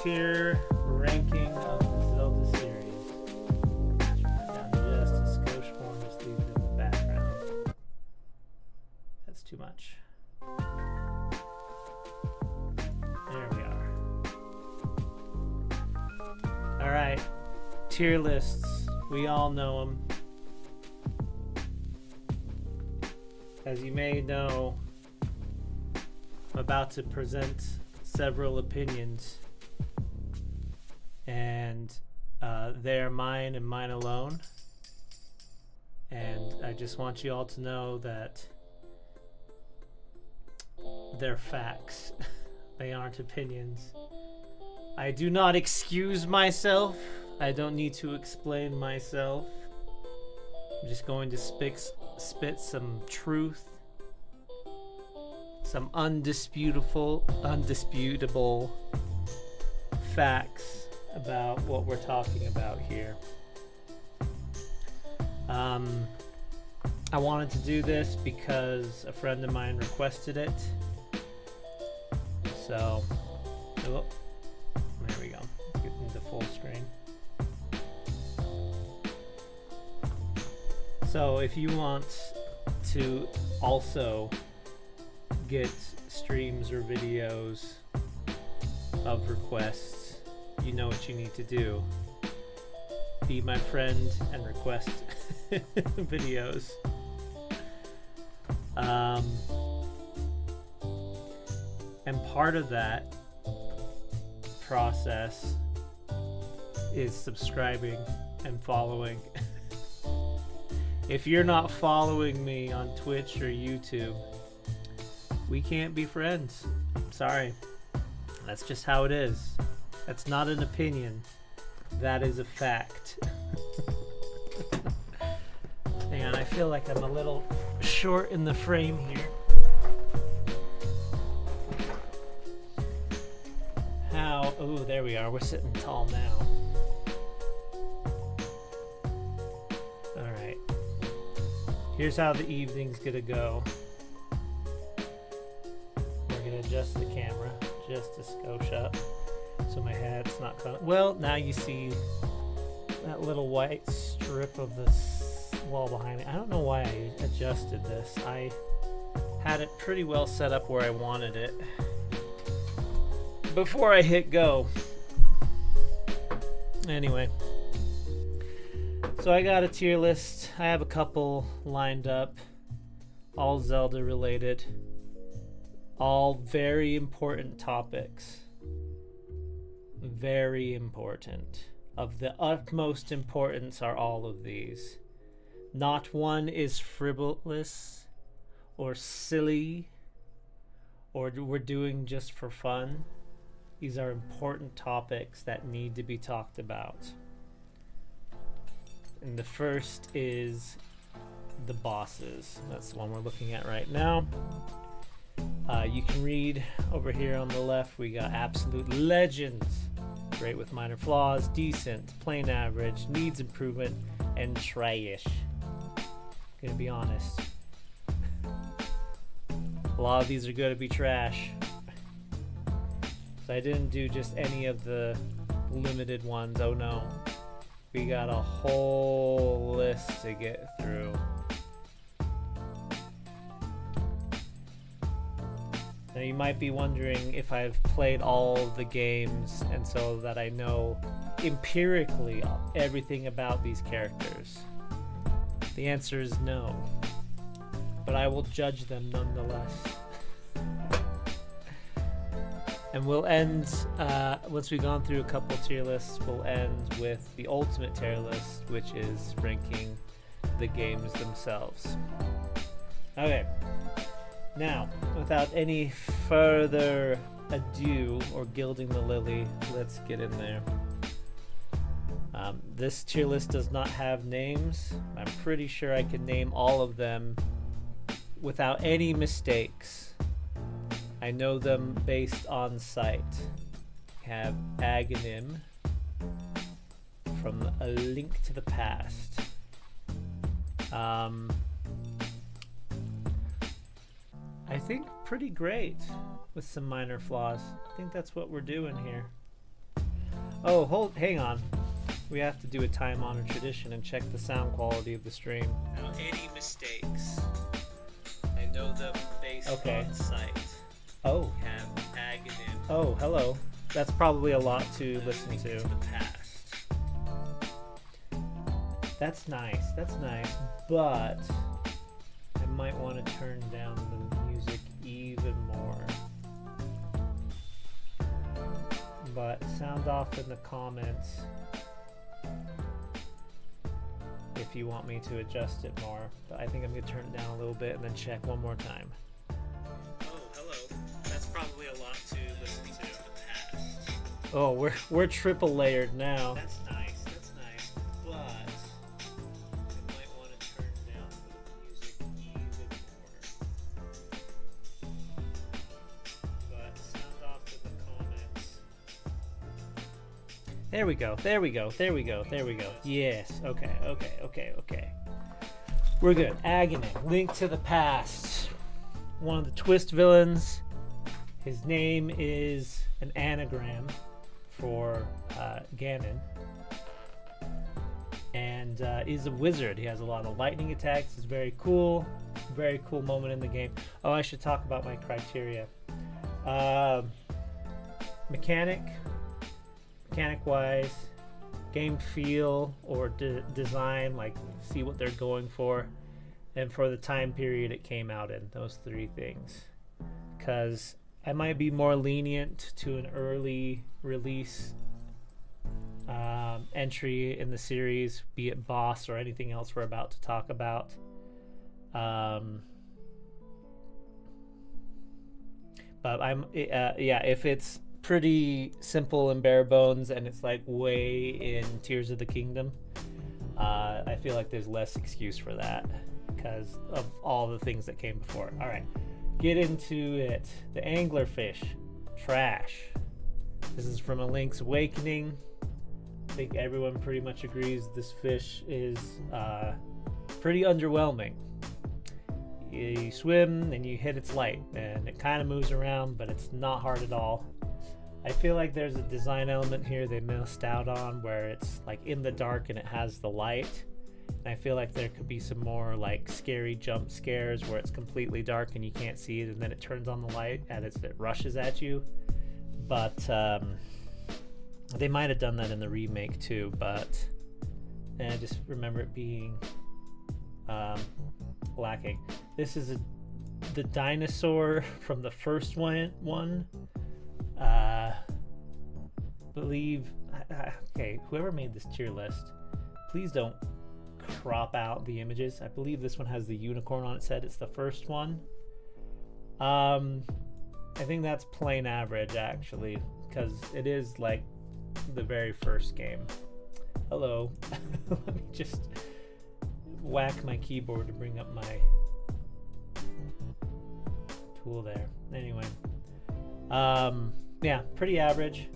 tier ranking of the Zelda series. Down just a skosh more, just leave it in the background. That's too much. There we are. Alright, tier lists. We all know them. As you may know, I'm about to present several opinions, and they're mine and mine alone. And I just want you all to know that they're facts. They aren't opinions. I do not excuse myself. I don't need to explain myself. I'm just going to spit some truth, some undisputable facts about what we're talking about here. I wanted to do this because a friend of mine requested it. So, there we go. Get into full screen. So if you want to also get streams or videos of requests, you know what you need to do. Be my friend and request videos. And part of that process is subscribing and following. If you're not following me on Twitch or YouTube, we can't be friends. Sorry. That's just how it is. That's not an opinion. That is a fact. Hang on, I feel like I'm a little short in the frame here. Oh, there we are. We're sitting tall now. Alright. Here's how the evening's gonna go. We're gonna adjust the camera just a skosh up so my head's not cut. Well, now you see that little white strip of this wall behind me. I don't know why I adjusted this. I had it pretty well set up where I wanted it before I hit go. Anyway, so I got a tier list. I have a couple lined up, all Zelda related, all very important topics. Very important. Of the utmost importance are all of these. Not one is frivolous or silly or we're doing just for fun. These are important topics that need to be talked about. And the first is the bosses. That's the one we're looking at right now. You can read over here on the left, we got absolute legends. Great with minor flaws, decent, plain average, needs improvement, and trash. Gonna be honest. A lot of these are gonna be trash. So I didn't do just any of the limited ones. Oh no. We got a whole list to get through. Now you might be wondering if I've played all the games and so that I know empirically everything about these characters. The answer is no. But I will judge them nonetheless. And we'll end, once we've gone through a couple tier lists, we'll end with the ultimate tier list, which is ranking the games themselves. Okay, now, without any further ado or gilding the lily, let's get in there. This tier list does not have names. I'm pretty sure I can name all of them without any mistakes. I know them based on sight. We have Aghanim from A Link to the Past. I think pretty great with some minor flaws. I think that's what we're doing here. Oh, hang on. We have to do a time-honored tradition and check the sound quality of the stream. Now, any mistakes? I know the based on site. Oh. Have Aganin. Oh, hello. That's probably a lot to listen to. The past. That's nice. That's nice. But I might want to turn down the music even more. But sound off in the comments if you want me to adjust it more. But I think I'm going to turn it down a little bit and then check one more time. Oh, hello. That's probably a lot to listen to the past. Oh, we're triple layered now. That's nice. That's nice. But I might want to turn down the music even more. But sound off in the comments. There we go. There we go. There we go. There we go. Yes. Okay. Okay. Okay. Okay. We're good. Agony. Link to the Past. One of the twist villains. His name is an anagram for Ganon. And is a wizard. He has a lot of lightning attacks. It's very cool. Very cool moment in the game. Oh, I should talk about my criteria. Mechanic-wise, game feel or design, like see what they're going for, and for the time period it came out in. Those three things. Because I might be more lenient to an early release entry in the series, be it boss or anything else we're about to talk about. But if it's pretty simple and bare bones and it's like way in Tears of the Kingdom, I feel like there's less excuse for that because of all the things that came before. All right, get into it. The anglerfish, trash. This is from A Link's Awakening. I think everyone pretty much agrees this fish is pretty underwhelming. You swim and you hit its light and it kind of moves around, but it's not hard at all. I feel like there's a design element here they missed out on where it's like in the dark and it has the light. And I feel like there could be some more like scary jump scares where it's completely dark and you can't see it and then it turns on the light and it rushes at you. But they might have done that in the remake too, but I just remember it being lacking. This is the dinosaur from the first one. Believe okay, whoever made this tier list, please don't crop out the images. I believe this one has the unicorn on its head. It's the first one. I think that's plain average actually, because it is like the very first game. Hello. Let me just whack my keyboard to bring up my tool there. Anyway, yeah, pretty average.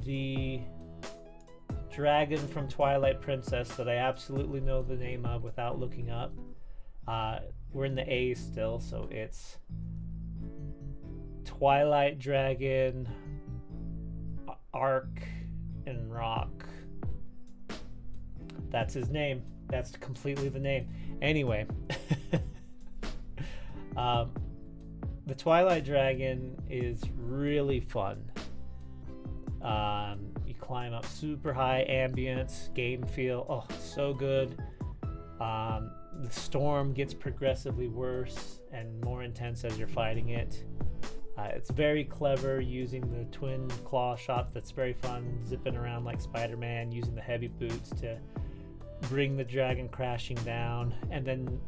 The dragon from Twilight Princess that I absolutely know the name of without looking up. We're in the A still, so it's Twilight Dragon, Arc, and Rock. That's his name. That's completely the name. Anyway, the Twilight Dragon is really fun. You climb up super high, ambience, game feel, oh, so good. The storm gets progressively worse and more intense as you're fighting it. It's very clever using the twin claw shot. That's very fun, zipping around like Spider-Man, using the heavy boots to bring the dragon crashing down. And then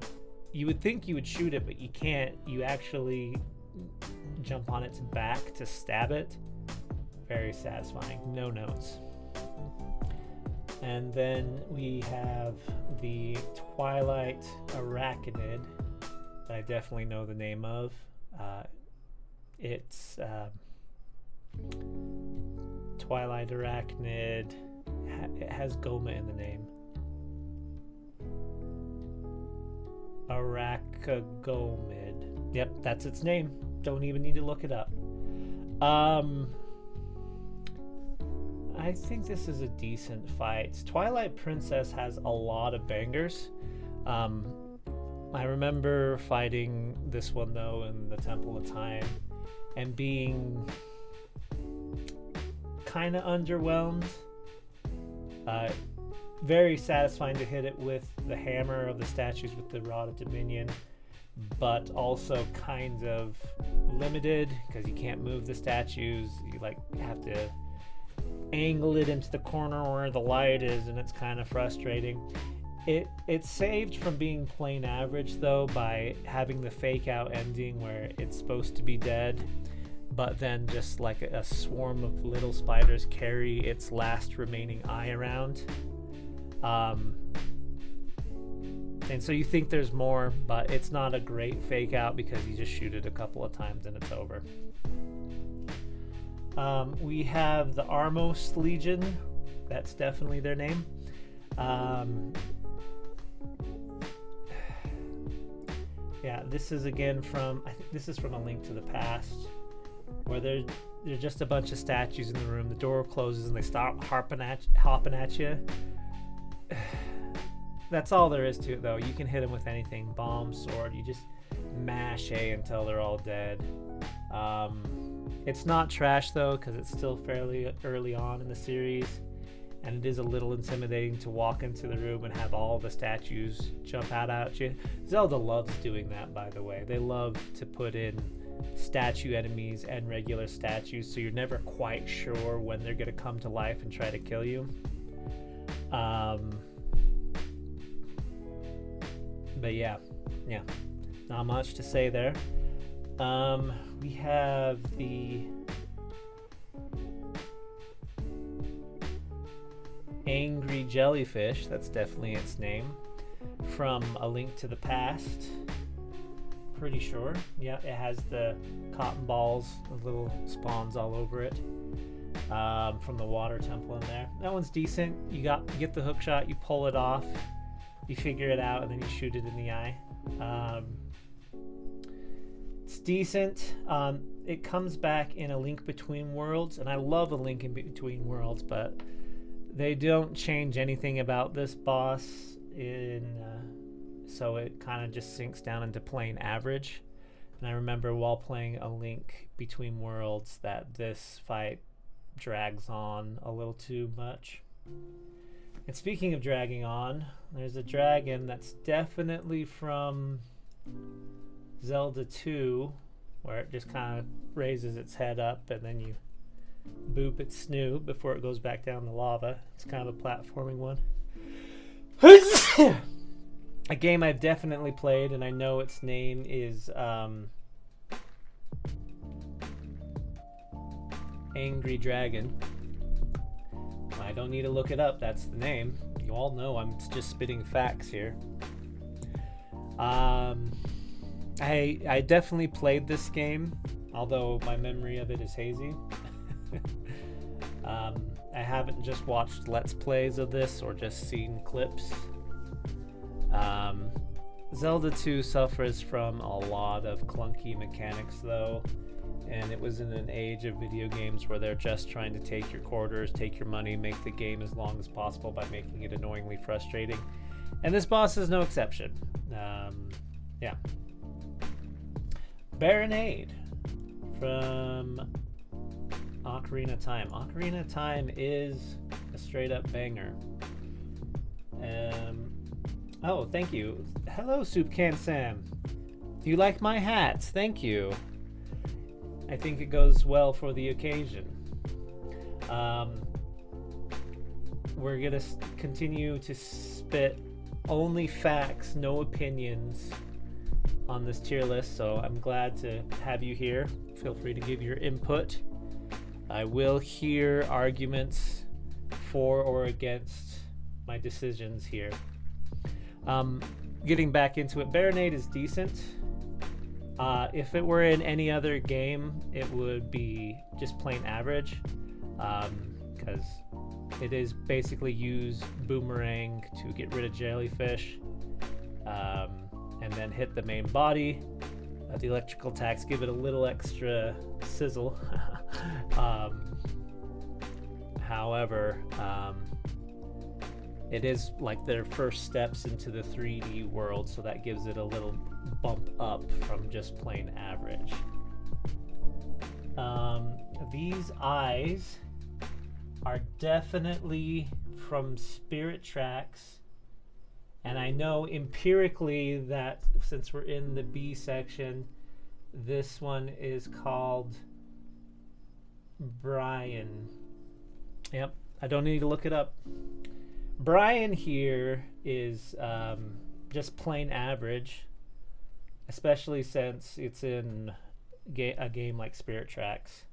you would think you would shoot it, but you can't. You actually jump on its back to stab it. Very satisfying. No notes. And then we have the Twilight Arachnid that I definitely know the name of. It's Twilight Arachnid. It has Goma in the name. Arachagomid. Yep, that's its name. Don't even need to look it up. I think this is a decent fight. Twilight Princess has a lot of bangers. I remember fighting this one though in the Temple of Time and being kind of underwhelmed. Very satisfying to hit it with the hammer of the statues with the Rod of Dominion, but also kind of limited because you can't move the statues. You like have to angle it into the corner where the light is, and it's kind of frustrating. It's saved from being plain average though by having the fake out ending where it's supposed to be dead, but then just like a swarm of little spiders carry its last remaining eye around. And so you think there's more, but it's not a great fake out because you just shoot it a couple of times and it's over. We have the Armos Legion. That's definitely their name. Yeah, this is again from, I think this is from A Link to the Past, where they're just a bunch of statues in the room. The door closes and they start hopping at you. That's all there is to it though. You can hit them with anything, bomb, sword. You just mash A until they're all dead. It's not trash though because it's still fairly early on in the series, and it is a little intimidating to walk into the room and have all the statues jump out at you. Zelda loves doing that, by the way. They love to put in statue enemies and regular statues, so you're never quite sure when they're going to come to life and try to kill you. But yeah, not much to say there. We have the Angry Jellyfish, that's definitely its name, from A Link to the Past. Pretty sure. Yeah, it has the cotton balls, the little spawns all over it, from the water temple in there. That one's decent. You get the hook shot, you pull it off, you figure it out, and then you shoot it in the eye. It's decent. It comes back in A Link Between Worlds, and I love A Link in Between Worlds, but they don't change anything about this boss so it kind of just sinks down into plain average. And I remember while playing A Link Between Worlds that this fight drags on a little too much. And speaking of dragging on, there's a dragon that's definitely from Zelda 2, where it just kind of raises its head up and then you boop its snoot before it goes back down the lava. It's kind of a platforming one. A game I've definitely played, and I know its name is Angry Dragon. I don't need to look it up, that's the name. You all know I'm just spitting facts here. I definitely played this game, although my memory of it is hazy. I haven't just watched Let's Plays of this or just seen clips. Zelda 2 suffers from a lot of clunky mechanics though, and it was in an age of video games where they're just trying to take your quarters, take your money, make the game as long as possible by making it annoyingly frustrating. And this boss is no exception. Yeah. Baronade from Ocarina of Time. Ocarina of Time is a straight up banger. Oh, thank you. Hello, Soup Can Sam. Do you like my hats? Thank you. I think it goes well for the occasion. We're gonna continue to spit only facts, no opinions on this tier list, so I'm glad to have you here. Feel free to give your input. I will hear arguments for or against my decisions here. Getting back into it, Baronade is decent. If it were in any other game, it would be just plain average, because it is basically use boomerang to get rid of jellyfish, and then hit the main body. The electrical attacks give it a little extra sizzle. However, it is like their first steps into the 3D world, so that gives it a little bump up from just plain average. These eyes are definitely from Spirit Tracks, and I know empirically that since we're in the B section, this one is called Brian. Yep, I don't need to look it up. Brian here is just plain average, especially since it's in a game like Spirit Tracks.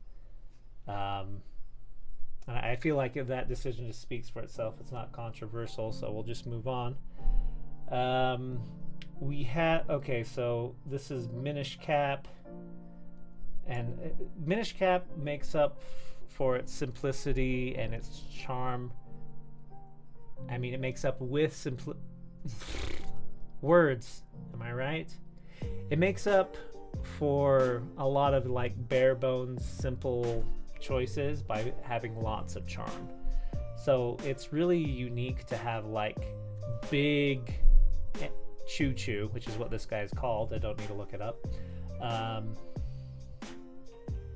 I feel like if that decision just speaks for itself, it's not controversial, so we'll just move on. We have, okay, so this is Minish Cap, and Minish Cap makes up for its simplicity and its charm. I mean, it makes up with words, am I right? It makes up for a lot of like bare bones, simple choices by having lots of charm. So it's really unique to have like big choo choo, which is what this guy is called. I don't need to look it up.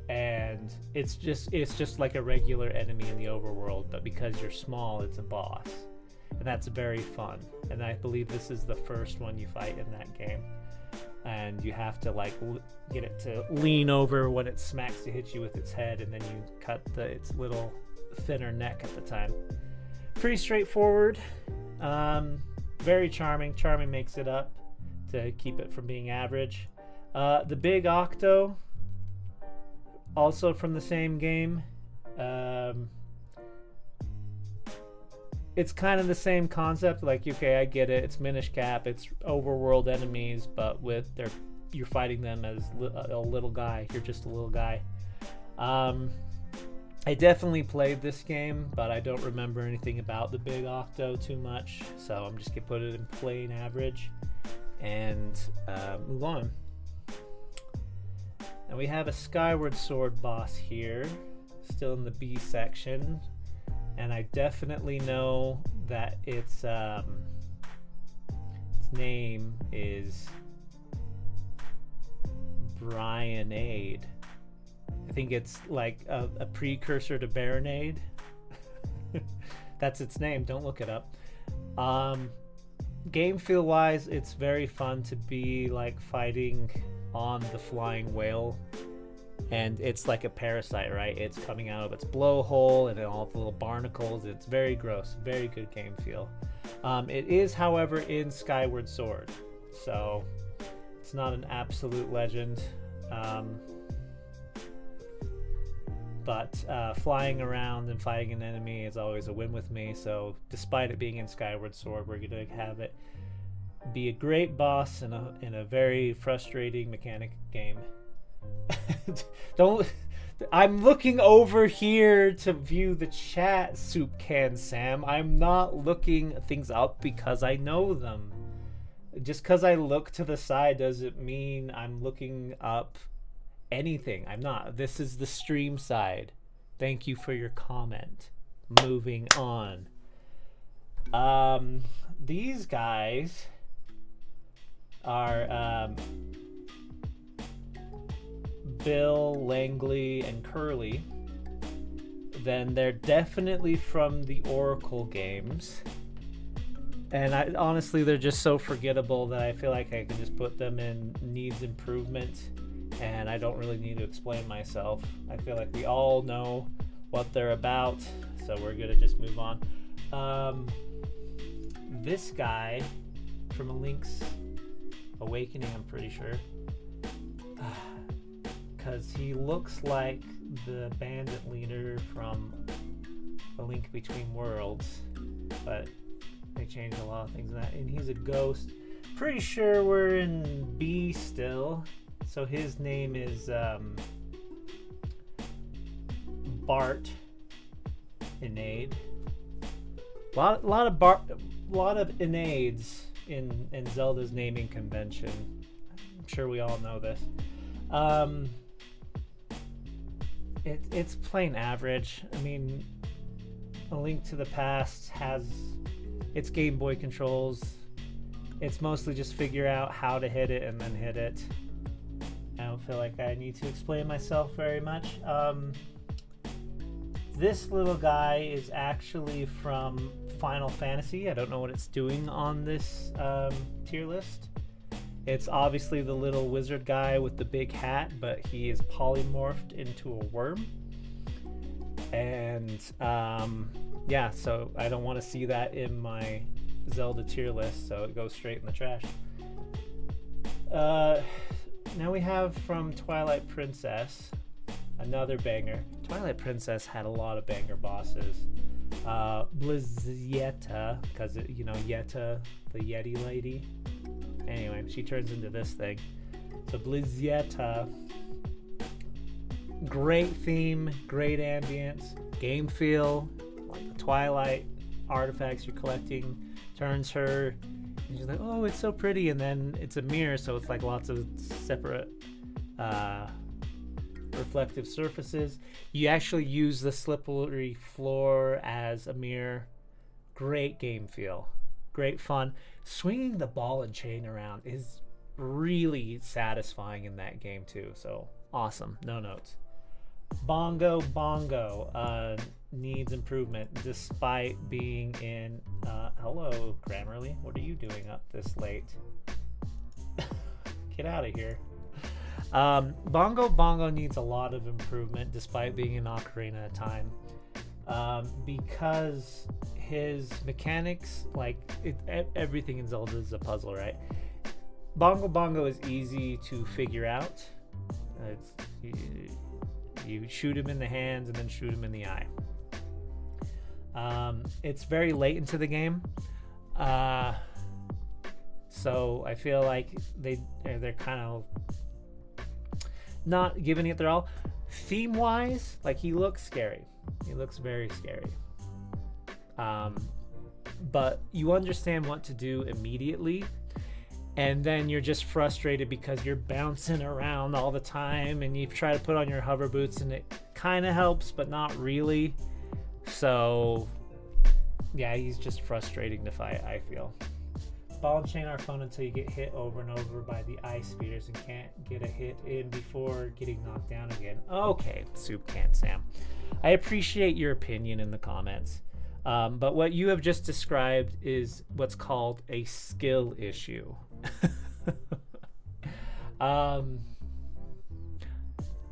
And it's just like a regular enemy in the overworld, but because you're small, it's a boss, and that's very fun. And I believe this is the first one you fight in that game, and you have to like get it to lean over when it smacks to hit you with its head, and then you cut its little thinner neck at the time. Pretty straightforward. Very charming. Charming makes it up to keep it from being average. The Big Octo, also from the same game. It's kind of the same concept. Like, okay, I get it. It's Minish Cap. It's overworld enemies, but you're fighting them as a little guy. You're just a little guy. I definitely played this game, but I don't remember anything about the Big Octo too much, so I'm just gonna put it in plain average and move on. And we have a Skyward Sword boss here, still in the B section, and I definitely know that its name is Brianade. I think it's like a precursor to Baronade. That's its name. Don't look it up. Game feel wise, it's very fun to be like fighting on the flying whale, and it's like a parasite, right? It's coming out of its blowhole and then all the little barnacles. It's very gross. Very good game feel. It is, however, in Skyward Sword, so it's not an absolute legend. But flying around and fighting an enemy is always a win with me, so despite it being in Skyward Sword, we're going to have it be a great boss in a very frustrating mechanic game. I'm looking over here to view the chat, Soup Can Sam. I'm not looking things up because I know them. Just because I look to the side doesn't mean I'm looking up anything. I'm not. This is the stream side. Thank you for your comment. Moving on. These guys are Bill, Langley, and Curly. Then they're definitely from the Oracle games. And honestly, they're just so forgettable that I feel like I can just put them in needs improvement, and I don't really need to explain myself. I feel like we all know what they're about, so we're gonna just move on. This guy from A Link's Awakening, I'm pretty sure, because he looks like the bandit leader from A Link Between Worlds, but they changed a lot of things in that, and he's a ghost. Pretty sure we're in B still. So his name is Bart Inade. A lot of Inades in Zelda's naming convention. I'm sure we all know this. It's plain average. I mean, A Link to the Past has its Game Boy controls. It's mostly just figure out how to hit it and then hit it. I don't feel like I need to explain myself very much. This little guy is actually from Final Fantasy. I don't know what it's doing on this tier list. It's obviously the little wizard guy with the big hat, but he is polymorphed into a worm. And yeah, so I don't want to see that in my Zelda tier list, so it goes straight in the trash. Now we have from Twilight Princess, another banger. Twilight Princess had a lot of banger bosses. Blizzietta, because you know Yetta, the Yeti lady. Anyway, she turns into this thing. So Blizzietta, great theme, great ambience, game feel, like the Twilight artifacts you're collecting, turns her, and she's like, oh, it's so pretty, and then it's a mirror, so it's like lots of separate reflective surfaces. You actually use the slippery floor as a mirror. Great game feel, great fun. Swinging the ball and chain around is really satisfying in that game too, so awesome. No notes. Bongo needs improvement despite being in hello Grammarly, what are you doing up this late? Get out of here. Bongo needs a lot of improvement despite being in Ocarina of Time, because his mechanics, like everything in Zelda is a puzzle, right? Bongo is easy to figure out. You shoot him in the hands and then shoot him in the eye. It's very late into the game, so I feel like they're kind of not giving it their all. Theme wise, like, he looks scary. He looks very scary. But you understand what to do immediately, and then you're just frustrated because you're bouncing around all the time, and you try to put on your hover boots and it kind of helps but not really. So yeah, he's just frustrating to fight, I feel. Ball and chain are fun until you get hit over and over by the ice speeders and can't get a hit in before getting knocked down again. Okay, Soup Can Sam, I appreciate your opinion in the comments, but what you have just described is what's called a skill issue.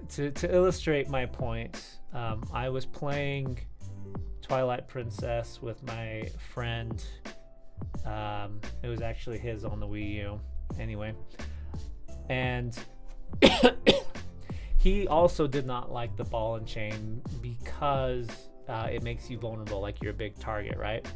To illustrate my point, I was playing Twilight Princess with my friend. It was actually his on the Wii U. Anyway, and he also did not like the ball and chain because it makes you vulnerable, like you're a big target, right?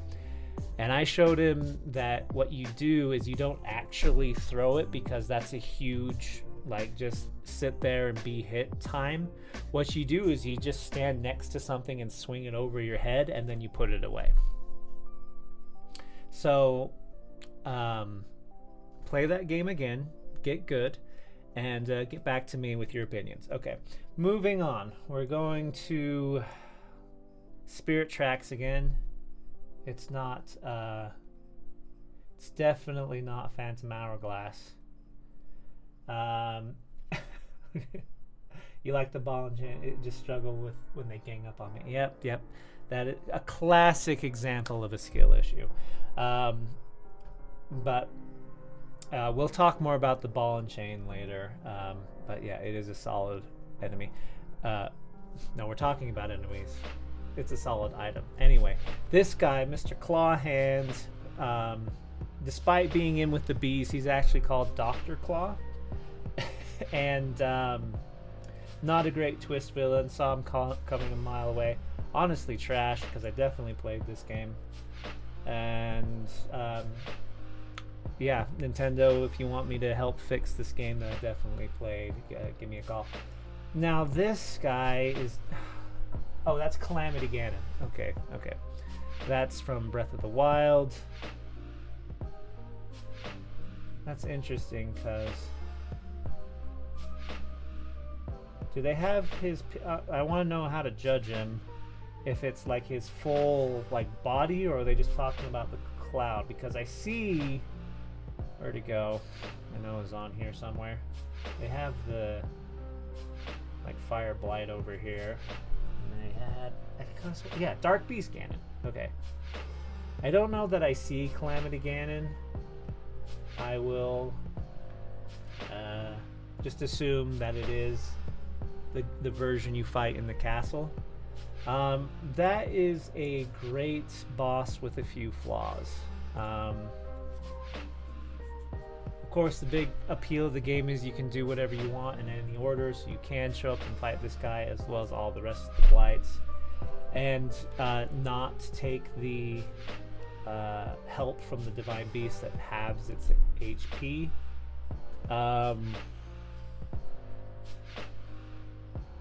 And I showed him that what you do is you don't actually throw it, because that's a huge, like, just sit there and be hit time. What you do is you just stand next to something and swing it over your head, and then you put it away. So play that game again, get good, and get back to me with your opinions. Okay, moving on. We're going to Spirit Tracks again. It's not, it's definitely not Phantom Hourglass. You like the ball and chain, it just struggle with when they gang up on me. Yep. That is a classic example of a skill issue. But we'll talk more about the ball and chain later. But yeah, it is a solid enemy. No, we're talking about enemies. It's a solid item. Anyway, this guy, Mr. Claw Hands, despite being in with the bees, he's actually called Dr. Claw. And not a great twist villain. Saw him coming a mile away. Honestly, trash, because I definitely played this game. And yeah, Nintendo, if you want me to help fix this game that I definitely played, give me a call. Now this guy is... Oh, that's Calamity Ganon. Okay. That's from Breath of the Wild. That's interesting, because... Do they have his... I want to know how to judge him. if it's like his full like body, or are they just talking about the cloud? Because I see, where'd it go? I know it's on here somewhere. They have the like fire blight over here, and they had yeah, Dark Beast Ganon. Okay, I don't know that I see Calamity Ganon. I will just assume that it is the version you fight in the castle. That is a great boss with a few flaws. Of course, the big appeal of the game is you can do whatever you want in any order, so you can show up and fight this guy as well as all the rest of the blights, and not take the help from the Divine Beast that halves its HP.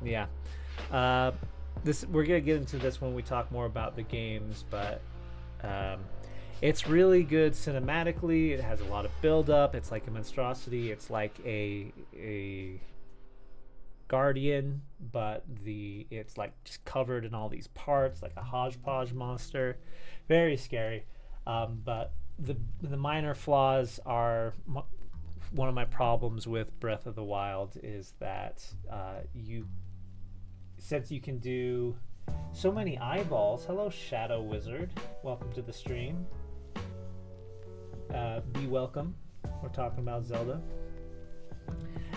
Yeah. We're gonna get into this when we talk more about the games, but it's really good cinematically. It has a lot of build up. It's like a monstrosity. It's like a guardian, but it's like just covered in all these parts, like a hodgepodge monster. Very scary. But the minor flaws are one of my problems with Breath of the Wild is that since you can do so many eyeballs. Hello, Shadow Wizard. Welcome to the stream. Be welcome. We're talking about Zelda.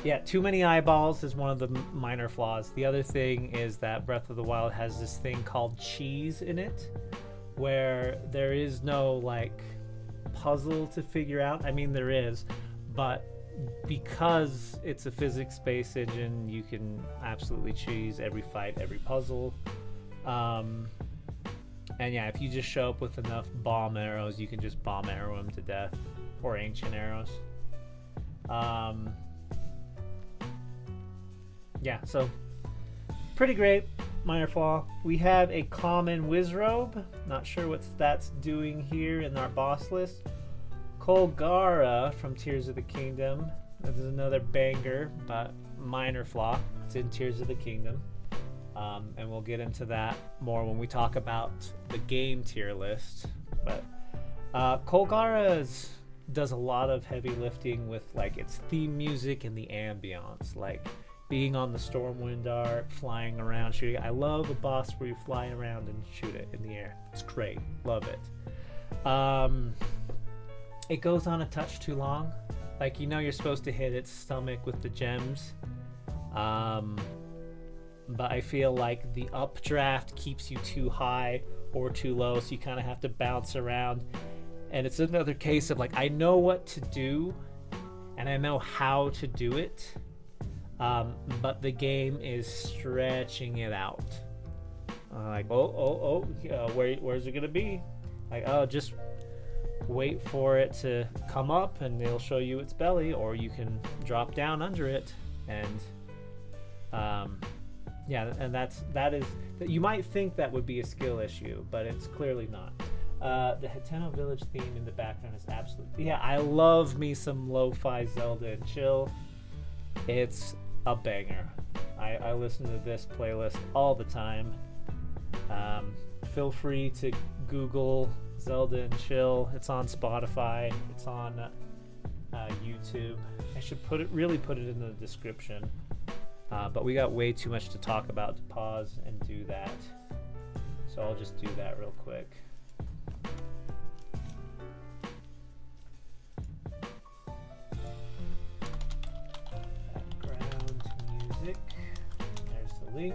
Yeah, too many eyeballs is one of the minor flaws. The other thing is that Breath of the Wild has this thing called cheese in it, where there is no like puzzle to figure out. I mean, there is, but because it's a physics-based engine, you can absolutely cheese every fight, every puzzle. And yeah, if you just show up with enough bomb arrows, you can just bomb arrow him to death, or ancient arrows. Yeah, so pretty great. Minor flaw. We have a common Wizrobe. Not sure what that's doing here in our boss list. Colgara from Tears of the Kingdom. This is another banger, but minor flaw. It's in Tears of the Kingdom. And we'll get into that more when we talk about the game tier list. But Colgara does a lot of heavy lifting with like its theme music and the ambience, like being on the Stormwind Arc, flying around, shooting. I love a boss where you fly around and shoot it in the air. It's great. Love it. It goes on a touch too long. Like, you know, you're supposed to hit its stomach with the gems. But I feel like the updraft keeps you too high or too low, so you kind of have to bounce around. And it's another case of like, I know what to do and I know how to do it, but the game is stretching it out. Like, where's it gonna be? Like, oh, just wait for it to come up and it'll show you its belly, or you can drop down under it. And yeah, and that is, you might think that would be a skill issue, but it's clearly not. The Hateno Village theme in the background is absolutely, yeah, I love me some lo-fi Zelda and chill. It's a banger. I listen to this playlist all the time. Feel free to Google Zelda and chill. It's on Spotify. It's on YouTube. I should put it in the description. But we got way too much to talk about to pause and do that. So I'll just do that real quick. Background music. There's the link.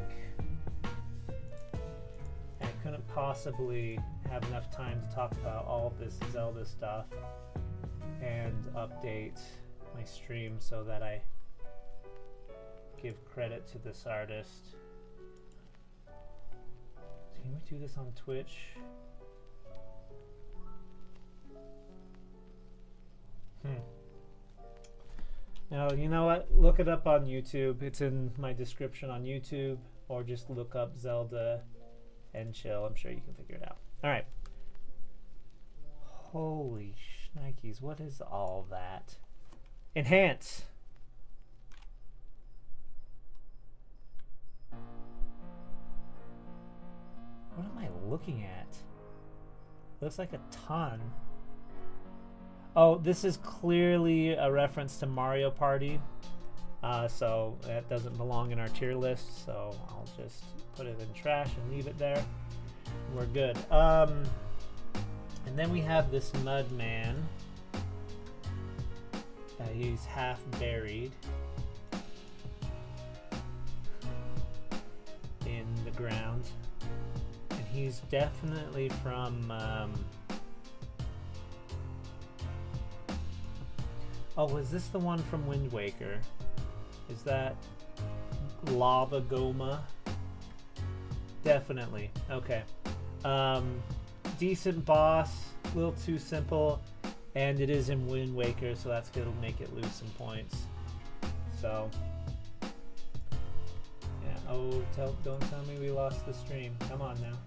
I couldn't possibly have enough time to talk about all of this Zelda stuff and update my stream so that I give credit to this artist. So can we do this on Twitch? No, you know what? Look it up on YouTube. It's in my description on YouTube, or just look up Zelda and chill. I'm sure you can figure it out. All right. Holy shnikes, what is all that? Enhance. What looking at? Looks like a ton. Oh, this is clearly a reference to Mario Party. So that doesn't belong in our tier list. So I'll just put it in trash and leave it there. We're good. And then we have this mud man. He's half buried in the ground. And he's definitely from... oh, is this the one from Wind Waker? Is that Lava Goma? Definitely. Okay. Decent boss, a little too simple, and it is in Wind Waker, so that's gonna make it lose some points. So, yeah. Oh, don't tell me we lost the stream. Come on now.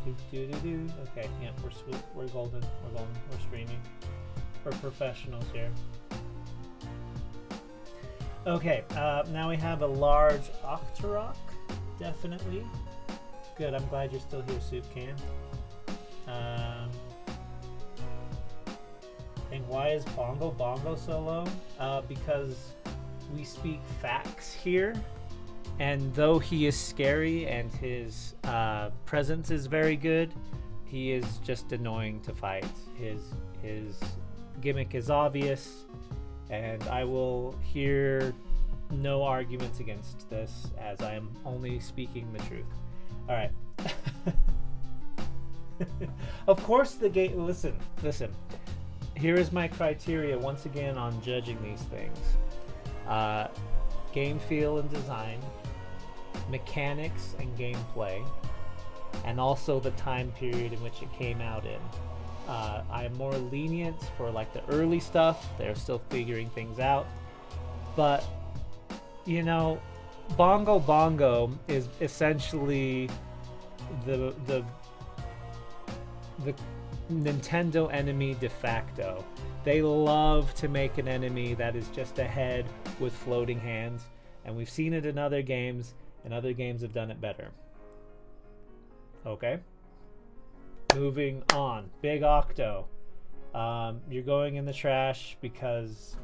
Okay, yeah, we're golden. We're streaming. We're professionals here. Okay, now we have a large Octorok. Definitely. Good, I'm glad you're still here, Soup Can. And why is Bongo so low? Because we speak facts here. And though he is scary and his presence is very good, he is just annoying to fight. His gimmick is obvious, and I will hear no arguments against this, as I am only speaking the truth. All right. Of course, the game. Listen. Here is my criteria once again on judging these things: game feel and design, mechanics and gameplay, and also the time period in which it came out in. I am more lenient for like the early stuff. They're still figuring things out, but you know, Bongo is essentially the Nintendo enemy de facto. They love to make an enemy that is just a head with floating hands, and we've seen it in other games, and other games have done it better. Okay, moving on. Big Octo, you're going in the trash because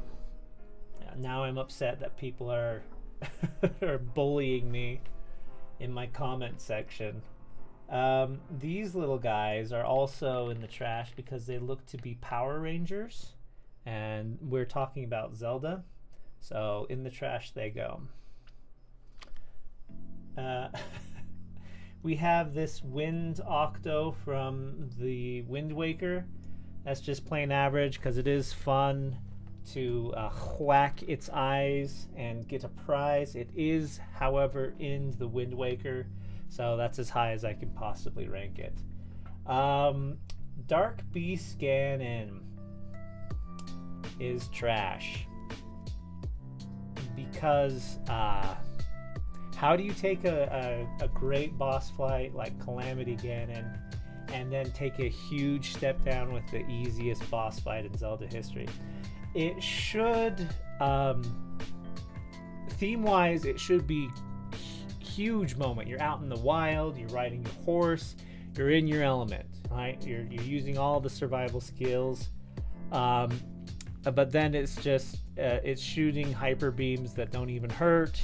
now I'm upset that people are are bullying me in my comment section. These little guys are also in the trash because they look to be Power Rangers, and we're talking about Zelda, so in the trash they go. We have this Wind Octo from the Wind Waker. That's just plain average because it is fun to whack its eyes and get a prize. It is, however, in the Wind Waker, so that's as high as I can possibly rank it. Dark Beast Ganon is trash because how do you take a great boss fight like Calamity Ganon and then take a huge step down with the easiest boss fight in Zelda history? It should, theme-wise, it should be huge moment. You're out in the wild, you're riding your horse, you're in your element, right? You're using all the survival skills, but then it's just it's shooting hyper beams that don't even hurt.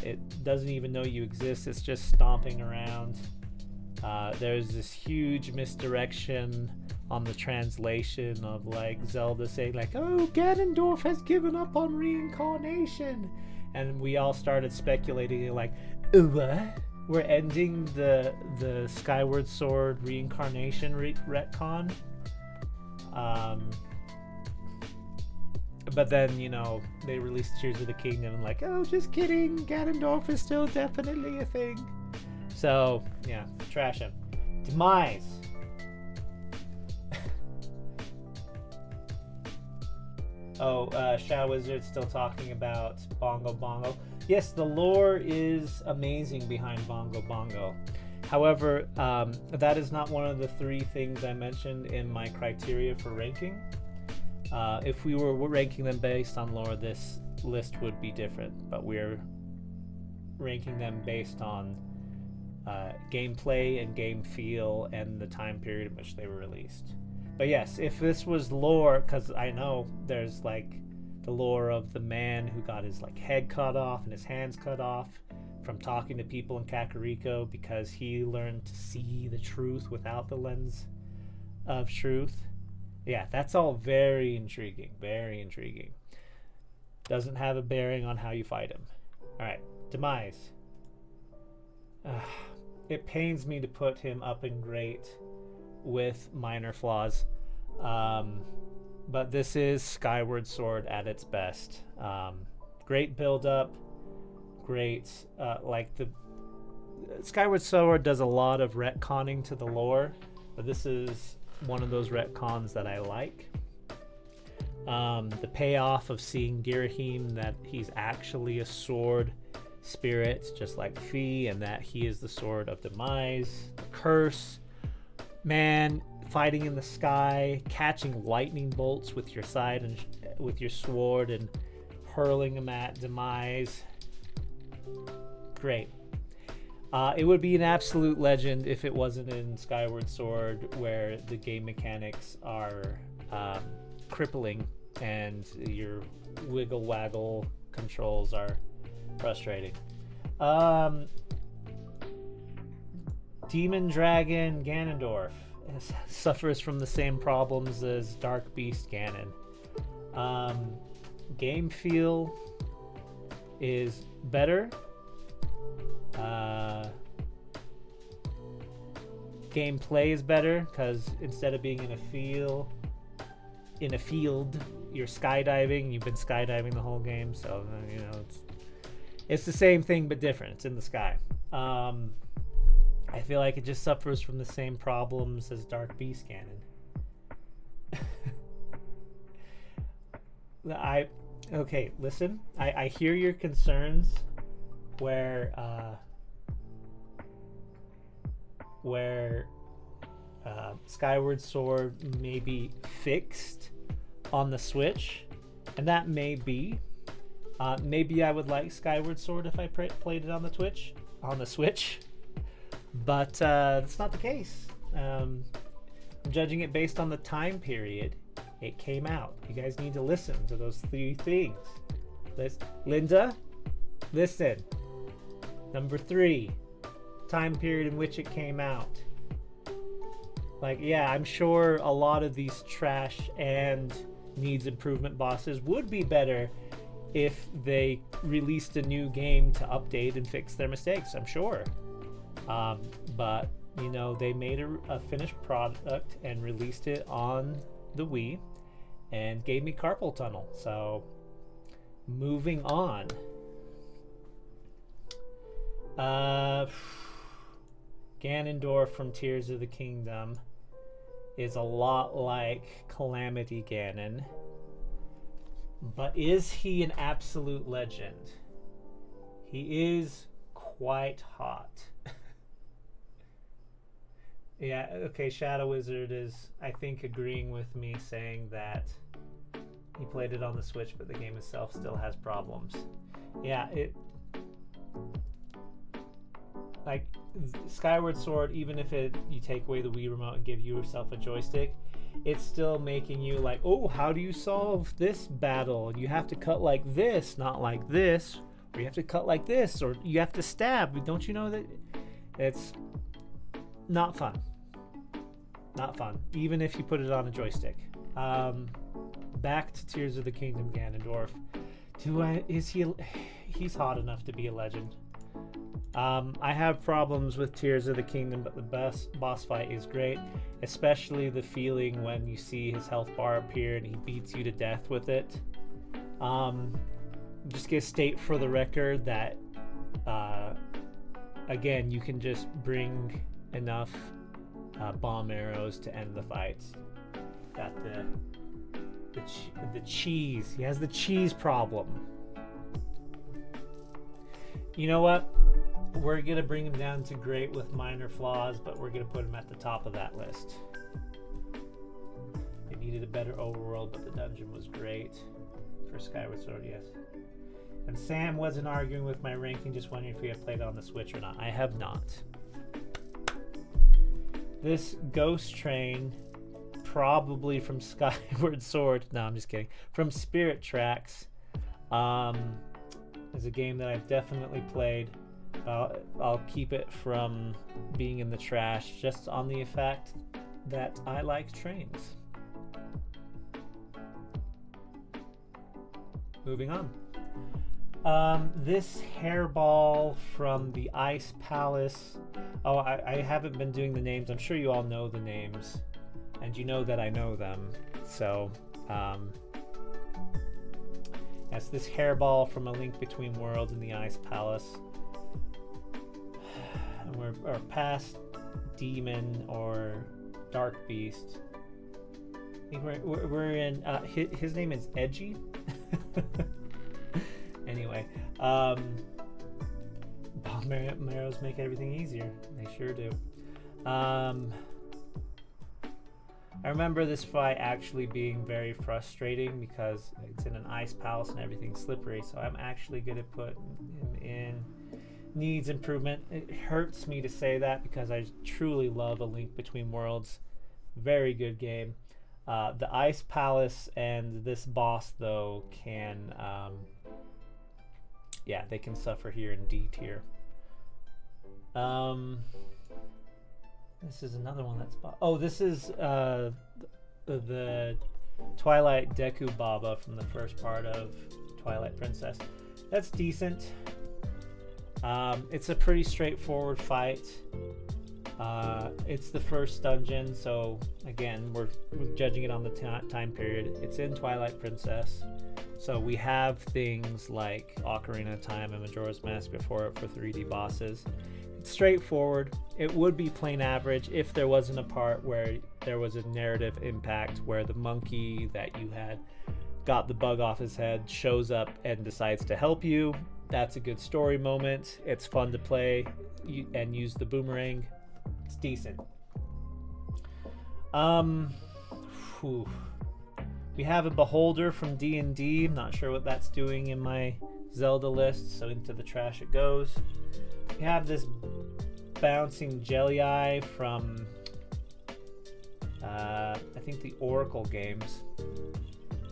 It doesn't even know you exist. It's just stomping around. There's this huge misdirection on the translation of like Zelda saying like, "Oh, Ganondorf has given up on reincarnation," and we all started speculating like, "What? We're ending the Skyward Sword reincarnation retcon." But then, you know, they released Tears of the Kingdom and like, "Oh, just kidding, Ganondorf is still definitely a thing." So yeah, trash him. Demise. Shao Wizard's still talking about Bongo. Yes, the lore is amazing behind Bongo. However, that is not one of the 3 things I mentioned in my criteria for ranking. If we were ranking them based on lore, this list would be different, but we're ranking them based on gameplay and game feel and the time period in which they were released. But yes, if this was lore, because I know there's like the lore of the man who got his like head cut off and his hands cut off from talking to people in Kakariko because he learned to see the truth without the lens of truth. Yeah, that's all very intriguing. Very intriguing. Doesn't have a bearing on how you fight him. Alright, Demise. It pains me to put him up in great with minor flaws. But this is Skyward Sword at its best. Great build up. Great, like the Skyward Sword does a lot of retconning to the lore, but this is one of those retcons that I like. The payoff of seeing Girahim, that he's actually a sword spirit, just like Fi, and that he is the sword of demise, the curse. Man, fighting in the sky, catching lightning bolts with your side and with your sword, and hurling them at demise. Great. It would be an absolute legend if it wasn't in Skyward Sword, where the game mechanics are crippling and your wiggle waggle controls are frustrating. Demon Dragon Ganondorf suffers from the same problems as Dark Beast Ganon. Game feel is better. Gameplay is better because instead of being in a field, you're skydiving. You've been skydiving the whole game, so you know it's the same thing but different. It's in the sky. I feel like it just suffers from the same problems as Dark Beast Ganon. Okay, listen. I hear your concerns where Skyward Sword may be fixed on the Switch, and that may be. Maybe I would like Skyward Sword if I played it on the Switch, but that's not the case. I'm judging it based on the time period it came out. You guys need to listen to those 3 things. Linda, listen. Number 3, time period in which it came out. Like, yeah, I'm sure a lot of these trash and needs improvement bosses would be better if they released a new game to update and fix their mistakes, I'm sure. But, you know, they made a finished product and released it on the Wii and gave me carpal tunnel. So, moving on. Ganondorf from Tears of the Kingdom is a lot like Calamity Ganon. But is he an absolute legend? He is quite hot. Yeah, okay, Shadow Wizard is, I think, agreeing with me, saying that he played it on the Switch, but the game itself still has problems. Yeah, like Skyward Sword, even if you take away the Wii remote and give yourself a joystick, it's still making you like, oh, how do you solve this battle? You have to cut like this, not like this, or you have to cut like this, or you have to stab. Don't you know that it's not fun? Not fun, even if you put it on a joystick. Back to Tears of the Kingdom Ganondorf. He's hot enough to be a legend. I have problems with Tears of the Kingdom, but the boss fight is great, especially the feeling when you see his health bar appear and he beats you to death with it. Just gonna state for the record that again, you can just bring enough bomb arrows to end the fights. Got the cheese. He has the cheese problem. You know what? We're going to bring him down to great with minor flaws, but we're going to put him at the top of that list. It needed a better overworld, but the dungeon was great. For Skyward Sword, yes. And Sam wasn't arguing with my ranking, just wondering if we had played it on the Switch or not. I have not. This Ghost Train, probably from Skyward Sword. No, I'm just kidding. From Spirit Tracks, is a game that I've definitely played. I'll keep it from being in the trash just on the fact that I like trains. Moving on. This hairball from the Ice Palace. Oh, I haven't been doing the names. I'm sure you all know the names, and you know that I know them. So, yes, this hairball from A Link Between Worlds in the Ice Palace. And we're past Demon or Dark Beast. I think we're in. His name is Edgy. Anyway, bone marrows make everything easier. They sure do. I remember this fight actually being very frustrating because it's in an ice palace and everything's slippery. So I'm actually going to put him in needs improvement. It hurts me to say that because I truly love A Link Between Worlds. Very good game. The ice palace and this boss though can yeah, they can suffer here in D tier. This is another one that's this is the Twilight Deku Baba from the first part of Twilight Princess. That's decent. It's a pretty straightforward fight. It's the first dungeon, so again, we're judging it on the time period. It's in Twilight Princess, so we have things like Ocarina of Time and Majora's Mask before it for 3D bosses. It's straightforward. It would be plain average if there wasn't a part where there was a narrative impact where the monkey that you had got the bug off his head shows up and decides to help you. That's a good story moment. It's fun to play and use the boomerang. It's decent. We have a beholder from D&D. I'm not sure what that's doing in my Zelda list, so into the trash it goes. We have this bouncing jelly eye from I think the Oracle games,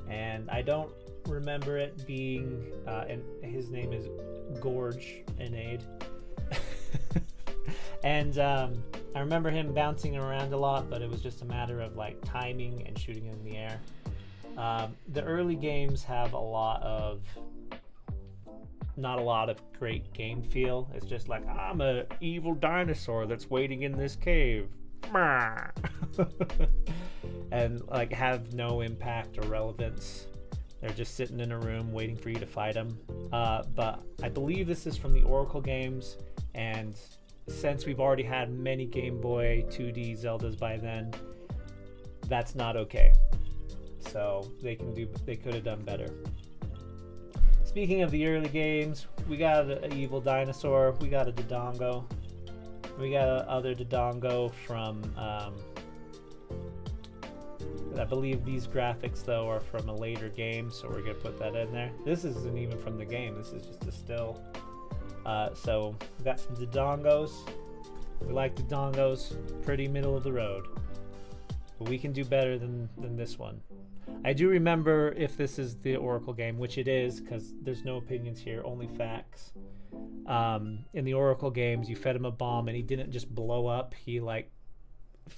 and I don't remember it being and his name is Gorge Enade. And I remember him bouncing around a lot, but it was just a matter of like timing and shooting in the air. The early games have not a lot of great game feel. It's just like, I'm an evil dinosaur that's waiting in this cave. And like have no impact or relevance. They're just sitting in a room waiting for you to fight them. But I believe this is from the Oracle games, and since we've already had many Game Boy 2D Zeldas by then, that's not okay. So they could have done better. Speaking of the early games, we got an evil dinosaur, we got a Dodongo, we got other Dodongo from I believe these graphics though are from a later game, so we're gonna put that in there. This isn't even from the game, this is just a still. So we got some Dodongos. We like Dodongos, pretty middle of the road. But we can do better than this one. I do remember if this is the Oracle game, which it is, because there's no opinions here, only facts. In the Oracle games, you fed him a bomb and he didn't just blow up. He like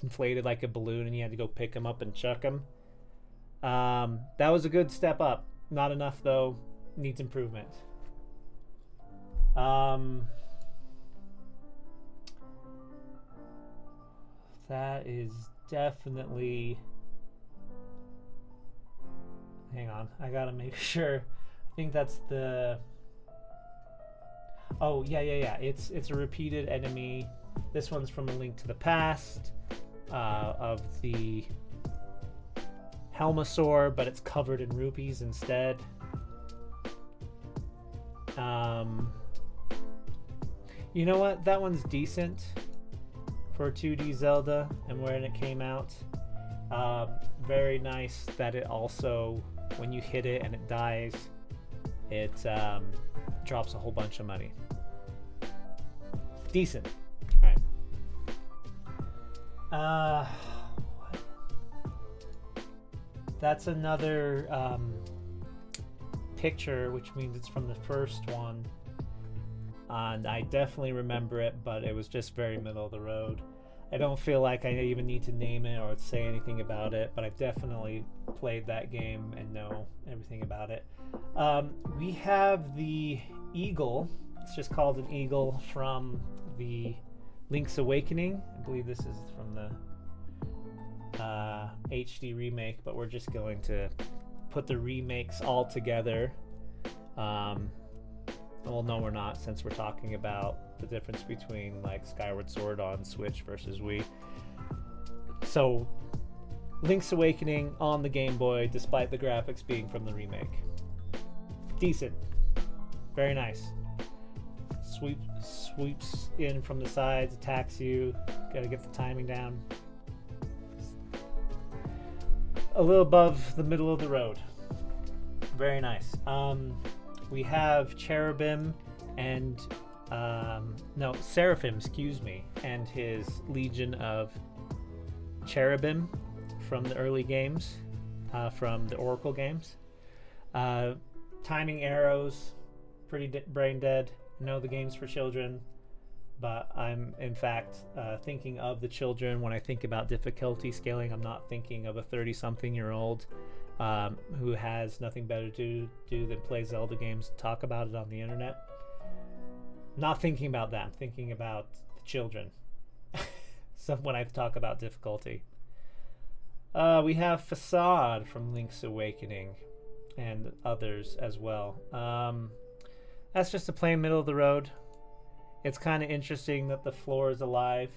inflated like a balloon and you had to go pick him up and chuck him. That was a good step up. Not enough though. Needs improvement. That is definitely... Hang on, I gotta make sure. I think that's the... Oh, yeah. It's a repeated enemy. This one's from A Link to the Past, of the Helmasaur, but it's covered in rupees instead. You know what? That one's decent for a 2D Zelda and when it came out. Very nice that it also, when you hit it and it dies, it drops a whole bunch of money. Decent. All right. That's another picture, which means it's from the first one. And I definitely remember it, but it was just very middle of the road. I don't feel like I even need to name it or say anything about it, but I've definitely played that game and know everything about it. We have the eagle. It's just called an eagle from the Link's Awakening. I believe this is from the HD remake, but we're just going to put the remakes all together. Well, no, we're not, since we're talking about the difference between like Skyward Sword on Switch versus Wii. So, Link's Awakening on the Game Boy, despite the graphics being from the remake. Decent. Very nice. Sweeps in from the sides, attacks you. Gotta get the timing down. A little above the middle of the road. Very nice. We have Cherubim and Seraphim, and his legion of Cherubim from the early games, from the Oracle games. Timing arrows, pretty brain dead. I know the game's for children, but I'm in fact thinking of the children when I think about difficulty scaling. I'm not thinking of a 30-something-year-old who has nothing better to do than play Zelda games and talk about it on the internet. Not thinking about that. I'm thinking about the children. So when I talk about difficulty. We have Facade from Link's Awakening and others as well. That's just a plain middle of the road. It's kind of interesting that the floor is alive,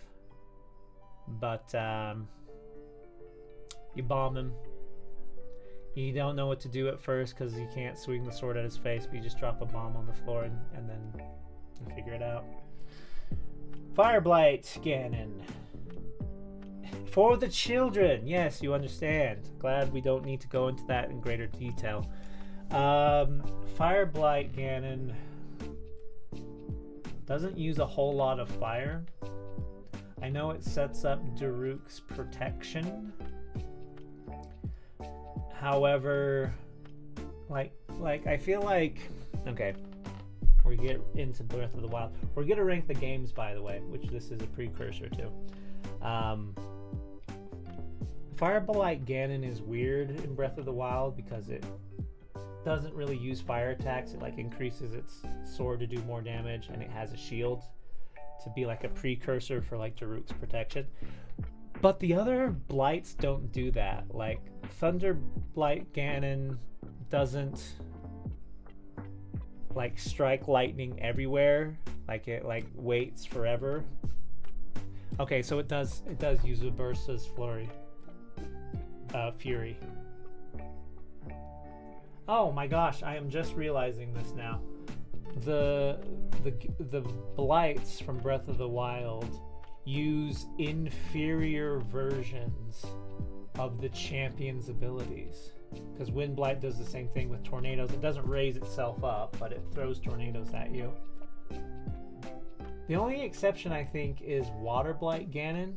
but you bomb him. You don't know what to do at first because you can't swing the sword at his face, but you just drop a bomb on the floor and then you figure it out. Fire Blight Ganon. For the children. Yes, you understand. Glad we don't need to go into that in greater detail. Fire Blight Ganon doesn't use a whole lot of fire. I know it sets up Daruk's protection. However, like I feel like, okay, we get into Breath of the Wild. We're gonna rank the games, by the way, which this is a precursor to. Fire Blight Ganon is weird in Breath of the Wild because it doesn't really use fire attacks. It like increases its sword to do more damage, and it has a shield to be like a precursor for like Daruk's protection. But the other blights don't do that. Like Thunder Blight Ganon doesn't like strike lightning everywhere. Like it like waits forever. Okay, so it does use a Bursa's Fury. Oh my gosh, I am just realizing this now. The blights from Breath of the Wild use inferior versions of the champion's abilities. Because Wind Blight does the same thing with tornadoes. It doesn't raise itself up, but it throws tornadoes at you. The only exception, I think, is Water Blight Ganon,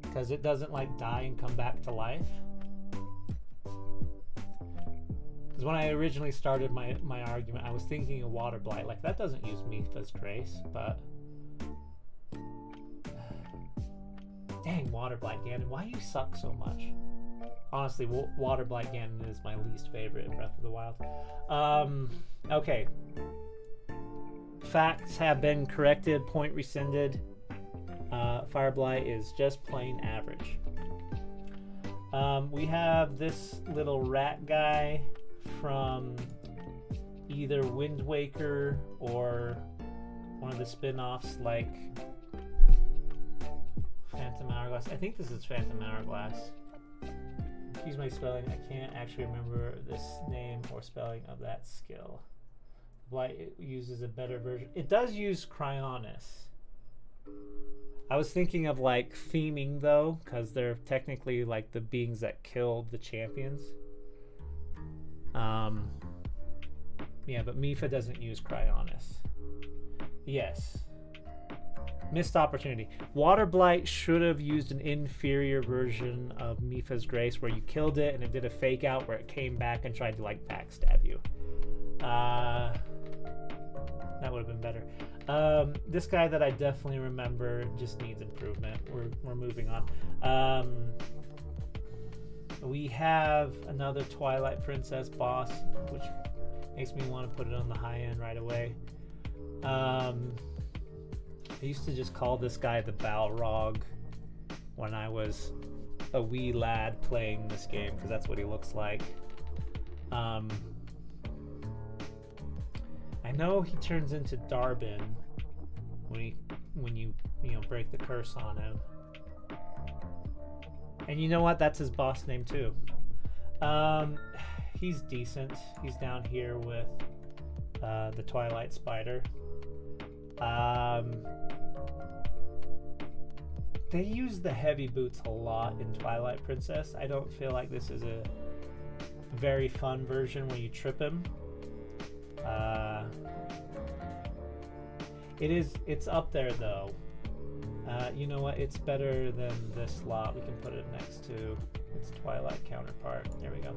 because it doesn't like die and come back to life. Because when I originally started my argument, I was thinking of Water Blight. Like, that doesn't use Mipha's Grace, but... Dang, Water Blight Ganon, why you suck so much? Honestly, Water Blight Ganon is my least favorite in Breath of the Wild. Okay. Facts have been corrected, point rescinded. Fire Blight is just plain average. We have this little rat guy from either Wind Waker or one of the spin-offs like Phantom Hourglass. I think this is Phantom Hourglass. Excuse my spelling, I can't actually remember this name or spelling of that skill. Blight uses a better version. It does use Cryonis. I was thinking of like theming though, because they're technically like the beings that killed the champions. Yeah, but Mifa doesn't use Cryonis. Yes. Missed opportunity. Water Blight should have used an inferior version of Mifa's Grace where you killed it and it did a fake out where it came back and tried to like backstab you. That would have been better. This guy that I definitely remember just needs improvement. We're moving on. We have another Twilight Princess boss, which makes me want to put it on the high end right away. I used to just call this guy the Balrog when I was a wee lad playing this game, because that's what he looks like. I know he turns into Darbin when you break the curse on him. And you know what? That's his boss name too. He's decent. He's down here with the Twilight Spider. They use the heavy boots a lot in Twilight Princess. I don't feel like this is a very fun version where you trip him. It's up there though. You know what? It's better than this slot. We can put it next to its Twilight counterpart. There we go.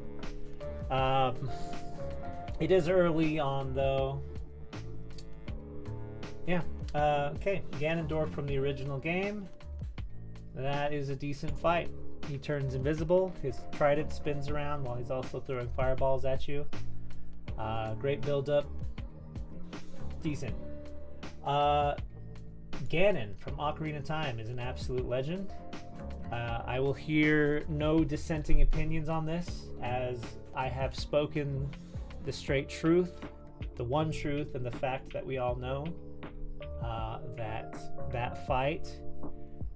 It is early on though. Yeah. Okay. Ganondorf from the original game. That is a decent fight. He turns invisible. His trident spins around while he's also throwing fireballs at you. Great build-up. Decent. Ganon from Ocarina of Time is an absolute legend. I will hear no dissenting opinions on this, as I have spoken the straight truth, the one truth, and the fact that we all know. That fight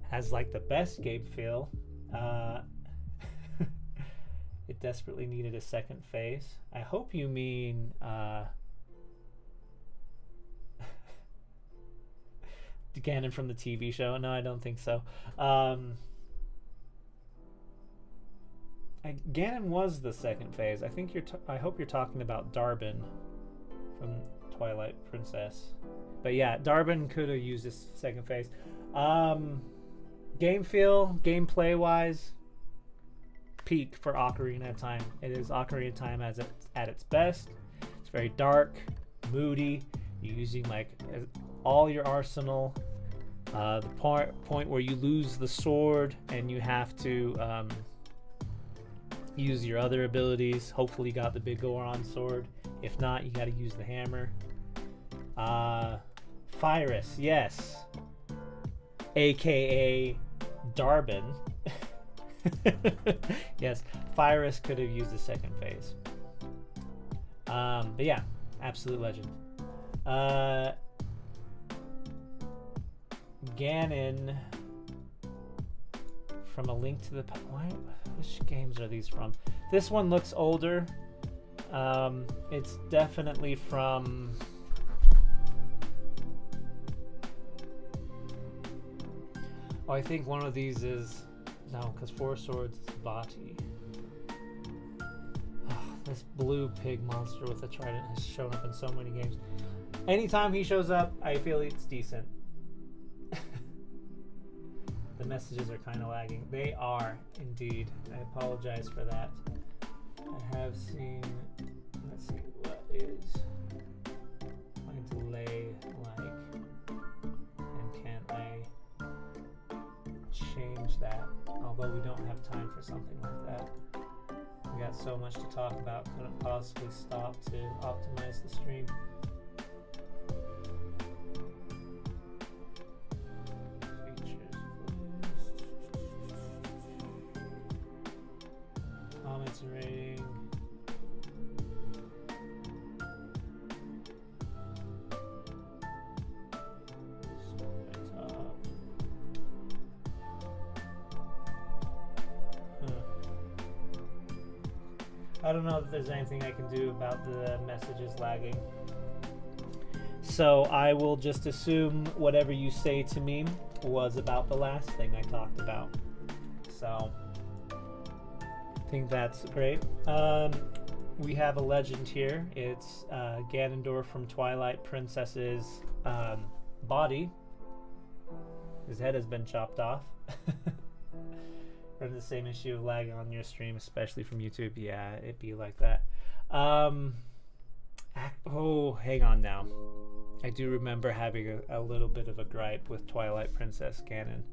has like the best game feel. It desperately needed a second phase. I hope you mean Ganon from the TV show. No, I don't think so. Ganon was the second phase. I think I hope you're talking about Darbin from Twilight Princess. But yeah, Darbin could have used this second phase. Game feel, gameplay wise, peak for Ocarina of Time. It is Ocarina of Time at its best. It's very dark, moody. You're using like all your arsenal. The point where you lose the sword and you have to use your other abilities. Hopefully you got the big Goron sword. If not, you got to use the hammer. Fyrus, yes. AKA Darbin. Yes, Fyrus could have used the second phase. But yeah, absolute legend. Ganon from A Link to the Past. Which games are these from? This one looks older. It's definitely from... Oh, I think one of these is... No, because Four Swords is Vati. This blue pig monster with a trident has shown up in so many games. Anytime he shows up, I feel it's decent. The messages are kind of lagging. They are, indeed. I apologize for that. I have seen... Let's see, what is my delay like? And can I change that? Although we don't have time for something like that. We got so much to talk about, couldn't possibly stop to optimize the stream. Features, comments and rating. I don't know if there's anything I can do about the messages lagging. So I will just assume whatever you say to me was about the last thing I talked about. So I think that's great. we have a legend here. It's Ganondorf from Twilight Princess's body. His head has been chopped off. From the same issue of lag on your stream, especially from YouTube. Yeah, it'd be like that. Oh, hang on now. I do remember having a little bit of a gripe with Twilight Princess Ganon.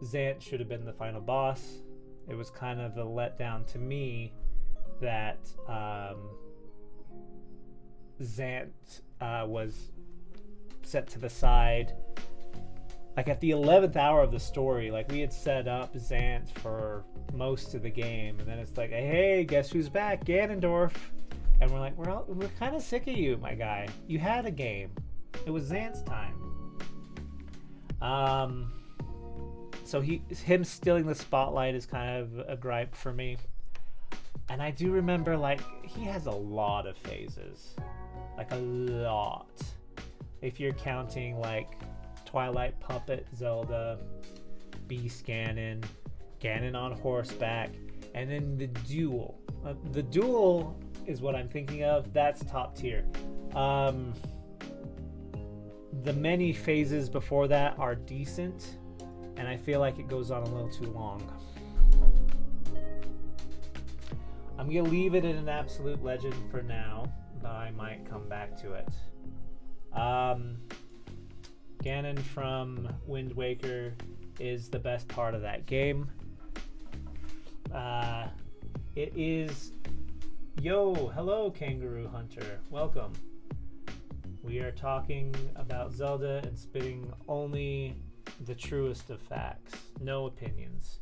Zant should have been the final boss. It was kind of a letdown to me that Zant was set to the side. Like at the 11th hour of the story, like we had set up Zant for most of the game, and then it's like, hey, guess who's back? Ganondorf. And we're like, we're kind of sick of you, my guy. You had a game. It was Zant's time. So him stealing the spotlight is kind of a gripe for me. And I do remember, like, he has a lot of phases. Like, a lot. If you're counting, like, Twilight Puppet Zelda, Beast Ganon, Ganon on horseback, and then the duel. The duel is what I'm thinking of. That's top tier. The many phases before that are decent, and I feel like it goes on a little too long. I'm going to leave it in an absolute legend for now, but I might come back to it. Ganon from Wind Waker is the best part of that game. It is... Yo, hello, Kangaroo Hunter. Welcome. We are talking about Zelda and spitting only the truest of facts. No opinions.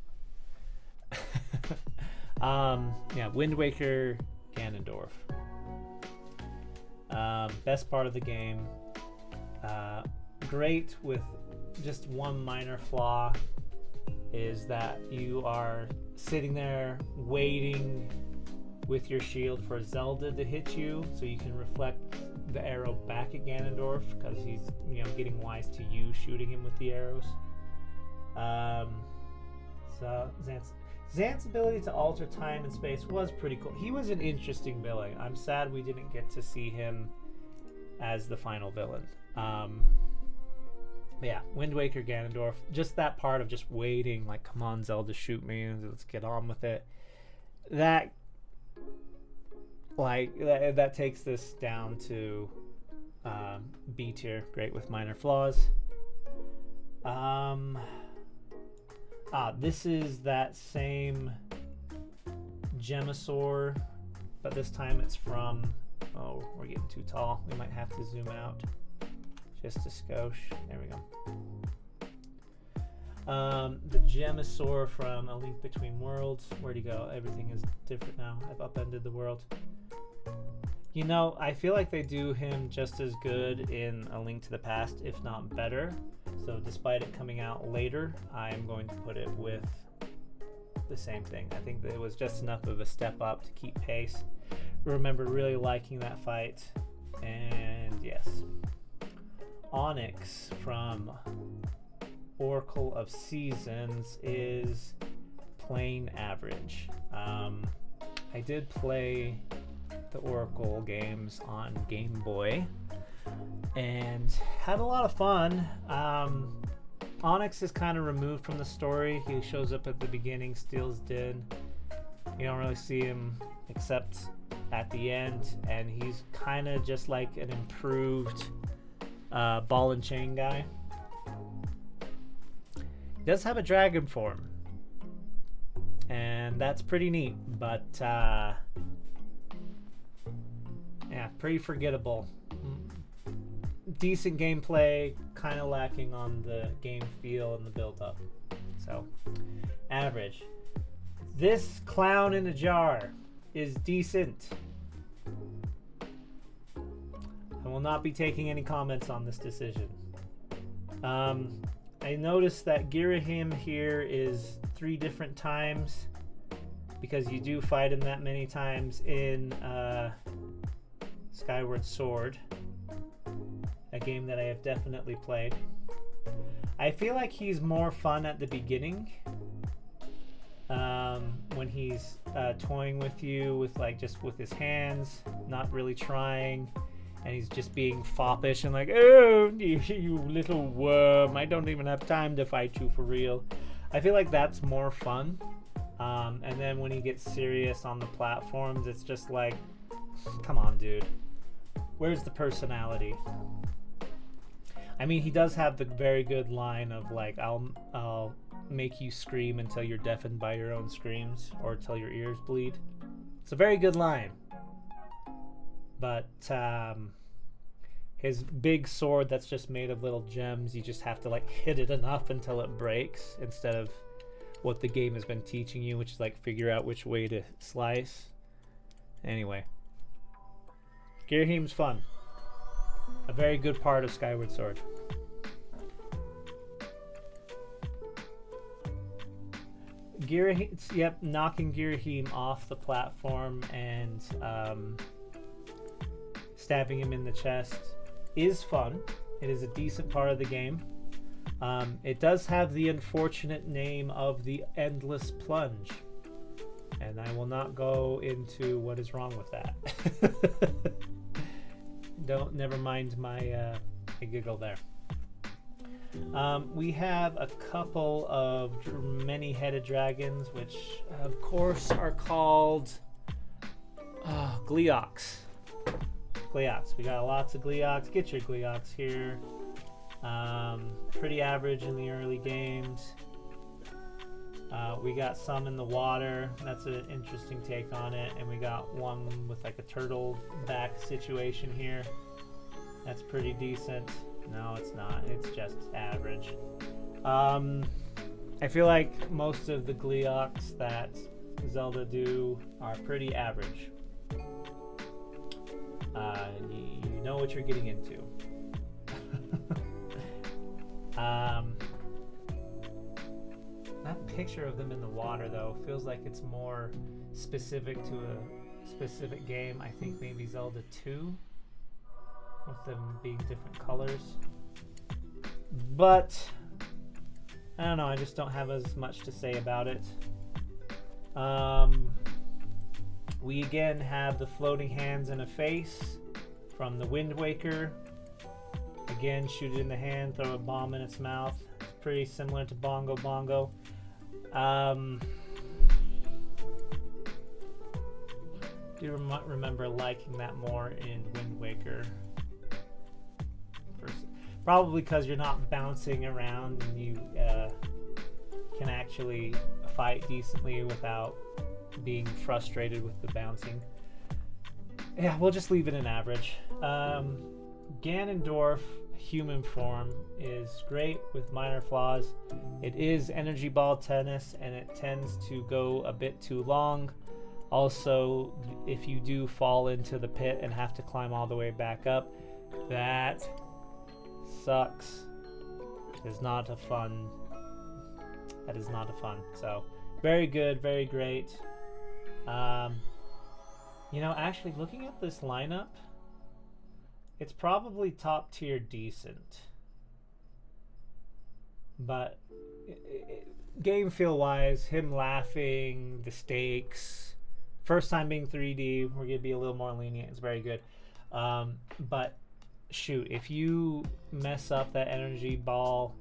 Yeah, Wind Waker, Ganondorf. Best part of the game. Great with just one minor flaw is that you are sitting there waiting with your shield for Zelda to hit you so you can reflect the arrow back at Ganondorf because he's, getting wise to you shooting him with the arrows. So Zant's ability to alter time and space was pretty cool. He was an interesting villain. I'm sad we didn't get to see him as the final villain. Yeah, Wind Waker, Ganondorf. Just that part of just waiting, like, come on, Zelda, shoot me, let's get on with it. That takes this down to B tier. Great with minor flaws. This is that same Gemasaur, but this time it's from... Oh, we're getting too tall. We might have to zoom out just a skosh. There we go. The Gemasaur from A Link Between Worlds. Where'd he go? Everything is different now. I've upended the world. I feel like they do him just as good in A Link to the Past, if not better. So despite it coming out later, I'm going to put it with the same thing. I think that it was just enough of a step up to keep pace. Remember really liking that fight. And yes. Onyx from Oracle of Seasons is plain average. I did play the Oracle games on Game Boy and had a lot of fun. Onyx is kind of removed from the story. He shows up at the beginning, steals Din. You don't really see him except at the end, and he's kind of just like an improved ball and chain guy. He does have a dragon form, and that's pretty neat, but yeah, pretty forgettable. Decent gameplay, kind of lacking on the game feel and the build up. So, average. This clown in a jar is decent. I will not be taking any comments on this decision. I noticed that Girahim here is 3 different times because you do fight him that many times in Skyward Sword, a game that I have definitely played. I feel like he's more fun at the beginning when he's toying with you with like just with his hands, not really trying, and he's just being foppish and like, oh, you little worm, I don't even have time to fight you for real. I feel like that's more fun. And then when he gets serious on the platforms, it's just like, come on, dude. Where's the personality? I mean, he does have the very good line of like, I'll make you scream until you're deafened by your own screams or till your ears bleed. It's a very good line. But his big sword that's just made of little gems, you just have to like hit it enough until it breaks, instead of what the game has been teaching you, which is like figure out which way to slice. Anyway, Girahim's fun. A very good part of Skyward Sword. Yep, knocking Girahim off the platform and stabbing him in the chest is fun. It is a decent part of the game. It does have the unfortunate name of the Endless Plunge, and I will not go into what is wrong with that. Never mind my giggle there. We have a couple of many-headed dragons, which of course are called Gleeoks. We got lots of Gleeoks. Get your Gleeoks here. Pretty average in the early games. We got some in the water. That's an interesting take on it. And we got one with like a turtle back situation here. That's pretty decent. No, it's not. It's just average. I feel like most of the Gleeoks that Zelda do are pretty average. You know what you're getting into. That picture of them in the water, though, feels like it's more specific to a specific game. I think maybe Zelda 2, with them being different colors. But I don't know, I just don't have as much to say about it. We again have the floating hands and a face from the Wind Waker. Again, shoot it in the hand, throw a bomb in its mouth. It's pretty similar to Bongo Bongo. Do remember liking that more in Wind Waker. Probably because you're not bouncing around and you can actually fight decently without being frustrated with the bouncing. Yeah, we'll just leave it in average. Ganondorf human form is great with minor flaws. It is energy ball tennis and it tends to go a bit too long. Also, if you do fall into the pit and have to climb all the way back up, that sucks. It is not a fun. That is not a fun. So, very good, very great. You know, actually, looking at this lineup, it's probably top tier decent. But game feel wise, him laughing, the stakes, first time being 3D, we're gonna be a little more lenient. It's very good. But shoot, if you mess up that energy ball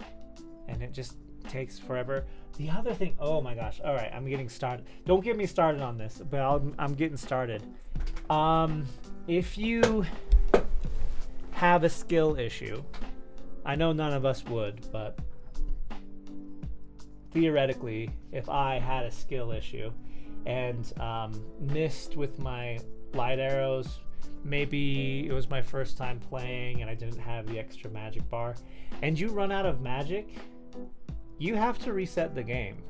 and it just takes forever. The other thing, oh my gosh, all right, I'm getting started. Don't get me started on this, but I'm getting started. If you have a skill issue, I know none of us would, but theoretically, if I had a skill issue and missed with my light arrows, maybe it was my first time playing and I didn't have the extra magic bar, and you run out of magic, you have to reset the game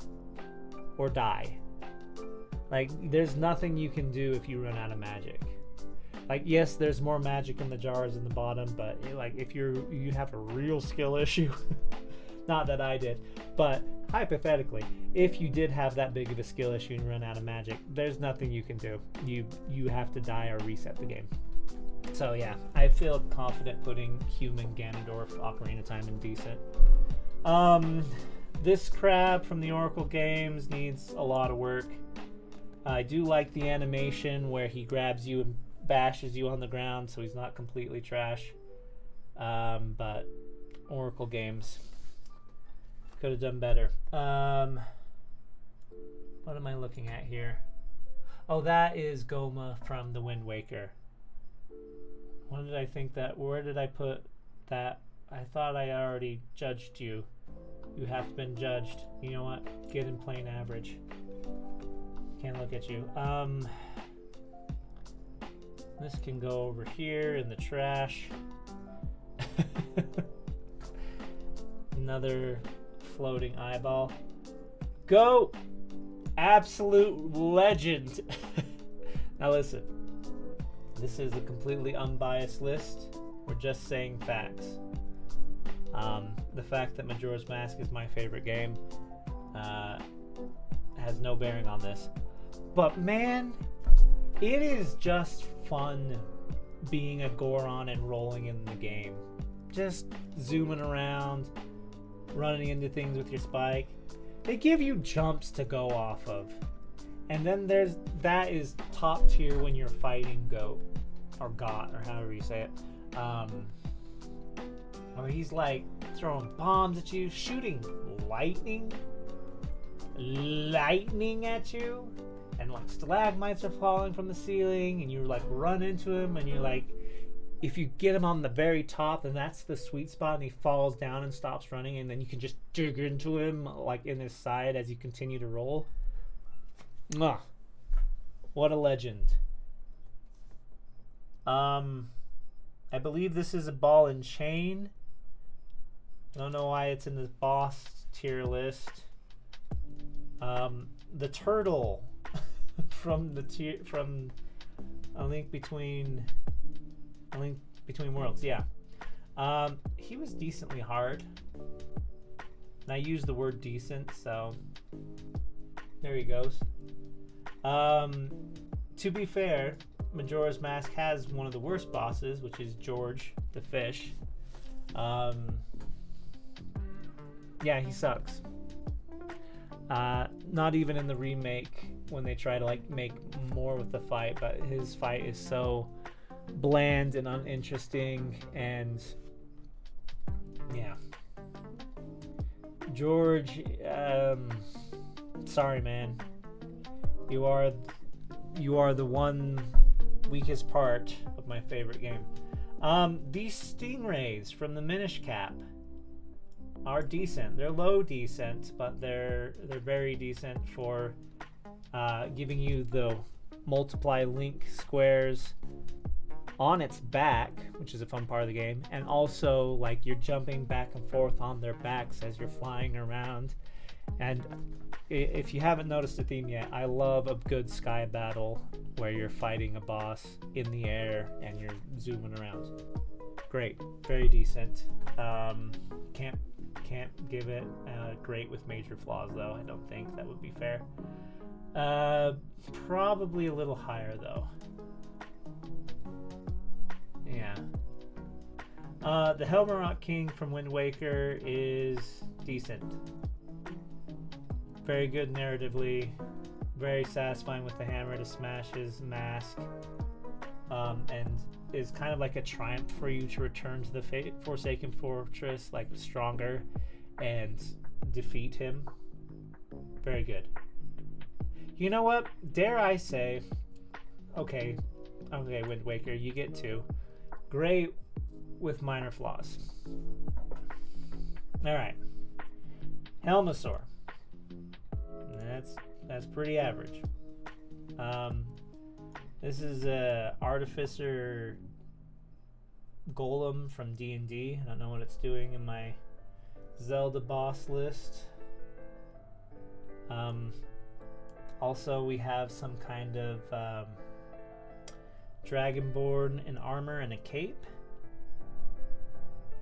or die. Like, there's nothing you can do if you run out of magic. Like, yes, there's more magic in the jars in the bottom, but like if you have a real skill issue, not that I did, but hypothetically, if you did have that big of a skill issue and run out of magic, there's nothing you can do. You have to die or reset the game. So yeah, I feel confident putting human Ganondorf Ocarina of Time in decent. This crab from the Oracle games needs a lot of work. I do like the animation where he grabs you and bashes you on the ground, so he's not completely trash. But Oracle games could have done better. What am I looking at here? Oh, that is Goma from the Wind Waker. What did I think that? Where did I put that? I thought I already judged you. You have been judged. You know what? Get in plain average. Can't look at you. This can go over here in the trash. Another floating eyeball. Go! Absolute legend. Now listen. This is a completely unbiased list. We're just saying facts. The fact that Majora's Mask is my favorite game has no bearing on this. But man, it is just fun being a Goron and rolling in the game. Just zooming around, running into things with your spike. They give you jumps to go off of. And then that is top tier when you're fighting Goat or Got or however you say it. Where he's like throwing bombs at you, shooting lightning at you, and like stalagmites are falling from the ceiling, and you like run into him, and you're like, if you get him on the very top, then that's the sweet spot, and he falls down and stops running, and then you can just dig into him like in his side as you continue to roll. Mwah. What a legend. I believe this is a ball and chain. I don't know why it's in the boss tier list. The turtle from A Link Between Worlds, yeah. He was decently hard. And I use the word decent, so there he goes. To be fair, Majora's Mask has one of the worst bosses, which is George the fish. Yeah, he sucks. Not even in the remake when they try to like make more with the fight, but his fight is so bland and uninteresting, and yeah. George, sorry man. You are the one weakest part of my favorite game. These stingrays from the Minish Cap are decent. They're low decent, but they're very decent for giving you the multiply link squares on its back, which is a fun part of the game, and also like you're jumping back and forth on their backs as you're flying around. And if you haven't noticed the theme yet, I love a good sky battle where you're fighting a boss in the air and you're zooming around. Great, very decent. Can't give it great with major flaws though. I don't think that would be fair. Probably a little higher though. Yeah. The Helmer King from Wind Waker is decent. Very good narratively. Very satisfying with the hammer to smash his mask. And is kind of like a triumph for you to return to the Forsaken Fortress, like stronger, and defeat him. Very good. You know what? Dare I say, okay, Wind Waker, you get 2. Great with minor flaws. All right, Helmasaur. That's pretty average. This is a Artificer Golem from D&D. I don't know what it's doing in my Zelda boss list. Also, we have some kind of Dragonborn in armor and a cape.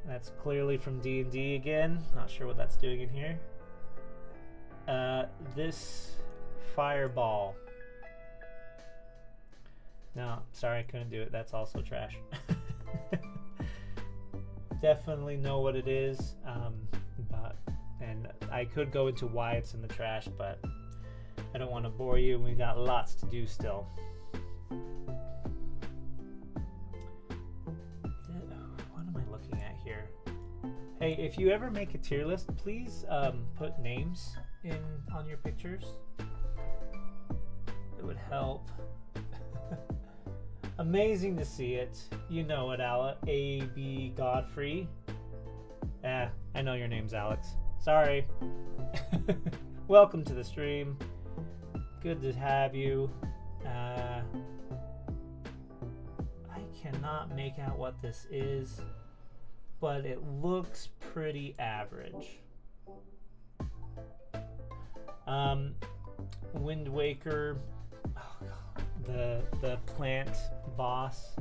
That's clearly from D&D again. Not sure what that's doing in here. This fireball. No, sorry, I couldn't do it. That's also trash. Definitely know what it is, and I could go into why it's in the trash, but I don't want to bore you. We got lots to do still. What am I looking at here? Hey, if you ever make a tier list, please put names on your pictures. It would help. Amazing to see it. You know it, Alex. A.B. Godfrey. I know your name's Alex. Sorry. Welcome to the stream. Good to have you. I cannot make out what this is, but it looks pretty average. Wind Waker. Oh God. The plant boss,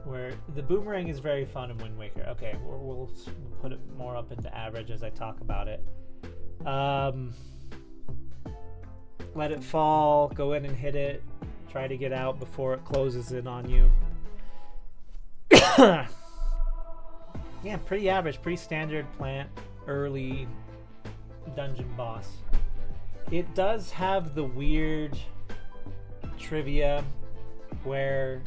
where the boomerang is very fun in Wind Waker. Okay, we'll put it more up into average as I talk about it. Let it fall, go in and hit it, try to get out before it closes in on you. Yeah, pretty average, pretty standard plant, early dungeon boss. It does have the weird trivia where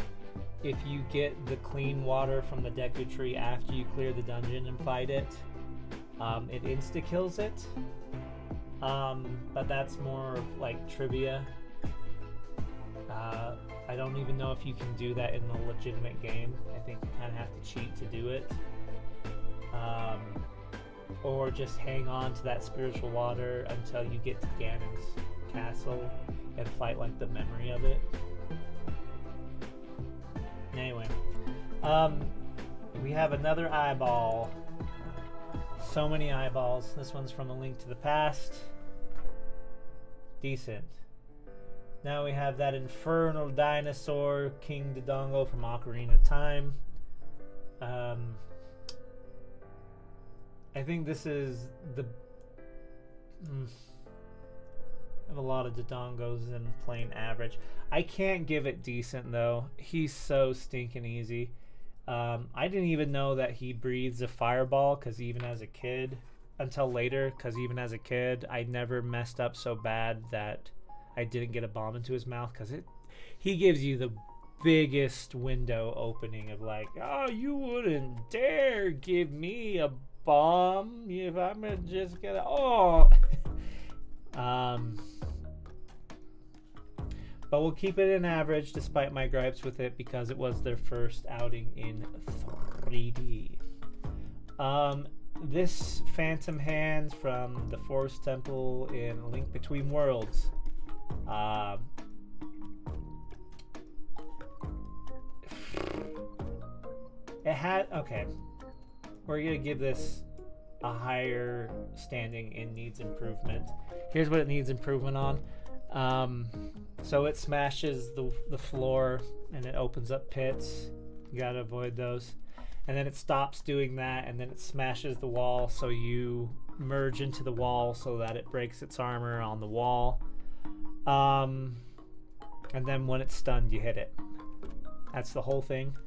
if you get the clean water from the Deku Tree after you clear the dungeon and fight it, it insta-kills it. But that's more of like trivia. I don't even know if you can do that in the legitimate game. I think you kind of have to cheat to do it. Or just hang on to that spiritual water until you get to Ganon's castle and fight like the memory of it. Anyway, we have another eyeball. So many eyeballs. This one's from A Link to the Past. Decent. Now we have that infernal dinosaur, King Dodongo from Ocarina of Time. I think this is the... I have a lot of Dodongos in plain average. I can't give it decent though. He's so stinking easy. I didn't even know that he breathes a fireball because even as a kid, until later, because even as a kid, I never messed up so bad that I didn't get a bomb into his mouth, because he gives you the biggest window opening of like, oh, you wouldn't dare give me a bomb if I'm just gonna, oh. But we'll keep it in average despite my gripes with it because it was their first outing in 3D. This Phantom Hand from the Forest Temple in A Link Between Worlds. It had, okay, we're gonna give this a higher standing in needs improvement. Here's what it needs improvement on. So it smashes the floor and it opens up pits. You gotta avoid those. And then it stops doing that, and then it smashes the wall, so you merge into the wall so that it breaks its armor on the wall. And then when it's stunned, you hit it. That's the whole thing.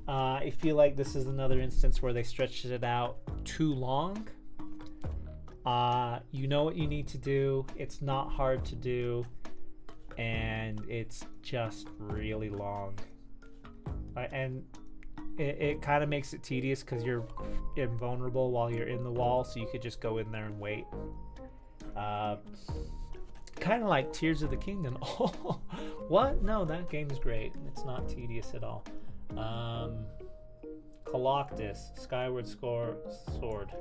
I feel like this is another instance where they stretched it out too long. You know what you need to do. It's not hard to do. And it's just really long. And it kind of makes it tedious because you're invulnerable while you're in the wall, so you could just go in there and wait. Kind of like Tears of the Kingdom. Oh, what? No, that game's great. It's not tedious at all. Coloctus, Skyward Sword.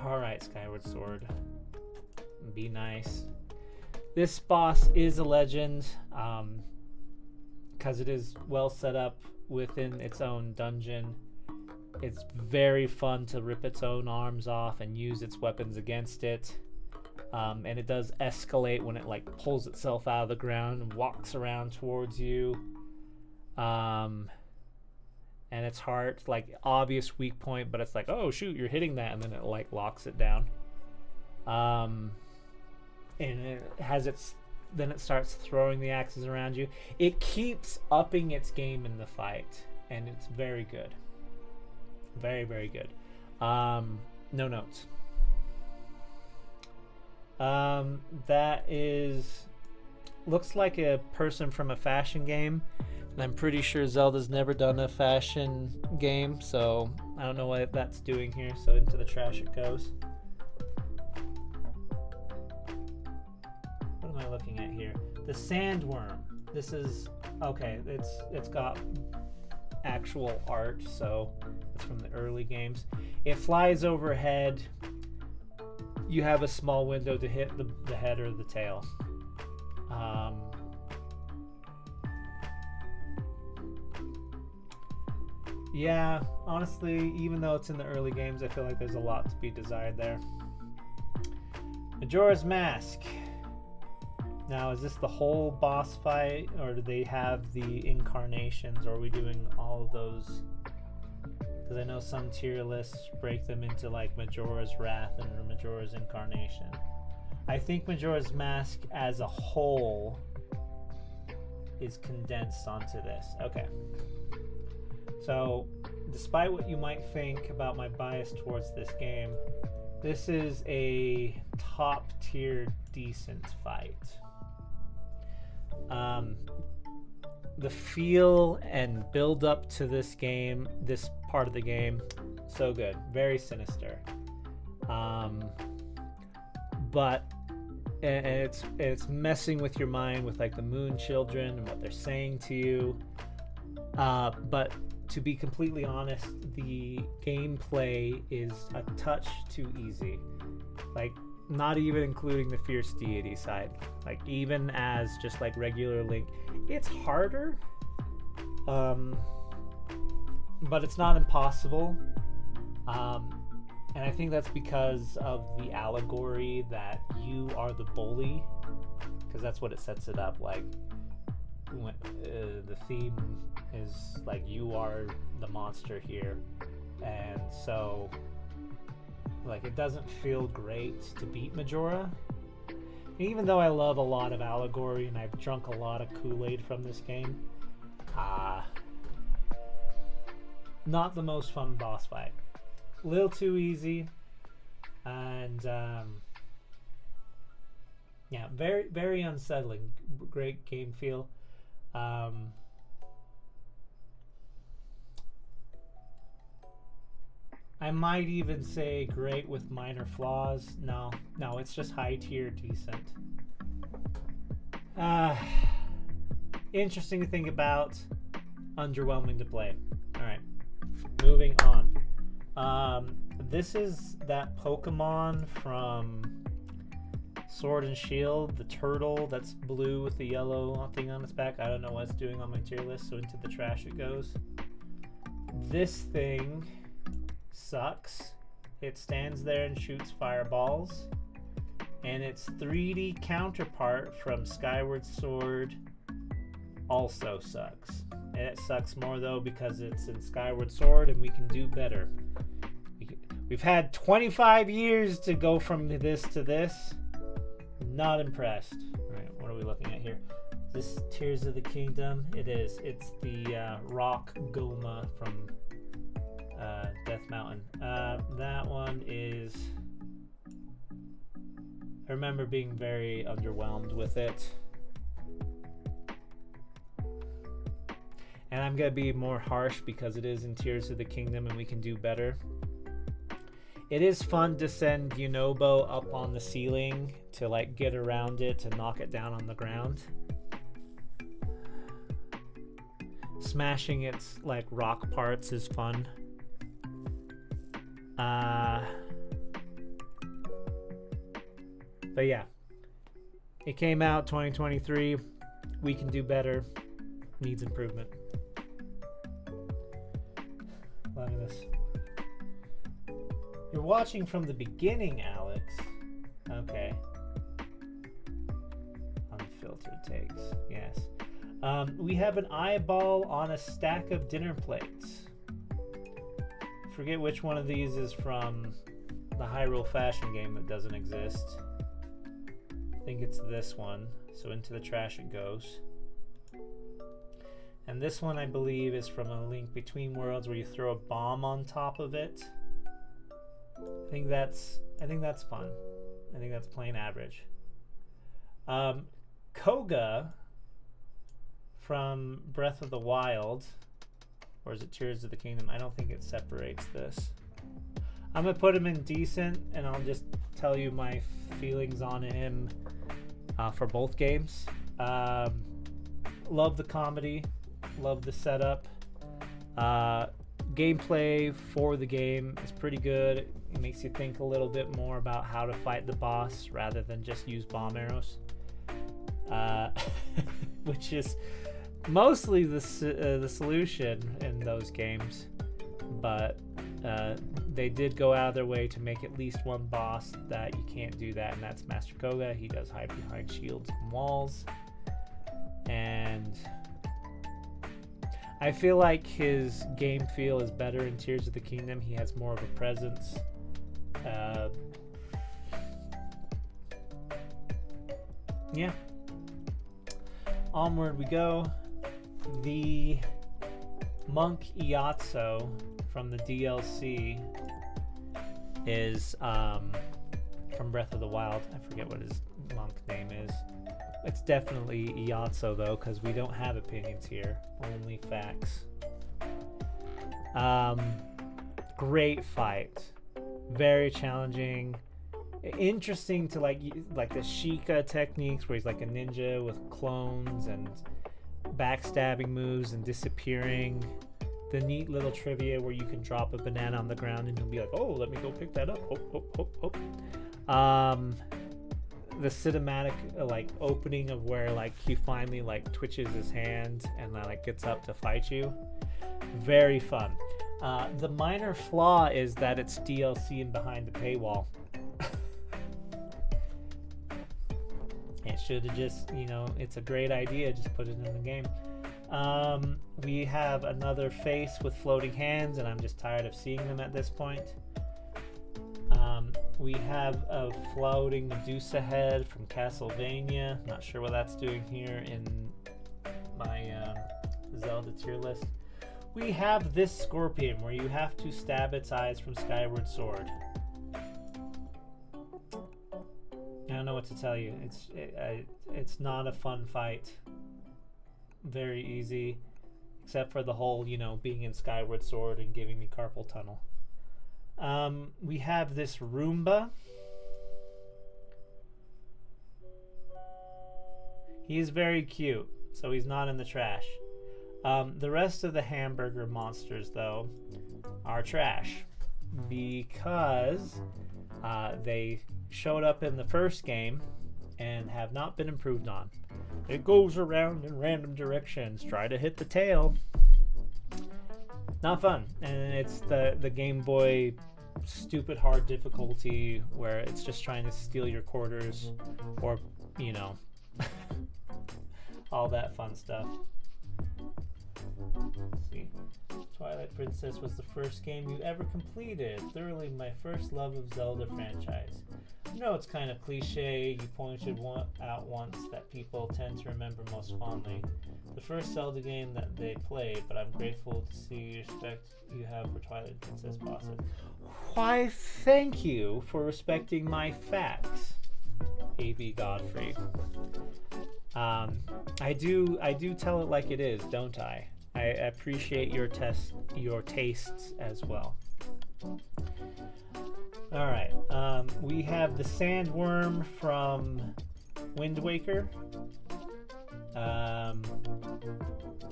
Alright, Skyward Sword. Be nice. This boss is a legend, because it is well set up within its own dungeon. It's very fun to rip its own arms off and use its weapons against it. And it does escalate when it like pulls itself out of the ground and walks around towards you. And its heart, like obvious weak point, but it's like, oh shoot, you're hitting that, and then it like locks it down. And it has then it starts throwing the axes around you. It keeps upping its game in the fight, and it's very good. Very, very good. No notes. That is looks like a person from a fashion game, and I'm pretty sure Zelda's never done a fashion game, so I don't know what that's doing here. So into the trash it goes. What am I looking at here? The sandworm. This is okay. It's got actual art, so it's from the early games. It flies overhead. You have a small window to hit the head or the tail. Yeah, honestly, even though it's in the early games, I feel like there's a lot to be desired there. Majora's Mask. Now, is this the whole boss fight, or do they have the incarnations, or are we doing all of those? Because I know some tier lists break them into like Majora's Wrath and Majora's Incarnation. I think Majora's Mask as a whole is condensed onto this. Okay. So, despite what you might think about my bias towards this game, this is a top tier decent fight. The feel and build up to this game, this part of the game, so good, very sinister. But it's messing with your mind with like the Moon Children and what they're saying to you. But to be completely honest, the gameplay is a touch too easy. Like, not even including the fierce deity side. Like, even as just like regular Link, it's harder. But it's not impossible. And I think that's because of the allegory that you are the bully, because that's what it sets it up like. When, the theme is like you are the monster here, and so like it doesn't feel great to beat Majora. Even though I love a lot of allegory and I've drunk a lot of Kool-Aid from this game, not the most fun boss fight. A little too easy, and yeah, very very unsettling. Great game feel. I might even say great with minor flaws. No, it's just high tier decent. Interesting to think about, underwhelming to play. Alright, moving on. This is that Pokemon from Sword and Shield, the turtle that's blue with the yellow thing on its back. I don't know what it's doing on my tier list, so into the trash it goes. This thing sucks. It stands there and shoots fireballs, and its 3D counterpart from Skyward Sword also sucks. And it sucks more though because it's in Skyward Sword and we can do better. We've had 25 years to go from this to this. Not impressed. All right, what are we looking at here? Is this Tears of the Kingdom? It is. It's the rock Goma from Death Mountain. That one is... I remember being very underwhelmed with it. And I'm going to be more harsh because it is in Tears of the Kingdom and we can do better. It is fun to send Yunobo up on the ceiling to like get around it to knock it down on the ground. Smashing its like rock parts is fun. But yeah, it came out 2023. We can do better. Needs improvement. Look at this. You're watching from the beginning, Alex. Okay. Unfiltered takes. Yes. We have an eyeball on a stack of dinner plates. Forget which one of these is from the Hyrule Fashion game that doesn't exist. I think it's this one. So into the trash it goes. And this one I believe is from A Link Between Worlds where you throw a bomb on top of it. I think that's fun. I think that's plain average. Koga from Breath of the Wild, or is it Tears of the Kingdom? I don't think it separates this. I'm going to put him in decent, and I'll just tell you my feelings on him for both games. Love the comedy, love the setup. Gameplay for the game is pretty good. It makes you think a little bit more about how to fight the boss rather than just use bomb arrows, which is mostly the solution in those games. But they did go out of their way to make at least one boss that you can't do that, and that's Master Koga. He does hide behind shields and walls, and I feel like his game feel is better in Tears of the Kingdom. He has more of a presence. Yeah. Onward we go. The Monk Iatso from the DLC is from Breath of the Wild. I forget what his monk name is. It's definitely Iatso though, because we don't have opinions here, only facts. Great fight, very challenging, interesting to like the Sheikah techniques where he's like a ninja with clones and backstabbing moves and disappearing. The neat little trivia where you can drop a banana on the ground and he'll be like, "Oh, let me go pick that up." The cinematic like opening of where like he finally like twitches his hand and like gets up to fight you, very fun. The minor flaw is that it's DLC and behind the paywall. It should have just, it's a great idea, just put it in the game. We have another face with floating hands, and I'm just tired of seeing them at this point. We have a floating Medusa head from Castlevania. Not sure what that's doing here in my Zelda tier list. We have this scorpion where you have to stab its eyes from Skyward Sword. I don't know what to tell you. It's not a fun fight. Very easy, except for the whole, being in Skyward Sword and giving me carpal tunnel. We have this Roomba. He is very cute, so he's not in the trash. The rest of the hamburger monsters, though, are trash because they showed up in the first game and have not been improved on. It goes around in random directions. Try to hit the tail. Not fun. And it's the Game Boy stupid hard difficulty where it's just trying to steal your quarters or, all that fun stuff. Let's see. Twilight Princess was the first game you ever completed. Thoroughly my first love of Zelda franchise. It's kind of cliche. You pointed out once that people tend to remember most fondly. The first Zelda game that they played, but I'm grateful to see the respect you have for Twilight Princess bosses. Why, thank you for respecting my facts, A.B. Godfrey. I do tell it like it is, don't I? I appreciate your tastes as well. All right, we have the sandworm from Wind Waker.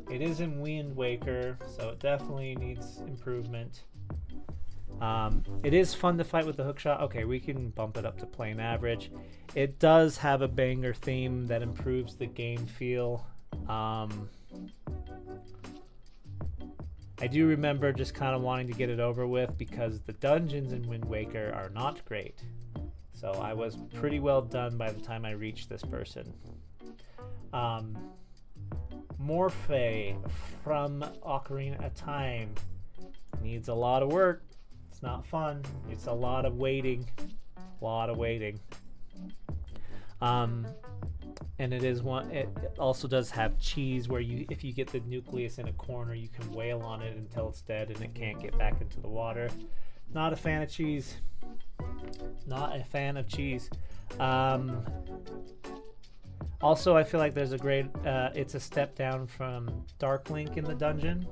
It is in Wind Waker, so it definitely needs improvement. It is fun to fight with the hookshot. Okay, we can bump it up to plain average. It does have a banger theme that improves the game feel. I do remember just kind of wanting to get it over with because the dungeons in Wind Waker are not great. So I was pretty well done by the time I reached this person. Morphe from Ocarina of Time needs a lot of work. It's not fun. It's a lot of waiting. And it also does have cheese where if you get the nucleus in a corner, you can wail on it until it's dead and it can't get back into the water. Not a fan of cheese. Not a fan of cheese. Also, I feel like there's a great, it's a step down from Dark Link in the dungeon.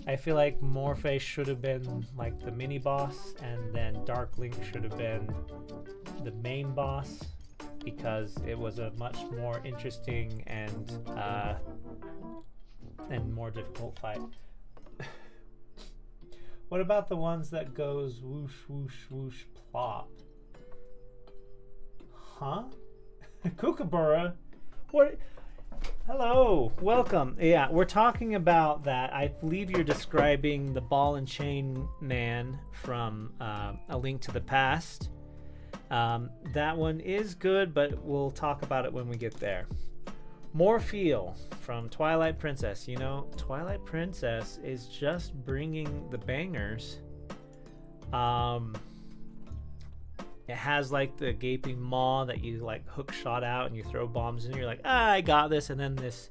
I feel like Morphe should have been like the mini boss, and then Dark Link should have been the main boss, because it was a much more interesting and more difficult fight. What about the ones that goes whoosh, whoosh, whoosh, plop? Huh? Kookaburra? What? Hello, welcome. Yeah, we're talking about that. I believe you're describing the ball and chain man from A Link to the Past. That one is good, but we'll talk about it when we get there. Morphle from Twilight Princess. You know, Twilight Princess is just bringing the bangers. It has like the gaping maw that you like hook shot out and you throw bombs in. You're like, I got this. And then this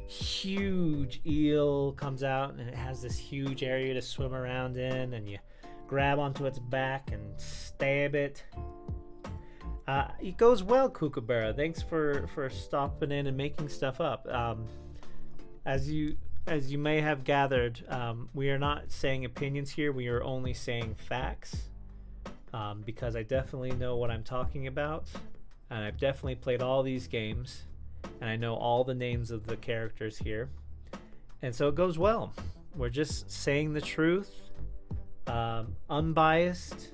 huge eel comes out and it has this huge area to swim around in, and you grab onto its back and stab it. It goes well, Kookaburra. Thanks for stopping in and making stuff up. As you may have gathered, we are not saying opinions here. We are only saying facts. Because I definitely know what I'm talking about, and I've definitely played all these games, and I know all the names of the characters here, and so it goes well. We're just saying the truth, unbiased,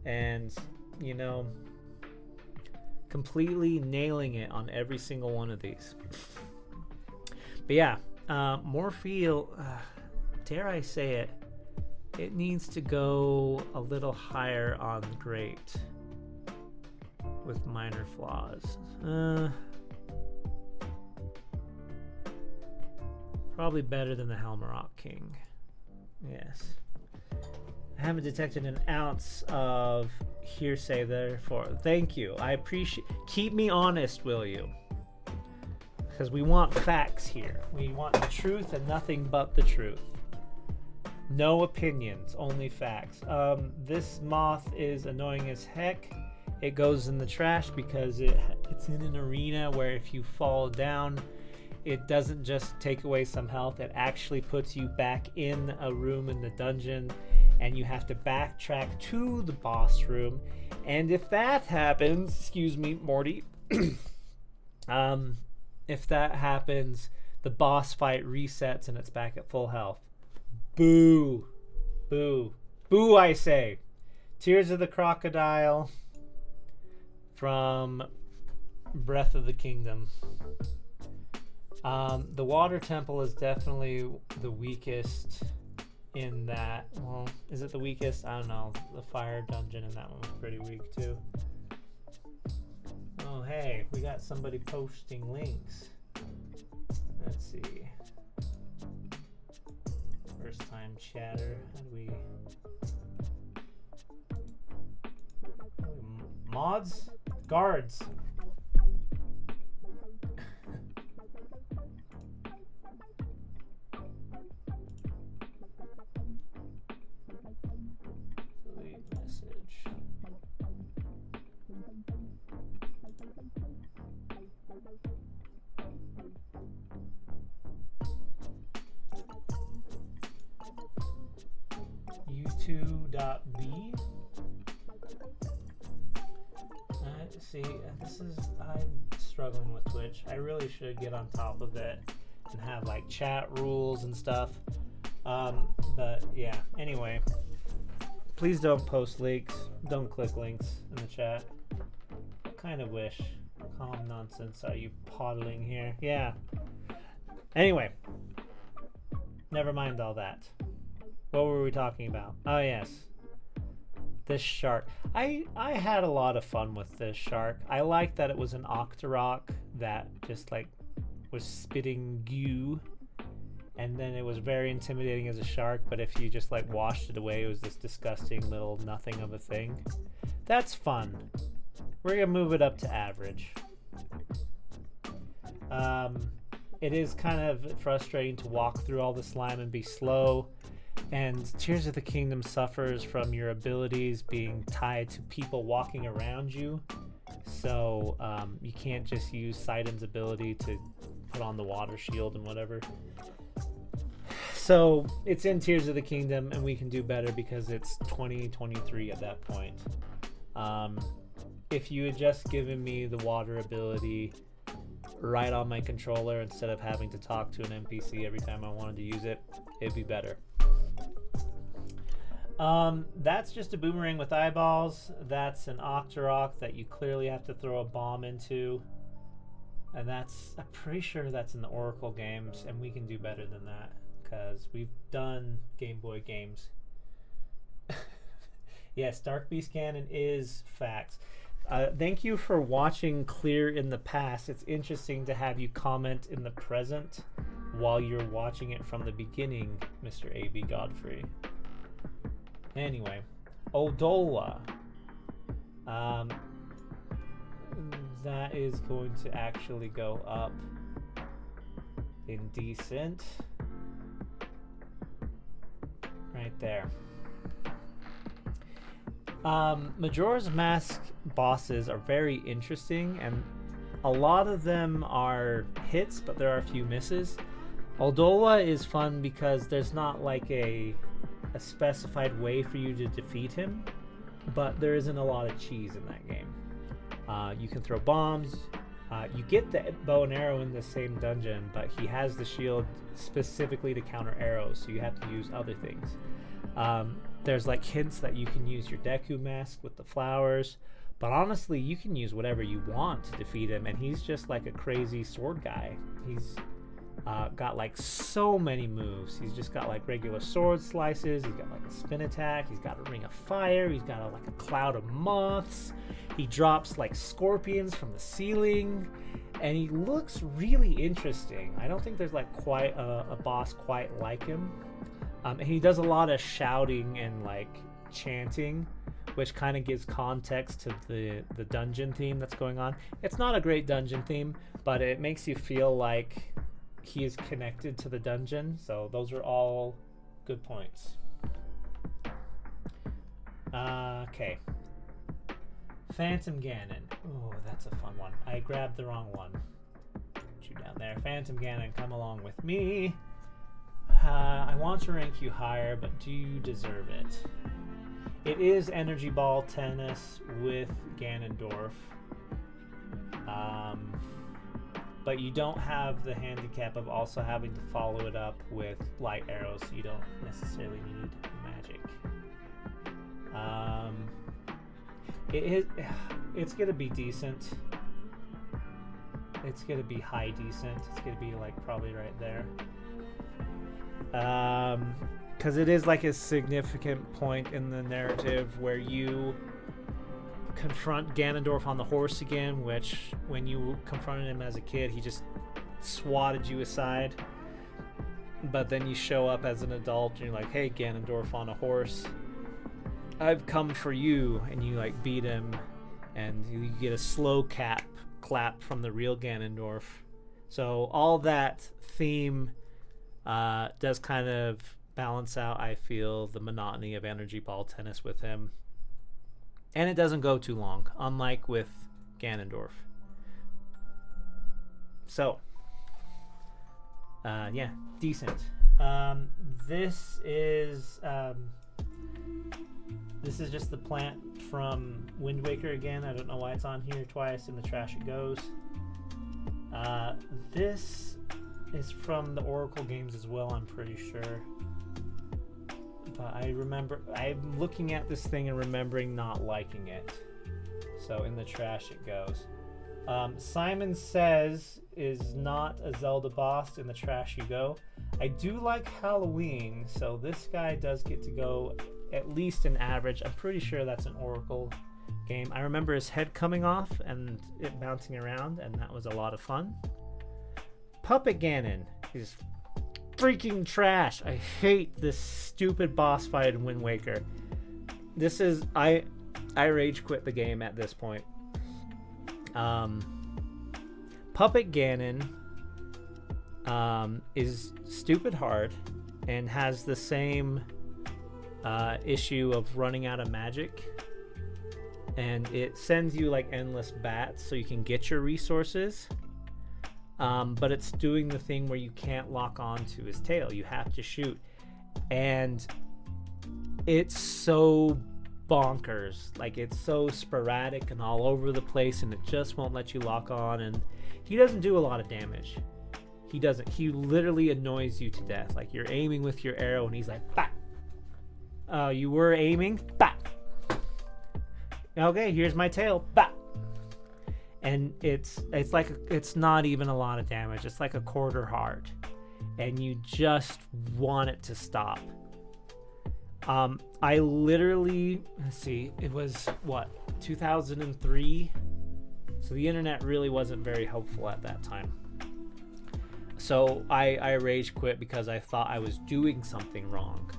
and, you know, completely nailing it on every single one of these. But yeah, Morphle, dare I say it, it needs to go a little higher on great with minor flaws. Probably better than the Helmarock King. Yes. I haven't detected an ounce of hearsay, therefore. Thank you. I appreciate. Keep me honest, will you? Because we want facts here. We want the truth and nothing but the truth. No opinions, only facts. This moth is annoying as heck. It goes in the trash because it's in an arena where if you fall down, it doesn't just take away some health. It actually puts you back in a room in the dungeon, and you have to backtrack to the boss room. And if that happens, excuse me, Morty, if that happens, the boss fight resets and it's back at full health. Boo. Boo. Boo, I say. Tears of the Crocodile from Breath of the Kingdom. The Water Temple is definitely the weakest in that. Well, is it the weakest? I don't know. The Fire Dungeon in that one was pretty weak too. Oh, hey. We got somebody posting links. Let's see. First time chatter. How do we mods? Guards. Delete message. U2.B. See, I'm struggling with Twitch. I really should get on top of it and have like chat rules and stuff. But yeah, anyway, please don't post links. Don't click links in the chat. Kind of wish. Calm nonsense are you poddling here? Yeah. Anyway, never mind all that. What were we talking about? Oh yes, this shark. I had a lot of fun with this shark. I liked that it was an Octorok that just like was spitting goo, and then it was very intimidating as a shark, but if you just like washed it away, it was this disgusting little nothing of a thing. That's fun. We're gonna move it up to average. It is kind of frustrating to walk through all the slime and be slow, And Tears of the Kingdom suffers from your abilities being tied to people walking around you. So you can't just use Sidon's ability to put on the water shield and whatever. So it's in Tears of the Kingdom, and we can do better because it's 2023 at that point. If you had just given me the water ability right on my controller instead of having to talk to an NPC every time I wanted to use it, it'd be better. That's just a boomerang with eyeballs. That's an Octorok that you clearly have to throw a bomb into. And I'm pretty sure that's in the Oracle games, and we can do better than that because we've done Game Boy games. Yes, Dark Beast Ganon is facts. Thank you for watching Clear in the Past. It's interesting to have you comment in the present while you're watching it from the beginning, Mr. A.B. Godfrey. Anyway, Odola. That is going to actually go up in decent. Right there. Majora's Mask bosses are very interesting, and a lot of them are hits, but there are a few misses. Oldola is fun because there's not like a specified way for you to defeat him, but there isn't a lot of cheese in that game. You can throw bombs. You get the bow and arrow in the same dungeon, but he has the shield specifically to counter arrows, so you have to use other things. There's like hints that you can use your Deku mask with the flowers, but honestly, you can use whatever you want to defeat him, and he's just like a crazy sword guy. He's got like so many moves. He's just got like regular sword slices. He's got like a spin attack. He's got a ring of fire. He's got like a cloud of moths. He drops like scorpions from the ceiling, and he looks really interesting. I don't think there's like quite a boss quite like him. And he does a lot of shouting and like chanting, which kind of gives context to the dungeon theme that's going on. It's not a great dungeon theme, but it makes you feel like he is connected to the dungeon. So those are all good points. Okay. Phantom Ganon. Oh, that's a fun one. I grabbed the wrong one. Put you down there. Phantom Ganon, come along with me. I want to rank you higher, but do you deserve it? It is Energy Ball Tennis with Ganondorf. But you don't have the handicap of also having to follow it up with light arrows, so you don't necessarily need magic. It's gonna be decent. It's gonna be high decent. It's gonna be like probably right there. Because it is like a significant point in the narrative where you confront Ganondorf on the horse again, which when you confronted him as a kid, he just swatted you aside. But then you show up as an adult and you're like, hey, Ganondorf on a horse, I've come for you, and you like beat him, and you get a slow clap from the real Ganondorf. So all that theme does kind of balance out, I feel, the monotony of Energy Ball Tennis with him. And it doesn't go too long, unlike with Ganondorf. So, yeah, decent. This is just the plant from Wind Waker again. I don't know why it's on here twice. In the trash it goes. This is from the Oracle games as well, I'm pretty sure. But I'm looking at this thing and remembering not liking it. So in the trash it goes. Simon Says is not a Zelda boss. In the trash you go. I do like Halloween, so this guy does get to go at least an average. I'm pretty sure that's an Oracle game. I remember his head coming off and it bouncing around, and that was a lot of fun. Puppet Ganon is freaking trash. I hate this stupid boss fight in Wind Waker. This is I rage quit the game at this point. Puppet Ganon is stupid hard and has the same issue of running out of magic, and it sends you like endless bats so you can get your resources, but it's doing the thing where you can't lock on to his tail. You have to shoot, and it's so bonkers. Like, it's so sporadic and all over the place, and it just won't let you lock on. And he doesn't do a lot of damage. He literally annoys you to death. Like, you're aiming with your arrow and he's like, bah! You were aiming, bah! Okay, here's my tail, bah! And it's not even a lot of damage. It's like a quarter heart, and you just want it to stop. I literally, let's see, it was what, 2003? So the internet really wasn't very helpful at that time. So I rage quit because I thought I was doing something wrong.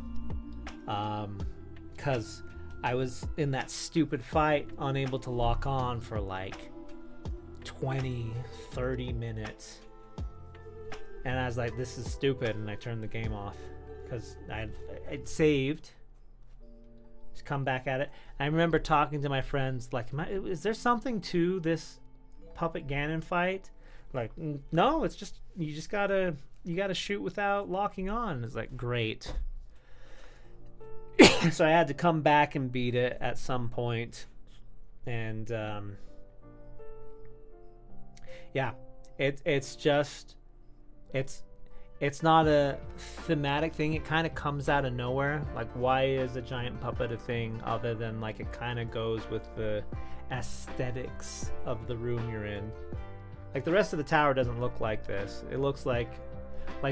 Because I was in that stupid fight, unable to lock on for like 20, 30 minutes. And I was like, this is stupid, and I turned the game off because I'd saved. Just come back at it. I remember talking to my friends, like, is there something to this Puppet Ganon fight? Like, no, it's just you gotta shoot without locking on. It's like, great. So I had to come back and beat it at some point, and yeah, it's not a thematic thing. It kind of comes out of nowhere. Like, why is a giant puppet a thing other than like it kind of goes with the aesthetics of the room you're in? Like, the rest of the tower doesn't look like this. It looks like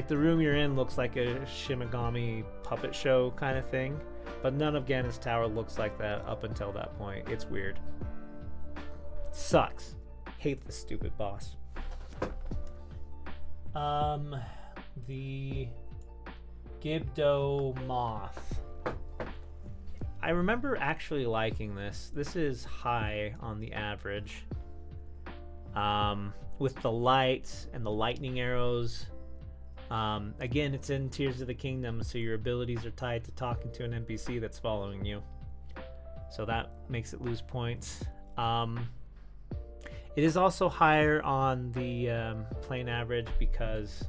the room you're in looks like a Shimigami puppet show kind of thing. But none of Ganon's tower looks like that up until that point. It's weird. Sucks. Hate this stupid boss. The Gibdo Moth. I remember actually liking this. This is high on the average. With the lights and the lightning arrows. Again, it's in Tears of the Kingdom, so your abilities are tied to talking to an NPC that's following you. So that makes it lose points. It is also higher on the plain average because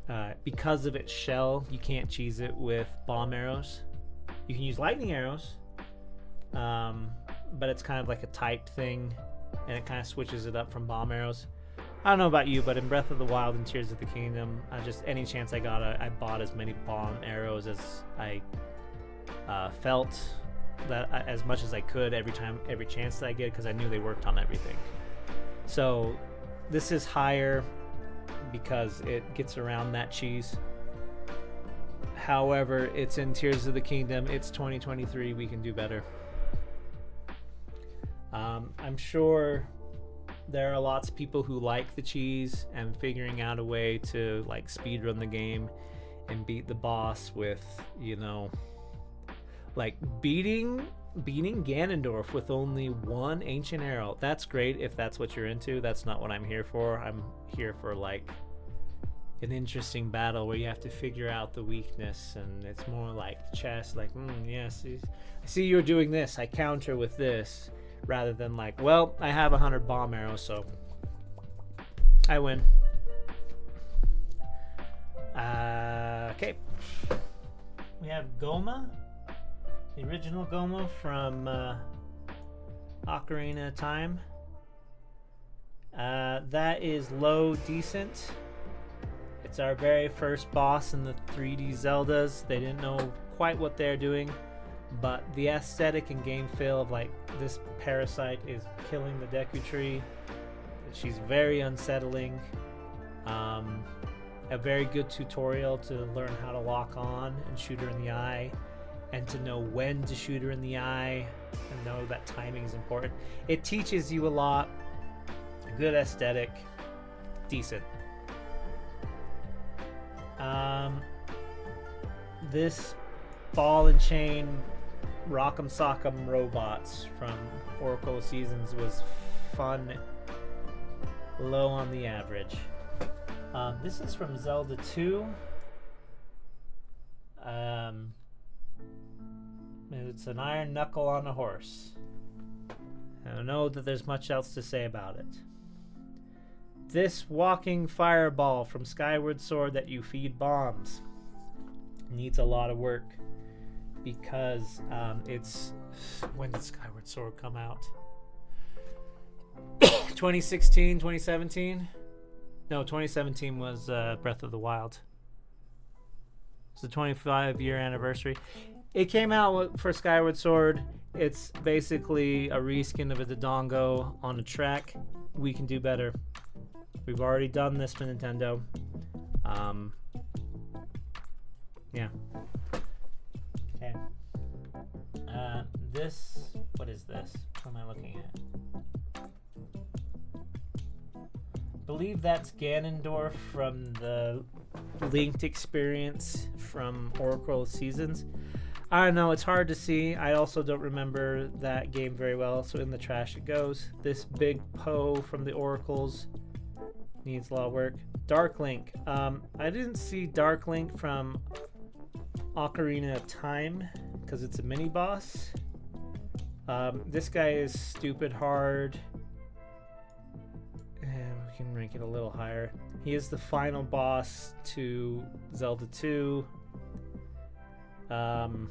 of its shell. You can't cheese it with bomb arrows. You can use lightning arrows, but it's kind of like a type thing, and it kind of switches it up from bomb arrows. I don't know about you, but in Breath of the Wild and Tears of the Kingdom, any chance I got, I bought as many bomb arrows as I felt that as much as I could every chance that I get, because I knew they worked on everything. So this is higher because it gets around that cheese. However, it's in Tears of the Kingdom. It's 2023. We can do better. I'm sure there are lots of people who like the cheese, and figuring out a way to like speedrun the game and beat the boss with, like beating Ganondorf with only one ancient arrow. That's great if that's what you're into. That's not what I'm here for. I'm here for like an interesting battle where you have to figure out the weakness, and it's more like chess, like, yes, I see you're doing this, I counter with this, rather than like, well, I have 100 bomb arrows, so I win. Okay, we have Goma, the original Goma from Ocarina of Time. That is low decent. It's our very first boss in the 3D Zeldas. They didn't know quite what they're doing, but the aesthetic and game feel of like this parasite is killing the Deku Tree. She's very unsettling. A very good tutorial to learn how to lock on and shoot her in the eye, and to know when to shoot her in the eye, and know that timing is important. It teaches you a lot. Good aesthetic, decent. This ball and chain Rock'em Sock'em robots from Oracle Seasons was fun, low on the average. This is from Zelda 2. It's an iron knuckle on a horse. I don't know that there's much else to say about it. This walking fireball from Skyward Sword that you feed bombs needs a lot of work because it's... When did Skyward Sword come out? 2016, 2017? No, 2017 was Breath of the Wild. It's the 25-year anniversary. It came out for Skyward Sword. It's basically a reskin of a Dodongo on a track. We can do better. We've already done this for Nintendo. Yeah. Okay. This... What is this? What am I looking at? I believe that's Ganondorf from the Linked experience from Oracle Seasons. I don't know, it's hard to see. I also don't remember that game very well, so in the trash it goes. This big Poe from the Oracles needs a lot of work. Dark Link. I didn't see Dark Link from Ocarina of Time because it's a mini boss. This guy is stupid hard. And we can rank it a little higher. He is the final boss to Zelda 2. And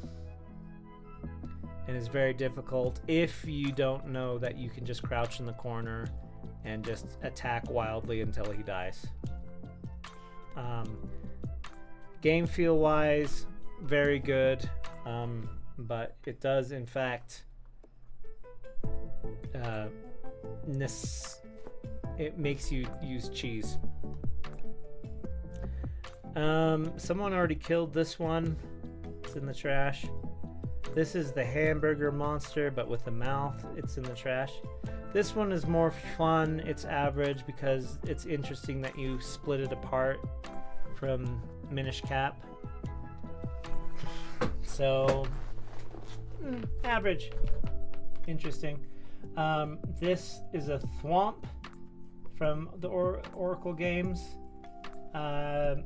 is very difficult if you don't know that you can just crouch in the corner and just attack wildly until he dies. Game feel wise, very good, but it does in fact it makes you use cheese. Someone already killed this one. It's in the trash. This is the hamburger monster, but with a mouth. It's in the trash. This one is more fun. It's average because it's interesting that you split it apart from Minish Cap. So, average. Interesting. This is a Thwomp from the Oracle games. I'm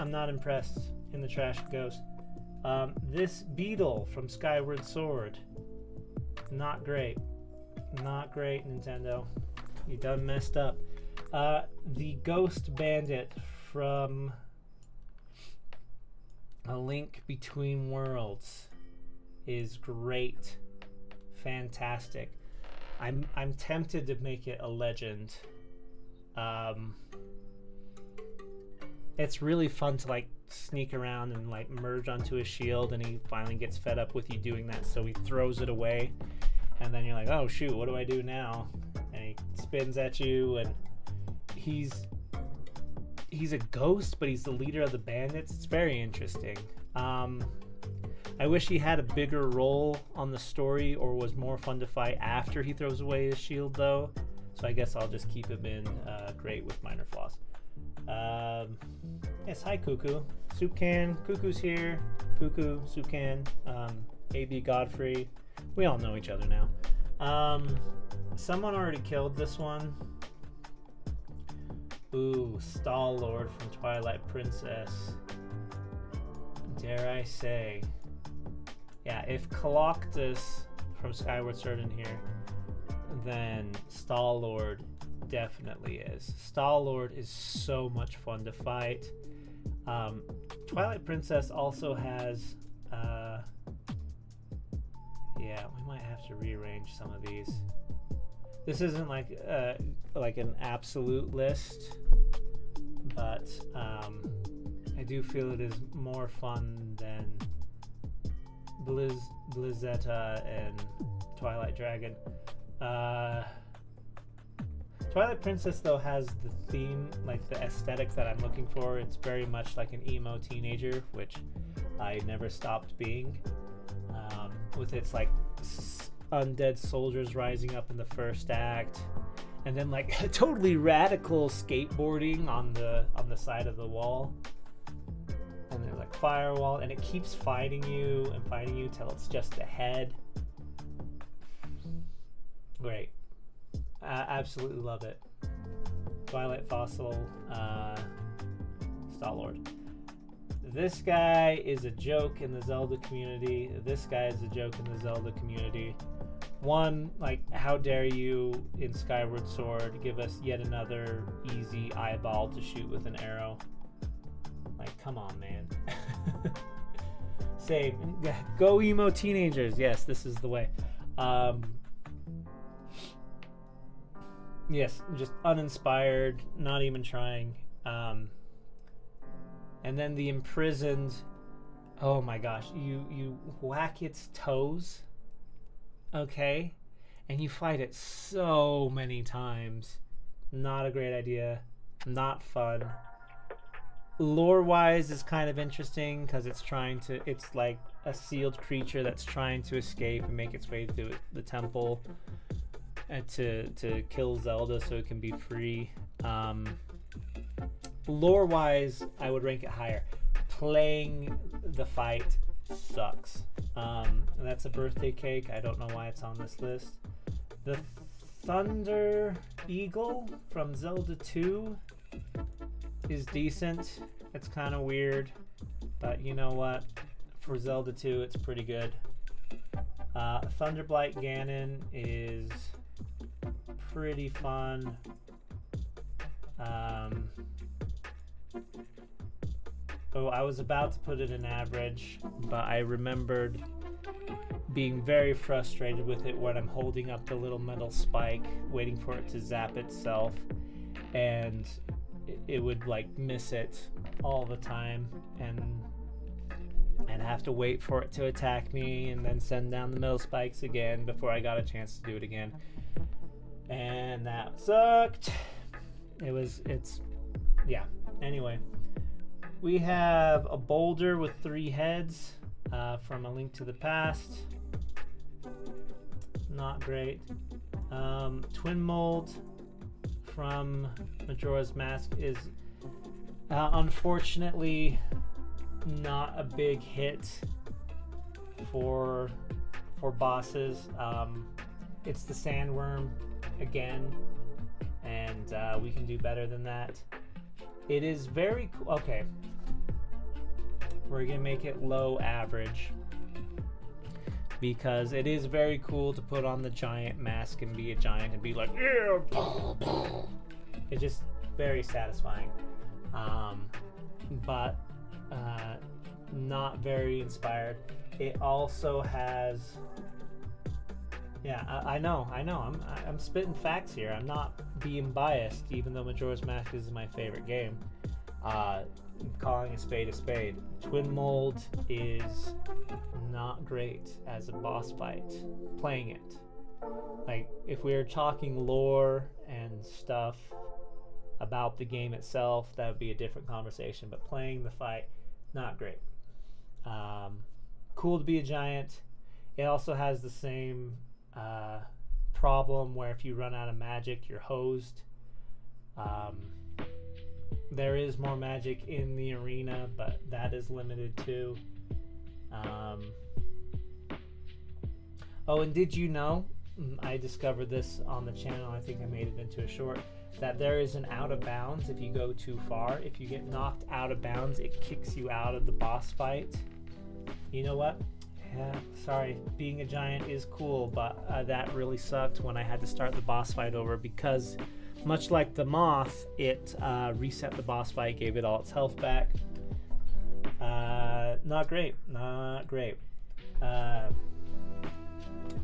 not impressed. In the trash it goes. This beetle from Skyward Sword. Not great. Not great, Nintendo. You done messed up. The Ghost Bandit from A Link Between Worlds is great. Fantastic. I'm tempted to make it a legend. It's really fun to like sneak around and like merge onto a shield, and he finally gets fed up with you doing that, so he throws it away, and then you're like, oh shoot, what do I do now? And he spins at you, and he's a ghost, but he's the leader of the bandits. It's very interesting. I wish he had a bigger role on the story or was more fun to fight after he throws away his shield though, so I guess I'll just keep him in great with minor flaws. Yes, hi Cuckoo. Soup Can, Cuckoo's here. Cuckoo, Soup Can, AB Godfrey. We all know each other now. Someone already killed this one. Ooh, Stall Lord from Twilight Princess. Dare I say. Yeah, if Coloctus from Skyward Sword in here, then Stall Lord definitely is. Stall Lord is so much fun to fight. Twilight Princess also has yeah, we might have to rearrange some of these. This isn't like an absolute list, but I do feel it is more fun than Blizzetta and Twilight Dragon. Twilight Princess though has the theme, like the aesthetic that I'm looking for. It's very much like an emo teenager, which I never stopped being. With its like undead soldiers rising up in the first act, and then like totally radical skateboarding on the side of the wall, and there's like firewall, and it keeps fighting you till it's just a head. Great. Absolutely love it. Twilight Fossil, Star-Lord. This guy is a joke in the Zelda community. This guy is a joke in the Zelda community. One, like, how dare you in Skyward Sword give us yet another easy eyeball to shoot with an arrow? Like, come on, man. Same. Go emo teenagers. Yes, this is the way. Yes, just uninspired, not even trying. And then the imprisoned. Oh my gosh, you whack its toes, okay, and you fight it so many times. Not a great idea. Not fun. Lore-wise is kind of interesting because it's like a sealed creature that's trying to escape and make its way to the temple and to kill Zelda so it can be free. Lore-wise, I would rank it higher. Playing the fight sucks. And that's a birthday cake. I don't know why it's on this list. The Thunder Eagle from Zelda 2 is decent. It's kind of weird, but you know what? For Zelda 2, it's pretty good. Thunderblight Ganon is pretty fun. I was about to put it in average, but I remembered being very frustrated with it when I'm holding up the little metal spike, waiting for it to zap itself, and it would like miss it all the time, and I'd have to wait for it to attack me and then send down the metal spikes again before I got a chance to do it again. And that sucked. Yeah. Anyway, we have a boulder with 3 heads from A Link to the Past. Not great. Twin Mold from Majora's Mask is unfortunately not a big hit for bosses. It's the sandworm again, and we can do better than that. It is very cool. Okay, we're gonna make it low average because it is very cool to put on the giant mask and be a giant and be like, yeah. It's just very satisfying, but not very inspired. It also has, yeah, I know. I'm spitting facts here. I'm not being biased, even though Majora's Mask is my favorite game. Calling a spade. Twin Mold is not great as a boss fight. Playing it, like, if we were talking lore and stuff about the game itself, that would be a different conversation. But playing the fight, not great. Cool to be a giant. It also has the same problem where if you run out of magic, you're hosed. There is more magic in the arena, but that is limited too. Oh, and did you know, I discovered this on the channel, I think I made it into a short, that there is an out of bounds if you go too far. If you get knocked out of bounds, it kicks you out of the boss fight. You know what? Yeah, sorry, being a giant is cool, but that really sucked when I had to start the boss fight over because, much like the moth, it reset the boss fight, gave it all its health back. Not great.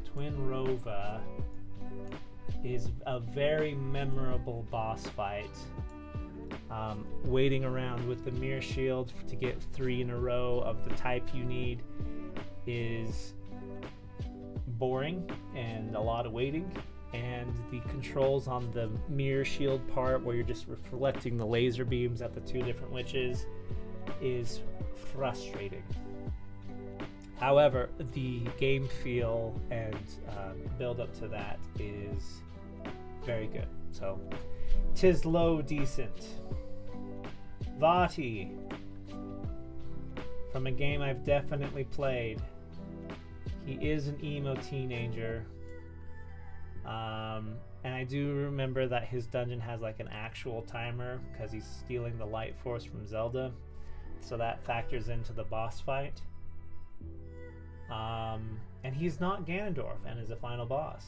Twin Rova is a very memorable boss fight. Waiting around with the mirror shield to get 3 in a row of the type you need is boring and a lot of waiting, and the controls on the mirror shield part where you're just reflecting the laser beams at the 2 different witches is frustrating. However, the game feel and build up to that is very good, so 'tis low decent. Vati from a game I've definitely played. He is an emo teenager, and I do remember that his dungeon has like an actual timer because he's stealing the light force from Zelda. so that factors into the boss fight. And he's not Ganondorf and is a final boss.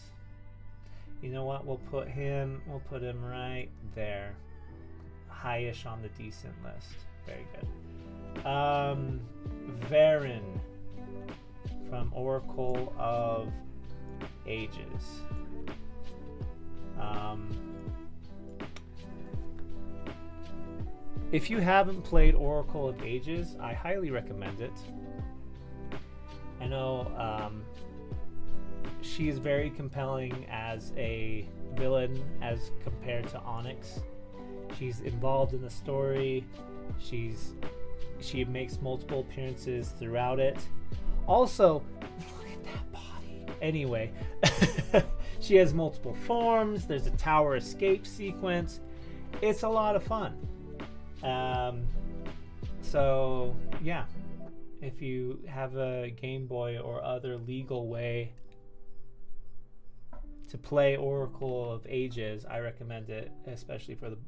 You know what? We'll put him right there, highish on the decent list. Very good. Varen from Oracle of Ages. If you haven't played Oracle of Ages, I highly recommend it. I know she's very compelling as a villain as compared to Onyx. She's involved in the story. She makes multiple appearances throughout it. Also, look at that body. Anyway, she has multiple forms. There's a tower escape sequence. It's a lot of fun. So yeah, if you have a Game Boy or other legal way to play Oracle of Ages, I recommend it, especially for the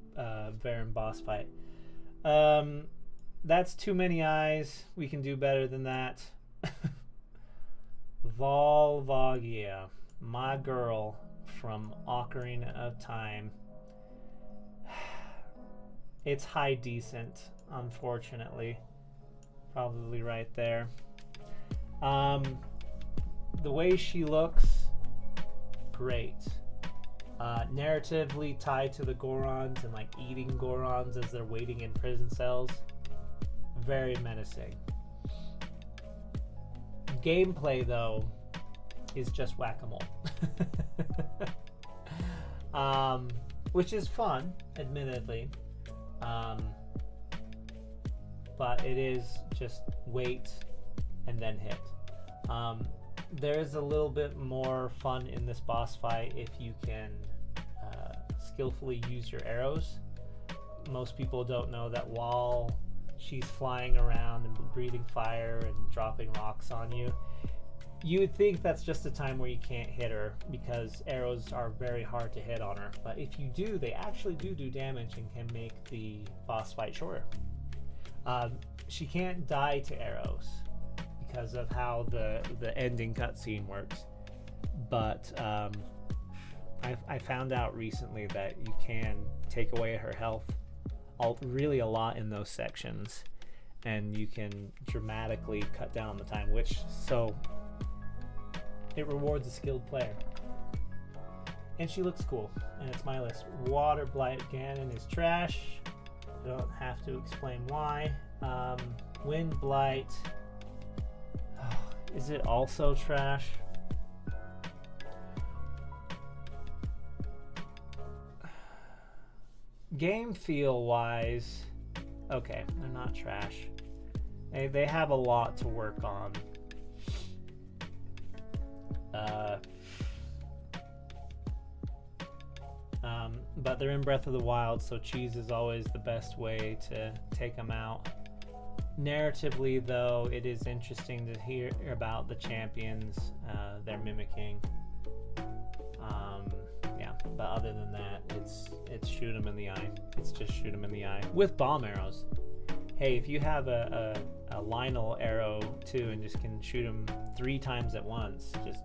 Varen boss fight. That's too many eyes. We can do better than that. Volvagia, my girl from Ocarina of Time. It's high decent, unfortunately. Probably right there. The way she looks, great. Narratively tied to the Gorons and like eating Gorons as they're waiting in prison cells. Very menacing. Gameplay, though, is just whack-a-mole. Which is fun, admittedly. But it is just wait and then hit. There is a little bit more fun in this boss fight if you can skillfully use your arrows. Most people don't know that while she's flying around and breathing fire and dropping rocks on you, you would think that's just a time where you can't hit her because arrows are very hard to hit on her. But if you do, they actually do damage and can make the boss fight shorter. She can't die to arrows because of how the ending cutscene works. But I found out recently that you can take away her health really a lot in those sections, and you can dramatically cut down the time, so it rewards a skilled player. And she looks cool, and it's my list. Water Blight Ganon is trash. Don't have to explain why. Wind Blight, is it also trash? Game feel wise, okay, they're not trash. They have a lot to work on. But they're in Breath of the Wild, so cheese is always the best way to take them out. Narratively, though, it is interesting to hear about the champions they're mimicking. Yeah, but other than that, it's shoot 'em in the eye. It's just shoot 'em in the eye with bomb arrows. Hey, if you have a Lionel arrow too and just can shoot them 3 times at once, just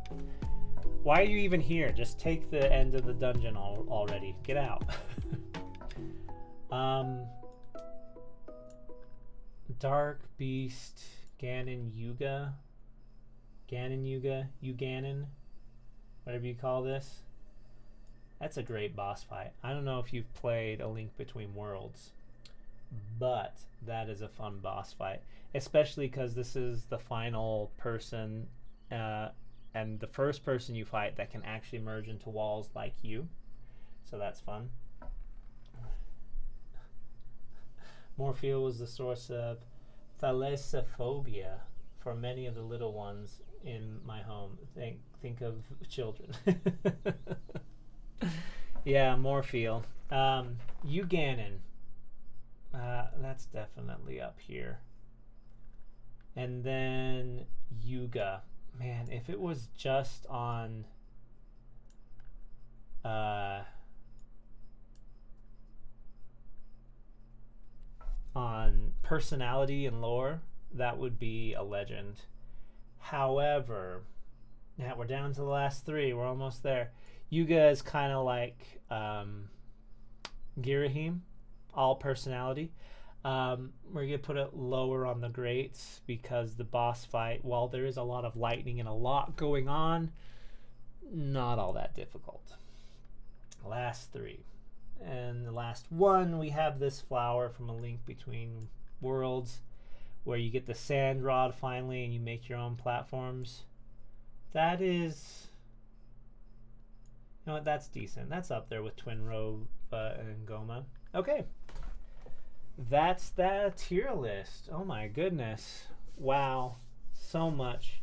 why are you even here? Just take the end of the dungeon already. Get out. Dark Beast, Ganon Yuga, Uganon, whatever you call this. That's a great boss fight. I don't know if you've played A Link Between Worlds, but that is a fun boss fight, especially because this is the final person and the first person you fight that can actually merge into walls like you. So that's fun. Morpheus was the source of thalassophobia for many of the little ones in my home. Think of children. Yeah, Morpheus. Uganon. That's definitely up here. And then Yuga. Man, if it was just on on personality and lore, that would be a legend. However, yeah, we're down to the last three. We're almost there. Yuga is kind of like Girahim, all personality. We're going to put it lower on the greats because the boss fight, while there is a lot of lightning and a lot going on, not all that difficult. Last three. And the last one, we have this flower from A Link Between Worlds, where you get the sand rod finally and you make your own platforms. That is, you know what, that's decent. That's up there with Twin Rova and Goma. Okay. That's the tier list. Oh my goodness. Wow. So much.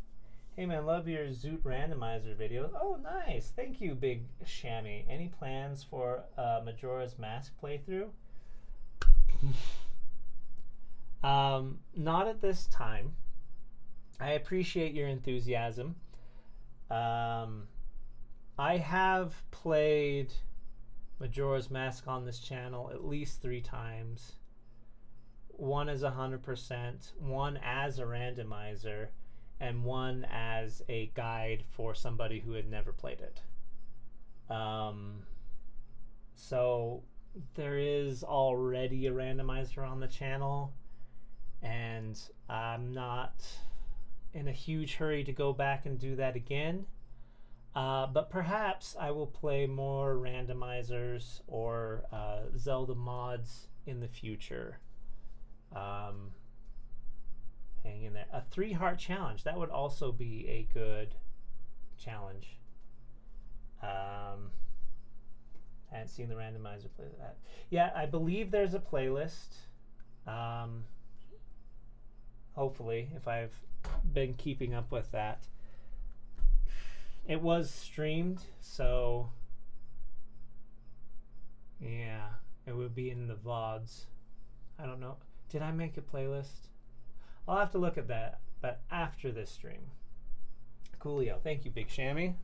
Hey man, love your Zoot randomizer video. Oh nice. Thank you, Big Shammy. Any plans for Majora's Mask playthrough? Not at this time. I appreciate your enthusiasm. I have played Majora's Mask on this channel at least 3 times. One as 100%, one as a randomizer, and one as a guide for somebody who had never played it. So there is already a randomizer on the channel, and I'm not in a huge hurry to go back and do that again. But perhaps I will play more randomizers or Zelda mods in the future. Hang in there. A 3-heart challenge. That would also be a good challenge. I hadn't seen the randomizer play that. Yeah, I believe there's a playlist. Hopefully, if I've been keeping up with that. It was streamed, so yeah, it would be in the VODs. I don't know. Did I make a playlist? I'll have to look at that, but after this stream. Coolio. Thank you, Big Shammy.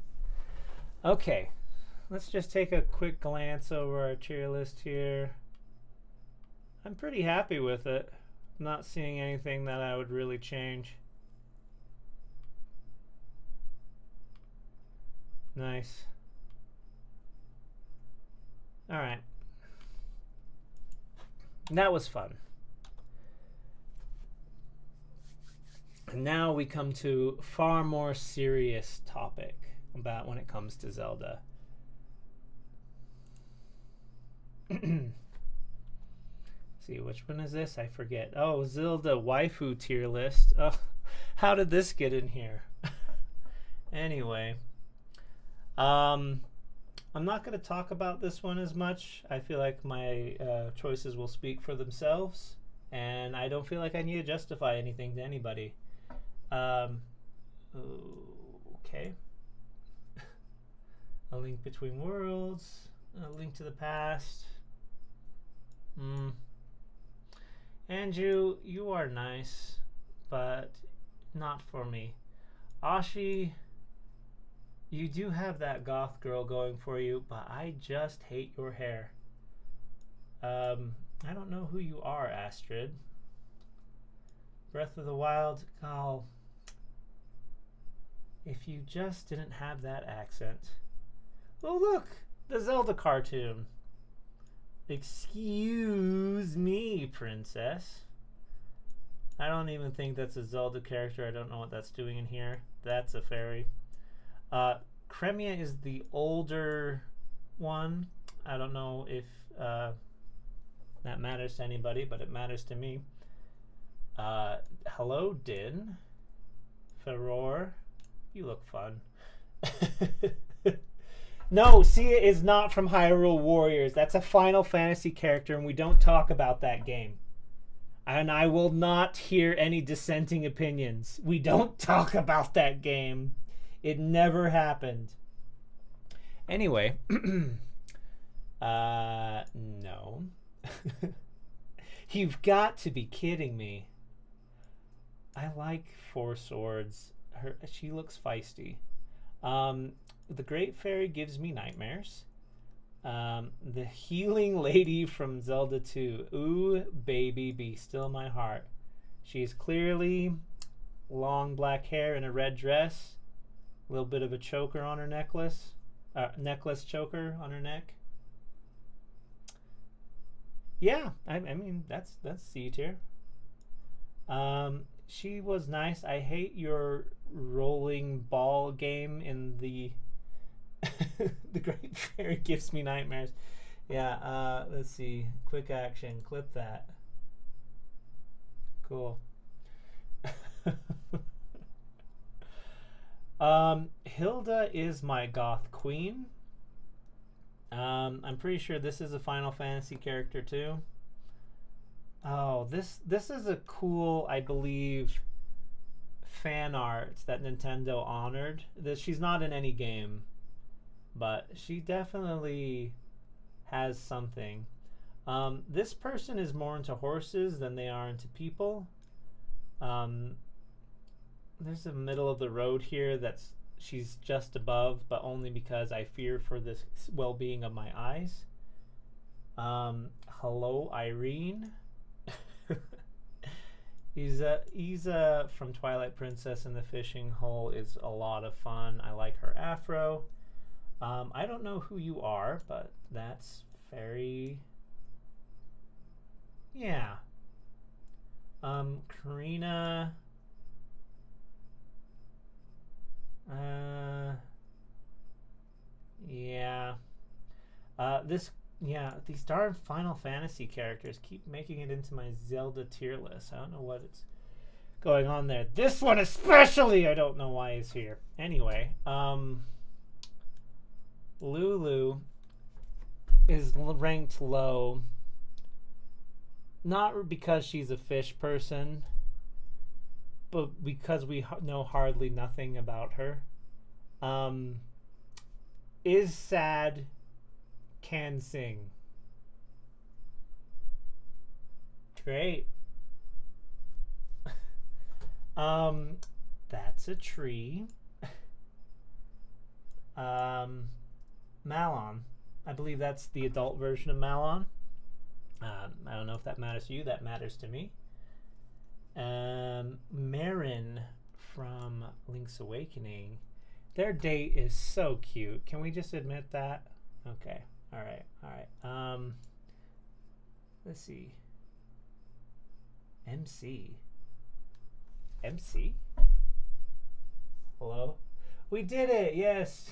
Okay, let's just take a quick glance over our tier list here. I'm pretty happy with it. I'm not seeing anything that I would really change. Nice. All right. That was fun. And now we come to far more serious topic about when it comes to Zelda. See, which one is this? I forget. Oh, Zelda waifu tier list. Oh, how did this get in here? Anyway, I'm not going to talk about this one as much. I feel like my choices will speak for themselves, and I don't feel like I need to justify anything to anybody. Okay. A Link Between Worlds, A Link to the Past. Andrew, you are nice, but not for me. Ashi, you do have that goth girl going for you, but I just hate your hair. I don't know who you are, Astrid. Breath of the Wild, oh, if you just didn't have that accent. Oh, look, the Zelda cartoon. Excuse me, princess. I don't even think that's a Zelda character. I don't know what that's doing in here. That's a fairy. Cremia is the older one. I don't know if that matters to anybody, but it matters to me. Hello, Din. Ferror. You look fun. No, Sia is not from Hyrule Warriors. That's a Final Fantasy character, and we don't talk about that game. And I will not hear any dissenting opinions. We don't talk about that game. It never happened. Anyway. No. You've got to be kidding me. I like Four Swords. She looks feisty. The Great Fairy gives me nightmares. The healing lady from Zelda 2. Ooh, baby, be still my heart. She's clearly long black hair and a red dress. A little bit of a choker on her necklace. Necklace choker on her neck. Yeah, I mean, that's C tier. She was nice. I hate your rolling ball game in the the Great Fairy gives me nightmares. Yeah, let's see. Quick action. Clip that. Cool. Hilda is my goth queen. I'm pretty sure this is a Final Fantasy character too. Oh, this is a cool, I believe, fan art that Nintendo honored. She's not in any game, but she definitely has something. This person is more into horses than they are into people. There's a middle of the road here that's she's just above, but only because I fear for this well-being of my eyes. Hello, Irene. Iza from Twilight Princess and the Fishing Hole is a lot of fun. I like her afro. I don't know who you are, but that's very... Yeah. Karina... yeah. These darn Final Fantasy characters keep making it into my Zelda tier list. I don't know what it's going on there. This one especially, I don't know why it's here. Anyway, Lulu is ranked low, not because she's a fish person, but because we know hardly nothing about her. Is sad, can sing. Great. That's a tree. Malon. I believe that's the adult version of Malon. I don't know if that matters to you. That matters to me. Marin from Link's Awakening. Their date is so cute. Can we just admit that? Okay. All right. Let's see. MC. Hello? We did it! Yes!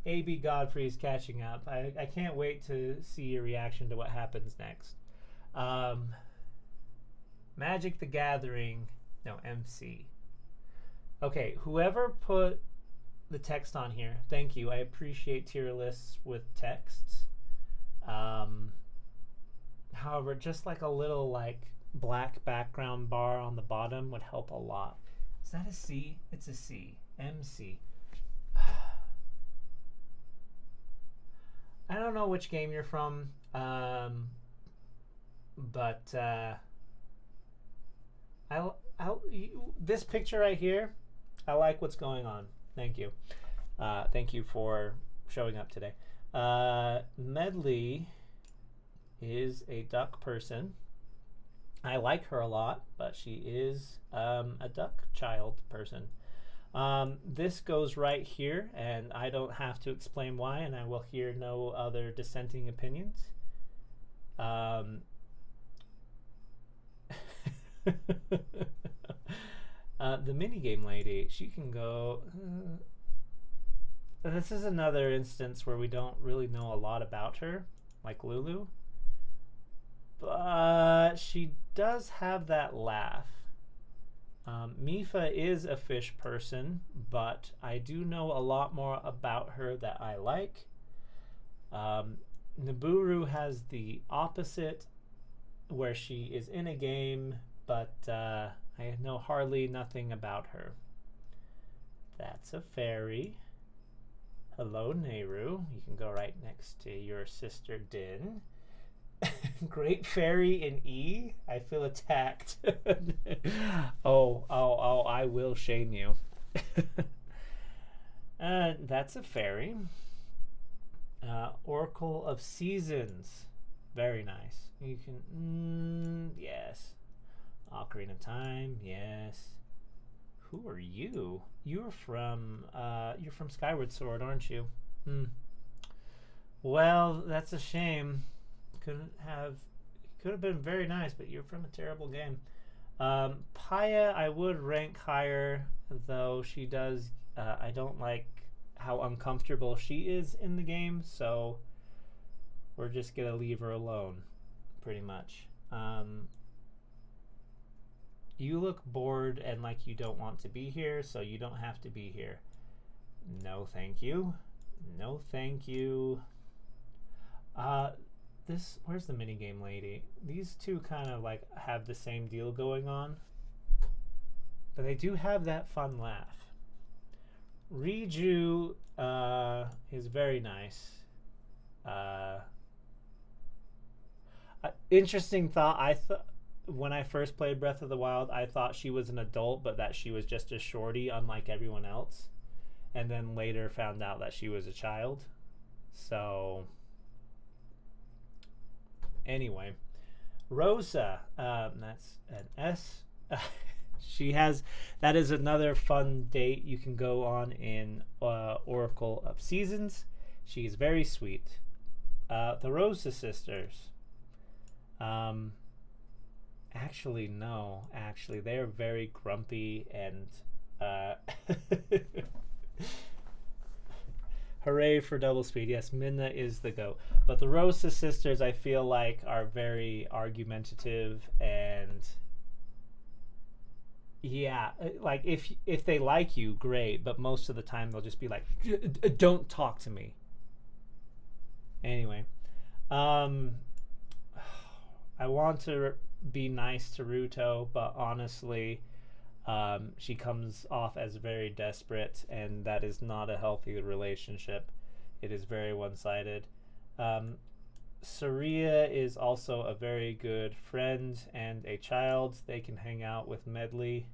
AB Godfrey's catching up. I can't wait to see your reaction to what happens next. Magic the Gathering. No, MC. Okay, whoever put the text on here, thank you. I appreciate tier lists with texts. However, just like a little black background bar on the bottom would help a lot. Is that a C? It's a C. MC. I don't know which game you're from, but this picture right here, I like what's going on. Thank you. Thank you for showing up today. Medley is a duck person. I like her a lot, but she is a duck child person. This goes right here, and I don't have to explain why, and I will hear no other dissenting opinions. The minigame lady, she can go... this is another instance where we don't really know a lot about her, like Lulu. But she does have that laugh. Mifa is a fish person, but I do know a lot more about her that I like. Naburu has the opposite, where she is in a game, but I know hardly nothing about her. That's a fairy. Hello, Nehru. You can go right next to your sister Din. Great Fairy in E? I feel attacked. Oh, I will shame you. That's a fairy. Oracle of Seasons. Very nice. You can, yes. Ocarina of Time, yes. Who are you? You're from Skyward Sword, aren't you? Hmm. Well, that's a shame. Could have been very nice, but you're from a terrible game. Paya, I would rank higher, though she does. I don't like how uncomfortable she is in the game, so we're just gonna leave her alone, pretty much. You look bored and like you don't want to be here, so you don't have to be here. No, thank you. No, thank you. Where's the minigame lady? These two kind of like have the same deal going on, but they do have that fun laugh. Riju is very nice. Interesting thought. I thought when I first played Breath of the Wild, I thought she was an adult, but that she was just a shorty, unlike everyone else. And then later found out that she was a child. So, anyway, Rosa, that's an S. That is another fun date you can go on in Oracle of Seasons. She's very sweet. The Rosa sisters. Actually, no. Actually, they're very grumpy and hooray for double speed. Yes, Minna is the goat. But the Rosa sisters, I feel like, are very argumentative and yeah, like if they like you, great. But most of the time, they'll just be like, "Don't talk to me." Anyway, I want to be nice to Ruto, but honestly, she comes off as very desperate, and that is not a healthy relationship. It is very one-sided. Saria is also a very good friend and a child. They can hang out with Medley.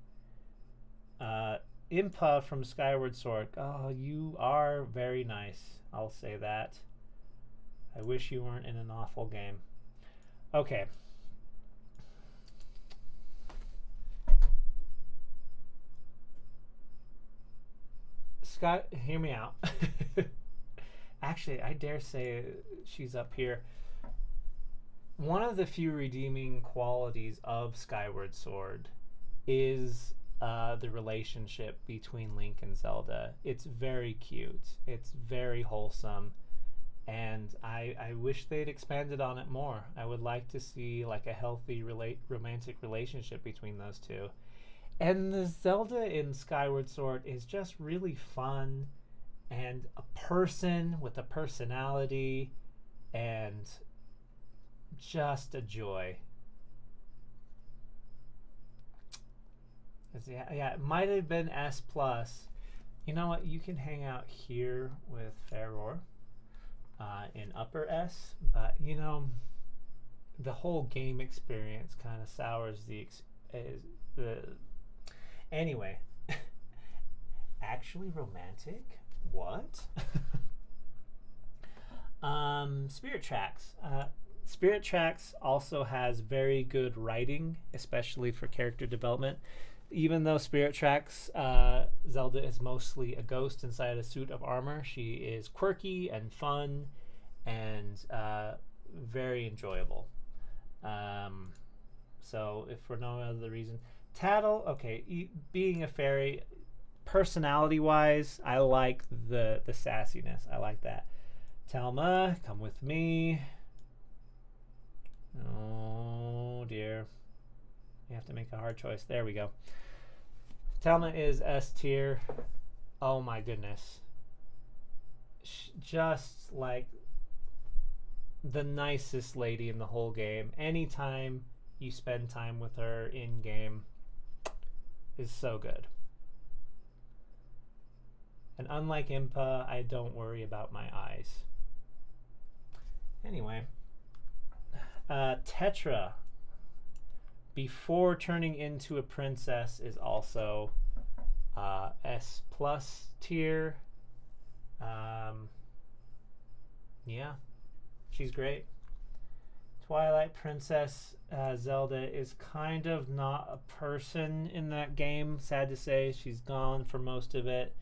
Impa from Skyward Sword. Oh, you are very nice. I'll say that. I wish you weren't in an awful game. Okay. Scott, hear me out. Actually, I dare say she's up here. One of the few redeeming qualities of Skyward Sword is the relationship between Link and Zelda. It's very cute. It's very wholesome. And I wish they'd expanded on it more. I would like to see like a healthy romantic relationship between those two. And the Zelda in Skyward Sword is just really fun and a person with a personality and just a joy. Yeah, it might have been S plus. You know what? You can hang out here with Ferror in upper S, but you know, the whole game experience kind of sours the Anyway, actually romantic? What? Spirit Tracks. Spirit Tracks also has very good writing, especially for character development. Even though Spirit Tracks, Zelda is mostly a ghost inside a suit of armor, she is quirky and fun and very enjoyable. So, if for no other reason, Tattle, okay, being a fairy, personality-wise, I like the sassiness. I like that. Telma, come with me. Oh, dear. You have to make a hard choice. There we go. Telma is S tier. Oh, my goodness. Just like the nicest lady in the whole game. Anytime you spend time with her in-game is so good. And unlike Impa, I don't worry about my eyes. Anyway, Tetra, before turning into a princess, is also S plus tier. Yeah, she's great. Twilight Princess Zelda is kind of not a person in that game. Sad to say, she's gone for most of it.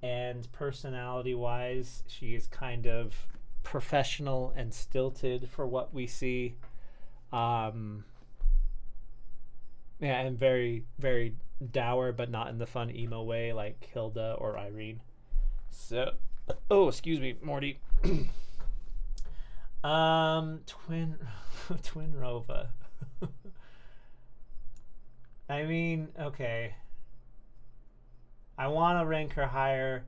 And personality wise, she is kind of professional and stilted for what we see. Um, yeah, and very, very dour, but not in the fun emo way like Hilda or Irene. So, oh, excuse me, Morty. Twin, Twin Rova. I mean, okay. I want to rank her higher,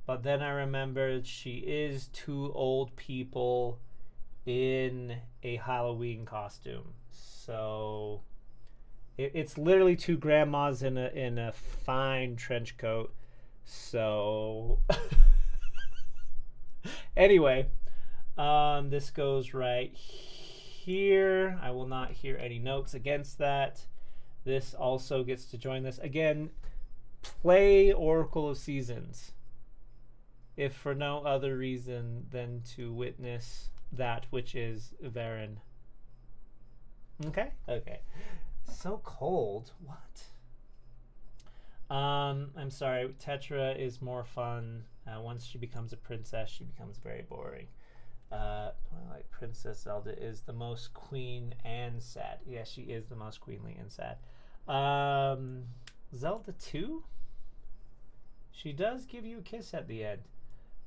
but then I remembered she is two old people in a Halloween costume. So it's literally two grandmas in a fine trench coat. So anyway, this goes right here. I will not hear any notes against that. This also gets to join this. Again, play Oracle of Seasons, if for no other reason than to witness that which is Varen. Okay? Okay. So cold. What? I'm sorry. Tetra is more fun. Once she becomes a princess, she becomes very boring. Like Princess Zelda is the most queen and sad. Yeah, she is the most queenly and sad. Zelda 2? She does give you a kiss at the end.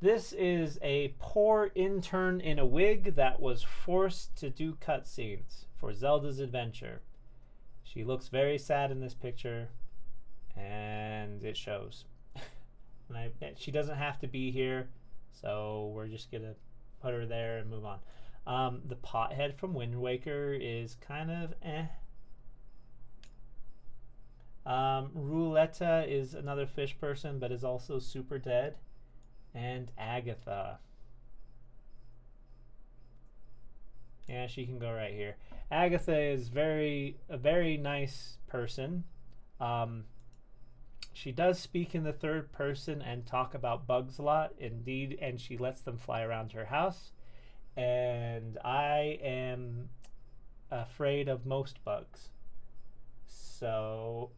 This is a poor intern in a wig that was forced to do cutscenes for Zelda's adventure. She looks very sad in this picture, and it shows. And she doesn't have to be here, so we're just going to put her there and move on. The pothead from Wind Waker is kind of eh. Rouletta is another fish person, but is also super dead. And Agatha. Yeah, she can go right here. Agatha is a very nice person. She does speak in the third person and talk about bugs a lot, indeed, and she lets them fly around her house. And I am afraid of most bugs. So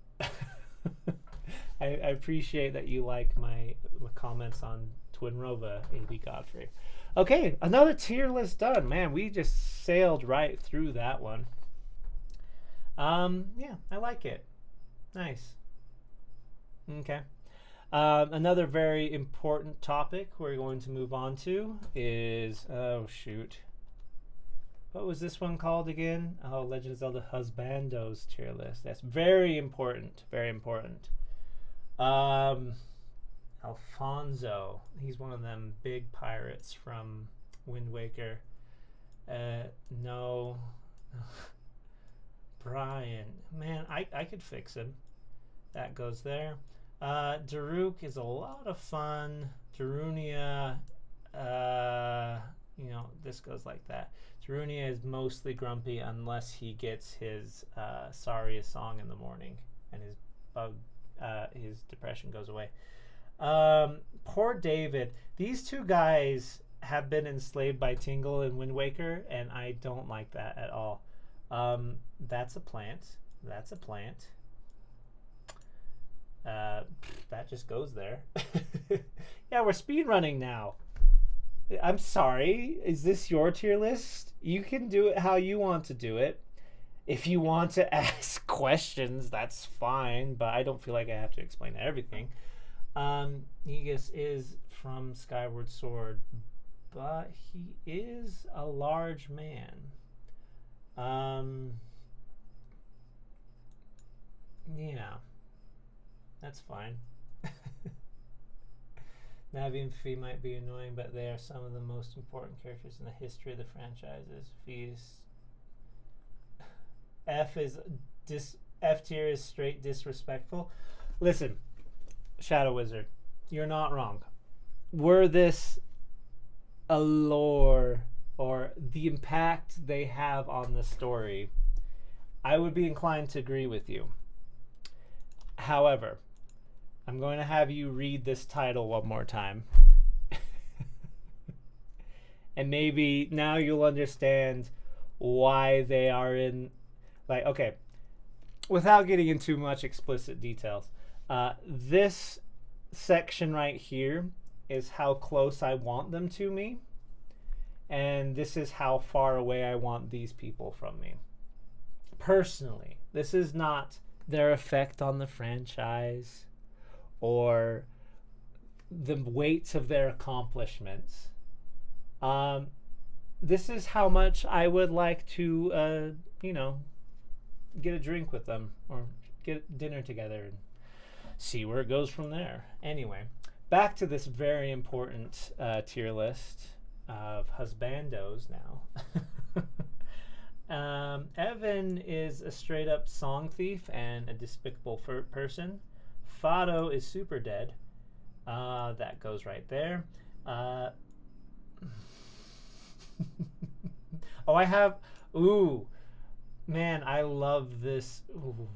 I appreciate that you like my comments on Twin Rova, A.B. Godfrey. Okay, another tier list done. Man, we just sailed right through that one. Yeah, I like it. Nice. Okay. Another very important topic we're going to move on to is, oh shoot, what was this one called again? Oh, Legend of Zelda Husbando's tier list. That's very important. Very important. Alfonso. He's one of them big pirates from Wind Waker. No. Brian. Man, I could fix him. That goes there. Daruk is a lot of fun. Darunia, this goes like that. Darunia is mostly grumpy unless he gets his sorriest song in the morning and his depression goes away. Poor David. These two guys have been enslaved by Tingle and Wind Waker, and I don't like that at all. That's a plant. That's a plant. That just goes there. Yeah, we're speed running now. I'm sorry. Is this your tier list? You can do it how you want to do it. If you want to ask questions, that's fine, but I don't feel like I have to explain everything. Negus is from Skyward Sword, but he is a large man. Yeah, that's fine. Navi and Fee might be annoying, but they are some of the most important characters in the history of the franchises. F tier is straight disrespectful. Listen, Shadow Wizard, you're not wrong. Were this a lore or the impact they have on the story, I would be inclined to agree with you. However, I'm going to have you read this title one more time. And maybe now you'll understand why they are in, like, okay, without getting into much explicit details, this section right here is how close I want them to me, and this is how far away I want these people from me. Personally, this is not their effect on the franchise or the weight of their accomplishments. This is how much I would like to, get a drink with them or get dinner together and see where it goes from there. Anyway, back to this very important tier list of husbandos now. Evan is a straight up song thief and a despicable person. Fado is super dead. That goes right there. Oh, I have. Ooh, man, I love this. Ooh.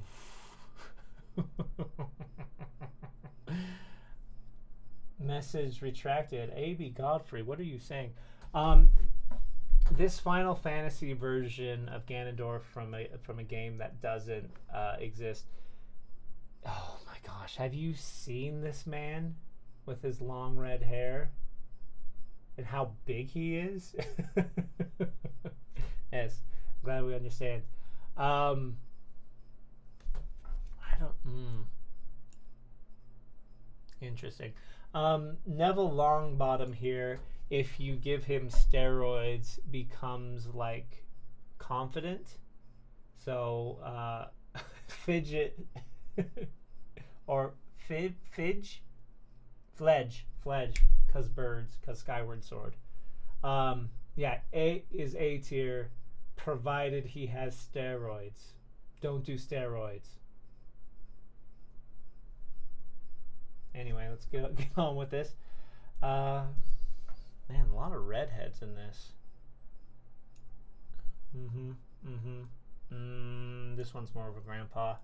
Message retracted. A.B. Godfrey, what are you saying? This Final Fantasy version of Ganondorf from a game that doesn't exist. Oh my gosh, have you seen this man with his long red hair and how big he is? Yes, glad we understand. I don't. Interesting. Neville Longbottom here, if you give him steroids, becomes like confident. So fidget or fidge, fledge, cause birds, cause Skyward Sword. Yeah, A is A tier, provided he has steroids. Don't do steroids. Anyway, let's get on with this. Man, a lot of redheads in this. This one's more of a grandpa.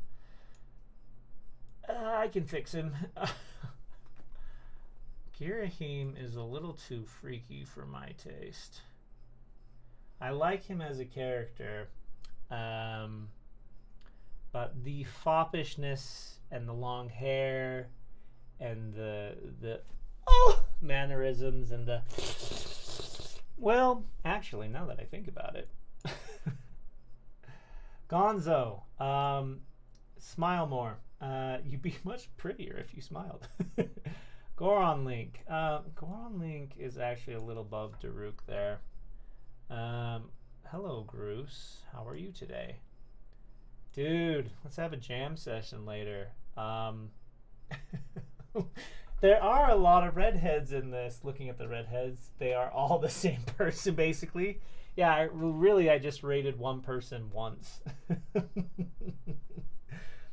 I can fix him. Girahim is a little too freaky for my taste. I like him as a character, but the foppishness and the long hair and the mannerisms and the, well, actually, now that I think about it, Gonzo, smile more. You'd be much prettier if you smiled. Goron Link. Goron Link is actually a little above Daruk there. Hello, Groose. How are you today? Dude, let's have a jam session later. There are a lot of redheads in this. Looking at the redheads, they are all the same person, basically. Yeah, I just rated one person once.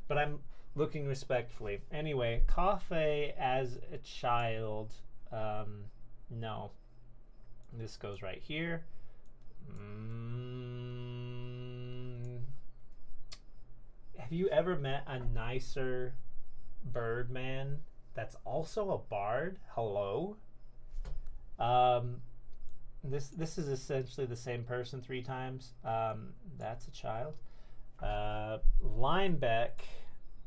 But I'm looking respectfully. Anyway, Cafe as a child. No. This goes right here. Have you ever met a nicer Birdman that's also a bard? Hello? This is essentially the same person 3 times. That's a child. Limebeck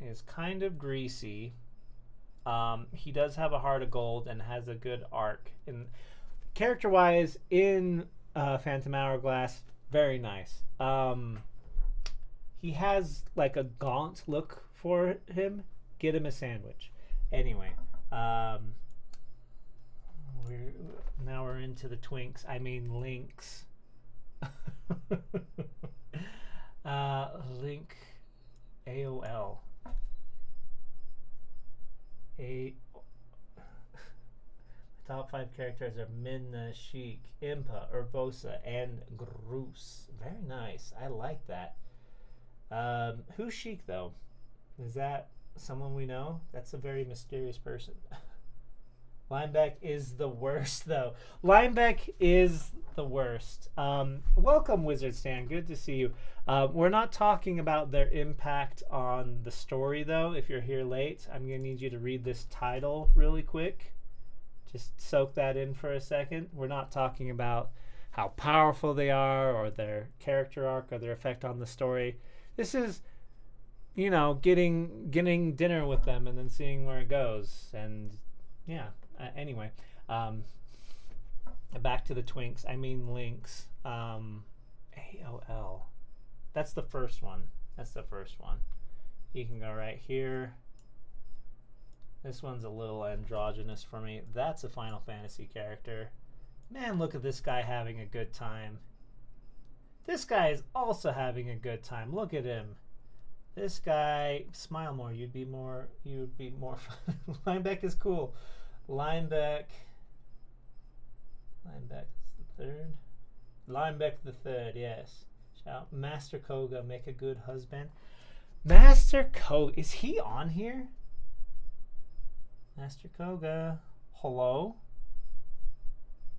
is kind of greasy. He does have a heart of gold and has a good arc. And character-wise, in Phantom Hourglass, very nice. He has like a gaunt look for him. Get him a sandwich. Anyway, we're into the twinks. I mean links. Link AOL. Top 5 characters are Minna, Sheik, Impa, Urbosa, and Groose. Very nice. I like that. Who's Sheik, though? Is that someone we know? That's a very mysterious person. Limebeck is the worst, though. Limebeck is the worst. Welcome, Wizard Stan. Good to see you. We're not talking about their impact on the story, though. If you're here late, I'm going to need you to read this title really quick. Just soak that in for a second. We're not talking about how powerful they are or their character arc or their effect on the story. This is, you know, getting dinner with them and then seeing where it goes. And yeah, anyway, back to the twinks. I mean links. AOL. That's the first one. You can go right here. This one's a little androgynous for me. That's a Final Fantasy character. Man, look at this guy having a good time. This guy is also having a good time. Look at him. This guy, smile more. You'd be more fun. Linebeck is cool. Linebeck is the third. Linebeck the third, yes. Shout Master Koga, make a good husband. Master Koga, is he on here? Master Koga, hello?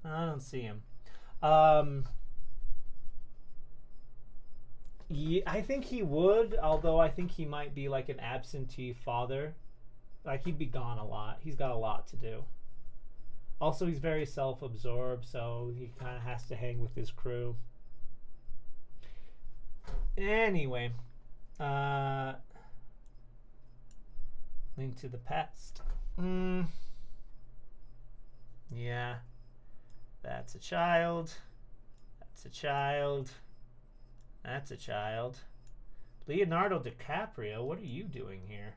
I don't see him. Yeah, I think he would, although I think he might be like an absentee father. Like, he'd be gone a lot. He's got a lot to do. Also, he's very self-absorbed, so he kind of has to hang with his crew. Anyway, Link to the Past. Yeah, that's a child. Leonardo DiCaprio, what are you doing here?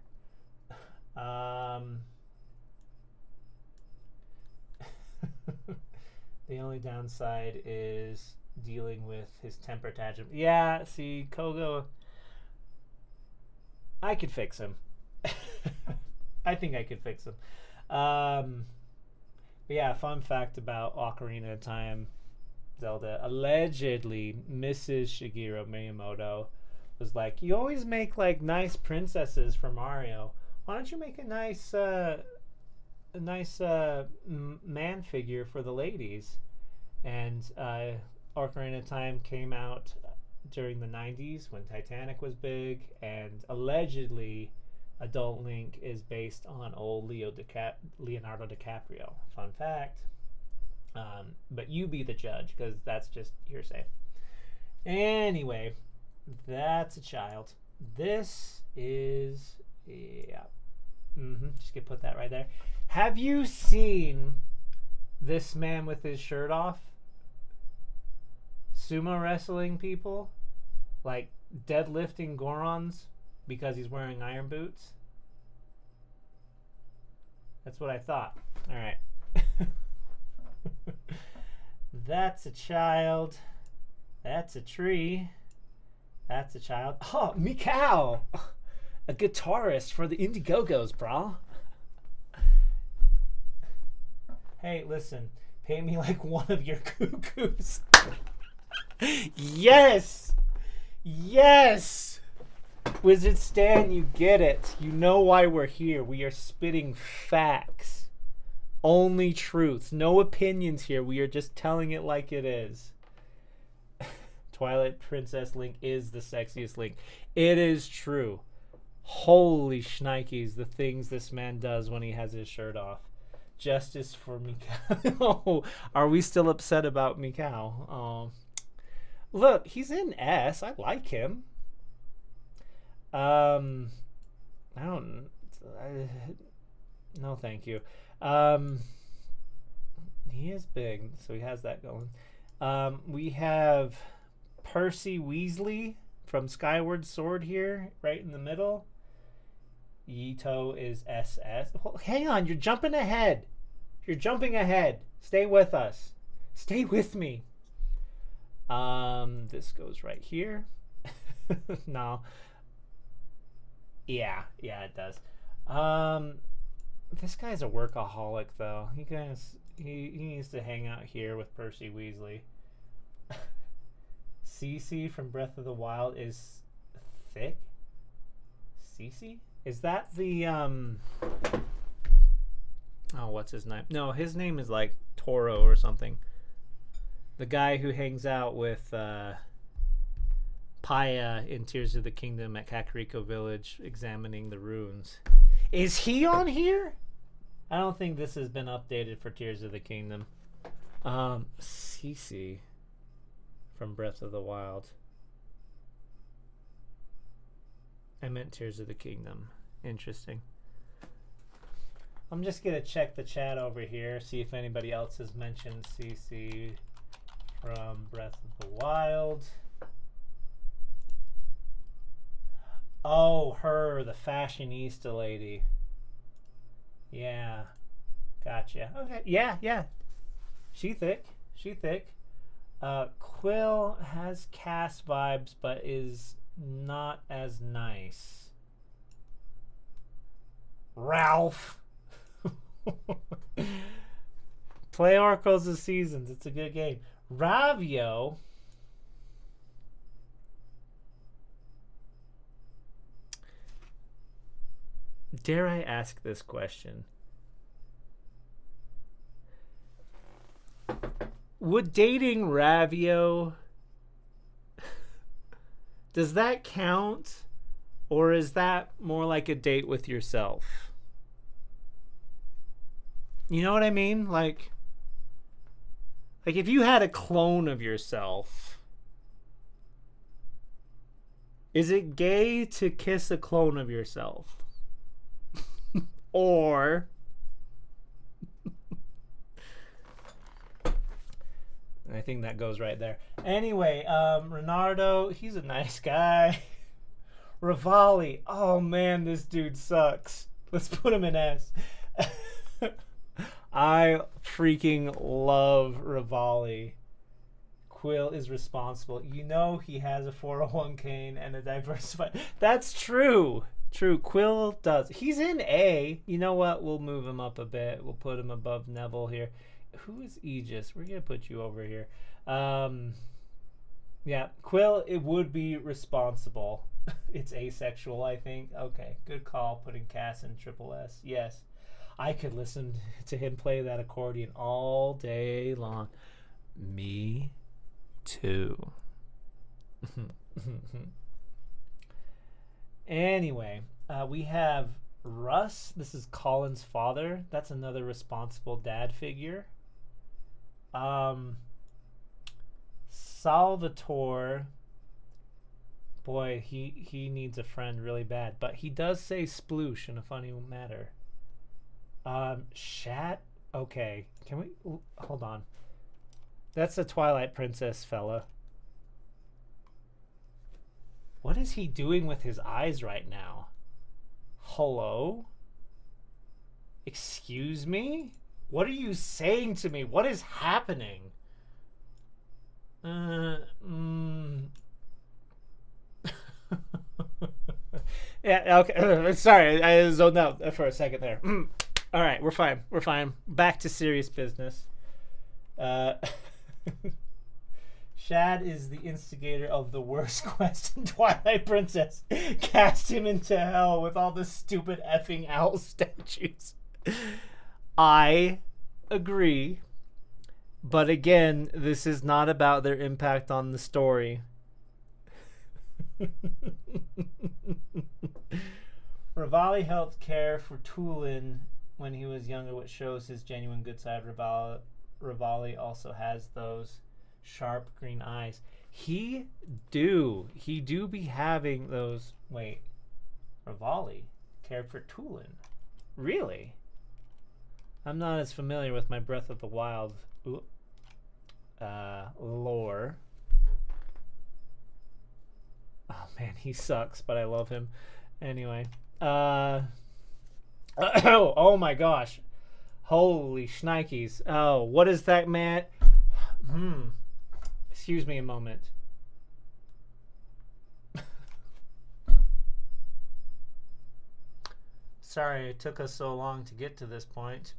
The only downside is dealing with his temper tantrum. Yeah, see, Kogo, I could fix him. I think I could fix him. But yeah, fun fact about Ocarina of Time, Zelda. Allegedly, Mrs. Shigeru Miyamoto was like, you always make like nice princesses for Mario. Why don't you make a nice man figure for the ladies? And Ocarina of Time came out during the 90s when Titanic was big, and allegedly Adult Link is based on old Leonardo DiCaprio. Fun fact. But you be the judge, because that's just hearsay. Anyway, that's a child. This is, yeah. Just gonna put that right there. Have you seen this man with his shirt off? Sumo wrestling people? Like deadlifting Gorons because he's wearing iron boots? That's what I thought. All right. That's a child. That's a tree. That's a child. Oh, Mikau! A guitarist for the Indiegogos, brah. Hey, listen. Pay me like one of your cuckoos. Yes! Yes! Wizard Stan, you get it. You know why we're here. We are spitting facts. Only truths. No opinions here. We are just telling it like it is. Twilight Princess Link is the sexiest Link. It is true. Holy shnikes, the things this man does when he has his shirt off. Justice for Mikau. Are we still upset about Mikau? Look, he's in S. I like him. I don't. No, thank you. He is big, so he has that going. We have Percy Weasley from Skyward Sword here, right in the middle. Yito is SS. Well, hang on, you're jumping ahead. You're jumping ahead. Stay with us. Stay with me. This goes right here. No. Yeah, it does. This guy's a workaholic, though. He needs to hang out here with Percy Weasley. Cece from Breath of the Wild is thick. Cece? Is that the oh, what's his name? No, his name is like Toro or something. The guy who hangs out with Paya in Tears of the Kingdom at Kakariko Village examining the runes. Is he on here? I don't think this has been updated for Tears of the Kingdom. Cece from Breath of the Wild. I meant Tears of the Kingdom. Interesting. I'm just going to check the chat over here, see if anybody else has mentioned Cece from Breath of the Wild. Oh, her, the fashionista lady. Yeah. Gotcha. Okay. Yeah. She thick. Quill has cast vibes, but is not as nice. Ralph. Play Oracles of Seasons. It's a good game. Ravio. Dare I ask this question? Would dating Ravio, does that count? Or is that more like a date with yourself? You know what I mean? Like if you had a clone of yourself, is it gay to kiss a clone of yourself? Or I think that goes right there. Anyway, Renardo, he's a nice guy. Rivali, oh man, this dude sucks. Let's put him in S. I freaking love Rivali. Quill is responsible. You know he has a 401k and a diversified. That's true. True. Quill does. He's in A. You know what? We'll move him up a bit. We'll put him above Neville here. Who is Aegis? We're going to put you over here. Yeah, Quill, it would be responsible. It's asexual, I think. Okay, good call putting Cass in triple S. Yes. I could listen to him play that accordion all day long. Me too. Anyway, we have Russ. This is Colin's father. That's another responsible dad figure. Salvatore. Boy, he needs a friend really bad. But he does say sploosh in a funny manner. Shat? Okay. Can we... Hold on. That's a Twilight Princess fella. What is he doing with his eyes right now? Hello? Excuse me? What are you saying to me? What is happening? Yeah, okay. Sorry, I zoned out for a second there. All right, we're fine. We're fine. Back to serious business. Shad is the instigator of the worst quest in Twilight Princess. Cast him into hell with all the stupid effing owl statues. I agree. But again, this is not about their impact on the story. Rivali helped care for Tulin when he was younger, which shows his genuine good side. Rivali also has those sharp green eyes. He do be having those. Wait, Rivali cared for Tulin? Really? I'm not as familiar with my Breath of the Wild lore. Oh man, he sucks, but I love him. Anyway, oh my gosh, holy shnikes! Oh, what is that, man? Excuse me a moment. Sorry it took us so long to get to this point.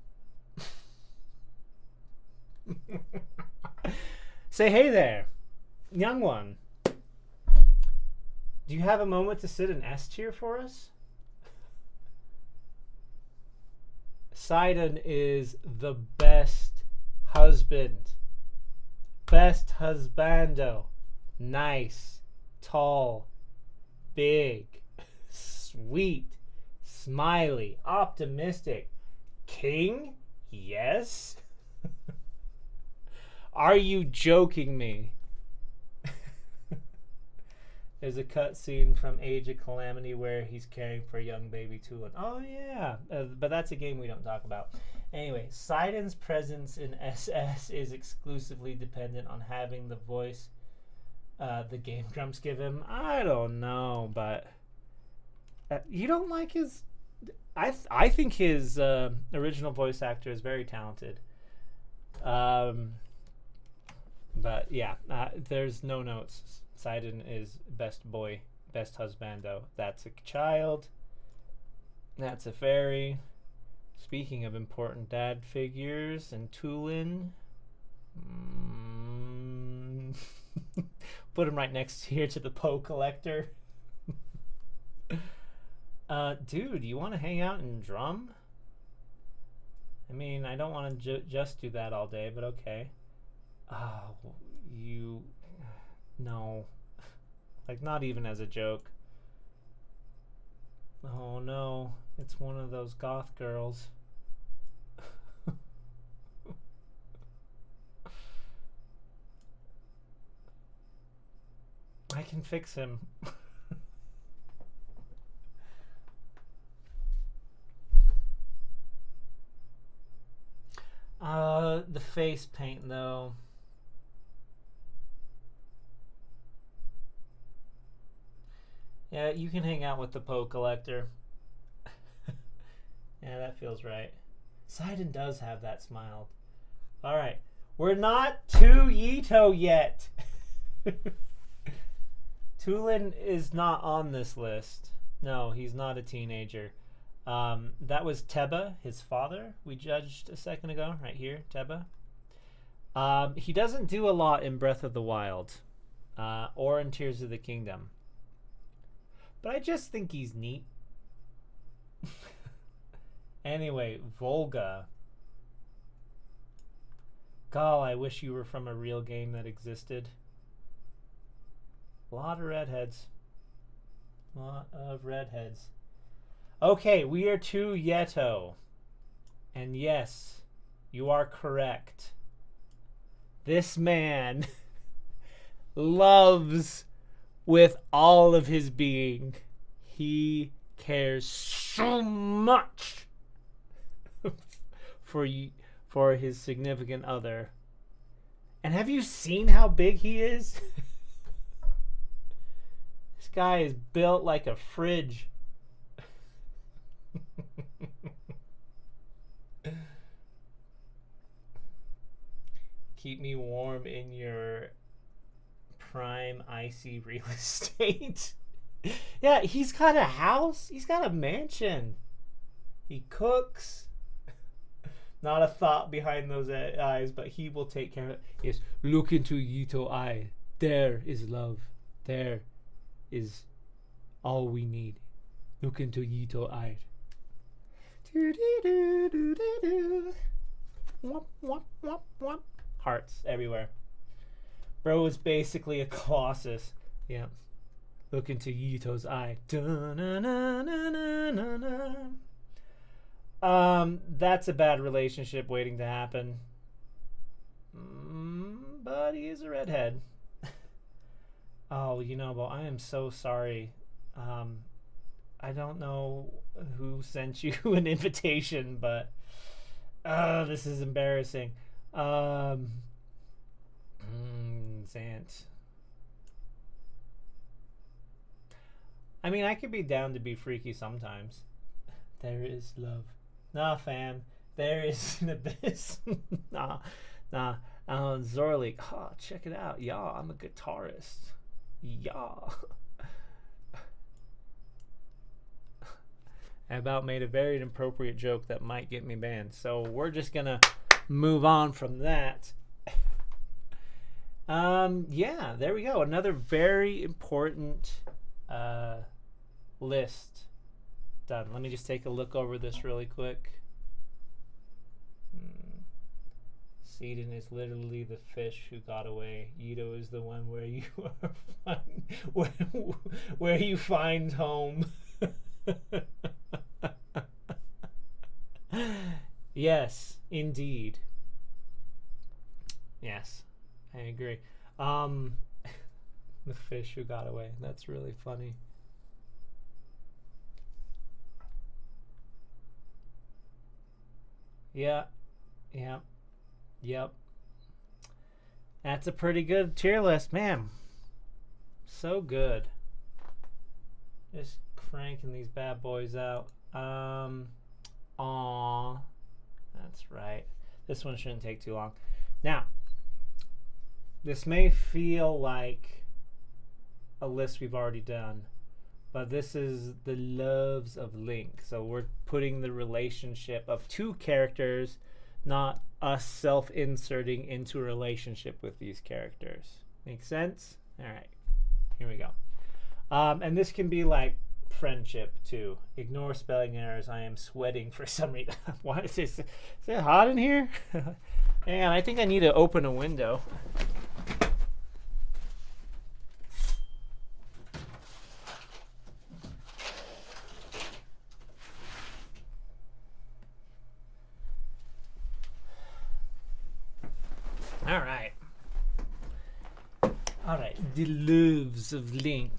Say hey there, young one. Do you have a moment to sit in S tier for us? Sidon is the best husband. Best husbando. Nice, tall, big, sweet, smiley, optimistic, king? Yes. Are you joking me? There's a cutscene from Age of Calamity where he's caring for a young baby Tulin. Oh yeah, but that's a game we don't talk about. Anyway, Sidon's presence in SS is exclusively dependent on having the voice the Game Grumps give him. I don't know, but you don't like his. I think his original voice actor is very talented. But yeah, there's no notes. Sidon is best boy, best husbando. That's a child. That's a fairy. Speaking of important dad figures and Tulin, put him right next here to the Poe collector. Dude, you want to hang out and drum? I mean, I don't want to just do that all day, but okay. Oh, you... No. Like, not even as a joke. Oh, no. It's one of those goth girls. I can fix him. The face paint, though. Yeah, you can hang out with the Poe collector. Yeah, that feels right. Sidon does have that smile. Alright. We're not to Yito yet. Tulin is not on this list. No, he's not a teenager. That was Teba, his father, we judged a second ago. Right here, Teba. He doesn't do a lot in Breath of the Wild. Or in Tears of the Kingdom. But I just think he's neat. Anyway, Volga. Gall, I wish you were from a real game that existed. A lot of redheads. A lot of redheads. Okay, we are to Yeto. And yes, you are correct. This man loves with all of his being. He cares so much for his significant other. And have you seen how big he is? This guy is built like a fridge. Keep me warm in your prime icy real estate. Yeah, he's got a house. He's got a mansion. He cooks. Not a thought behind those eyes, but he will take care of it. Yes, look into Yito eye. There is love. There is all we need. Look into Yito eye. Womp, womp, womp, womp. Hearts everywhere. Bro is basically a colossus. Yeah. Look into Yito's eye. That's a bad relationship waiting to happen. But he is a redhead. Oh, Yunobo, I am so sorry. I don't know who sent you an invitation, but this is embarrassing. Zant. I mean, I could be down to be freaky sometimes. There is love. Nah, fam. There is an abyss. Nah. Zorlik. Oh, check it out. Yeah, I'm a guitarist. Yeah. I about made a very inappropriate joke that might get me banned. So we're just gonna move on from that. Yeah, there we go. Another very important list done. Let me just take a look over this really quick. Sidon is literally the fish who got away. Yito is the one where you are where you find home. Yes, indeed. Yes, I agree. Um, the fish who got away. That's really funny. Yeah, yeah, yep. That's a pretty good tier list, man. So good. Just cranking these bad boys out. Aw, that's right. This one shouldn't take too long. Now, this may feel like a list we've already done, but this is the loves of Link. So we're putting the relationship of two characters, not us self-inserting into a relationship with these characters. Make sense? All right, here we go. And this can be like friendship too. Ignore spelling errors. I am sweating for some reason. Why is it hot in here? And I think I need to open a window. All right. All right. The loves of Link.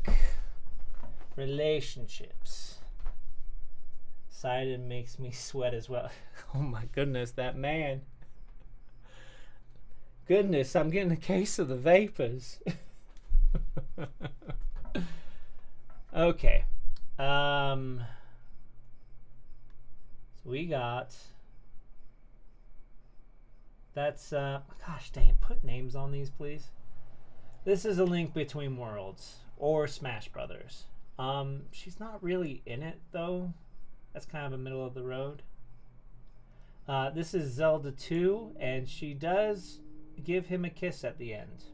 Relationships. Sidon makes me sweat as well. Oh my goodness, that man. Goodness, I'm getting a case of the vapors. Okay. So we got. That's gosh dang it, put names on these please. This is A Link Between Worlds or Smash Brothers. She's not really in it though. That's kind of a middle of the road. This is Zelda 2, and she does give him a kiss at the end.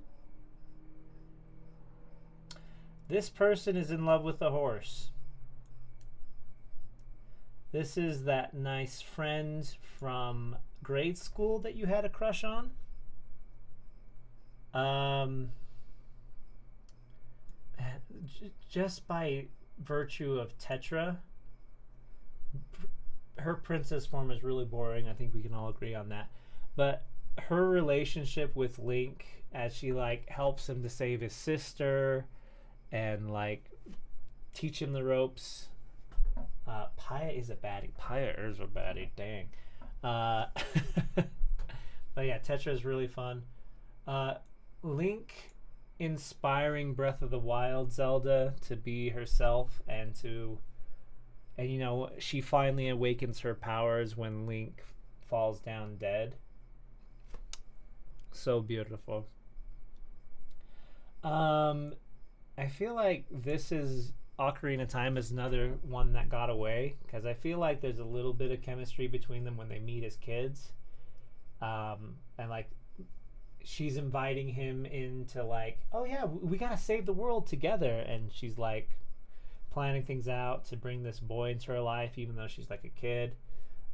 This person is in love with a horse. This is that nice friend from grade school that you had a crush on. Just by virtue of Tetra, her princess form is really boring. I think we can all agree on that. But her relationship with Link, as she like helps him to save his sister and like teach him the ropes. Paya is a baddie. Paya is a baddie. Dang. But yeah, Tetra is really fun. Link inspiring Breath of the Wild Zelda to be herself and you know, she finally awakens her powers when Link falls down dead. So beautiful. I feel like this is Ocarina of Time is another one that got away because I feel like there's a little bit of chemistry between them when they meet as kids. And like she's inviting him into like, oh yeah, we gotta save the world together, and she's like planning things out to bring this boy into her life even though she's like a kid.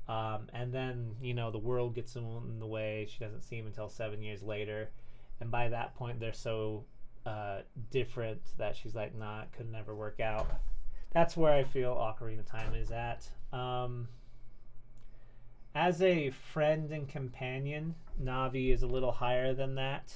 And then you know the world gets in the way. She doesn't see him until 7 years later, and by that point they're so different that she's like, nah, it could never work out. That's where I feel Ocarina of Time is at. As a friend and companion, Navi is a little higher than that.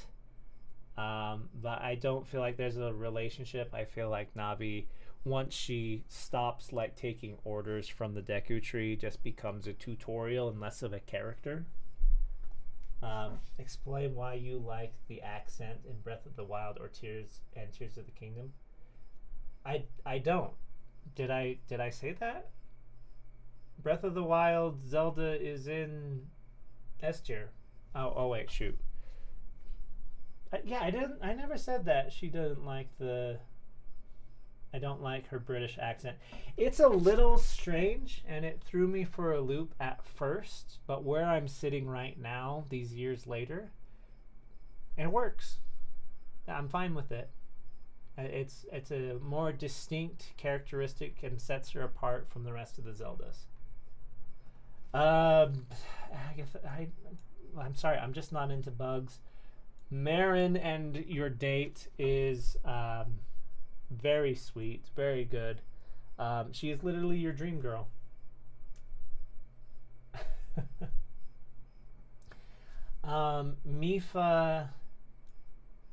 But I don't feel like there's a relationship. I feel like Navi, once she stops like taking orders from the Deku Tree, just becomes a tutorial and less of a character. Explain why you like the accent in Breath of the Wild or Tears of the Kingdom. I don't. Did I say that? Breath of the Wild, Zelda is in S tier. Oh wait, shoot. Yeah, I didn't. I never said that she doesn't like the. I don't like her British accent. It's a little strange, and it threw me for a loop at first. But where I'm sitting right now, these years later, it works. I'm fine with it. It's a more distinct characteristic and sets her apart from the rest of the Zeldas. I guess I'm sorry. I'm just not into bugs. Marin and your date is very sweet, very good. She is literally your dream girl. Mifa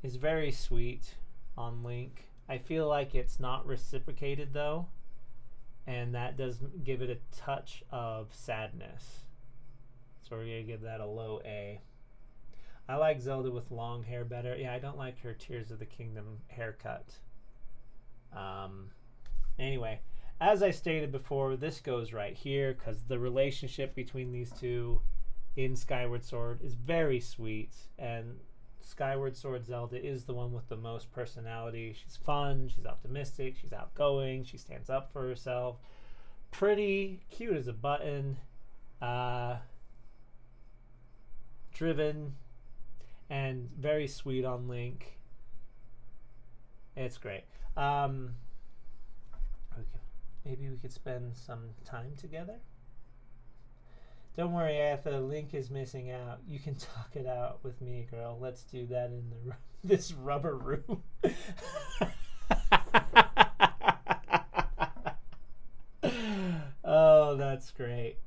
is very sweet on Link. I feel like it's not reciprocated though, and that does give it a touch of sadness. So we're gonna give that a low A. I like Zelda with long hair better. Yeah, I don't like her Tears of the Kingdom haircut. Anyway, as I stated before, this goes right here because the relationship between these two in Skyward Sword is very sweet, and Skyward Sword Zelda is the one with the most personality. She's fun, she's optimistic, she's outgoing, she stands up for herself. Pretty, cute as a button, driven, and very sweet on Link. It's great. Maybe we could spend some time together. Don't worry, if a Link is missing out, you can talk it out with me, girl. Let's do that in this rubber room. Oh, that's great.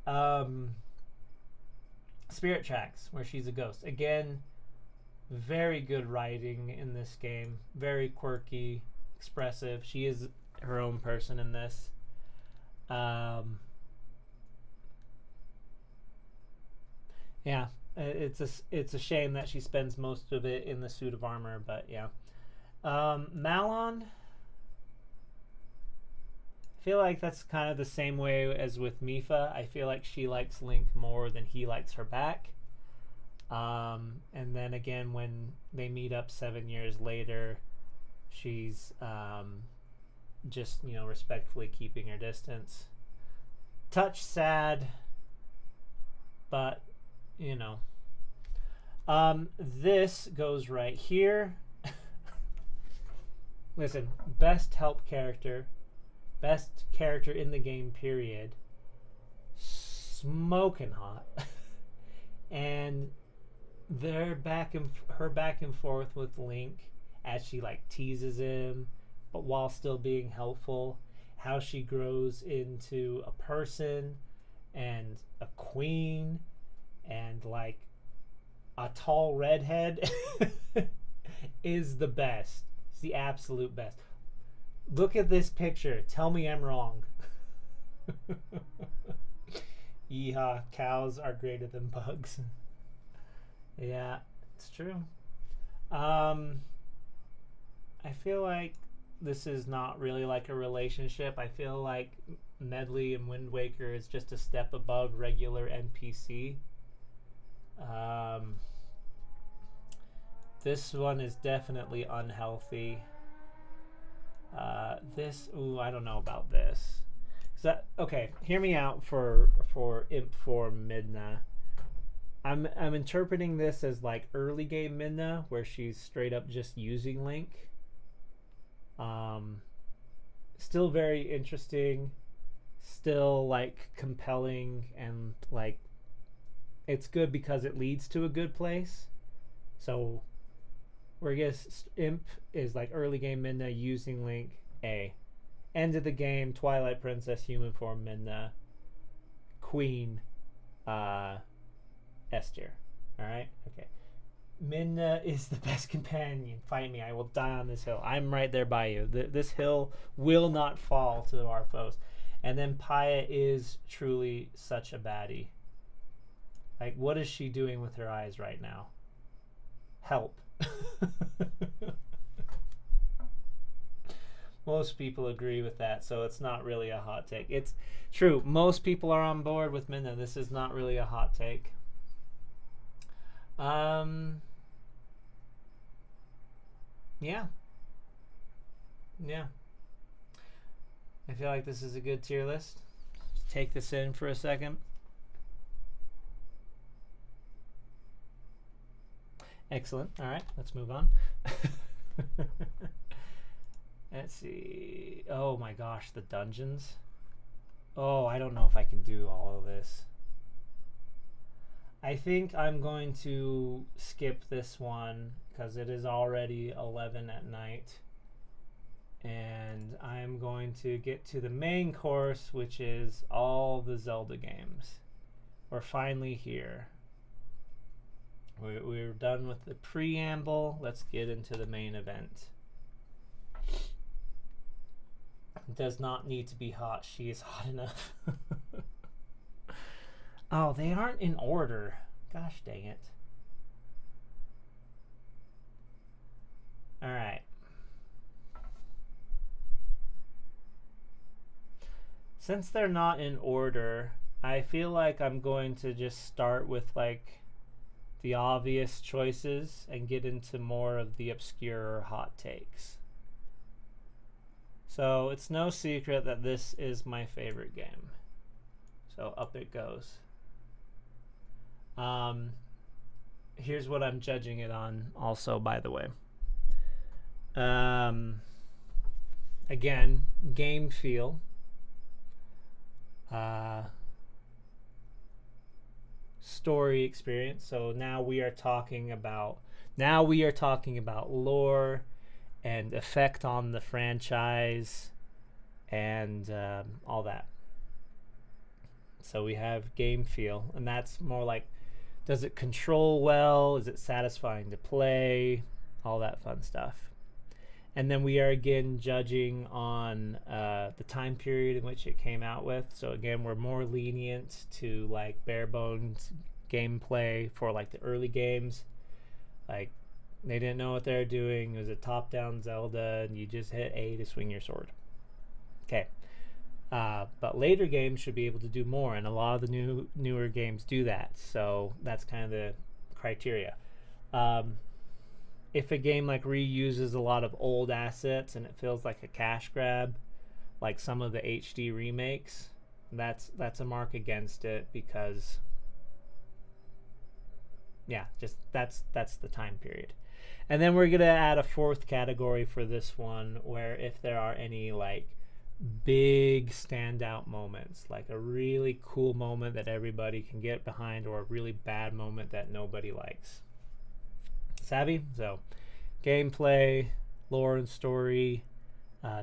Spirit Tracks, where she's a ghost. Again, very good writing in this game. Very quirky, expressive. She is her own person in this. Yeah, it's a shame that she spends most of it in the suit of armor, but yeah. Malon, I feel like that's kind of the same way as with Mifa. I feel like she likes Link more than he likes her back. And then again, when they meet up 7 years later, she's just, respectfully keeping her distance. Touch sad, but, this goes right here. Listen, best help character, best character in the game, period. Smoking hot. And her back and forth with Link as she teases him, but while still being helpful. How she grows into a person and a queen and a tall redhead is the best. It's the absolute best. Look at this picture. Tell me I'm wrong. Yeehaw, cows are greater than bugs. Yeah, it's true. I feel like this is not really like a relationship. I feel like Medley and Wind Waker is just a step above regular NPC. This one is definitely unhealthy. I don't know about this. Okay, hear me out for Imp Form Midna. I'm interpreting this as early game Midna, where she's straight up just using Link. Still very interesting, still compelling, and it's good because it leads to a good place. So where I guess Imp is early game Midna using Link, A. End of the game, Twilight Princess, human form Midna, Queen, S tier. Alright? Okay. Midna is the best companion. Fight me. I will die on this hill. I'm right there by you. This hill will not fall to our foes. And then Paya is truly such a baddie. What is she doing with her eyes right now? Help. Most people agree with that, so it's not really a hot take. It's true. Most people are on board with Midna. This is not really a hot take. Yeah. I feel like this is a good tier list. Just take this in for a second. Excellent. All right, let's move on. Let's see. Oh my gosh, the dungeons. Oh, I don't know if I can do all of this. I think I'm going to skip this one because it is already 11 at night. And I'm going to get to the main course, which is all the Zelda games. We're finally here. We're done with the preamble. Let's get into the main event. It does not need to be hot. She is hot enough. Oh, they aren't in order. Gosh dang it. All right. Since they're not in order, I feel like I'm going to just start with like the obvious choices and get into more of the obscure hot takes. So it's no secret that this is my favorite game. So up it goes. Here's what I'm judging it on also, by the way. Again, game feel. Story experience. So now we are talking about lore and effect on the franchise and all that. So we have game feel, and that's more like, does it control well? Is it satisfying to play? All that fun stuff. And then we are again judging on the time period in which it came out with. So again, we're more lenient to like bare bones gameplay for like the early games. Like they didn't know what they were doing. It was a top-down Zelda, and you just hit A to swing your sword. Okay. But later games should be able to do more, and a lot of the newer games do that. So that's kind of the criteria. If a game like reuses a lot of old assets and it feels like a cash grab, like some of the HD remakes, that's a mark against it, because yeah, just that's the time period. And then we're gonna add a fourth category for this one, where if there are any like big standout moments, like a really cool moment that everybody can get behind, or a really bad moment that nobody likes. Savvy? So gameplay, lore and story,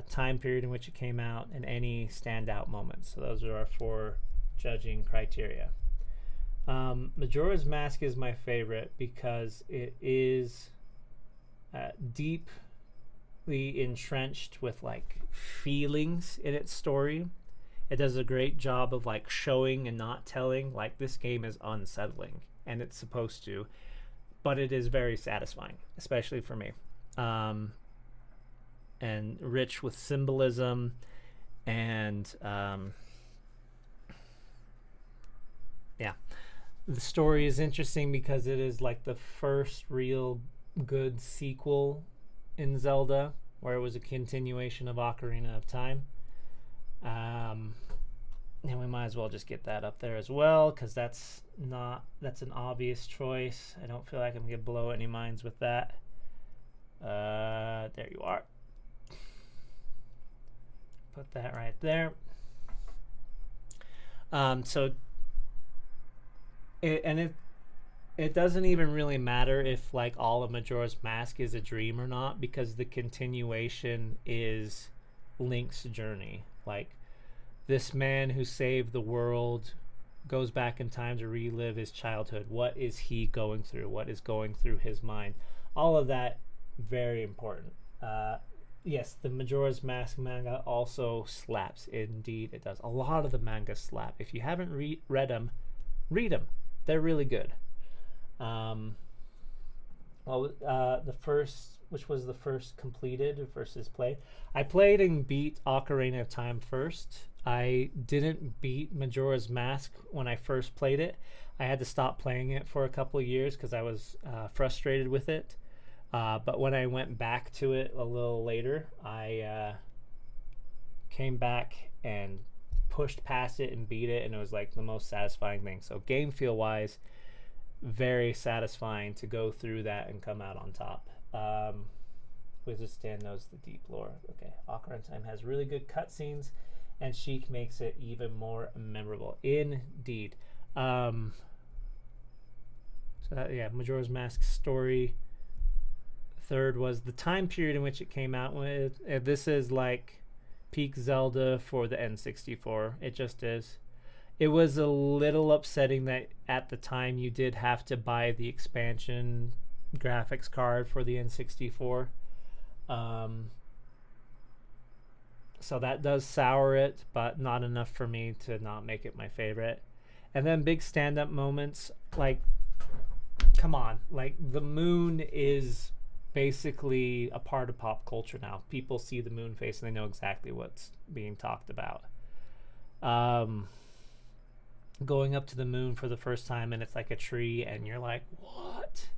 time period in which it came out, and any standout moments. So those are our 4 judging criteria. Majora's Mask is my favorite because it is deeply entrenched with like feelings in its story. It does a great job of like showing and not telling. Like, this game is unsettling, and it's supposed to, but it is very satisfying, especially for me, and rich with symbolism. And yeah, the story is interesting because it is like the first real good sequel in Zelda, where it was a continuation of Ocarina of Time. And we might as well just get that up there as well, because that's an obvious choice. I don't feel like I'm gonna blow any minds with that. There you are. Put that right there. So it doesn't even really matter if like all of Majora's Mask is a dream or not, because the continuation is Link's journey. Like, this man who saved the world goes back in time to relive his childhood. What is he going through? What is going through his mind? All of that, very important. Yes, the Majora's Mask manga also slaps. Indeed, it does. A lot of the mangas slap. If you haven't read them, read them. They're really good. The first, which was the first completed versus played, I played and beat Ocarina of Time first. I didn't beat Majora's Mask when I first played it. I had to stop playing it for a couple of years because I was frustrated with it. But when I went back to it a little later, I came back and pushed past it and beat it, and it was like the most satisfying thing. So game feel wise, very satisfying to go through that and come out on top. Wizardstan knows the deep lore. Okay, Ocarina of Time has really good cutscenes, and Sheik makes it even more memorable. Indeed. So yeah, Majora's Mask story. Third was the time period in which it came out with. This is like peak Zelda for the N64. It just is. It was a little upsetting that at the time you did have to buy the expansion graphics card for the N64. Um, so that does sour it, but not enough for me to not make it my favorite. And then big stand-up moments, like, come on, like the moon is basically a part of pop culture now. People see the moon face and they know exactly what's being talked about. Um, Going up to the moon for the first time and it's like a tree and you're like, what?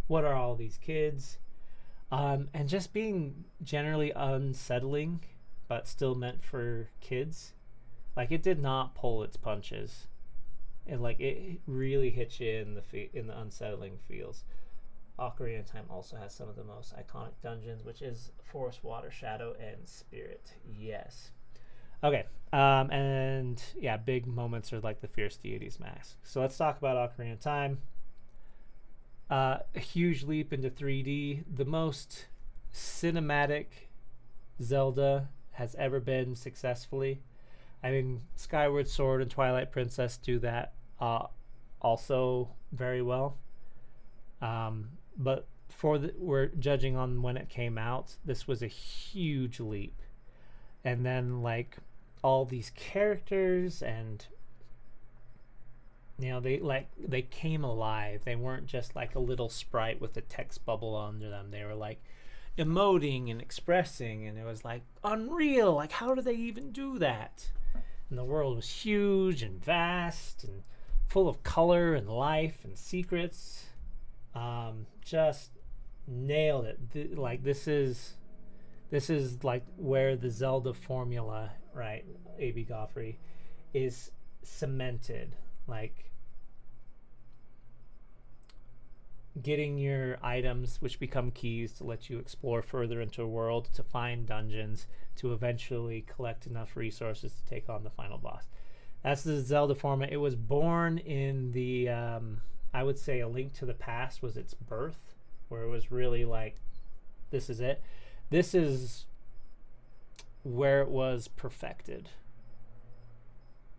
What are all these kids? And just being generally unsettling, but still meant for kids. Like it did not pull its punches, and like it really hits you in the unsettling feels. Ocarina of Time also has some of the most iconic dungeons, which is Forest, Water, Shadow, and Spirit. Yes. Okay. And yeah, big moments are like the Fierce Deities Mask. So let's talk about Ocarina of Time. A huge leap into 3D. The most cinematic Zelda has ever been successfully. I mean, Skyward Sword and Twilight Princess do that also very well. But we're judging on when it came out. This was a huge leap, and then like all these characters, and they came alive. They weren't just like a little sprite with a text bubble under them. They were like emoting and expressing, and it was like unreal. Like, how do they even do that? And the world was huge and vast and full of color and life and secrets. Just nailed it. This is like where the Zelda formula, right, A.B. Godfrey, is cemented. Like getting your items, which become keys to let you explore further into a world, to find dungeons, to eventually collect enough resources to take on the final boss. That's the Zelda format. It was born in the, I would say A Link to the Past was its birth, where it was really like, this is it. This is where it was perfected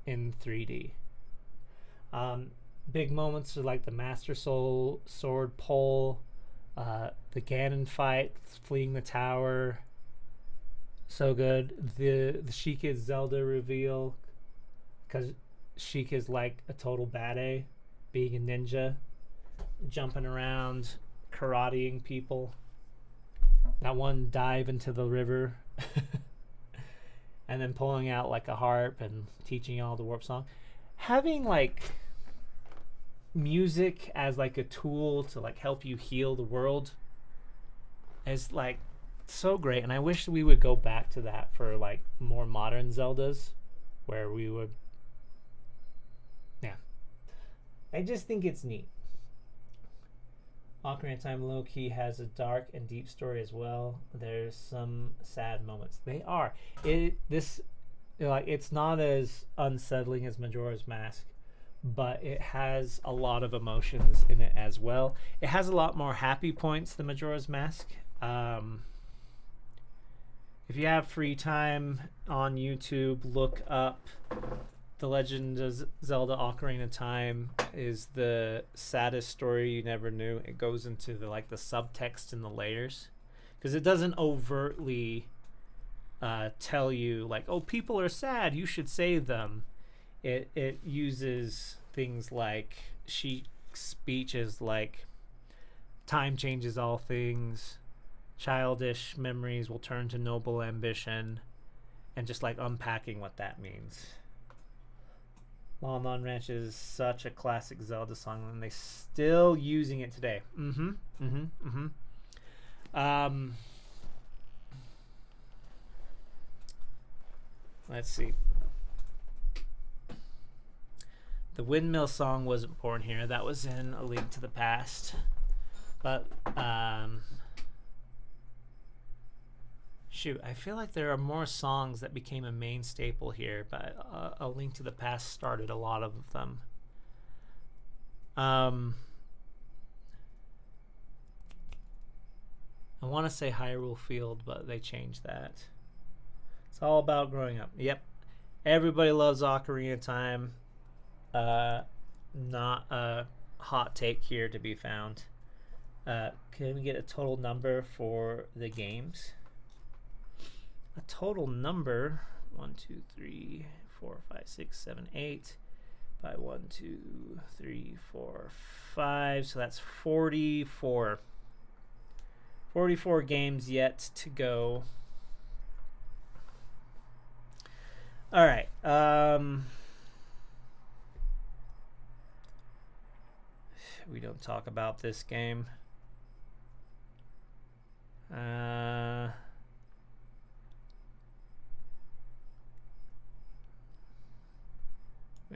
in 3D. Big moments are like the Master Soul sword pull, the Ganon fight, fleeing the tower. So good. The Sheik is Zelda reveal, because Sheik is like a total badass, being a ninja, jumping around, karateing people. That one dive into the river, and then pulling out like a harp and teaching you all the warp song. Having like music as like a tool to like help you heal the world is like so great, and I wish we would go back to that for like more modern Zeldas, where we would, yeah, I just think it's neat. Ocarina of Time low-key has a dark and deep story as well. There's some sad moments. They are it's not as unsettling as Majora's Mask, but it has a lot of emotions in it as well. It has a lot more happy points than Majora's Mask. If you have free time on YouTube, look up The Legend of Zelda Ocarina of Time is the saddest story you never knew. It goes into the subtext and the layers, because it doesn't overtly tell you like, oh, people are sad, you should save them. It uses things like speeches like, time changes all things, childish memories will turn to noble ambition, and just like unpacking what that means. Lon Lon Ranch is such a classic Zelda song, and they still using it today. Let's see. The Windmill Song wasn't born here. That was in A Link to the Past. But, shoot, I feel like there are more songs that became a main staple here, but A Link to the Past started a lot of them. I want to say Hyrule Field, but they changed that. It's all about growing up. Yep. Everybody loves Ocarina of Time. Uh, not a hot take here to be found. Can we get a total number for the games? A total number: 1, 2, 3, 4, 5, 6, 7, 8. By 1, 2, 3, 4, 5. So that's 44. 44 games yet to go. All right. We don't talk about this game. We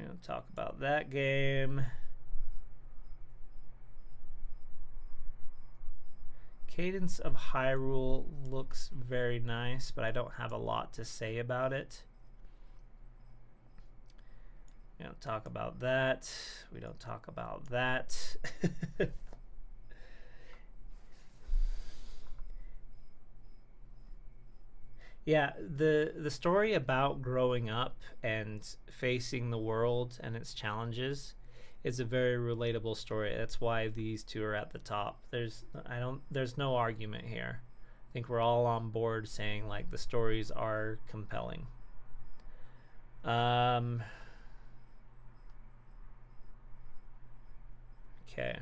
don't talk about that game. Cadence of Hyrule looks very nice, but I don't have a lot to say about it. We don't talk about that. We don't talk about that. Yeah, the story about growing up and facing the world and its challenges is a very relatable story. That's why these two are at the top. There's no argument here. I think we're all on board saying like the stories are compelling. Okay.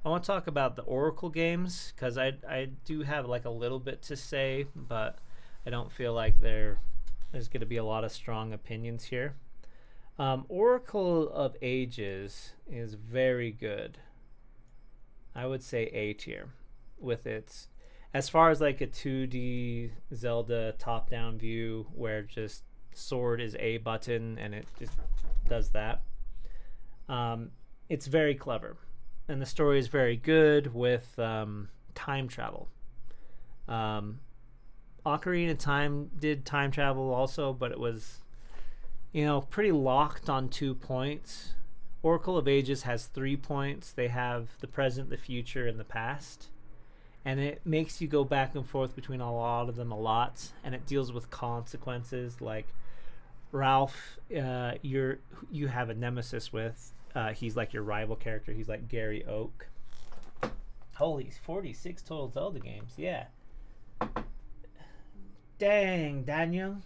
I want to talk about the Oracle games because I do have like a little bit to say, but I don't feel like there's going to be a lot of strong opinions here. Oracle of Ages is very good. I would say A tier with its, as far as like a 2D Zelda top-down view where just sword is A button and it just does that. It's very clever. And the story is very good with time travel. Ocarina of Time did time travel also, but it was, pretty locked on 2 points. Oracle of Ages has 3 points. They have the present, the future, and the past. And it makes you go back and forth between a lot of them a lot. And it deals with consequences like Ralph, you have a nemesis with. He's like your rival character. He's like Gary Oak. Holy, 46 total Zelda games. Yeah. Dang, Daniel.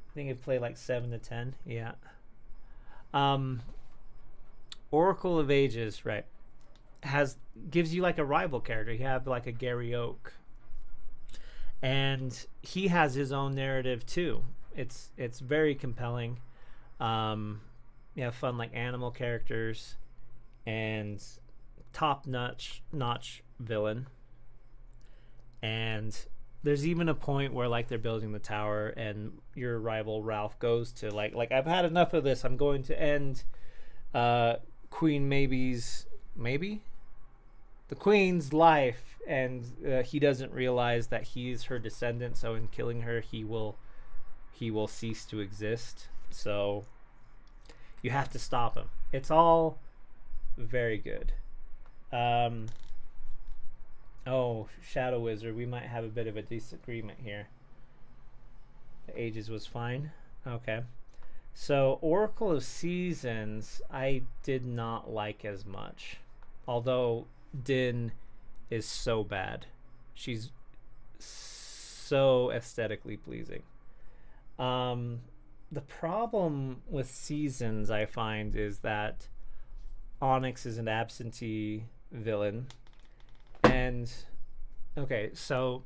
I think I've played like 7 to 10. Yeah. Oracle of Ages, right, gives you like a rival character. You have like a Gary Oak. And he has his own narrative too. It's very compelling. You have fun like animal characters and top-notch villain. And there's even a point where like they're building the tower and your rival Ralph goes to like I've had enough of this. I'm going to end Queen the Queen's life, and he doesn't realize that he's her descendant, so in killing her he will cease to exist. So you have to stop him. It's all very good. Shadow Wizard, we might have a bit of a disagreement here. The Ages was fine. Okay. So Oracle of Seasons, I did not like as much. Although Din is so bad. She's so aesthetically pleasing. The problem with Seasons, I find, is that Onyx is an absentee villain. And okay, so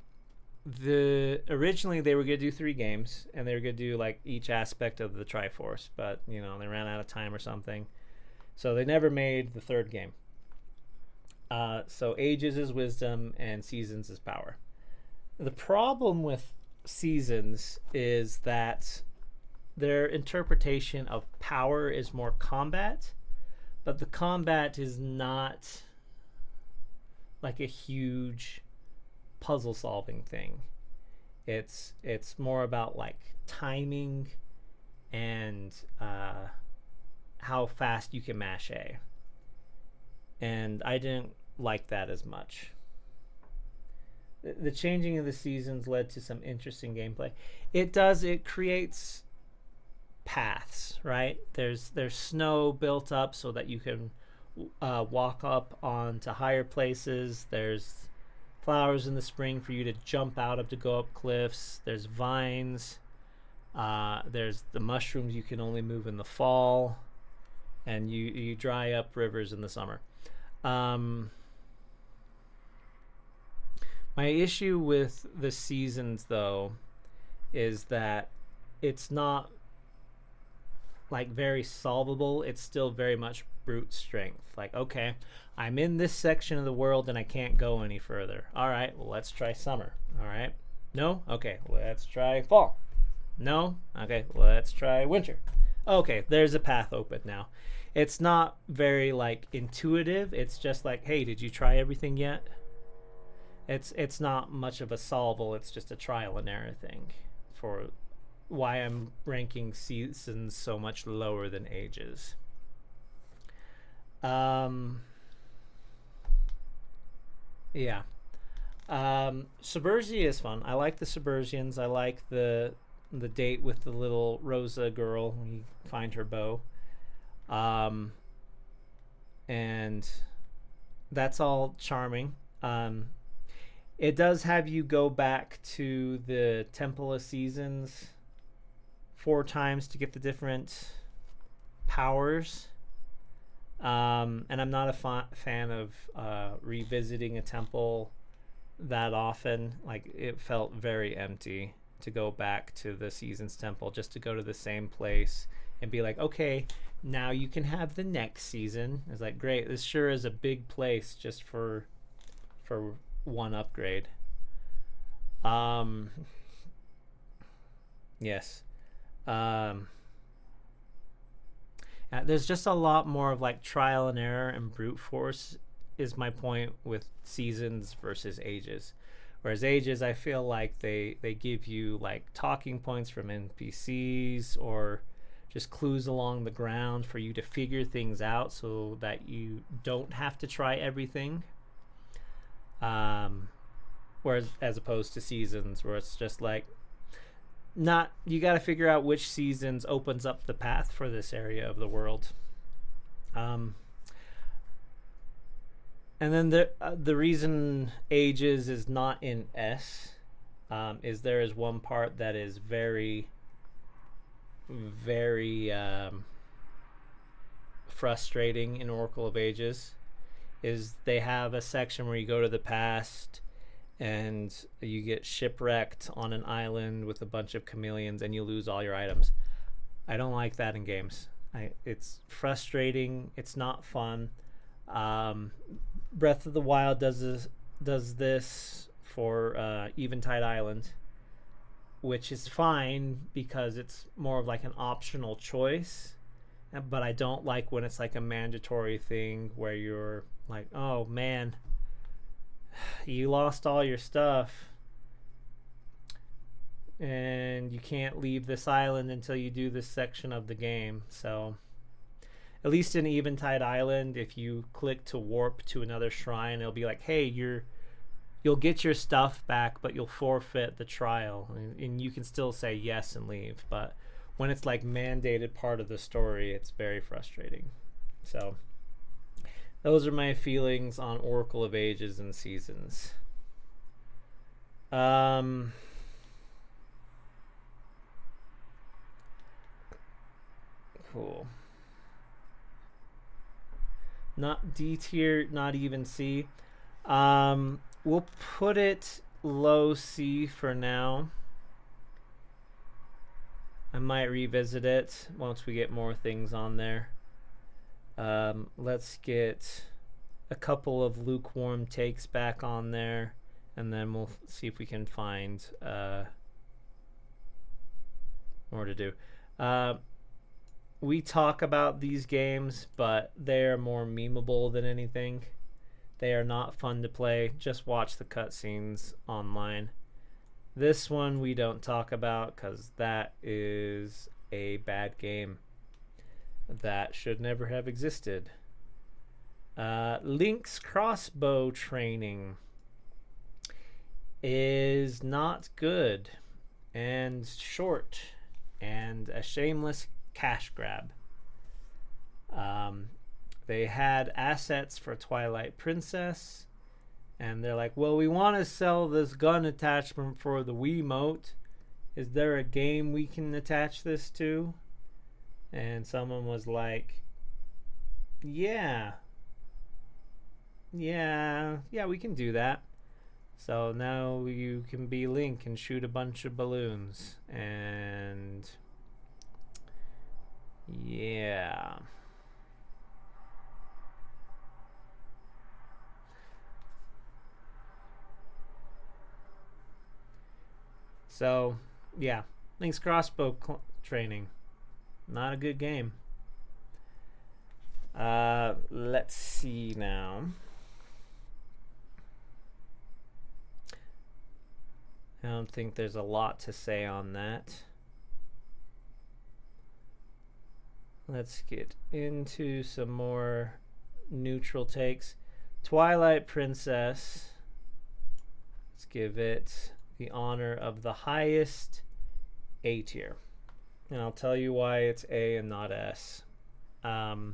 originally they were gonna do 3 games, and they were gonna do like each aspect of the Triforce, but they ran out of time or something, so they never made the 3rd game. So Ages is wisdom and Seasons is power. The problem with Seasons is that their interpretation of power is more combat, but the combat is not like a huge puzzle solving thing. It's more about like timing and how fast you can mash A. And I didn't like that as much. the changing of the seasons led to some interesting gameplay. It does. It creates paths, right? There's snow built up so that you can walk up onto higher places. There's flowers in the spring for you to jump out of to go up cliffs. There's vines. There's the mushrooms you can only move in the fall, and you dry up rivers in the summer. My issue with the seasons, though, is that it's not like very solvable. It's still very much brute strength. Like, okay, I'm in this section of the world and I can't go any further. All right, well, let's try summer. All right, no, okay, let's try fall. No, okay, let's try winter. Okay, there's a path open now. It's not very like intuitive. It's just like, hey, did you try everything yet? It's not much of a solval. It's just a trial and error thing for why I'm ranking seasons so much lower than ages. Yeah. Suburbia is fun. I like the Subursians. I like the date with the little Rosa girl when you find her bow. And that's all charming. It does have you go back to the Temple of Seasons 4 times to get the different powers. And I'm not a fan of revisiting a temple that often. Like, it felt very empty to go back to the Seasons Temple just to go to the same place and be like, okay, now you can have the next season. It's like, great, this sure is a big place just for one upgrade. Yes. There's just a lot more of like trial and error and brute force is my point with seasons versus ages. Whereas ages, I feel like they give you like talking points from NPCs or just clues along the ground for you to figure things out so that you don't have to try everything. Whereas as opposed to seasons where it's just like, not, you got to figure out which seasons opens up the path for this area of the world. And then the reason ages is not in S is there is one part that is very, very frustrating in Oracle of Ages. Is they have a section where you go to the past and you get shipwrecked on an island with a bunch of chameleons and you lose all your items. I don't like that in games. It's frustrating. It's not fun. Breath of the Wild does this for Eventide Island, which is fine because it's more of like an optional choice. But I don't like when it's like a mandatory thing where you're like, oh man, you lost all your stuff and you can't leave this island until you do this section of the game. So at least in Eventide Island, if you click to warp to another shrine, it'll be like, hey, you'll get your stuff back, but you'll forfeit the trial, and you can still say yes and leave. But when it's like mandated part of the story, it's very frustrating. So those are my feelings on Oracle of Ages and Seasons. Cool. Not D tier, not even C. We'll put it low C for now. I might revisit it once we get more things on there. Let's get a couple of lukewarm takes back on there, and then we'll see if we can find more to do. We talk about these games, but they're more memeable than anything. They are not fun to play. Just watch the cutscenes online. This one we don't talk about because that is a bad game that should never have existed. Link's crossbow training. is not good and short and a shameless cash grab. Um, they had assets for Twilight Princess, and they're like, well, we want to sell this gun attachment for the Wiimote. Is there a game we can attach this to? And someone was like, yeah, we can do that. So now you can be Link and shoot a bunch of balloons. And yeah. So, yeah. Link's crossbow training. Not a good game. Let's see now. I don't think there's a lot to say on that. Let's get into some more neutral takes. Twilight Princess. Let's give it the honor of the highest A tier. And I'll tell you why it's A and not S. So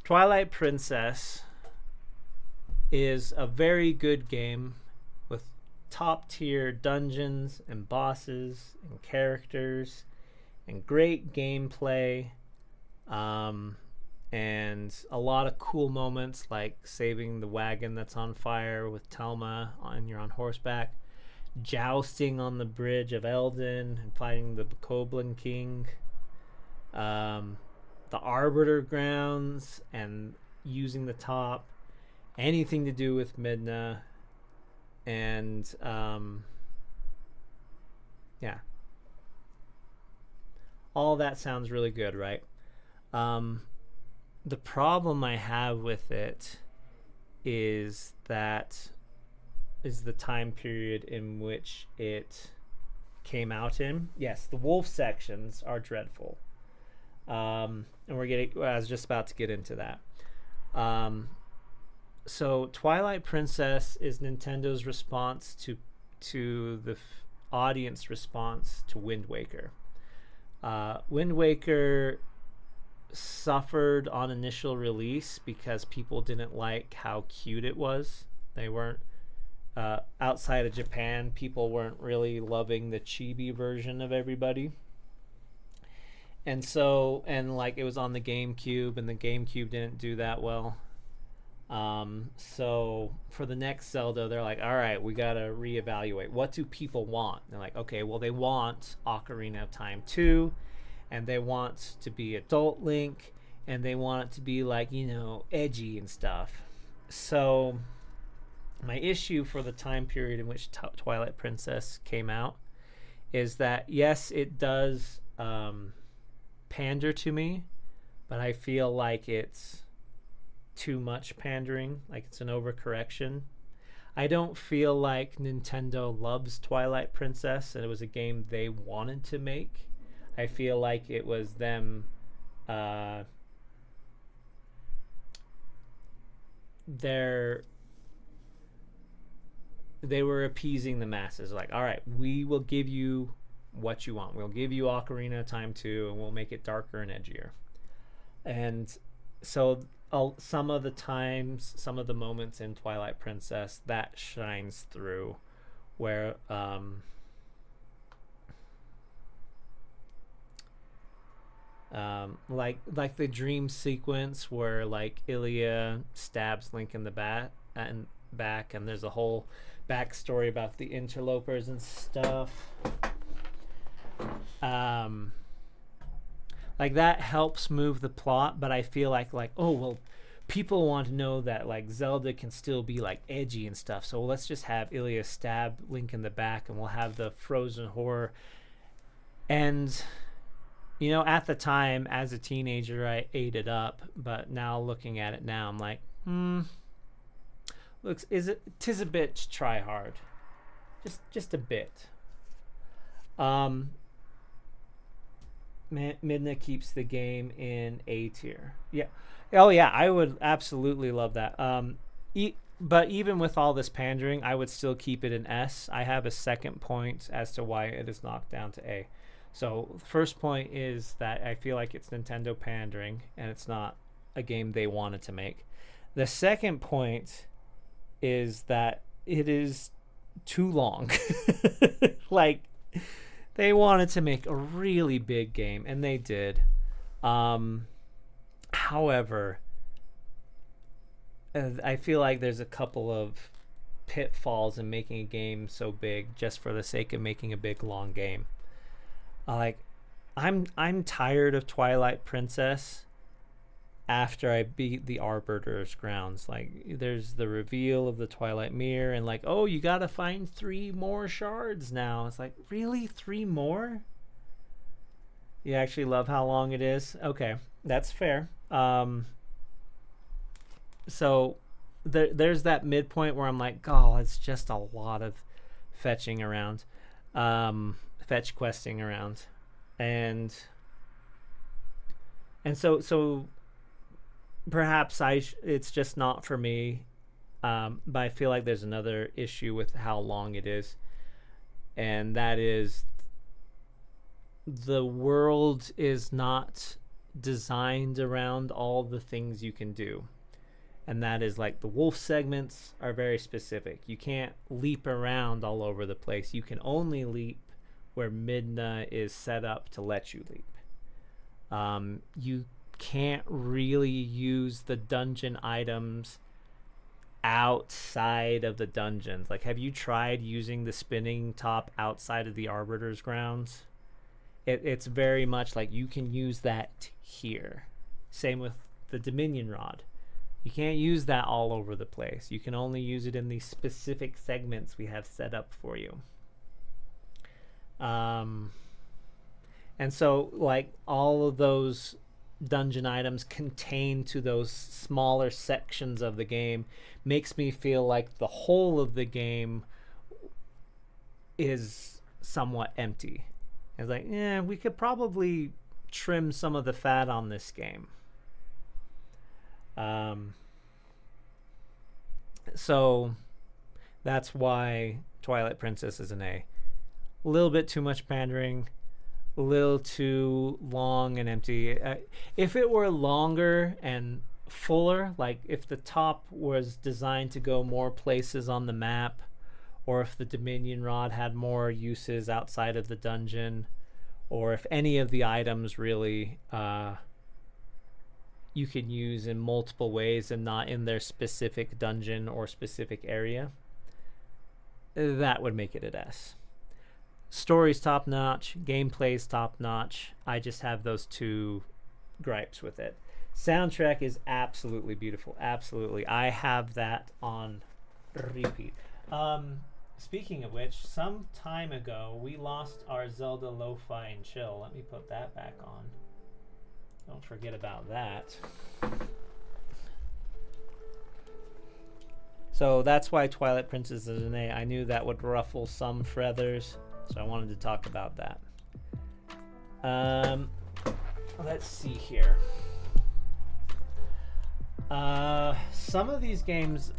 Twilight Princess is a very good game with top tier dungeons and bosses and characters and great gameplay, and a lot of cool moments like saving the wagon that's on fire with Telma and you're on horseback, jousting on the bridge of Eldin and fighting the Bokoblin King, the Arbiter grounds and using the top, anything to do with Midna, and yeah, all that sounds really good, right? The problem I have with it is the time period in which it came out in. Yes, the wolf sections are dreadful. And I was just about to get into that. So Twilight Princess is Nintendo's response to the audience response to Wind Waker. Wind Waker suffered on initial release because people didn't like how cute it was. They weren't outside of Japan, people weren't really loving the chibi version of everybody. And so, and like it was on the GameCube, and the GameCube didn't do that well. So for the next Zelda, they're like, all right, we gotta reevaluate. What do people want? And they're like, okay, well, they want Ocarina of Time 2, and they want to be adult Link, and they want it to be like, edgy and stuff. So my issue for the time period in which Twilight Princess came out is that, yes, it does pander to me, but I feel like it's too much pandering, like it's an overcorrection. I don't feel like Nintendo loves Twilight Princess and it was a game they wanted to make. I feel like it was them they were appeasing the masses, like, all right, we will give you what you want. We'll give you Ocarina of Time 2 and we'll make it darker and edgier. And so some of the moments in Twilight Princess, that shines through, where like the dream sequence where like Ilia stabs Link in the back, and there's a whole backstory about the interlopers and stuff. Like that helps move the plot, but I feel like oh well, people want to know that like Zelda can still be like edgy and stuff, so let's just have Ilia stab Link in the back and we'll have the frozen horror. And at the time as a teenager I ate it up, but now looking at it now I'm like, tis a bit try hard, just a bit. Midna keeps the game in A tier. Yeah. Oh yeah, I would absolutely love that. but even with all this pandering, I would still keep it an S. I have a second point as to why it is knocked down to A. So first point is that I feel like it's Nintendo pandering and it's not a game they wanted to make. The second point is that it is too long. Like, they wanted to make a really big game, and they did. However, I feel like there's a couple of pitfalls in making a game so big just for the sake of making a big, long game. Like, I'm tired of Twilight Princess after I beat the Arbiter's Grounds. Like, there's the reveal of the Twilight Mirror and like, oh, you gotta find 3 more shards now. It's like, really? 3 more? You actually love how long it is? Okay, that's fair. So there's that midpoint where I'm like, oh, it's just a lot of fetching around, fetch questing around, and so perhaps it's just not for me. But I feel like there's another issue with how long it is, and that is the world is not designed around all the things you can do. And that is like the wolf segments are very specific. You can't leap around all over the place. You can only leap where Midna is set up to let you leap. You can't really use the dungeon items outside of the dungeons. Like, have you tried using the spinning top outside of the Arbiter's Grounds? It's very much like you can use that here. Same with the Dominion Rod. You can't use that all over the place. You can only use it in these specific segments we have set up for you. And so, like, all of those dungeon items contained to those smaller sections of the game makes me feel like the whole of the game is somewhat empty. It's like, we could probably trim some of the fat on this game. So that's why Twilight Princess is an A. A little bit too much pandering, a little too long and empty. If it were longer and fuller, like if the top was designed to go more places on the map, or if the Dominion Rod had more uses outside of the dungeon, or if any of the items really you can use in multiple ways and not in their specific dungeon or specific area, that would make it an S. Story's top notch, gameplay's top notch. I just have those 2 gripes with it. Soundtrack is absolutely beautiful. Absolutely. I have that on repeat. Speaking of which, some time ago we lost our Zelda Lo-Fi and Chill. Let me put that back on. Don't forget about that. So that's why Twilight Princess is an A. I knew that would ruffle some feathers, so I wanted to talk about that. Let's see here. Some of these games,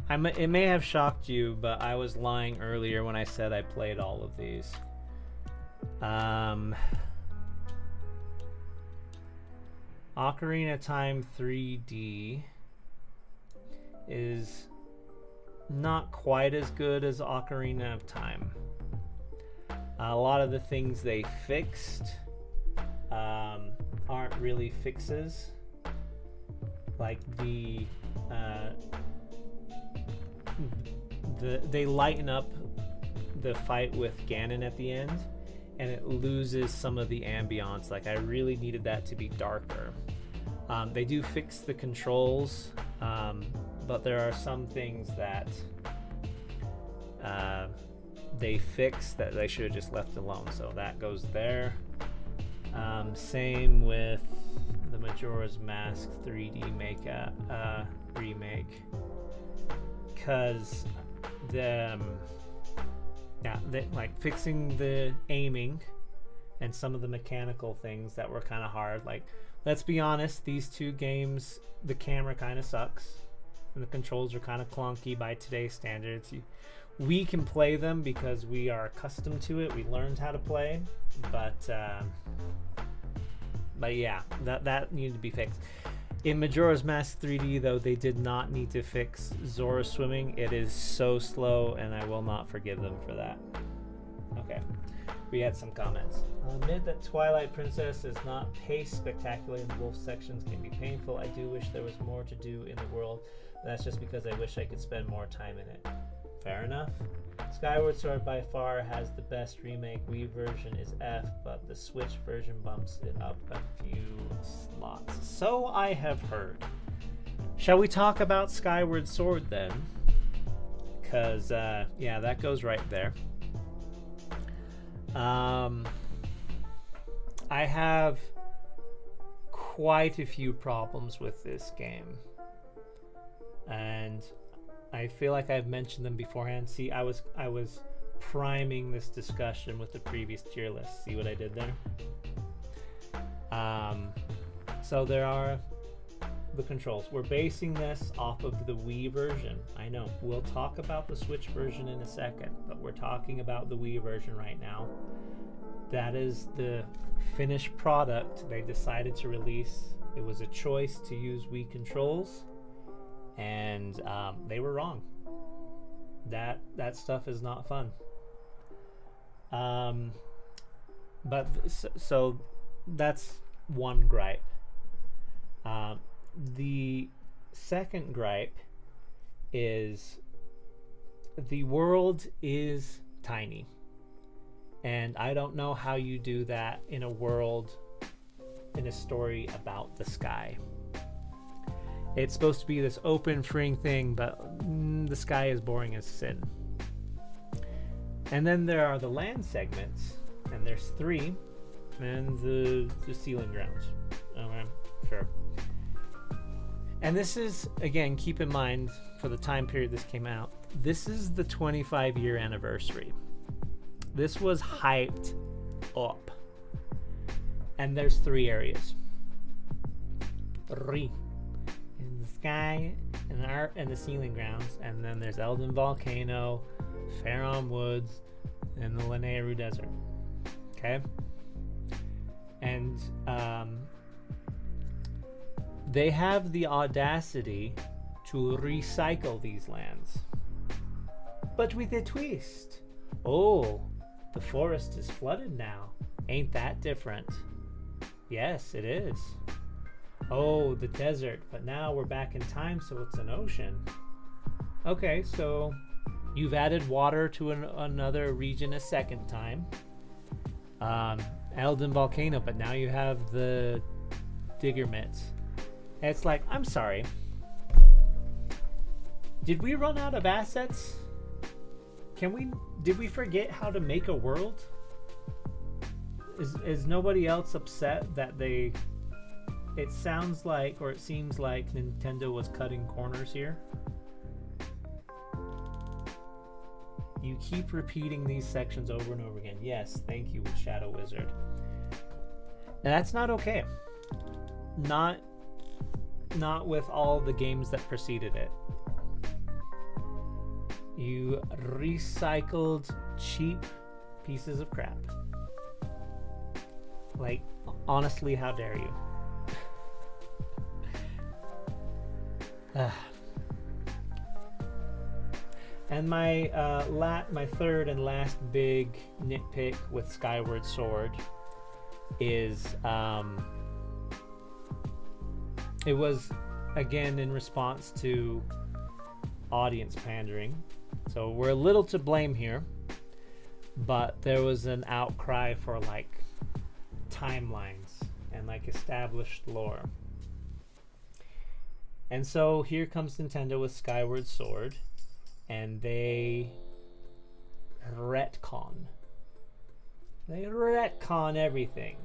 it may have shocked you, but I was lying earlier when I said I played all of these. Ocarina of Time 3D is not quite as good as Ocarina of Time. A lot of the things they fixed aren't really fixes. Like they lighten up the fight with Ganon at the end, and it loses some of the ambiance. Like, I really needed that to be darker. They do fix the controls, but there are some things that they fix that they should have just left alone. So that goes there. Same with the Majora's Mask 3D remake, because like fixing the aiming and some of the mechanical things that were kind of hard. Like, let's be honest, these 2 games, the camera kind of sucks. and the controls are kind of clunky by today's standards. We can play them because we are accustomed to it. We learned how to play, but yeah, that needed to be fixed. In Majora's Mask 3D, though, they did not need to fix Zora swimming. It is so slow, and I will not forgive them for that. Okay, we had some comments. I'll admit that Twilight Princess is not paced spectacularly, and the wolf sections can be painful. I do wish there was more to do in the world. That's just because I wish I could spend more time in it. Fair enough. Skyward Sword by far has the best remake. Wii version is F, but the Switch version bumps it up a few slots. So I have heard. Shall we talk about Skyward Sword then? Because, yeah, that goes right there. I have quite a few problems with this game. And I feel like I've mentioned them beforehand. See, I was priming this discussion with the previous tier list. See what I did there? So there are the controls. We're basing this off of the Wii version. I know. We'll talk about the Switch version in a second, but we're talking about the Wii version right now. That is the finished product they decided to release. It was a choice to use Wii controls. And they were wrong. That stuff is not fun. But so that's one gripe. The second gripe is the world is tiny, and I don't know how you do that in a world, in a story about the sky. It's supposed to be this open, freeing thing, but the sky is boring as sin. And then there are the land segments, and there's 3, and the sealing grounds. Okay, sure. And this is, again, keep in mind, for the time period this came out, this is the 25-year anniversary. This was hyped up. And there's 3 areas. 3. In the sky, and the art, and the sealing grounds, and then there's Elden Volcano, Faron Woods, and the Lanayru Desert. Okay? And they have the audacity to recycle these lands, but with a twist. Oh, the forest is flooded now. Ain't that different? Yes, it is. Oh, the desert, but now we're back in time, so it's an ocean. Okay, so you've added water to another region a second time. Elden Volcano, but now you have the digger mitts. And it's like, I'm sorry. Did we run out of assets? Did we forget how to make a world? Is nobody else upset that it sounds like, or it seems like Nintendo was cutting corners here? You keep repeating these sections over and over again. Yes, thank you, Shadow Wizard. And that's not okay. Not with all the games that preceded it. You recycled cheap pieces of crap. Like, honestly, how dare you? And my third and last big nitpick with Skyward Sword is it was, again, in response to audience pandering. So we're a little to blame here, but there was an outcry for like timelines and like established lore. And so here comes Nintendo with Skyward Sword, and they retcon. They retcon everything.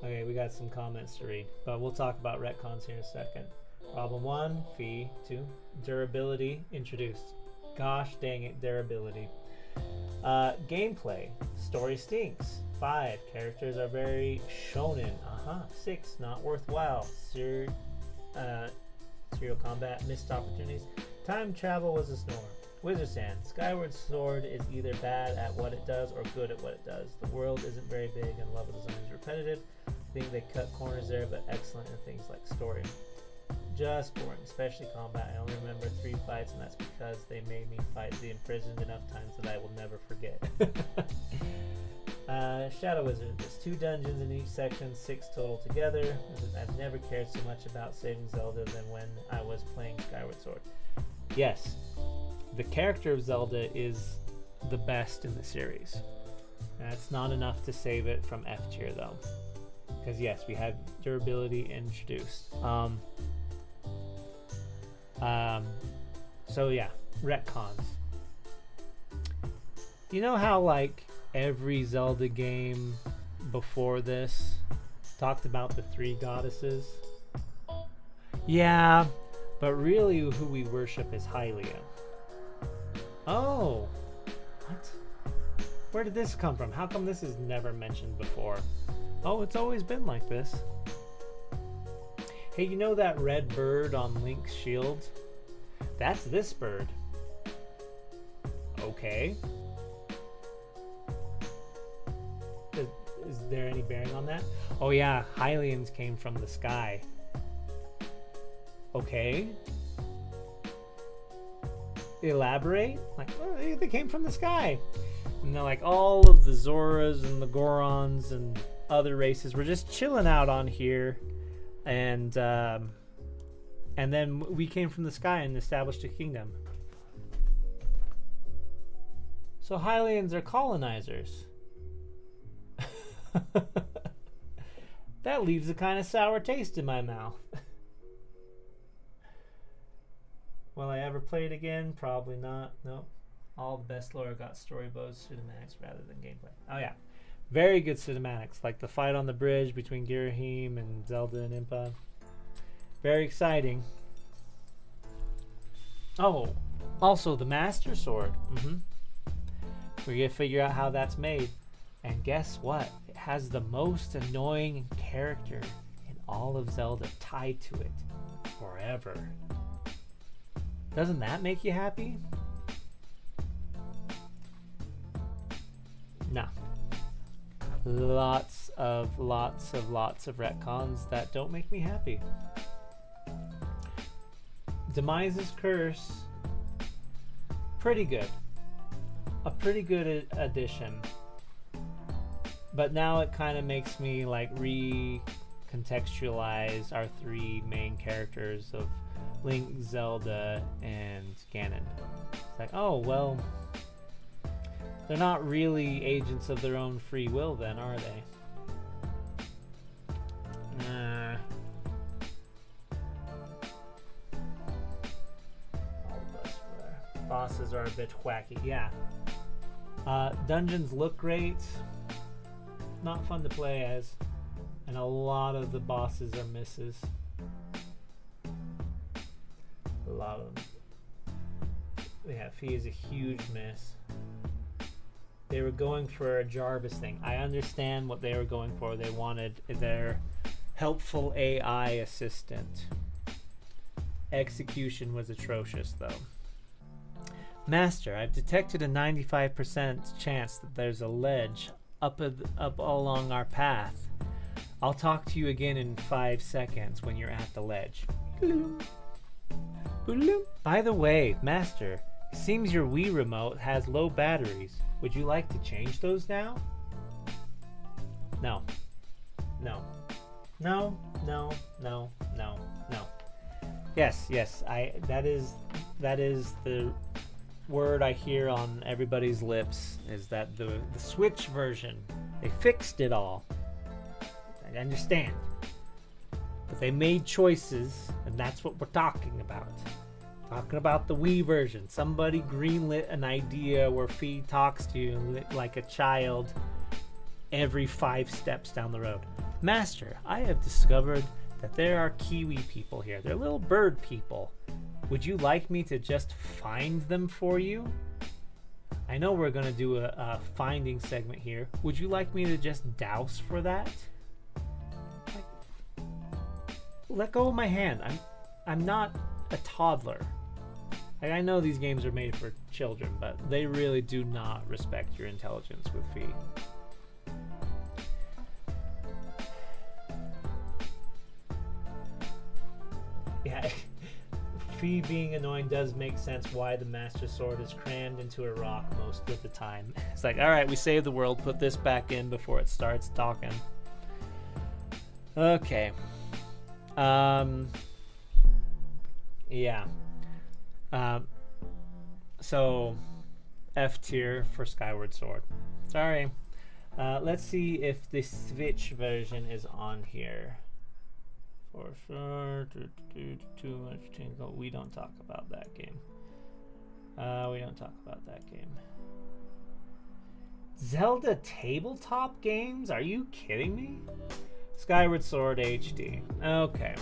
Okay, we got some comments to read, but we'll talk about retcons here in a second. Problem 1, fee. 2, durability introduced. Gosh dang it, durability. Gameplay, story stinks. 5, characters are very shonen. 6, not worthwhile. Serial combat, missed opportunities. Time travel was a snore. Wizard Sand. Skyward Sword is either bad at what it does or good at what it does. The world isn't very big and level design is repetitive. I think they cut corners there, but excellent in things like story. Just boring, especially combat. I only remember 3 fights, and that's because they made me fight the imprisoned enough times that I will never forget. Shadow Wizard. There's 2 dungeons in each section, 6 total together. I've never cared so much about saving Zelda than when I was playing Skyward Sword. Yes, the character of Zelda is the best in the series. That's not enough to save it from F tier though. Because yes, we had durability introduced. So yeah, retcons. You know how like every Zelda game before this talked about the 3 goddesses? Yeah, but really who we worship is Hylia. Oh, what? Where did this come from? How come this is never mentioned before? Oh, it's always been like this. Hey, you know that red bird on Link's shield? That's this bird. Okay. Is there any bearing on that? Oh yeah, Hylians came from the sky. Okay. Elaborate? Like, oh, they came from the sky. And they're like, all of the Zoras and the Gorons and other races were just chilling out on here. And then we came from the sky and established a kingdom. So Hylians are colonizers. That leaves a kind of sour taste in my mouth. Will I ever play it again? Probably not. Nope. All the best lore got storyboards, cinematics rather than gameplay. Oh yeah, very good cinematics, like the fight on the bridge between Girahim and Zelda and Impa. Very exciting. Oh, also the Master Sword. We're gonna figure out how that's made. And guess what? It has the most annoying character in all of Zelda tied to it forever. Doesn't that make you happy? No. Lots of retcons that don't make me happy. Demise's Curse, pretty good. A pretty good addition. But now it kind of makes me like recontextualize our 3 main characters of Link, Zelda, and Ganon. It's like, oh, well, they're not really agents of their own free will then, are they? Nah. All of us were. Bosses are a bit wacky, yeah. Dungeons look great. Not fun to play as. And a lot of the bosses are misses. A lot of them. Yeah, Fee is a huge miss. They were going for a Jarvis thing. I understand what they were going for. They wanted their helpful AI assistant. Execution was atrocious, though. Master, I've detected a 95% chance that there's a ledge up along our path. I'll talk to you again in 5 seconds when you're at the ledge. By the way, Master, it seems your Wii remote has low batteries. Would you like to change those now? No. No. No, no, no, no, no. Yes, that is the word I hear on everybody's lips, is that the Switch version, they fixed it all. I understand. But they made choices, and that's what we're talking about. Talking about the Wii version. Somebody greenlit an idea where Fee talks to you like a child every 5 steps down the road. Master, I have discovered that there are Kiwi people here. They're little bird people. Would you like me to just find them for you? I know we're going to do a finding segment here. Would you like me to just douse for that? let go of my hand. I'm not a toddler. Like, I know these games are made for children, but they really do not respect your intelligence with Fee. Yeah, Fee being annoying does make sense why the Master Sword is crammed into a rock most of the time. It's like, all right, we saved the world, put this back in before it starts talking. Okay. Yeah. So F tier for Skyward Sword. Sorry. Let's see if the Switch version is on here. For sure. Too much tingle. We don't talk about that game. We don't talk about that game. Zelda tabletop games? Are you kidding me? Skyward Sword HD. Okay.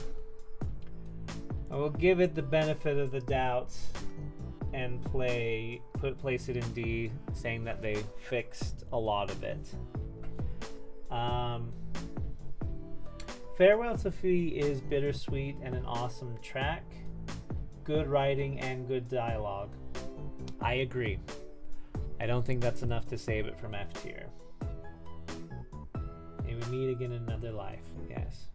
I will give it the benefit of the doubt and place it in D, saying that they fixed a lot of it. Farewell to Fee is bittersweet and an awesome track. Good writing and good dialogue. I agree. I don't think that's enough to save it from F tier. May we meet again in another life. Yes.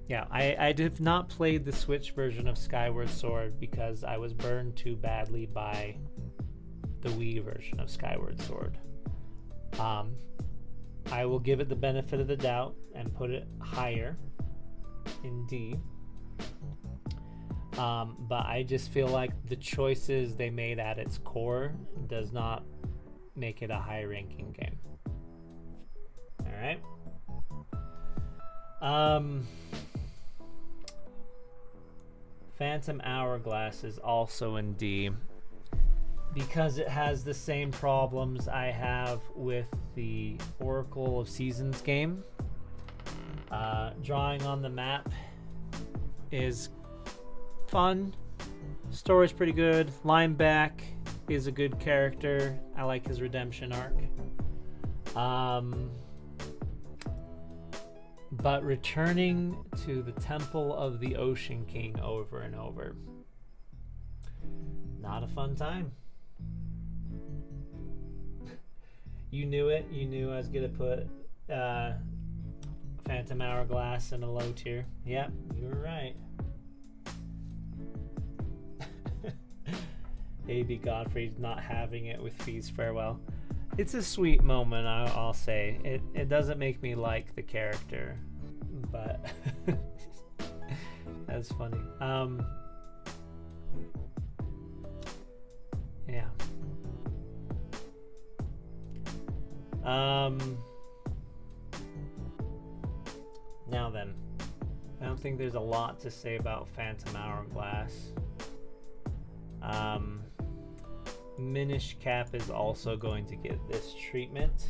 Yeah, I have not played the Switch version of Skyward Sword because I was burned too badly by the Wii version of Skyward Sword. I will give it the benefit of the doubt and put it higher in D. But I just feel like the choices they made at its core does not make it a high ranking game. All right. Phantom Hourglass is also in D because it has the same problems I have with the Oracle of Seasons game. Drawing on the map is fun. Story's pretty good. Lineback is a good character. I like his redemption arc. But returning to the Temple of the Ocean King over and over, not a fun time. You knew it. You knew I was gonna put Phantom Hourglass in a low tier. Yep, you were right. A.B. Godfrey's not having it with Fee's farewell. It's a sweet moment, I'll say. It doesn't make me like the character, but that's funny. Yeah. Now then, I don't think there's a lot to say about Phantom Hourglass. Minish Cap is also going to get this treatment.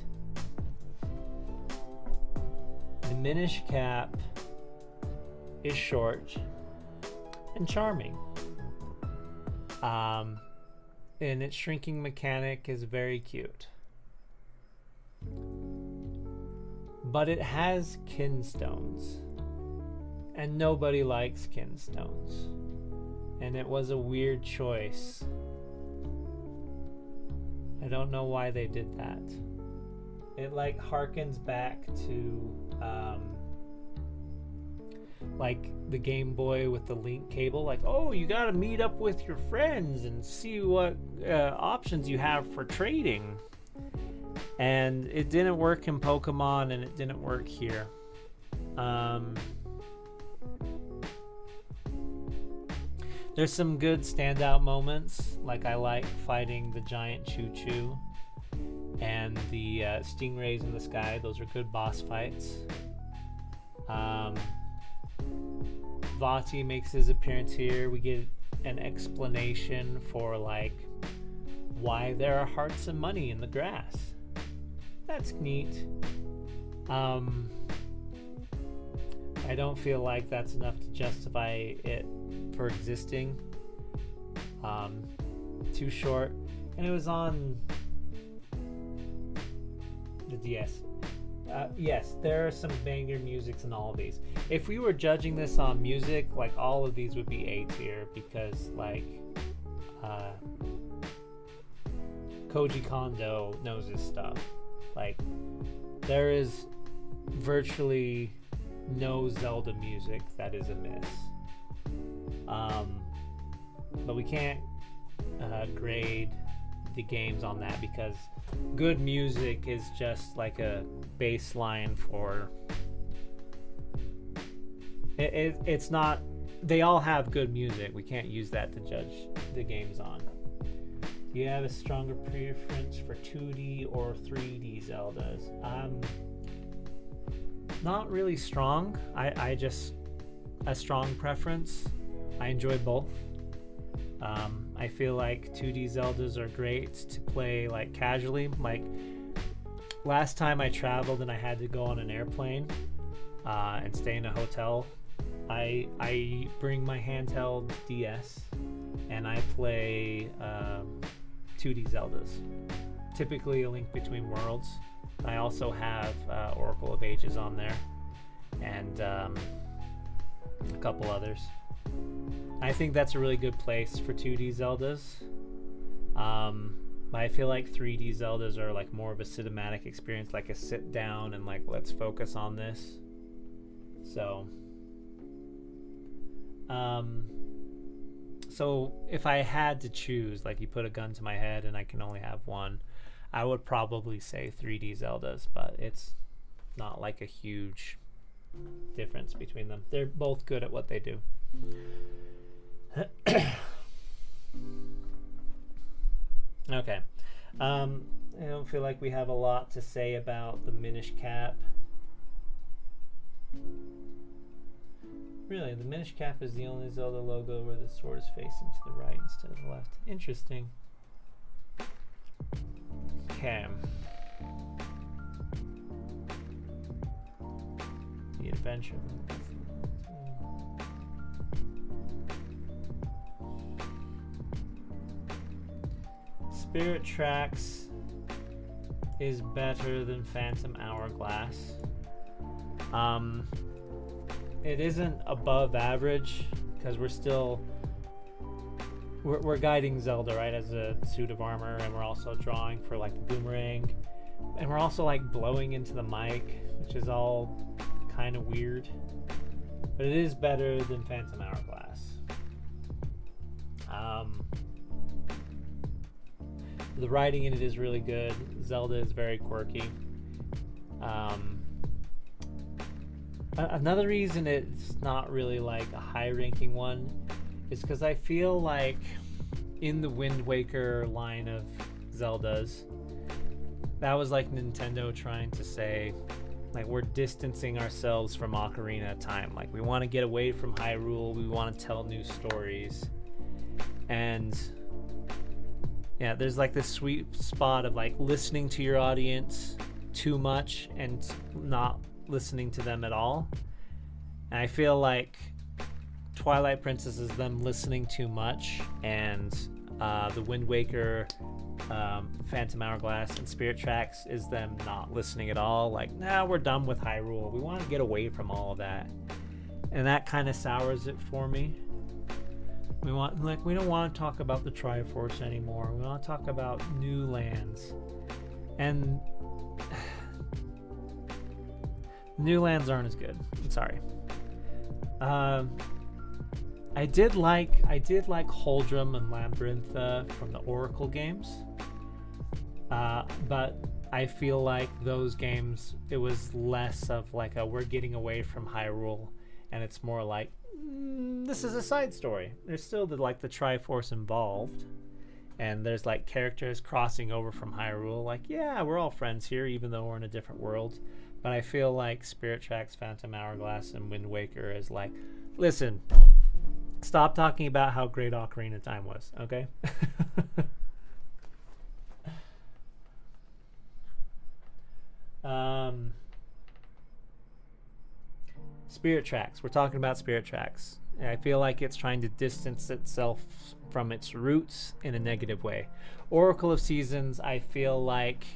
The Minish Cap is short and charming. And its shrinking mechanic is very cute. But it has kinstones. And nobody likes kinstones. And it was a weird choice. I don't know why they did that. It like harkens back to like the Game Boy with the link cable. Like, oh, you gotta meet up with your friends and see what options you have for trading. And it didn't work in Pokemon, and it didn't work here. There's some good standout moments, like I like fighting the giant Choo-Choo and the stingrays in the sky. Those are good boss fights. Vati makes his appearance here. We get an explanation for like why there are hearts and money in the grass. That's neat. I don't feel like that's enough to justify it for existing. Too short, and it was on the DS. Yes, there are some banger musics in all of these. If we were judging this on music, like all of these would be A tier because like uh, Koji Kondo knows his stuff. Like there is virtually no Zelda music that is amiss. But we can't grade the games on that because good music is just like a baseline for it's not. They all have good music. We can't use that to judge the games on. Do you have a stronger preference for 2D or 3D Zeldas? Not really strong. I just a strong preference. I enjoy both. I feel like 2D Zeldas are great to play like casually. Like last time I traveled and I had to go on an airplane and stay in a hotel, I bring my handheld DS and I play 2D Zeldas. Typically A Link Between Worlds. I also have Oracle of Ages on there and a couple others. I think that's a really good place for 2D Zeldas. But I feel like 3D Zeldas are like more of a cinematic experience, like a sit down and like let's focus on this. So if I had to choose, like you put a gun to my head and I can only have one, I would probably say 3D Zeldas, but it's not like a huge difference between them. They're both good at what they do. Okay. I don't feel like we have a lot to say about the Minish Cap. Really, the Minish Cap is the only Zelda logo where the sword is facing to the right instead of the left. Interesting. Okay. The adventure. Spirit Tracks is better than Phantom Hourglass. It isn't above average because we're guiding Zelda, right, as a suit of armor, and we're also drawing for like the boomerang, and we're also like blowing into the mic, which is all kind of weird, but it is better than Phantom Hourglass. The writing in it is really good. Zelda is very quirky. Another reason it's not really like a high-ranking one is because I feel like in the Wind Waker line of Zeldas, that was like Nintendo trying to say, like, we're distancing ourselves from Ocarina of Time. Like, we want to get away from Hyrule. We want to tell new stories. And yeah, there's like this sweet spot of like listening to your audience too much and not listening to them at all. And I feel like Twilight Princess is them listening too much, and the Wind Waker, Phantom Hourglass, and Spirit Tracks is them not listening at all. Like, nah, we're done with Hyrule. We want to get away from all of that. And that kind of sours it for me. We don't want to talk about the Triforce anymore. We want to talk about new lands. And new lands aren't as good. I'm sorry. I did like Holdrum and Labyrintha from the Oracle games. But I feel like those games, it was less of like a we're getting away from Hyrule, and it's more like this is a side story. There's still the Triforce involved, and there's like characters crossing over from Hyrule. Like, yeah, we're all friends here, even though we're in a different world. But I feel like Spirit Tracks, Phantom Hourglass, and Wind Waker is like, listen, stop talking about how great Ocarina of Time was, okay? Spirit Tracks. We're talking about Spirit Tracks. And I feel like it's trying to distance itself from its roots in a negative way. Oracle of Seasons, I feel like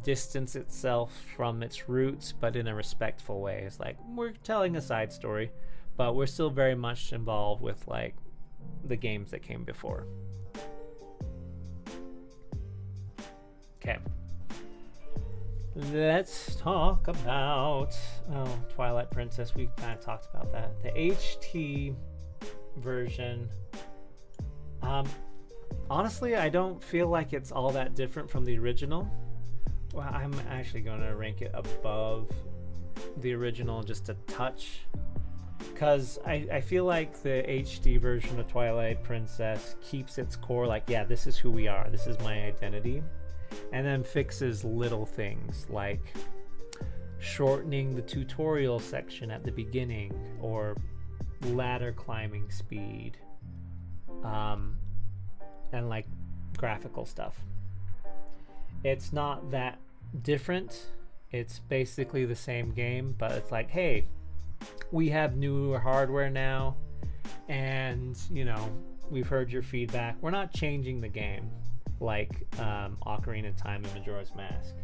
distance itself from its roots, but in a respectful way. It's like, we're telling a side story, but we're still very much involved with like the games that came before. Okay. Let's talk about Twilight Princess. We kind of talked about that. The HT version. Honestly, I don't feel like it's all that different from the original. Well, I'm actually going to rank it above the original just a touch, because I feel like the HD version of Twilight Princess keeps its core, like, yeah, this is who we are, this is my identity, and then fixes little things like shortening the tutorial section at the beginning, or ladder climbing speed, and like graphical stuff. It's not that different. It's basically the same game, but it's like, hey, we have newer hardware now, and you know, we've heard your feedback. We're not changing the game like Ocarina of Time and Majora's Mask.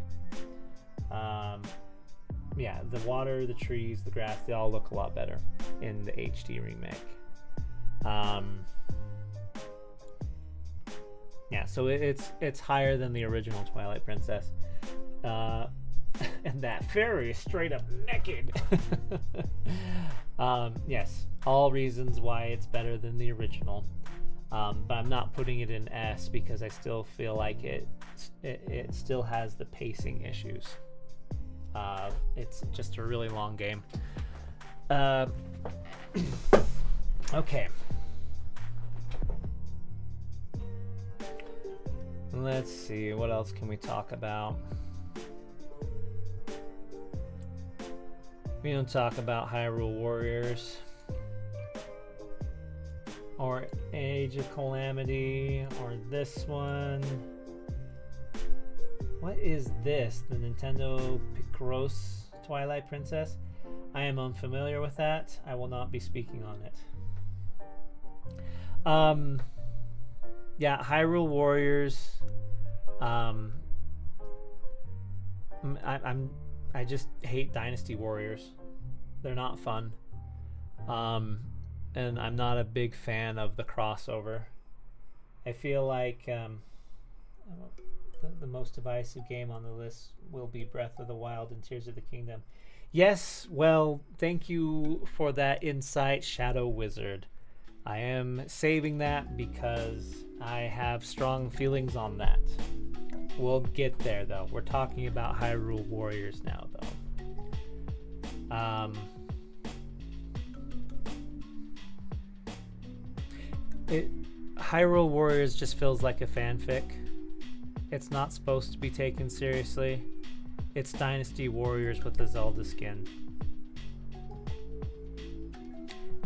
Yeah, the water, the trees, the grass, they all look a lot better in the HD remake. Yeah, so it's higher than the original Twilight Princess. And that fairy is straight up naked. Yes, all reasons why it's better than the original. But I'm not putting it in S because I still feel like it still has the pacing issues. It's just a really long game. Okay. Let's see, what else can we talk about? We don't talk about Hyrule Warriors or Age of Calamity or this one. What is this? The Nintendo Picross Twilight Princess? I am unfamiliar with that. I will not be speaking on it. Yeah, Hyrule Warriors. I just hate Dynasty Warriors. They're not fun. And I'm not a big fan of the crossover. I feel like the most divisive game on the list will be Breath of the Wild and Tears of the Kingdom. Yes, well, thank you for that insight, Shadow Wizard. I am saving that because I have strong feelings on that. We'll get there, though. We're talking about Hyrule Warriors now, though. Hyrule Warriors just feels like a fanfic. It's not supposed to be taken seriously. It's Dynasty Warriors with a Zelda skin.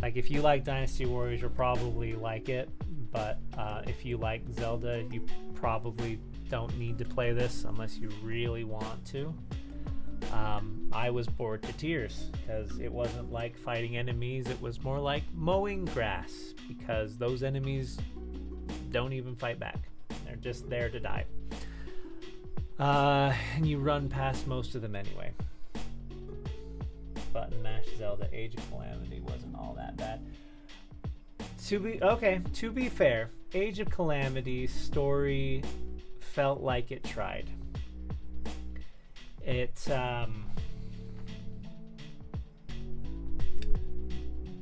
Like, if you like Dynasty Warriors, you'll probably like it, but if you like Zelda, you probably don't need to play this unless you really want to. I was bored to tears because it wasn't like fighting enemies, it was more like mowing grass, because those enemies don't even fight back. They're just there to die. And you run past most of them anyway. Button mash Zelda Age of Calamity wasn't all that bad. To be fair, Age of Calamity's story felt like it tried. It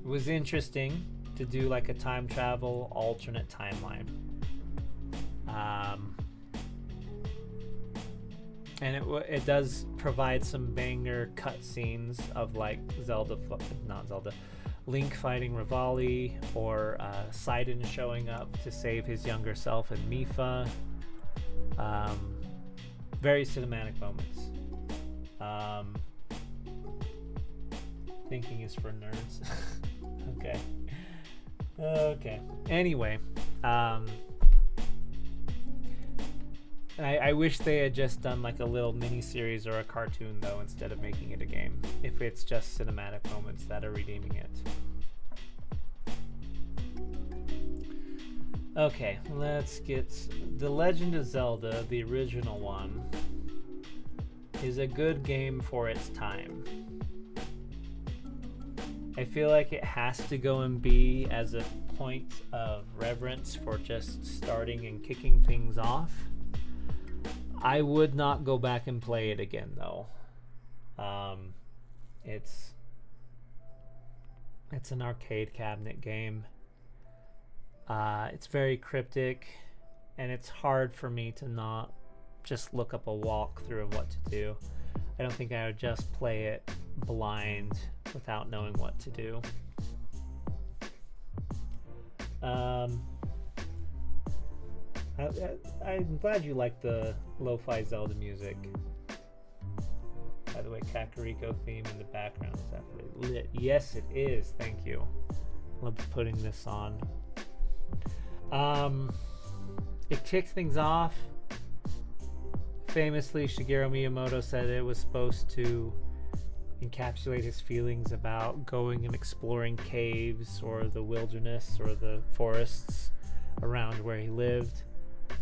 was interesting to do like a time travel alternate timeline. And it does provide some banger cutscenes of like Link fighting Rivali, or Sidon showing up to save his younger self and Mipha. Very cinematic moments. Thinking is for nerds. Okay. Anyway, I wish they had just done like a little mini series or a cartoon though, instead of making it a game, if it's just cinematic moments that are redeeming it. Okay, let's get The Legend of Zelda, the original one. is a good game for its time. I feel like it has to go and be as a point of reverence for just starting and kicking things off. I would not go back and play it again, though. It's an arcade cabinet game. It's very cryptic, and it's hard for me to not just look up a walkthrough of what to do. I don't think I would just play it blind without knowing what to do. I'm glad you like the lo-fi Zelda music. By the way, Kakariko theme in the background is absolutely lit. Yes, it is. Thank you. Love putting this on. It kicked things off. Famously, Shigeru Miyamoto said it was supposed to encapsulate his feelings about going and exploring caves or the wilderness or the forests around where he lived.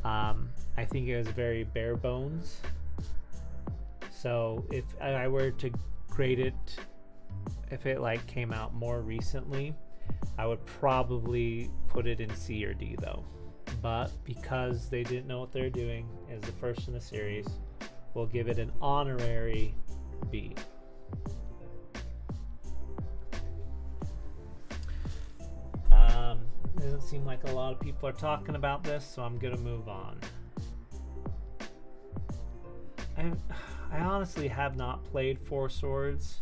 I think it was very bare bones. So if I were to grade it, if it like came out more recently, I would probably put it in C or D though. But because they didn't know what they're doing as the first in the series, we'll give it an honorary B. Doesn't seem like a lot of people are talking about this, so I'm gonna move on. I honestly have not played Four Swords.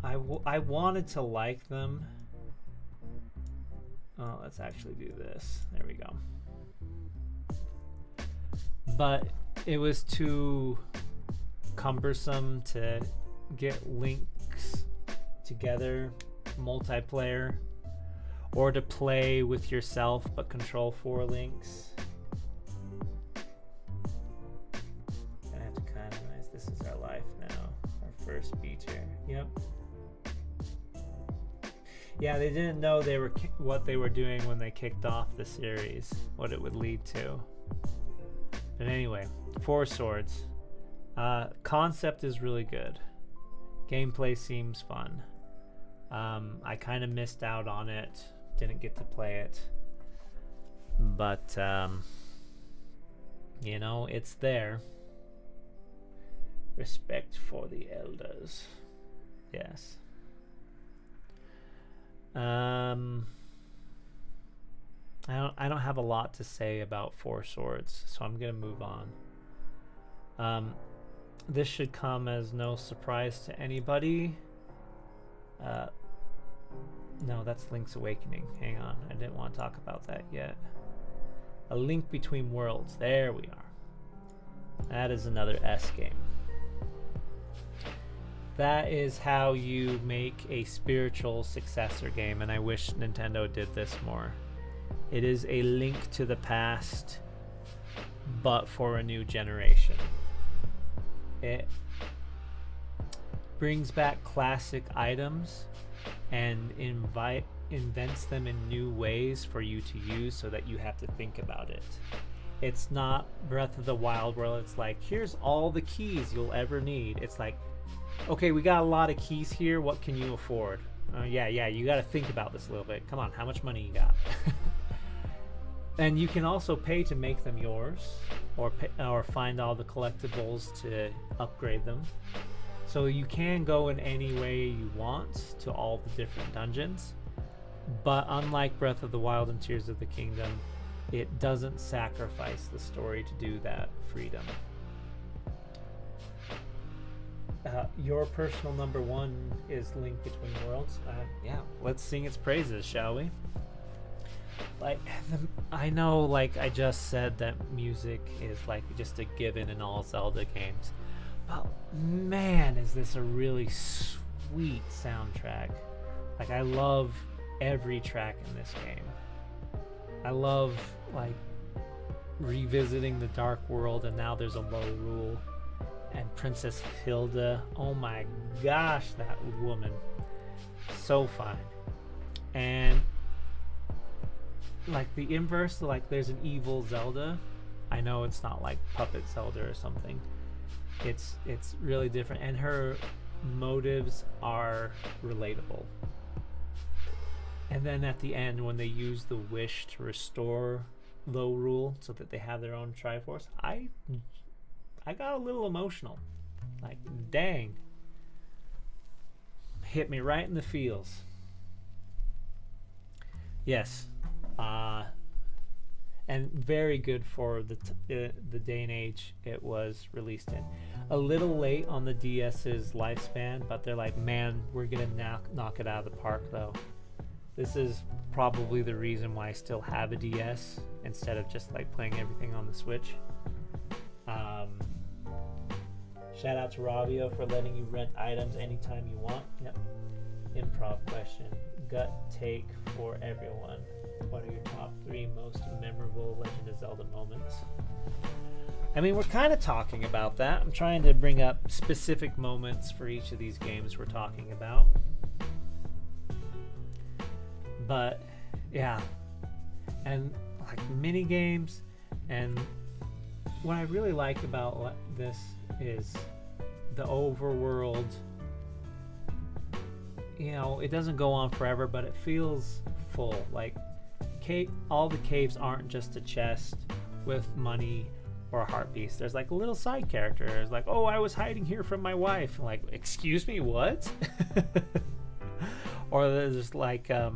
I wanted to like them. Oh, let's actually do this. There we go. But it was too cumbersome to get links together, multiplayer, or to play with yourself but control 4 links. Gonna have to customize. This is our life now. Our first beater. Yep. Yeah, they didn't know they were what they were doing when they kicked off the series, what it would lead to. But anyway, Four Swords. Concept is really good. Gameplay seems fun. I kind of missed out on it. Didn't get to play it. But, you know, it's there. Respect for the elders. Yes. I don't have a lot to say about Four Swords, so I'm gonna move on. This should come as no surprise to anybody. No, that's Link's Awakening. Hang on, I didn't want to talk about that yet. A Link Between Worlds. There we are. That is another S game. That is how you make a spiritual successor game, and I wish Nintendo did this more. It is a link to the past, but for a new generation. It brings back classic items and invents them in new ways for you to use so that you have to think about it. It's not Breath of the Wild where it's like, here's all the keys you'll ever need. It's like, okay, we got a lot of keys here. What can you afford? Yeah, you got to think about this a little bit. Come on, how much money you got? And you can also pay to make them yours, or find all the collectibles to upgrade them. So you can go in any way you want to all the different dungeons. But unlike Breath of the Wild and Tears of the Kingdom, it doesn't sacrifice the story to do that freedom. Your personal number one is Link Between Worlds. Yeah, let's sing its praises, shall we? Like, I know, like I just said, that music is like just a given in all Zelda games, but man, is this a really sweet soundtrack. Like, I love every track in this game. I love, like, revisiting the Dark World, and now there's a Lorule. And Princess Hilda, oh my gosh, that woman, so fine. And like the inverse, like there's an evil Zelda. I know it's not like Puppet Zelda or something, It's really different, and her motives are relatable. And then at the end, when they use the wish to restore Low Rule so that they have their own Triforce, I got a little emotional. Like, dang. Hit me right in the feels. Yes. And very good for the day and age it was released in. A little late on the DS's lifespan, but they're like, man, we're going to knock it out of the park, though. This is probably the reason why I still have a DS instead of just like playing everything on the Switch. Shout out to Ravio for letting you rent items anytime you want. Yep. Improv question. Gut take for everyone. What are your top 3 most memorable Legend of Zelda moments? I mean, we're kind of talking about that. I'm trying to bring up specific moments for each of these games we're talking about. But yeah, and like mini games, and what I really like about this is the overworld. You know, it doesn't go on forever, but it feels full. Like all the caves aren't just a chest with money or a heart piece. There's like a little side characters, like, oh, I was hiding here from my wife. Like, excuse me, what? Or there's like the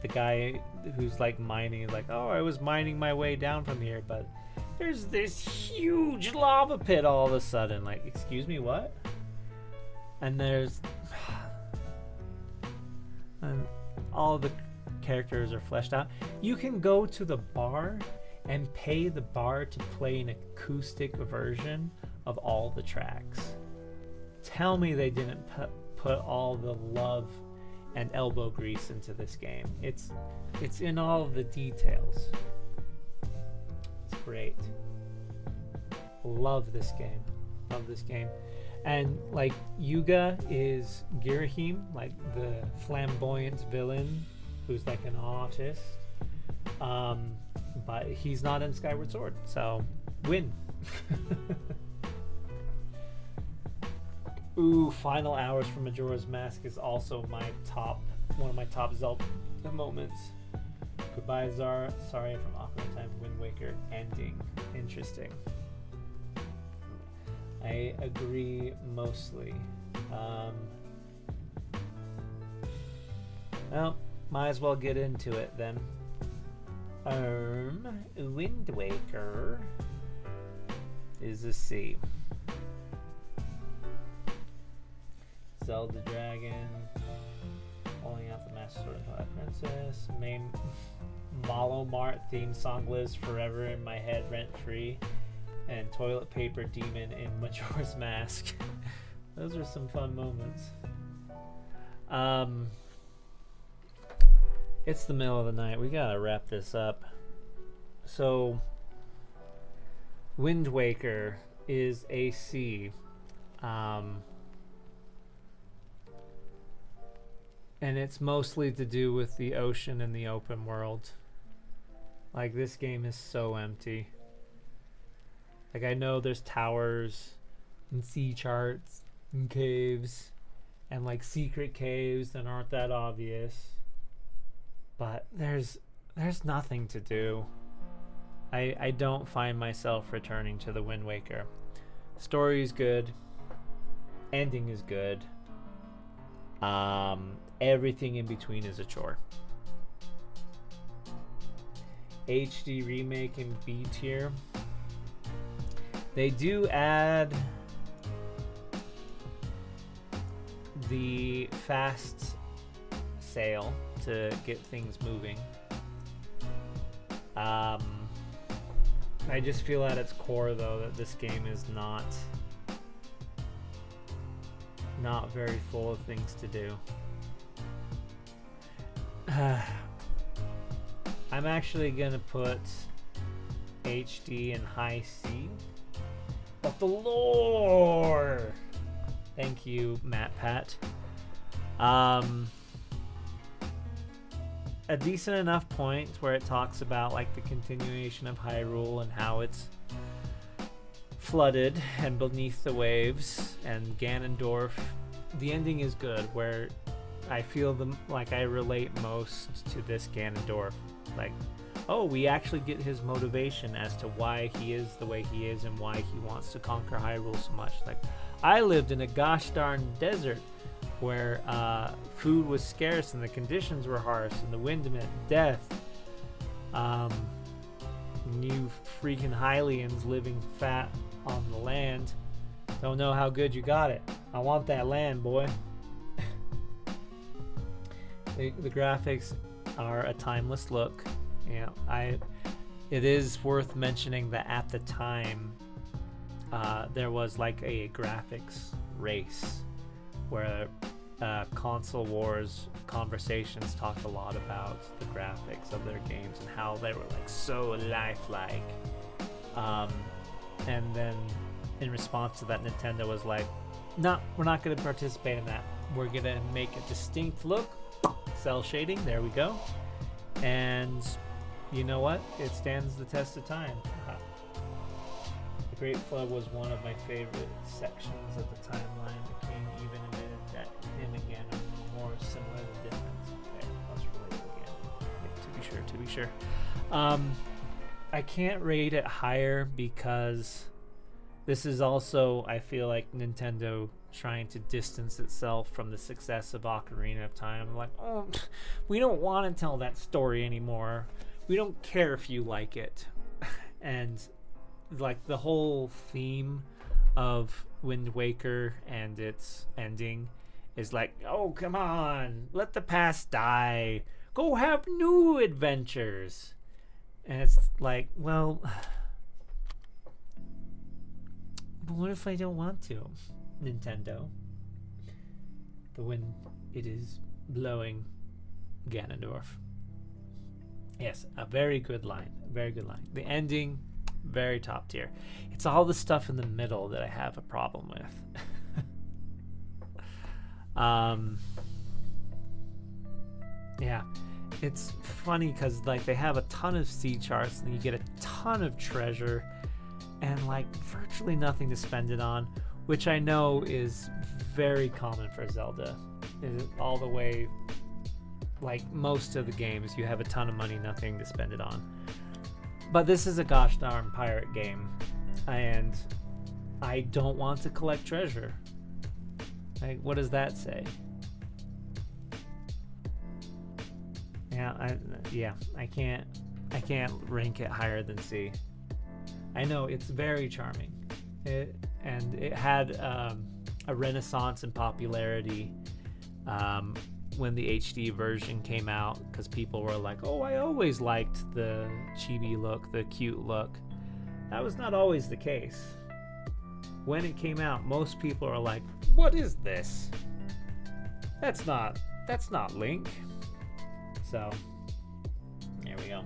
guy who's like mining, like, oh, I was mining my way down from here, but there's this huge lava pit all of a sudden. Like, excuse me, what? And there's and all the characters are fleshed out. You can go to the bar and pay the bar to play an acoustic version of all the tracks. Tell me they didn't put all the love and elbow grease into this game. It's in all of the details. It's great. Love this game. Love this game. And like, Yuga is Girahim, like the flamboyant villain who's like an artist. But he's not in Skyward Sword, so win. Ooh, Final Hours from Majora's Mask is also one of my top Zelda moments. Goodbye, Zara. Sorry from Ocarina of Time. Wind Waker ending. Interesting. I agree mostly. Well, might as well get into it then. Wind Waker is a C. Zelda Dragon, pulling out the Master Sword and Twilight Princess. Main Malo Mart theme song lives forever in my head, rent free. And Toilet Paper Demon in Majora's Mask. Those are some fun moments. It's the middle of the night. We gotta wrap this up. So, Wind Waker is a C. And it's mostly to do with the ocean and the open world. Like, this game is so empty. Like, I know there's towers and sea charts and caves and like secret caves that aren't that obvious, but there's nothing to do. I don't find myself returning to the Wind Waker. Story is good, ending is good. Everything in between is a chore. HD remake in B tier. They do add the fast sale to get things moving. I just feel at its core, though, that this game is not very full of things to do. I'm actually gonna put HD in high C. But the lore! Thank you, Matt Pat. a decent enough point where it talks about like the continuation of Hyrule and how it's flooded and beneath the waves, and Ganondorf. The ending is good, where I feel like I relate most to this Ganondorf. Like, oh, we actually get his motivation as to why he is the way he is and why he wants to conquer Hyrule so much. Like, I lived in a gosh darn desert where food was scarce and the conditions were harsh and the wind meant death. You freaking Hylians living fat on the land don't know how good you got it. I want that land, boy. The graphics are a timeless look. You know, it is worth mentioning that at the time there was like a graphics race where console wars conversations talked a lot about the graphics of their games and how they were like so lifelike. And then in response to that, Nintendo was like, no, we're not going to participate in that. We're going to make a distinct look, cell shading, there we go. And you know what? It stands the test of time. The Great Flood was one of my favorite sections of the timeline. The king even admitted that him and Ganon were more similar than different. Okay, let's relate again. Yeah, to be sure. I can't rate it higher because this is also, I feel like, Nintendo trying to distance itself from the success of Ocarina of Time. Like, oh, we don't want to tell that story anymore. We don't care if you like it. And like the whole theme of Wind Waker and its ending is like, oh, come on, let the past die. Go have new adventures. And it's like, well, but what if I don't want to, Nintendo? The wind, it is blowing Ganondorf. Yes, a very good line. Very good line. The ending, very top tier. It's all the stuff in the middle that I have a problem with. Yeah, it's funny because like they have a ton of seed charts and you get a ton of treasure and like virtually nothing to spend it on, which I know is very common for Zelda. All the way, like most of the games, you have a ton of money, nothing to spend it on. But this is a gosh darn pirate game, and I don't want to collect treasure. Like, what does that say? I can't rank it higher than C. I know it's very charming, and it had a renaissance in popularity when the HD version came out, because people were like, oh, I always liked the chibi look, the cute look. That was not always the case. When it came out, most people are like, what is this? That's not Link. So there we go.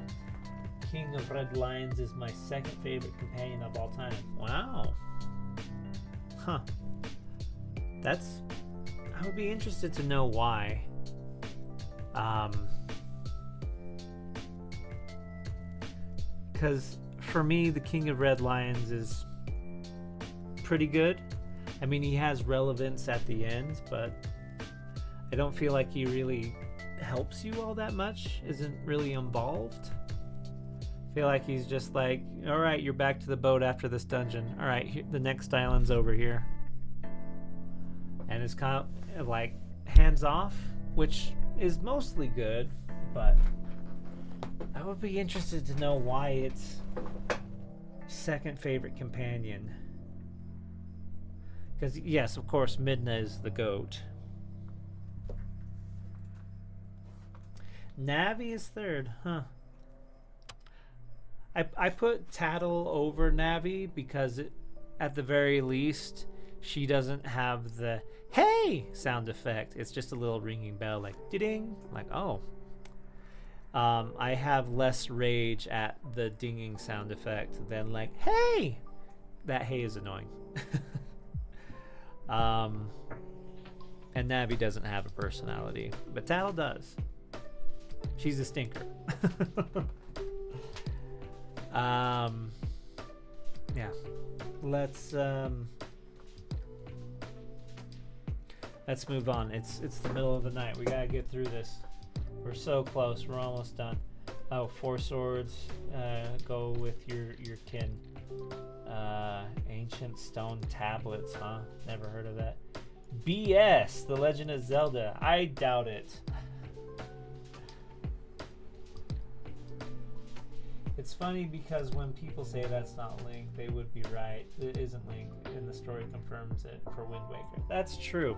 King of Red Lions is my second favorite companion of all time. Wow. Huh. I would be interested to know why. Because for me, the King of Red Lions is pretty good. I mean, he has relevance at the end, but I don't feel like he really helps you all that much. Isn't really involved. I feel like he's just like, all right, you're back to the boat after this dungeon. All right, the next island's over here. And it's kind of like hands off, which is mostly good, but I would be interested to know why it's second favorite companion. Because yes, of course, Midna is the goat. Navi is third, huh? I put Tattle over Navi because at the very least she doesn't have the hey sound effect. It's just a little ringing bell, like ding, like oh. I have less rage at the dinging sound effect than like hey. That hey is annoying. And Navi doesn't have a personality, but Tattle does. She's a stinker. Yeah. Let's move on. It's the middle of the night. We gotta get through this. We're so close. We're almost done. Oh, 4 swords. Go with your kin. Ancient stone tablets, huh? Never heard of that. BS, The Legend of Zelda. I doubt it. It's funny because when people say that's not Link, they would be right. It isn't Link, and the story confirms it for Wind Waker. That's true.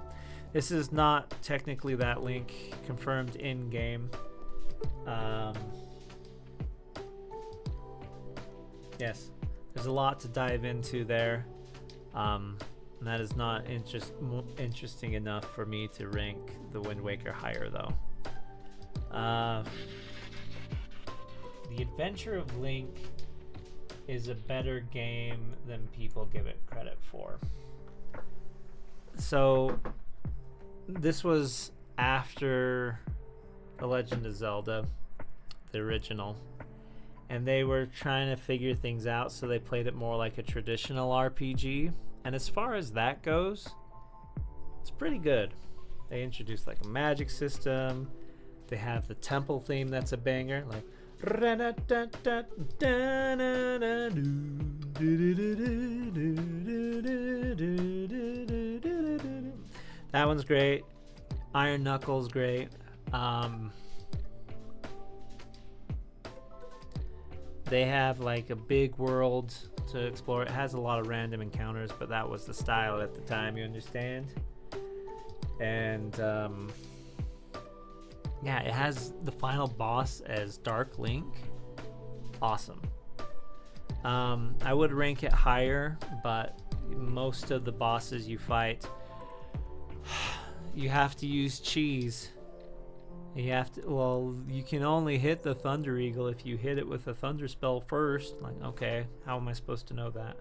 This is not technically that Link confirmed in-game. Yes, there's a lot to dive into there. And that is not interesting enough for me to rank the Wind Waker higher, though. The Adventure of Link is a better game than people give it credit for. So, this was after The Legend of Zelda, the original. And they were trying to figure things out, so they played it more like a traditional RPG. And as far as that goes, it's pretty good. They introduced like a magic system. They have the temple theme that's a banger, like that one's great. Iron Knuckles great. They have like a big world to explore. It has a lot of random encounters, but that was the style at the time, you understand? And yeah, it has the final boss as Dark Link. Awesome. I would rank it higher, but most of the bosses you fight, you have to use cheese. You have to, well, you can only hit the Thunder Eagle if you hit it with a Thunder Spell first. Like, okay, how am I supposed to know that?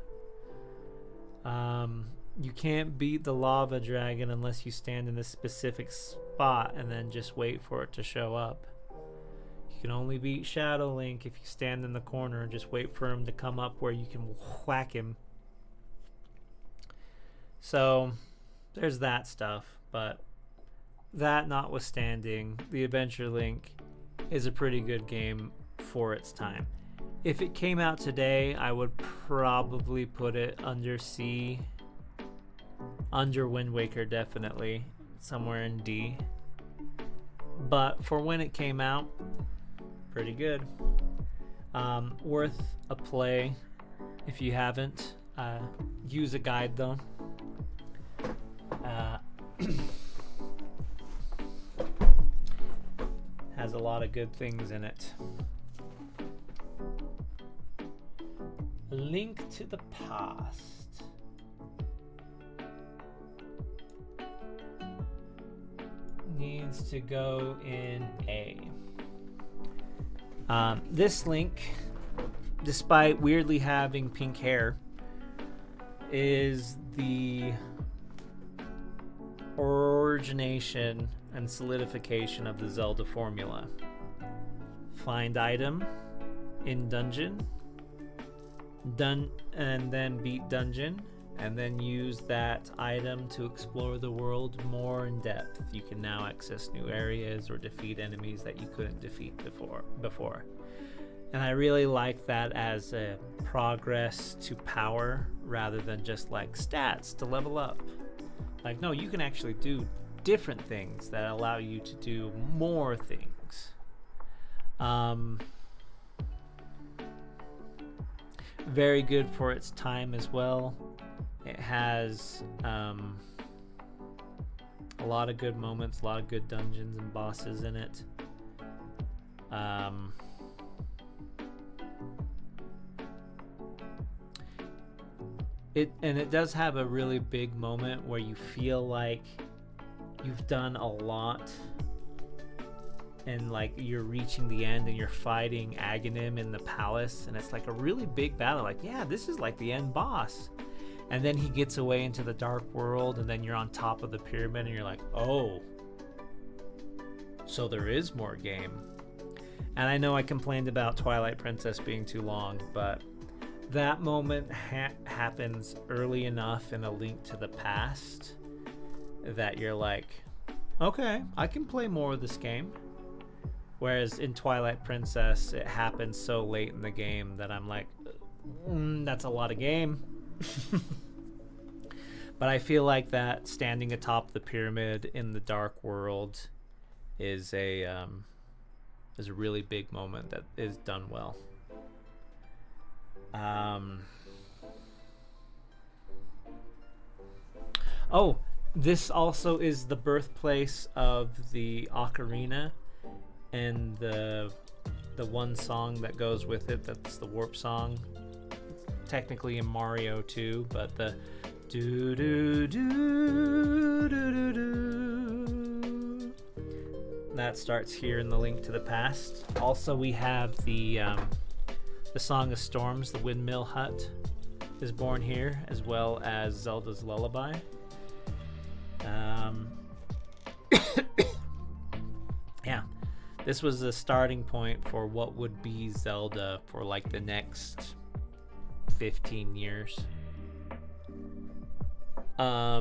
You can't beat the Lava Dragon unless you stand in a specific spot and then just wait for it to show up. You can only beat Shadow Link if you stand in the corner and just wait for him to come up where you can whack him. So, there's that stuff, but that notwithstanding, the Adventure Link is a pretty good game for its time. If it came out today, I would probably put it under C, under Wind Waker definitely, somewhere in D. But for when it came out, pretty good. Worth a play if you haven't. Use a guide though. Has a lot of good things in it. Link to the Past. Needs to go in A. This Link, despite weirdly having pink hair, is the origination and solidification of the Zelda formula. Find item in dungeon, and then beat dungeon, and then use that item to explore the world more in depth. You can now access new areas or defeat enemies that you couldn't defeat before. And I really like that as a progress to power rather than just like stats to level up. Like, no, you can actually do different things that allow you to do more things. Very good for its time as well. It has a lot of good moments, a lot of good dungeons and bosses in it. It does have a really big moment where you feel like you've done a lot and like you're reaching the end and you're fighting Aghanim in the palace, and it's like a really big battle. Like, yeah, this is like the end boss. And then he gets away into the dark world, and then you're on top of the pyramid and you're like, oh, so there is more game. And I know I complained about Twilight Princess being too long, but that moment happens early enough in A Link to the Past that you're like, okay, I can play more of this game. Whereas in Twilight Princess, it happens so late in the game that I'm like, that's a lot of game. But I feel like that standing atop the pyramid in the dark world is a really big moment that is done well. Oh, this also is the birthplace of the ocarina, and the one song that goes with it, that's the warp song. It's technically in Mario 2, but the do do do do do do, that starts here in the Link to the Past. Also, we have the Song of Storms, the Windmill Hut, is born here, as well as Zelda's Lullaby. Yeah, this was the starting point for what would be Zelda for like the next 15 years. Yeah,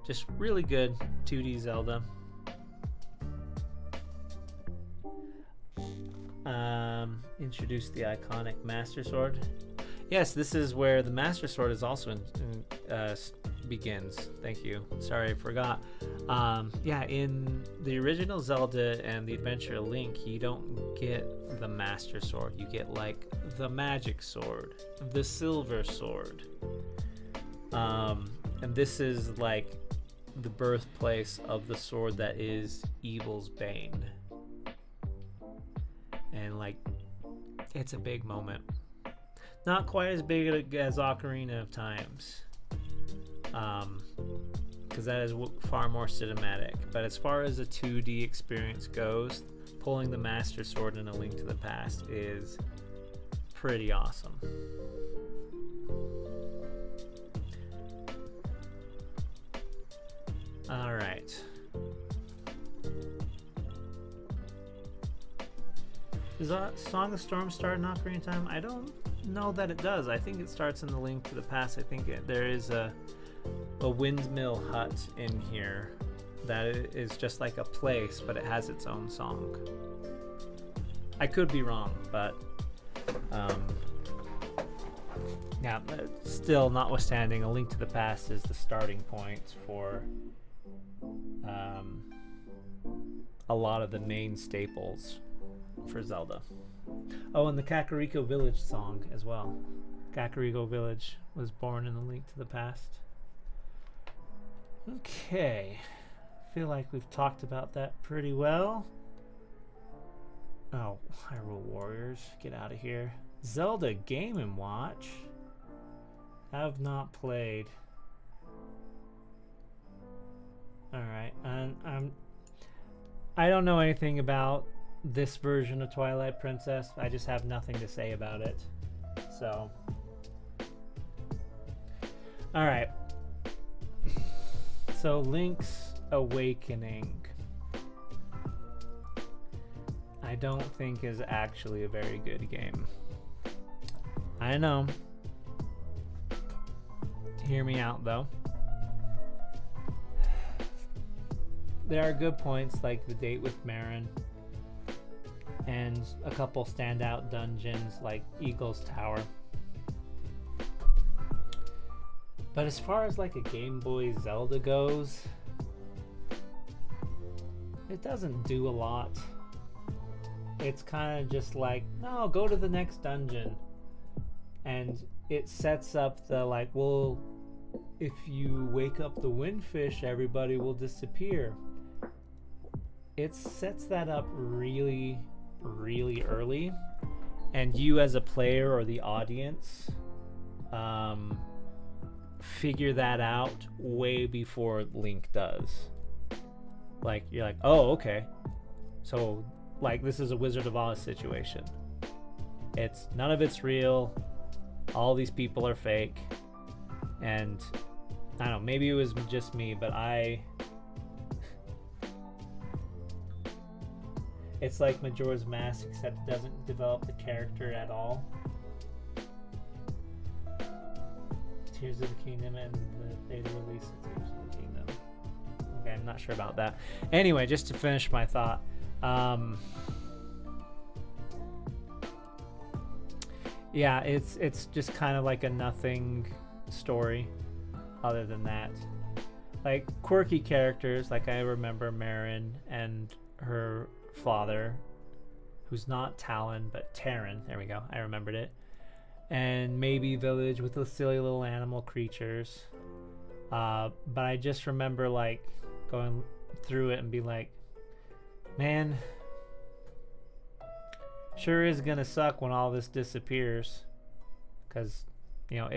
just really good 2D Zelda. Introduce the iconic Master Sword. Yes, this is where the Master Sword is also begins. Thank you. Sorry, I forgot. Yeah, in the original Zelda and the Adventure of Link, you don't get the Master Sword. You get like the Magic Sword, the Silver Sword. And this is like the birthplace of the sword that is evil's bane. And like, it's a big moment. Not quite as big as Ocarina of Times, because that is far more cinematic. But as far as a 2D experience goes, pulling the Master Sword in A Link to the Past is pretty awesome. All right. Does Song of Storm start in Ocarina of Time? I don't know that it does. I think it starts in The Link to the Past. I think there is a windmill hut in here that is just like a place, but it has its own song. I could be wrong, but yeah, still notwithstanding, A Link to the Past is the starting point for a lot of the main staples for Zelda. Oh, and the Kakariko Village song as well. Kakariko Village was born in A Link to the Past. Okay, I feel like we've talked about that pretty well. Oh, Hyrule Warriors, get out of here. Zelda Game & Watch. Have not played. Alright, and I don't know anything about this version of Twilight Princess. I just have nothing to say about it. So, alright. So, Link's Awakening, I don't think is actually a very good game. I know. Hear me out, though. There are good points like the date with Marin, and a couple standout dungeons like Eagle's Tower. But as far as like a Game Boy Zelda goes, it doesn't do a lot. It's kind of just like, no, go to the next dungeon. And it sets up the like, well, if you wake up the windfish, everybody will disappear. It sets that up really, really early, and you as a player or the audience figure that out way before Link does. Like, you're like, oh, okay, so like this is a Wizard of Oz situation. It's none of it's real, all these people are fake. And I don't know, maybe it was just me, but It's like Majora's Mask, except it doesn't develop the character at all. Tears of the Kingdom and the beta release of Tears of the Kingdom. Okay, I'm not sure about that. Anyway, just to finish my thought. Yeah, it's just kind of like a nothing story other than that. Like quirky characters, like I remember Marin and her father, who's not Talon but Terran. There we go, I remembered it. And maybe Village with the silly little animal creatures. But I just remember like going through it and be like, man, sure is gonna suck when all this disappears, because you know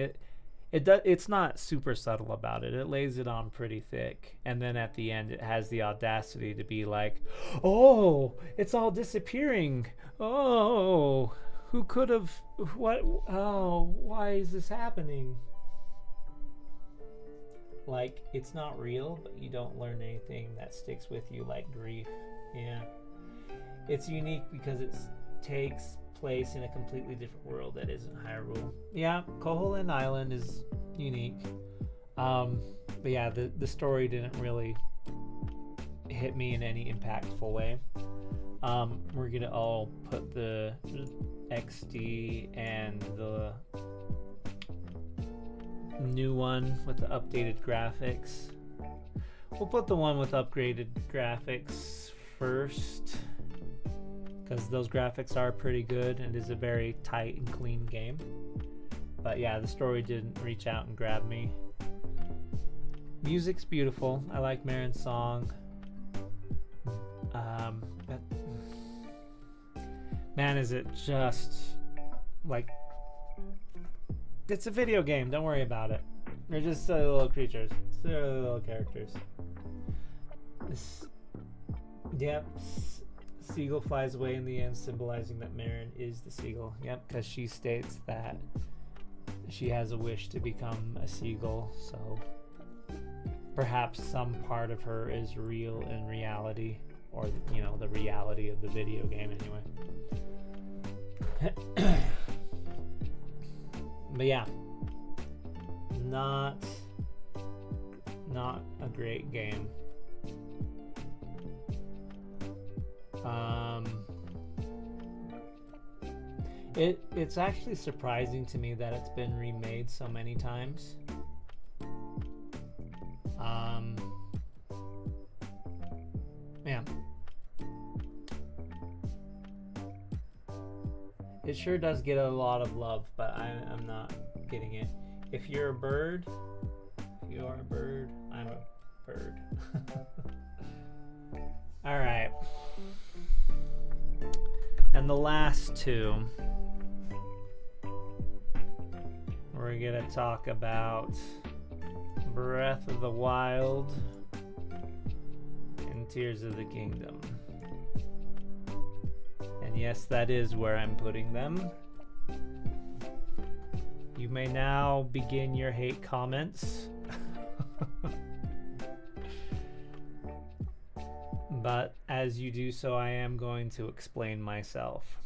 it's not super subtle about it. It lays it on pretty thick, and then at the end it has the audacity to be like, oh, it's all disappearing. Oh, who could have, what, oh, why is this happening? Like, it's not real, but you don't learn anything that sticks with you like grief. Yeah, it's unique because it takes place in a completely different world that isn't Hyrule. Yeah, Koholint Island is unique. But yeah, the story didn't really hit me in any impactful way. We're gonna all put the XD and the new one with the updated graphics. We'll put the one with upgraded graphics first, because those graphics are pretty good and is a very tight and clean game. But yeah, the story didn't reach out and grab me. Music's beautiful. I like Marin's song. But man, is it just like, it's a video game, don't worry about it. They're just silly little creatures, silly little characters. Yep, seagull flies away in the end, symbolizing that Marin is the seagull. Yep, because she states that she has a wish to become a seagull, so perhaps some part of her is real in reality, or you know, the reality of the video game anyway. But yeah, not a great game. It's actually surprising to me that it's been remade so many times. Yeah. It sure does get a lot of love, but I'm not getting it. If you're a bird, you are a bird, I'm a bird. Alright. And the last two, we're gonna talk about Breath of the Wild and Tears of the Kingdom. And yes, that is where I'm putting them. You may now begin your hate comments. But as you do so, I am going to explain myself.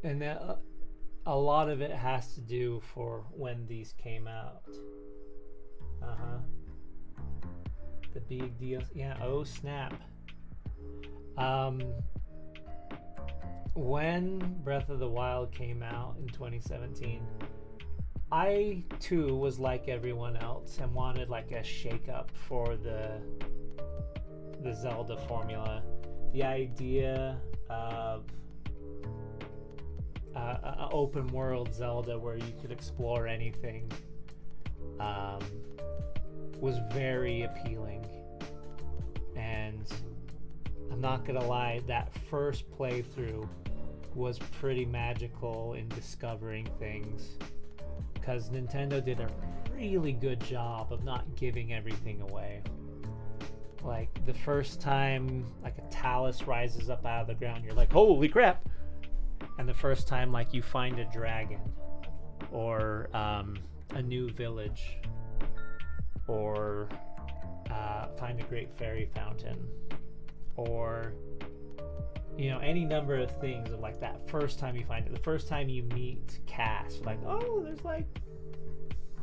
And a lot of it has to do for when these came out. The big deal. Yeah, oh snap. When Breath of the Wild came out in 2017, I too was like everyone else and wanted like a shake-up for the Zelda formula. The idea of an open world Zelda where you could explore anything was very appealing. And I'm not gonna lie, that first playthrough was pretty magical in discovering things, because Nintendo did a really good job of not giving everything away. Like the first time like a talus rises up out of the ground, you're like, holy crap. And the first time like you find a dragon or a new village, or find a great fairy fountain, or any number of things of like that first time you find it, the first time you meet Cass, like, oh, there's like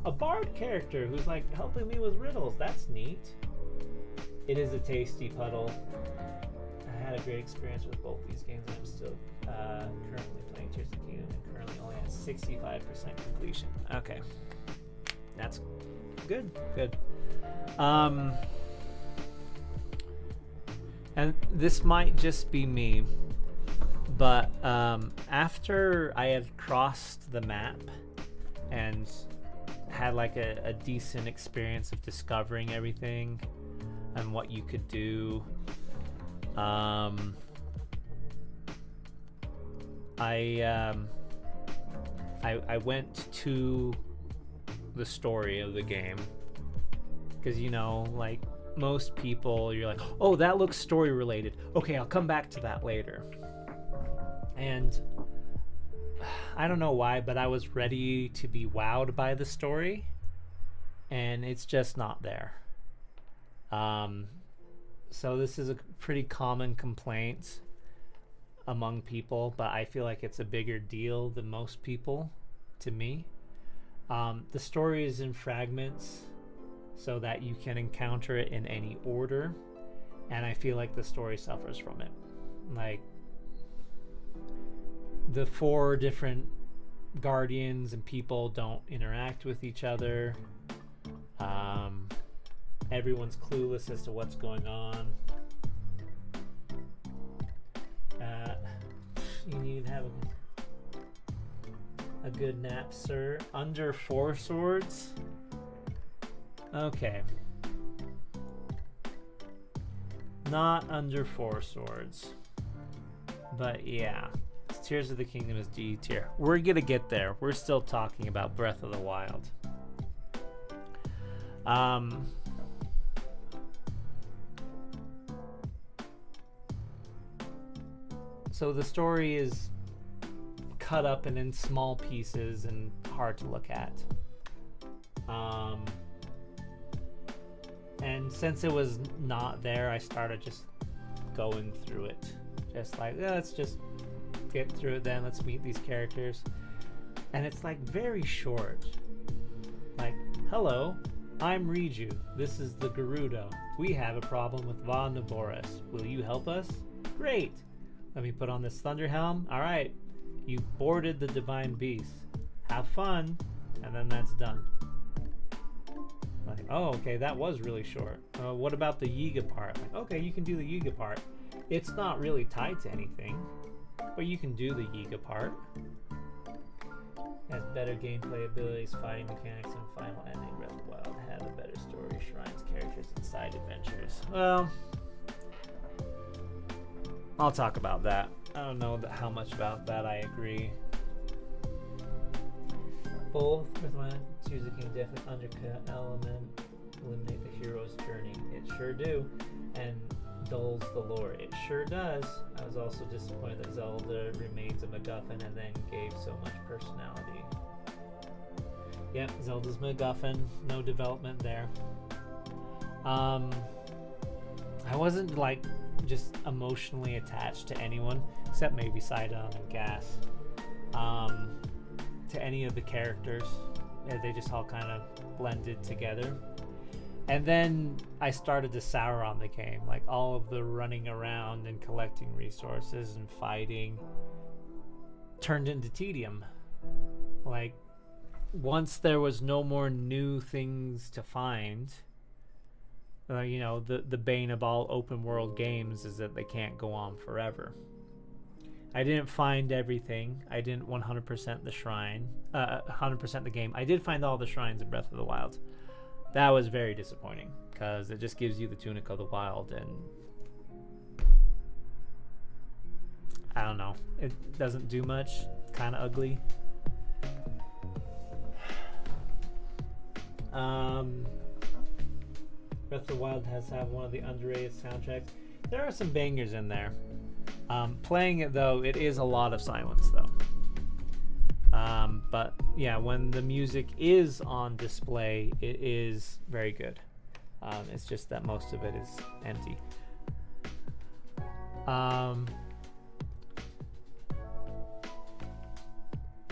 a bard character who's like helping me with riddles. That's neat. It is a tasty puddle. I had a great experience with both these games. I'm still currently playing Tears of the Kingdom and currently only at 65% completion. Okay, that's good. And this might just be me, but after I had crossed the map and had like a decent experience of discovering everything and what you could do, I went to the story of the game, because like most people, you're like, oh, that looks story related, okay, I'll come back to that later. And I don't know why, but I was ready to be wowed by the story, and it's just not there. So this is a pretty common complaint among people, but I feel like it's a bigger deal than most people to me. The story is in fragments so that you can encounter it in any order, and I feel like the story suffers from it. Like, the 4 different guardians and people don't interact with each other. Everyone's clueless as to what's going on. You need to have a good nap, sir. Under 4 swords? Okay. Not under 4 swords. But yeah. Tears of the Kingdom is D tier. We're gonna get there. We're still talking about Breath of the Wild. So the story is cut up and in small pieces and hard to look at. And since it was not there, I started just going through it. Just like, let's just get through it then. Let's meet these characters. And it's like very short. Like, hello, I'm Riju. This is the Gerudo. We have a problem with Von Naboris. Will you help us? Great. Let me put on this thunder helm. All right. You've boarded the divine beast. Have fun. And then that's done. Like, oh, okay, that was really short. What about the Yiga part? Like, okay, you can do the Yiga part. It's not really tied to anything, but you can do the Yiga part. Has better gameplay abilities, fighting mechanics, and final ending. Breath of the Wild had a better story, shrines, characters, and side adventures. Well, I'll talk about that. I don't know how much about that I agree. Both Breath of the Wild, Tears of the Kingdom definitely undercut element, eliminate the hero's journey. It sure do, and dulls the lore. It sure does. I was also disappointed that Zelda remains a MacGuffin and then gave so much personality. Yep, Zelda's MacGuffin. No development there. I wasn't like just emotionally attached to anyone except maybe Sidon and Gas. To any of the characters. They just all kind of blended together. And then I started to sour on the game. Like, all of the running around and collecting resources and fighting turned into tedium. Like, once there was no more new things to find, the bane of all open world games is that they can't go on forever. I didn't find everything. I didn't 100% the shrine, 100% the game. I did find all the shrines in Breath of the Wild. That was very disappointing because it just gives you the Tunic of the Wild, and I don't know. It doesn't do much. Kind of ugly. Breath of the Wild has to have one of the underrated soundtracks. There are some bangers in there. Playing it though, it is a lot of silence though. But yeah, when the music is on display, it is very good. It's just that most of it is empty.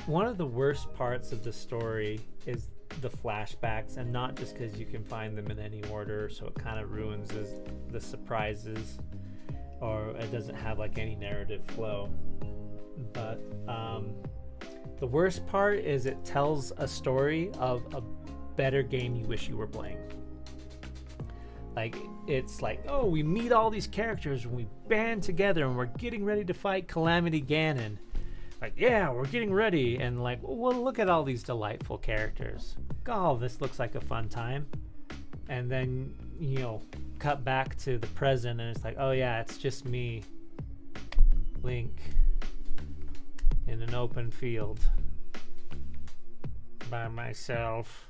One of the worst parts of the story is the flashbacks, and not just because you can find them in any order, so it kind of ruins the surprises, or it doesn't have like any narrative flow. But the worst part is it tells a story of a better game you wish you were playing. Like, it's like, oh, we meet all these characters and we band together and we're getting ready to fight Calamity Ganon. Like, yeah, we're getting ready, and like, well, look at all these delightful characters. Oh, this looks like a fun time. And then, you know, cut back to the present, and it's like, oh yeah, it's just me, Link, in an open field by myself,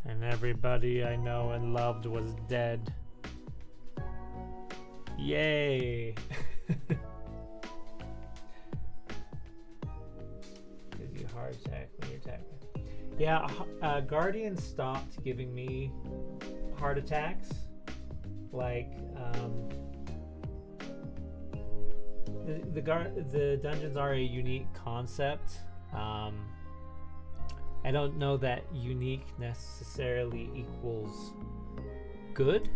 and everybody I know and loved was dead. Yay. Gives you a heart attack when you're attacking. Yeah, Guardian stopped giving me heart attacks. Like, the dungeons are a unique concept. I don't know that unique necessarily equals good.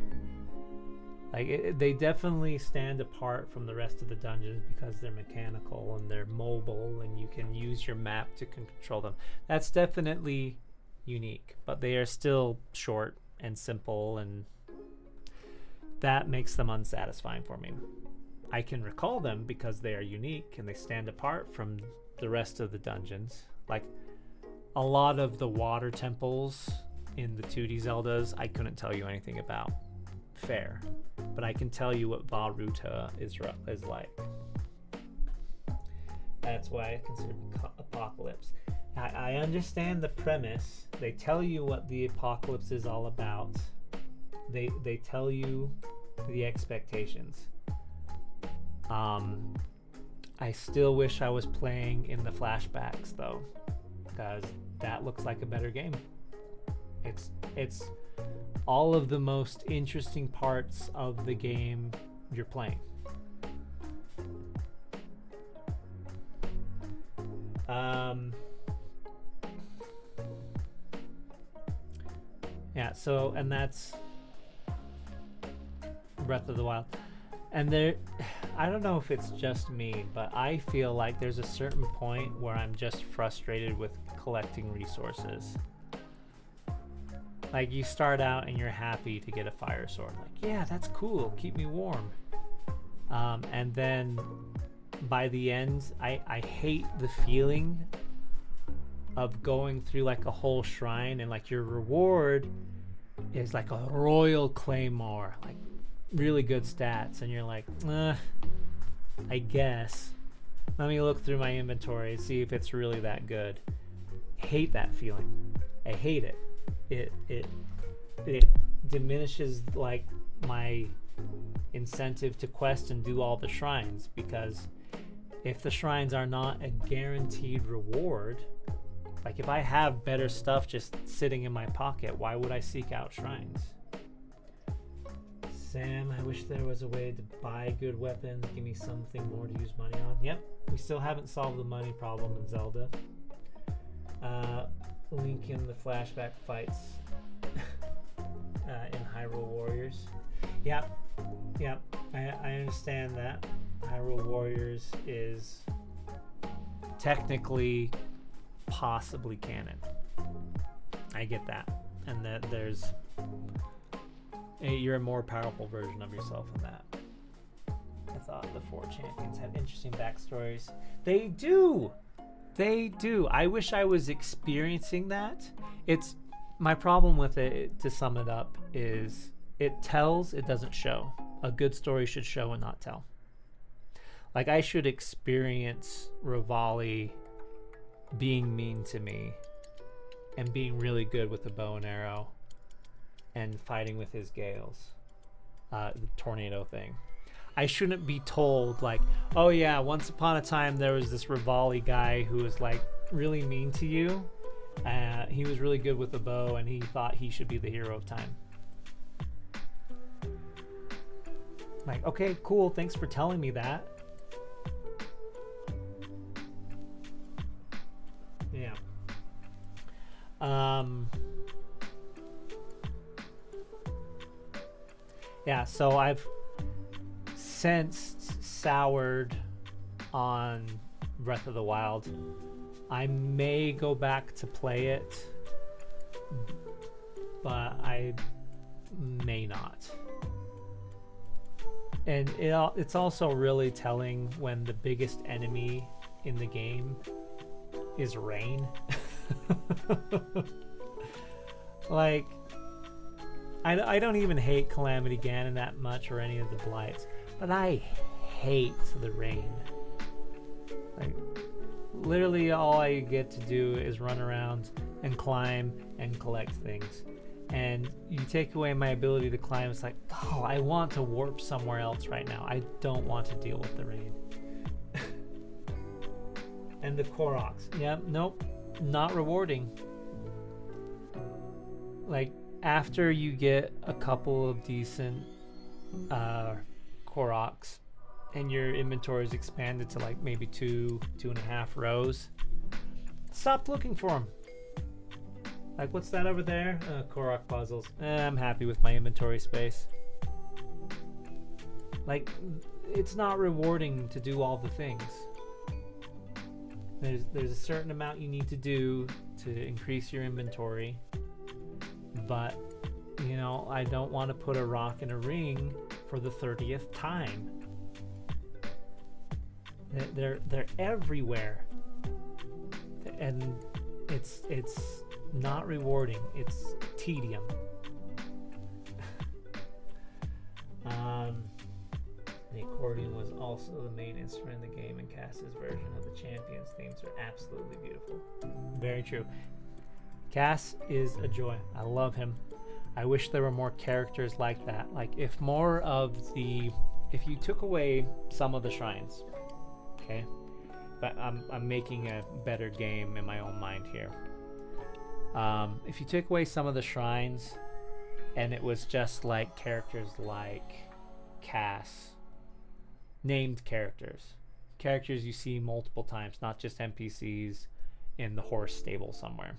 Like, they definitely stand apart from the rest of the dungeons because they're mechanical and they're mobile and you can use your map to control them. That's definitely unique, but they are still short and simple, and that makes them unsatisfying for me. I can recall them because they are unique and they stand apart from the rest of the dungeons. Like, a lot of the water temples in the 2D Zeldas, I couldn't tell you anything about. Fair. But I can tell you what Vah Ruta is like. That's why I consider Apocalypse. I understand the premise. They tell you what the apocalypse is all about. They tell you the expectations. I still wish I was playing in the flashbacks though, because that looks like a better game. It's all of the most interesting parts of the game you're playing. Yeah, so, and that's Breath of the Wild. And there, I don't know if it's just me, but I feel like there's a certain point where I'm just frustrated with collecting resources. Like, you start out and you're happy to get a fire sword. Like, yeah, that's cool, keep me warm. And then by the end, I hate the feeling of going through like a whole shrine and like your reward is like a royal claymore, like really good stats, and you're like, I guess. Let me look through my inventory and see if it's really that good. Hate that feeling. I hate it. It diminishes like my incentive to quest and do all the shrines, because if the shrines are not a guaranteed reward, like if I have better stuff just sitting in my pocket, why would I seek out shrines? Sam, I wish there was a way to buy good weapons. Give me something more to use money on. Yep, we still haven't solved the money problem in Zelda. Link in the flashback fights in Hyrule Warriors. Yep, I understand that. Hyrule Warriors is technically possibly canon. I get that. And that there's you're a more powerful version of yourself in that. I thought the 4 champions had interesting backstories. They do. I wish I was experiencing that. It's my problem with it, to sum it up, is it tells, it doesn't show. A good story should show and not tell. Like, I should experience Rivali being mean to me and being really good with the bow and arrow and fighting with his gales, the tornado thing. I shouldn't be told like, oh yeah, once upon a time there was this Rivali guy who was like really mean to you. He was really good with the bow and he thought he should be the hero of time. Like, okay, cool, thanks for telling me that. Yeah. Yeah, so I've since soured on Breath of the Wild. I may go back to play it, but I may not. And it's also really telling when the biggest enemy in the game is rain. Like, I don't even hate Calamity Ganon that much or any of the blights, but I hate the rain. Like, literally all I get to do is run around and climb and collect things. And you take away my ability to climb, it's like, oh, I want to warp somewhere else right now. I don't want to deal with the rain. And the Koroks. Yeah, nope, not rewarding. Like, after you get a couple of decent Koroks and your inventory is expanded to like maybe 2.5 rows, stop looking for them. Like, what's that over there? Korok puzzles. I'm happy with my inventory space. Like, it's not rewarding to do all the things. There's a certain amount you need to do to increase your inventory, but you know, I don't want to put a rock in a ring for the 30th time. They're everywhere, and it's not rewarding. It's tedium. The accordion was also the main instrument in the game, and Cass's version of the Champions themes are absolutely beautiful. Very true. Cass is a joy. I love him. I wish there were more characters like that. Like, if you took away some of the shrines, okay? But I'm making a better game in my own mind here. If you took away some of the shrines and it was just like characters like Cass, named characters you see multiple times, not just NPCs in the horse stable somewhere,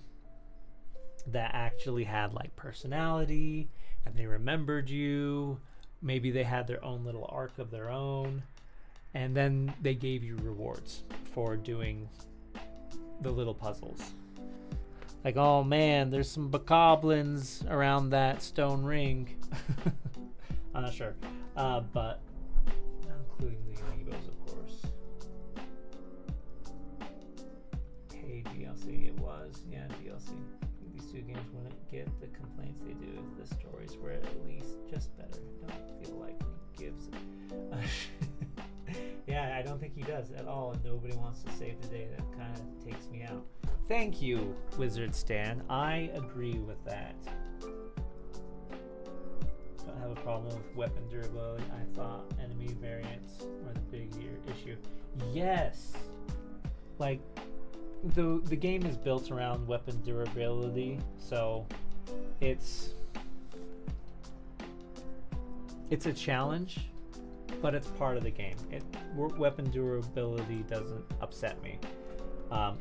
that actually had like personality and they remembered you. Maybe they had their own little arc of their own, and then they gave you rewards for doing the little puzzles. Like, oh man, there's some bokoblins around that stone ring. I'm not sure, but including the amiibos, of course. Hey, DLC, it was. Yeah, DLC. These two games wouldn't get the complaints they do if the stories were at least just better. I don't feel like he gives it. Yeah, I don't think he does at all, and nobody wants to save the day. That kind of takes me out. Thank you, Wizard Stan. I agree with that. Don't have a problem with weapon durability. I thought enemy variants were the big issue. Yes! Like, the game is built around weapon durability, so it's a challenge, but it's part of the game. Weapon durability doesn't upset me.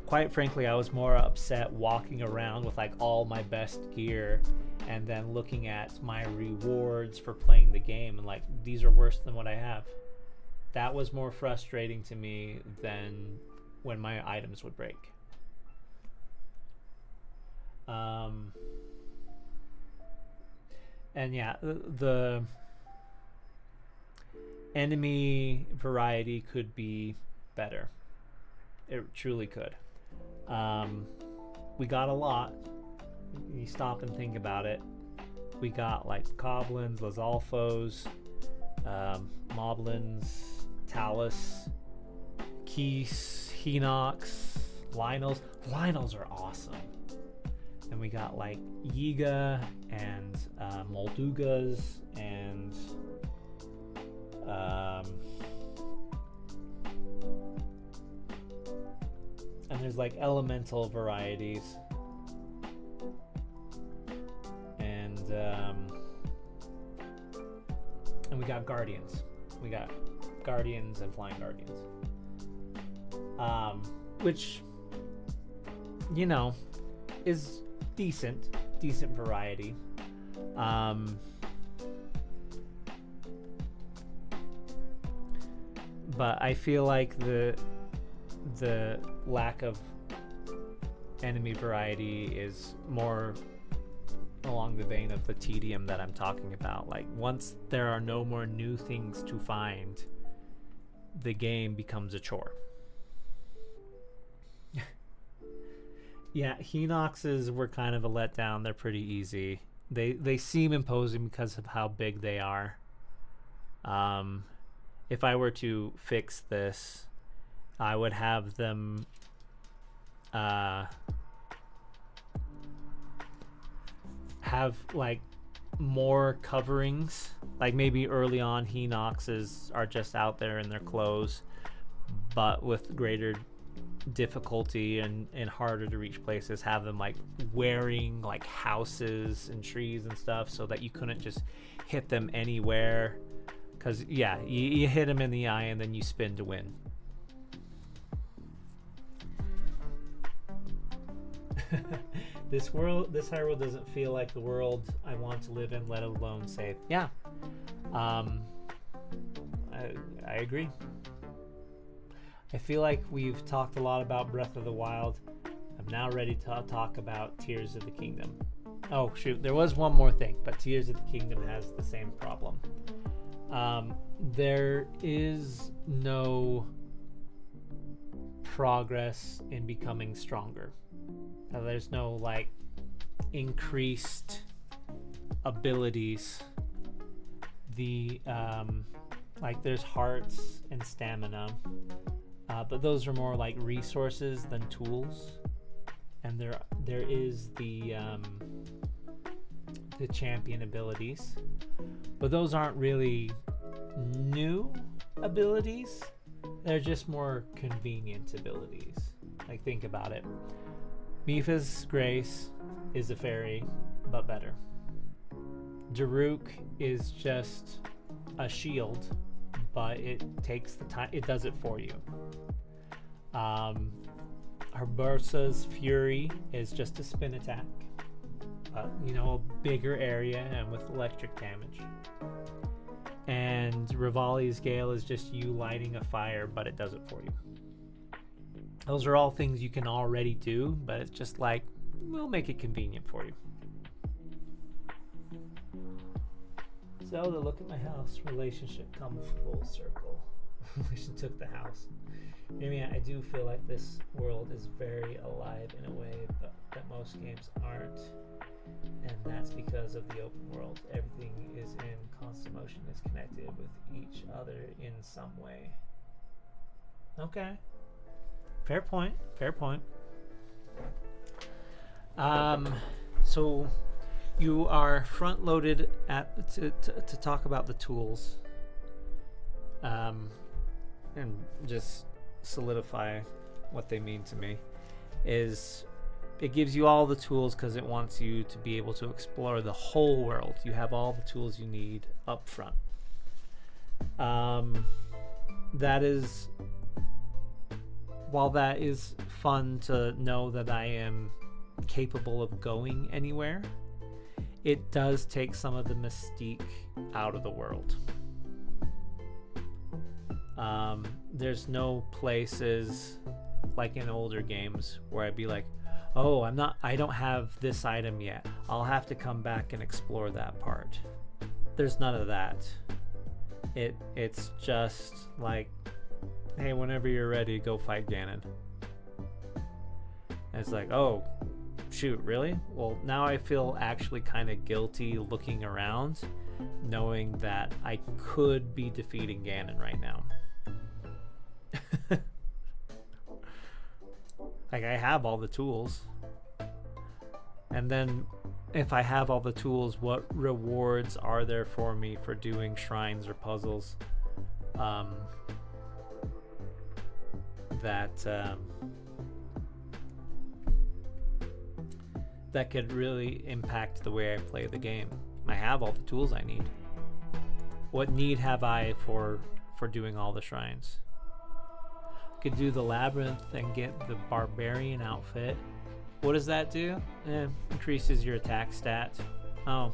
Quite frankly, I was more upset walking around with like all my best gear and then looking at my rewards for playing the game and like, these are worse than what I have. That was more frustrating to me than when my items would break. And yeah, the enemy variety could be better. It truly could. We got a lot. You stop and think about it. We got like Coblins, Lizalfos, Moblins, Talus, Keese, Hinox, Lynels. Lynels are awesome. And we got like Yiga and Moldugas and there's like elemental varieties, and we got guardians. We got Guardians and Flying Guardians. Which, you know, is decent variety. But I feel like the lack of enemy variety is more along the vein of the tedium that I'm talking about. Like, once there are no more new things to find, the game becomes a chore. Yeah, Hinoxes were kind of a letdown. They're pretty easy. They seem imposing because of how big they are. If I were to fix this, I would have them have like more coverings. Like maybe early on Hinoxes are just out there in their clothes, but with greater difficulty and harder to reach places, have them like wearing like houses and trees and stuff, so that you couldn't just hit them anywhere. Because yeah, you hit them in the eye and then you spin to win. This Hyrule doesn't feel like the world I want to live in, let alone save. Yeah, I agree. I feel like we've talked a lot about Breath of the Wild. I'm now ready to talk about Tears of the Kingdom. Oh shoot, there was one more thing, but Tears of the Kingdom has the same problem. There is no progress in becoming stronger. There's no like increased abilities. The like there's hearts and stamina, but those are more like resources than tools. And there is the champion abilities, but those aren't really new abilities. They're just more convenient abilities. Like, think about it. Mipha's Grace is a fairy, but better. Daruk is just a shield, but it takes the time. It does it for you. Urbosa's Fury is just a spin attack, you know, a bigger area and with electric damage. And Rivali's Gale is just you lighting a fire, but it does it for you. Those are all things you can already do, but it's just like, we'll make it convenient for you. Zelda, look at my house. Relationship come full circle. She took the house. I mean, I do feel like this world is very alive in a way, but that most games aren't. And that's because of the open world. Everything is in constant motion, is connected with each other in some way. Okay. Fair point. So you are front loaded to talk about the tools. And just solidify what they mean to me. Is it gives you all the tools because it wants you to be able to explore the whole world. You have all the tools you need up front. That is, while that is fun to know that I am capable of going anywhere, it does take some of the mystique out of the world. There's no places like in older games where I'd be like, oh, I don't have this item yet. I'll have to come back and explore that part. There's none of that. It's just like, hey, whenever you're ready, go fight Ganon. And it's like, oh, shoot, really? Well, now I feel actually kind of guilty looking around, knowing that I could be defeating Ganon right now. Like, I have all the tools. And then if I have all the tools, what rewards are there for me for doing shrines or puzzles that could really impact the way I play the game? I have all the tools I need. What need have I for doing all the shrines? Could do the labyrinth and get the barbarian outfit. What does that do? Increases your attack stat. Oh,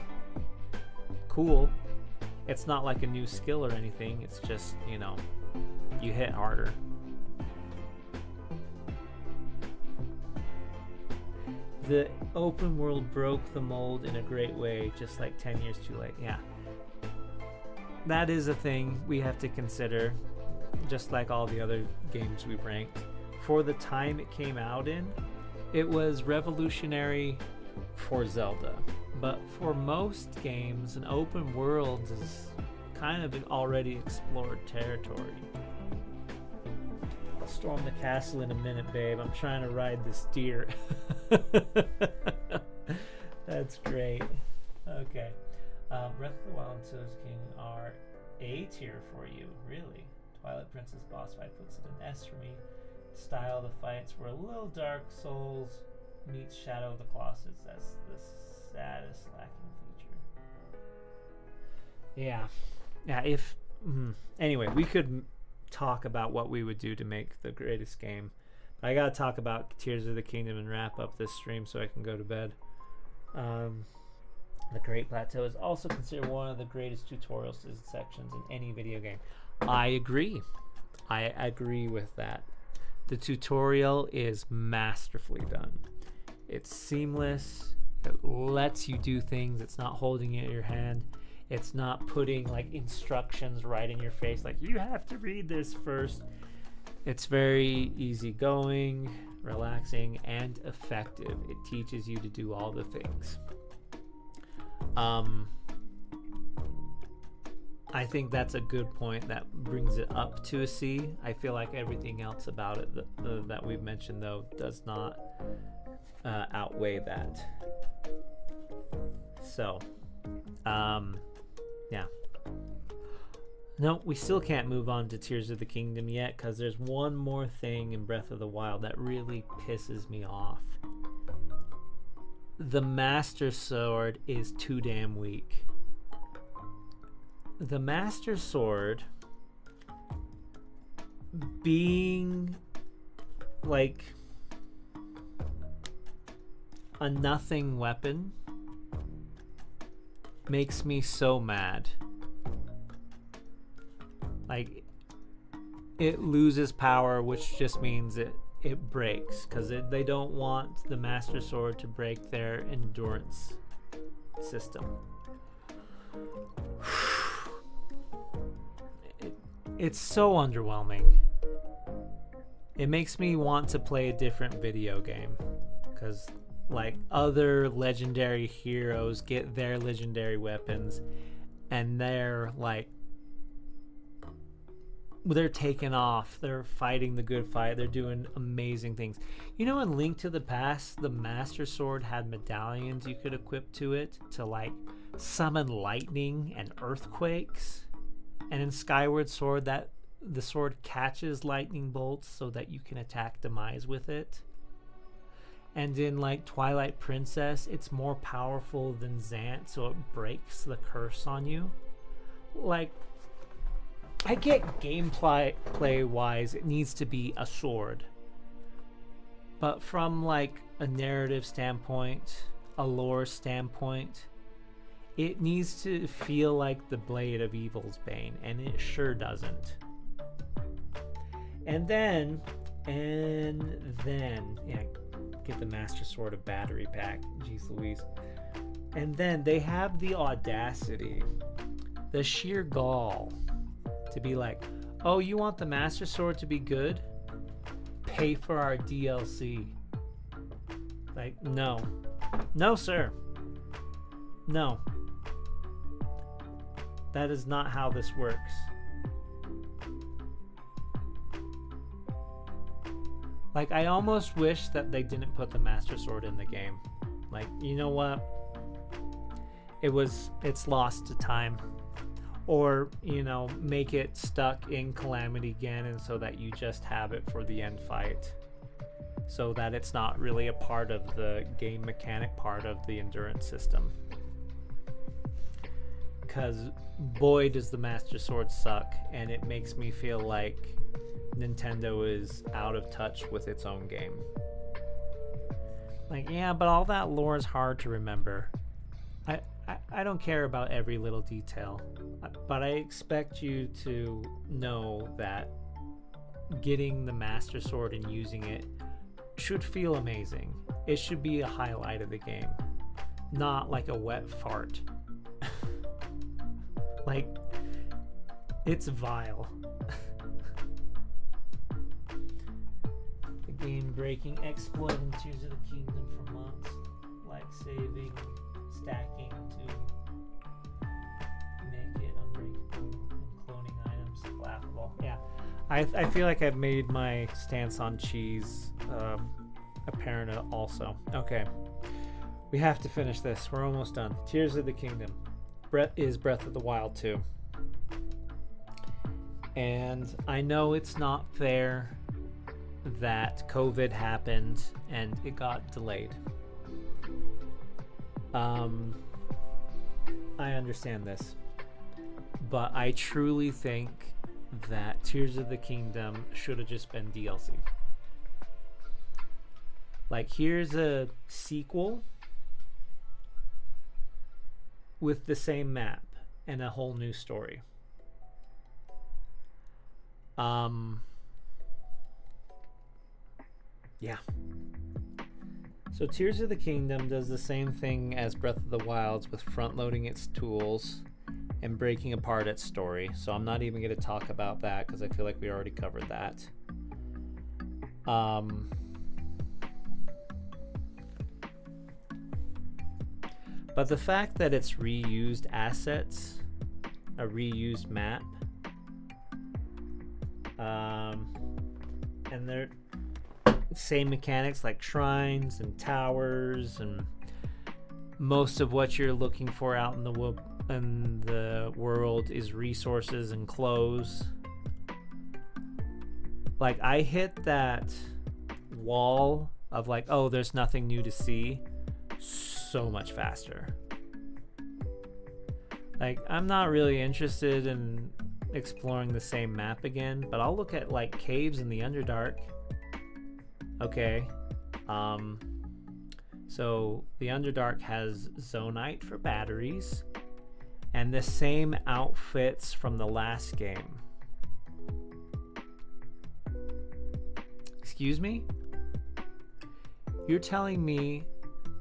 cool. It's not like a new skill or anything. It's just, you know, you hit harder. The open world broke the mold in a great way, just like 10 years too late. Yeah. That is a thing we have to consider, just like all the other games we've ranked. For the time it came out in, it was revolutionary for Zelda. But for most games, an open world is kind of an already explored territory. I'll storm the castle in a minute, babe. I'm trying to ride this deer. That's great. Okay. Breath of the Wild and Tears of the Kingdom are A tier for you, really. Twilight Princess boss fight puts it in S for me. Style of the fights were a little Dark Souls meets Shadow of the Colossus. That's the saddest lacking feature. Yeah. If anyway, we could talk about what we would do to make the greatest game. I gotta talk about Tears of the Kingdom and wrap up this stream so I can go to bed. The Great Plateau is also considered one of the greatest tutorial sections in any video game. I agree. I agree with that. The tutorial is masterfully done. It's seamless. It lets you do things. It's not holding it in your hand. It's not putting like instructions right in your face, like you have to read this first. It's very easygoing, relaxing, and effective. It teaches you to do all the things. I think that's a good point. That brings it up to a C. I feel like everything else about it that we've mentioned, though, does not outweigh that. So, yeah. No, we still can't move on to Tears of the Kingdom yet, because there's one more thing in Breath of the Wild that really pisses me off. The Master Sword is too damn weak. The Master Sword being like a nothing weapon makes me so mad. Like, it loses power, which just means it breaks, because they don't want the Master Sword to break their endurance system. It's so underwhelming. It makes me want to play a different video game, because like other legendary heroes get their legendary weapons and they're taking off, they're fighting the good fight, they're doing amazing things. You know, in Link to the Past, the Master Sword had medallions you could equip to it to like summon lightning and earthquakes. And in Skyward Sword, that the sword catches lightning bolts so that you can attack Demise with it. And in like Twilight Princess, it's more powerful than Zant, so it breaks the curse on you. Like, I get gameplay wise, it needs to be a sword. But from like a narrative standpoint, a lore standpoint, it needs to feel like the Blade of Evil's Bane, and it sure doesn't. And then, yeah, give the Master Sword a battery pack. Jeez Louise. And then they have the audacity, the sheer gall, to be like, oh, you want the Master Sword to be good? Pay for our DLC. Like, no. No, sir. No. That is not how this works. Like, I almost wish that they didn't put the Master Sword in the game. Like, you know what? It's lost to time. Or, you know, make it stuck in Calamity Ganon so that you just have it for the end fight. So that it's not really a part of the game mechanic part of the endurance system. because boy does the Master Sword suck, and it makes me feel like Nintendo is out of touch with its own game. Like, yeah, but all that lore is hard to remember. I don't care about every little detail, but I expect you to know that getting the Master Sword and using it should feel amazing. It should be a highlight of the game, not like a wet fart. Like, it's vile. The game-breaking exploit in Tears of the Kingdom for months, like saving, stacking to make it unbreakable, and cloning items laughable. Yeah, I feel like I've made my stance on cheese apparent also. Okay, we have to finish this. We're almost done. Tears of the Kingdom. Breath of the Wild 2. And I know it's not fair that COVID happened and it got delayed. I understand this, but I truly think that Tears of the Kingdom should have just been DLC. Like, here's a sequel with the same map and a whole new story. Yeah. So Tears of the Kingdom does the same thing as Breath of the Wilds with front-loading its tools and breaking apart its story. So I'm not even going to talk about that because I feel like we already covered that. But the fact that it's reused assets, a reused map, and they're same mechanics like shrines and towers, and most of what you're looking for out in the world is resources and clothes. Like, I hit that wall of like, oh, there's nothing new to see so much faster. Like, I'm not really interested in exploring the same map again, but I'll look at like caves in the Underdark. Okay. So the Underdark has Zonite for batteries and the same outfits from the last game. Excuse me? You're telling me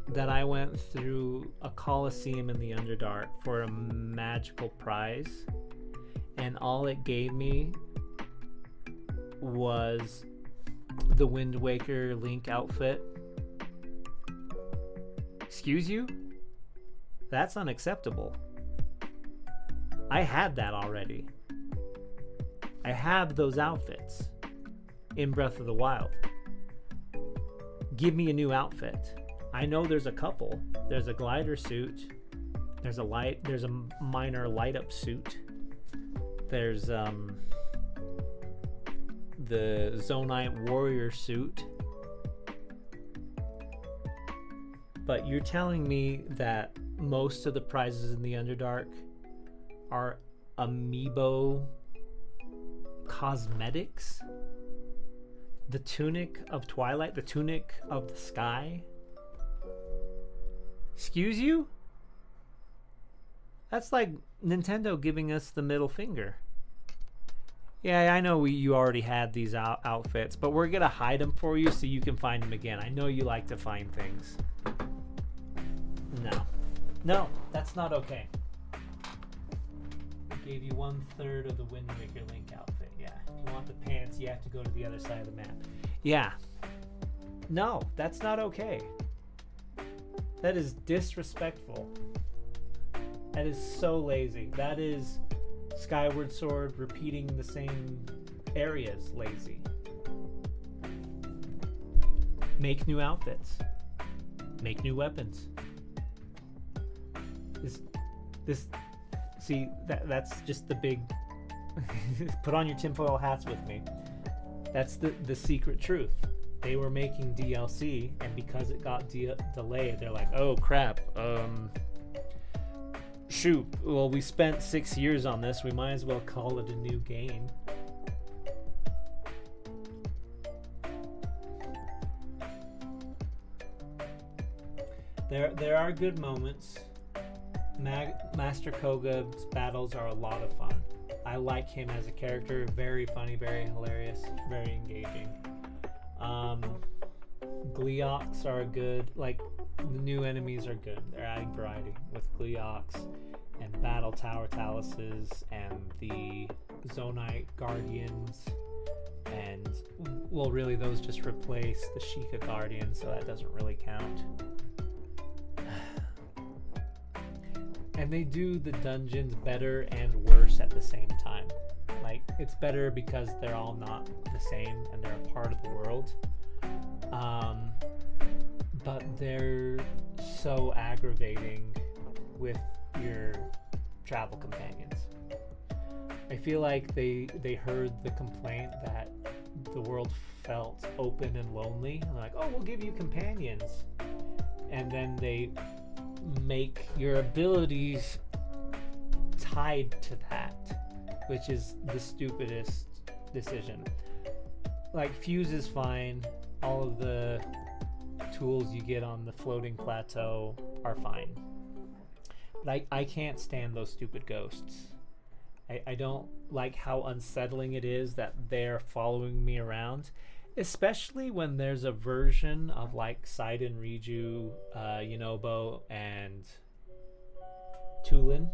that I went through a Colosseum in the Underdark for a magical prize and all it gave me was the Wind Waker Link outfit? Excuse you? That's unacceptable. I had that already. I have those outfits in Breath of the Wild. Give me a new outfit. I know there's a couple. There's a glider suit. There's a minor light up suit. There's the Zonite warrior suit. But you're telling me that most of the prizes in the Underdark are amiibo cosmetics? The tunic of Twilight, the tunic of the sky? Excuse you? That's like Nintendo giving us the middle finger. Yeah, I know you already had these outfits, but we're gonna hide them for you so you can find them again. I know you like to find things. No, that's not okay. I gave you 1/3 of the Wind Waker Link outfit. Yeah, if you want the pants, you have to go to the other side of the map. Yeah. No, that's not okay. That is disrespectful. That is so lazy. That is Skyward Sword repeating the same areas lazy. Make new outfits. Make new weapons. That's just the big put on your tinfoil hats with me. That's the secret truth. They were making DLC, and because it got delayed, they're like, oh crap, Shoot, well, we spent 6 years on this. We might as well call it a new game. There are good moments. Master Koga's battles are a lot of fun. I like him as a character. Very funny, very hilarious, very engaging. Gleeoks are good. Like, the new enemies are good. They're adding variety with Gleeoks and Battle Tower Taluses and the Zonite Guardians. And, well, really, those just replace the Sheikah Guardians, so that doesn't really count. And they do the dungeons better and worse at the same time. Like, it's better because they're all not the same and they're a part of the world. But they're so aggravating with your travel companions. I feel like they heard the complaint that the world felt open and lonely. And they're like, oh, we'll give you companions. And then they make your abilities tied to that, which is the stupidest decision. Like, Fuse is fine. All of the tools you get on the floating plateau are fine. But I can't stand those stupid ghosts. I don't like how unsettling it is that they're following me around, especially when there's a version of like Sidon, Riju, Yunobo, and Tulin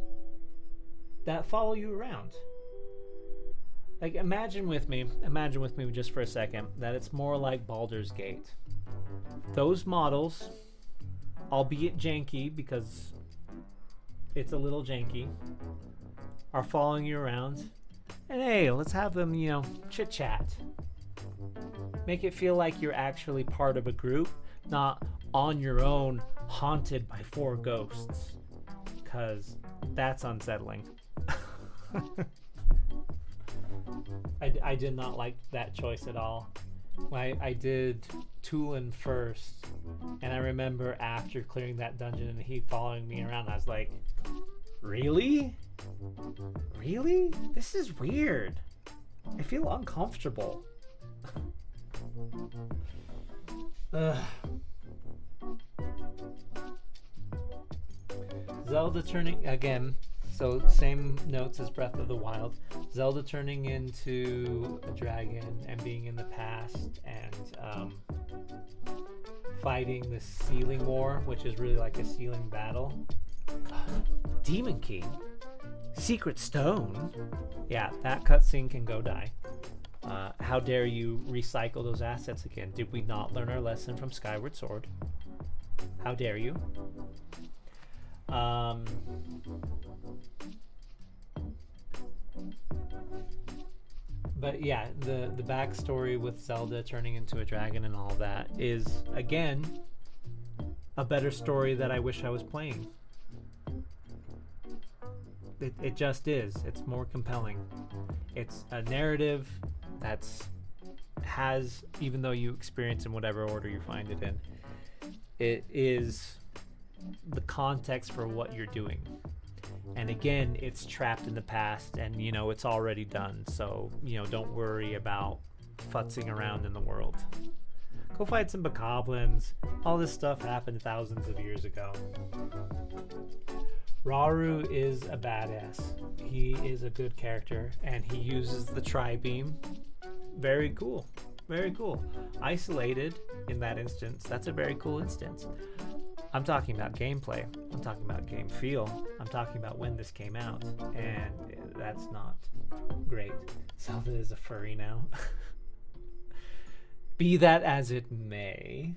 that follow you around. Like, imagine with me just for a second that it's more like Baldur's Gate. Those models, albeit janky because it's a little janky, are following you around, and hey, let's have them, chit chat. Make it feel like you're actually part of a group, not on your own, haunted by 4 ghosts, because that's unsettling. I did not like that choice at all. I did Tulin first, and I remember after clearing that dungeon and he following me around, I was like, really? Really? This is weird. I feel uncomfortable. Zelda turning, again, so same notes as Breath of the Wild. Zelda turning into a dragon and being in the past and fighting the ceiling war, which is really like a ceiling battle. Demon King? Secret Stone? Yeah, that cutscene can go die. How dare you recycle those assets again? Did we not learn our lesson from Skyward Sword? How dare you? But yeah, the backstory with Zelda turning into a dragon and all that is, again, a better story that I wish I was playing. It just is. It's more compelling. It's a narrative has, even though you experience in whatever order you find it in, it is the context for what you're doing. And again, it's trapped in the past and, it's already done. So, don't worry about futzing around in the world. Go fight some bokoblins. All this stuff happened thousands of years ago. Rauru is a badass. He is a good character, and he uses the tri-beam. Very cool. Very cool. Isolated in that instance. That's a very cool instance. I'm talking about gameplay. I'm talking about game feel. I'm talking about when this came out, and that's not great. Zelda is a furry now. Be that as it may.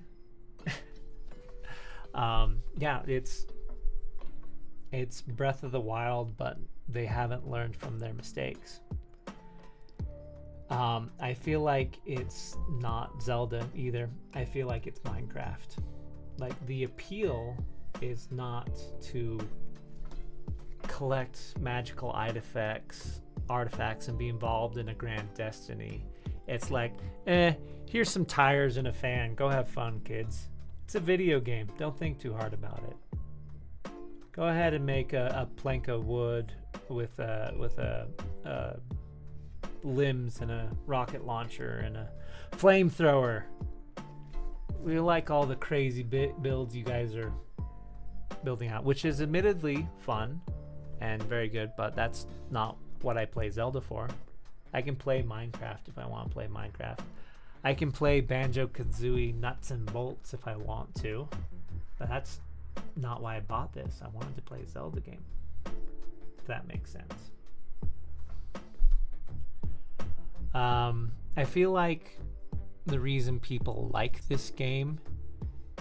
Yeah, it's Breath of the Wild, but they haven't learned from their mistakes. I feel like it's not Zelda either. I feel like it's Minecraft. Like, the appeal is not to collect magical artifacts and be involved in a grand destiny. It's like, here's some tires and a fan. Go have fun, kids. It's a video game. Don't think too hard about it. Go ahead and make a plank of wood with limbs and a rocket launcher and a flamethrower. We like all the crazy builds you guys are building out, which is admittedly fun and very good, but that's not what I play Zelda for. I can play Minecraft if I want to play Minecraft. I can play Banjo-Kazooie nuts and bolts if I want to, but that's not why I bought this. I wanted to play a Zelda game, if that makes sense. I feel like the reason people like this game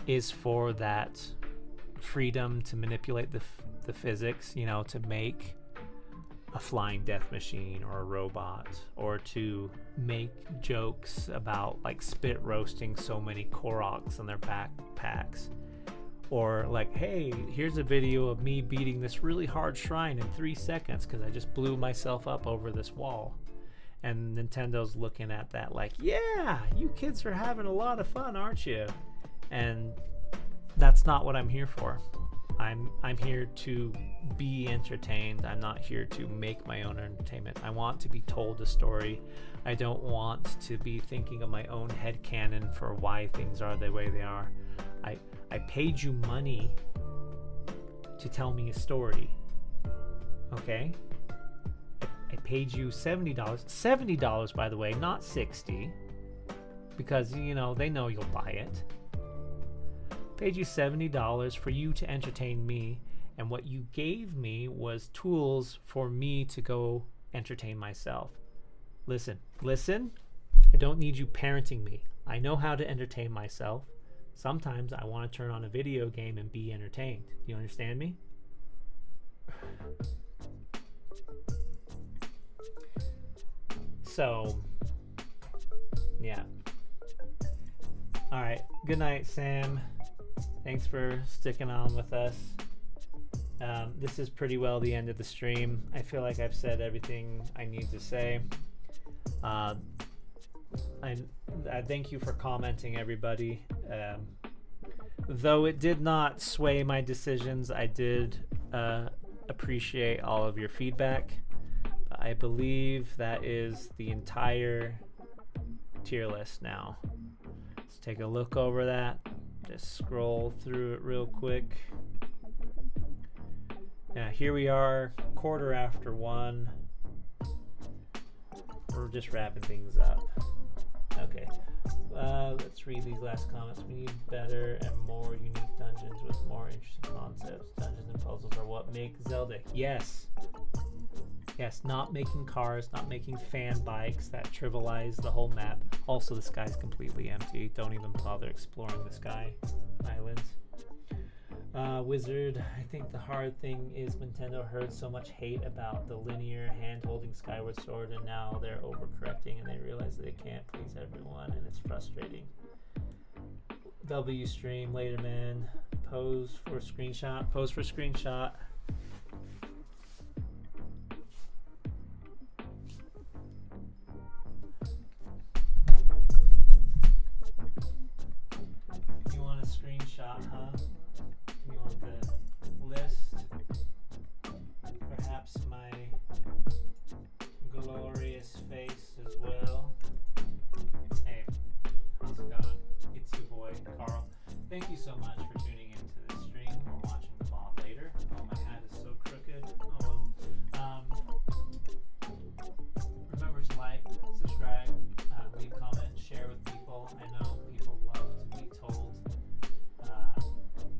is for that freedom to manipulate the physics, you know, to make a flying death machine or a robot, or to make jokes about like spit roasting so many Koroks on their backpacks, or like, hey, here's a video of me beating this really hard shrine in 3 seconds because I just blew myself up over this wall. And Nintendo's looking at that like, yeah, you kids are having a lot of fun, aren't you? And that's not what I'm here for. I'm here to be entertained. I'm not here to make my own entertainment. I want to be told a story. I don't want to be thinking of my own headcanon for why things are the way they are. I paid you money to tell me a story. Okay? I paid you $70. $70, by the way, not $60. Because, you know, they know you'll buy it. Paid you $70 for you to entertain me, and what you gave me was tools for me to go entertain myself. Listen, I don't need you parenting me. I know how to entertain myself. Sometimes I want to turn on a video game and be entertained. Do you understand me? So, yeah. All right. Good night, Sam. Thanks for sticking on with us. This is pretty well the end of the stream. I feel like I've said everything I need to say. I thank you for commenting, everybody. Though it did not sway my decisions, I did appreciate all of your feedback. I believe that is the entire tier list now. Let's take a look over that. Just scroll through it real quick. Yeah, here we are, 1:15. We're just wrapping things up. Okay, let's read these last comments. We need better and more unique dungeons with more interesting concepts. Dungeons and puzzles are what make Zelda. Yes, not making cars, not making fan bikes that trivialize the whole map. Also, the sky's completely empty. Don't even bother exploring the sky islands. Wizard, I think the hard thing is Nintendo heard so much hate about the linear hand-holding Skyward Sword, and now they're overcorrecting and they realize that they can't please everyone, and it's frustrating. W stream later, man. Pose for screenshot. You want a screenshot, huh? You want the list? Perhaps my glorious face as well. Hey, how's it going? It's your boy, Carl. Thank you so much for tuning into this stream or watching the VOD later. Oh, my hat is so crooked. Oh well. Remember to like, subscribe, leave comments, share with people. I know people love to be told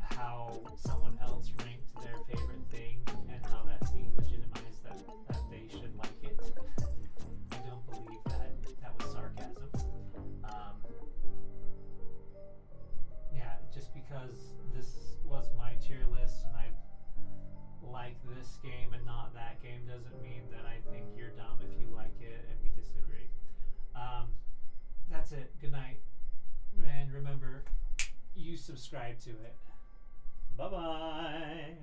how someone else ranked their favorite thing and how that delegitimized that they should like it. I don't believe that was sarcasm. Yeah, just because this was my tier list and I like this game and not that game doesn't mean that I think you're dumb if you like it and we disagree. That's it. Good night. And remember, you subscribe to it. Bye-bye.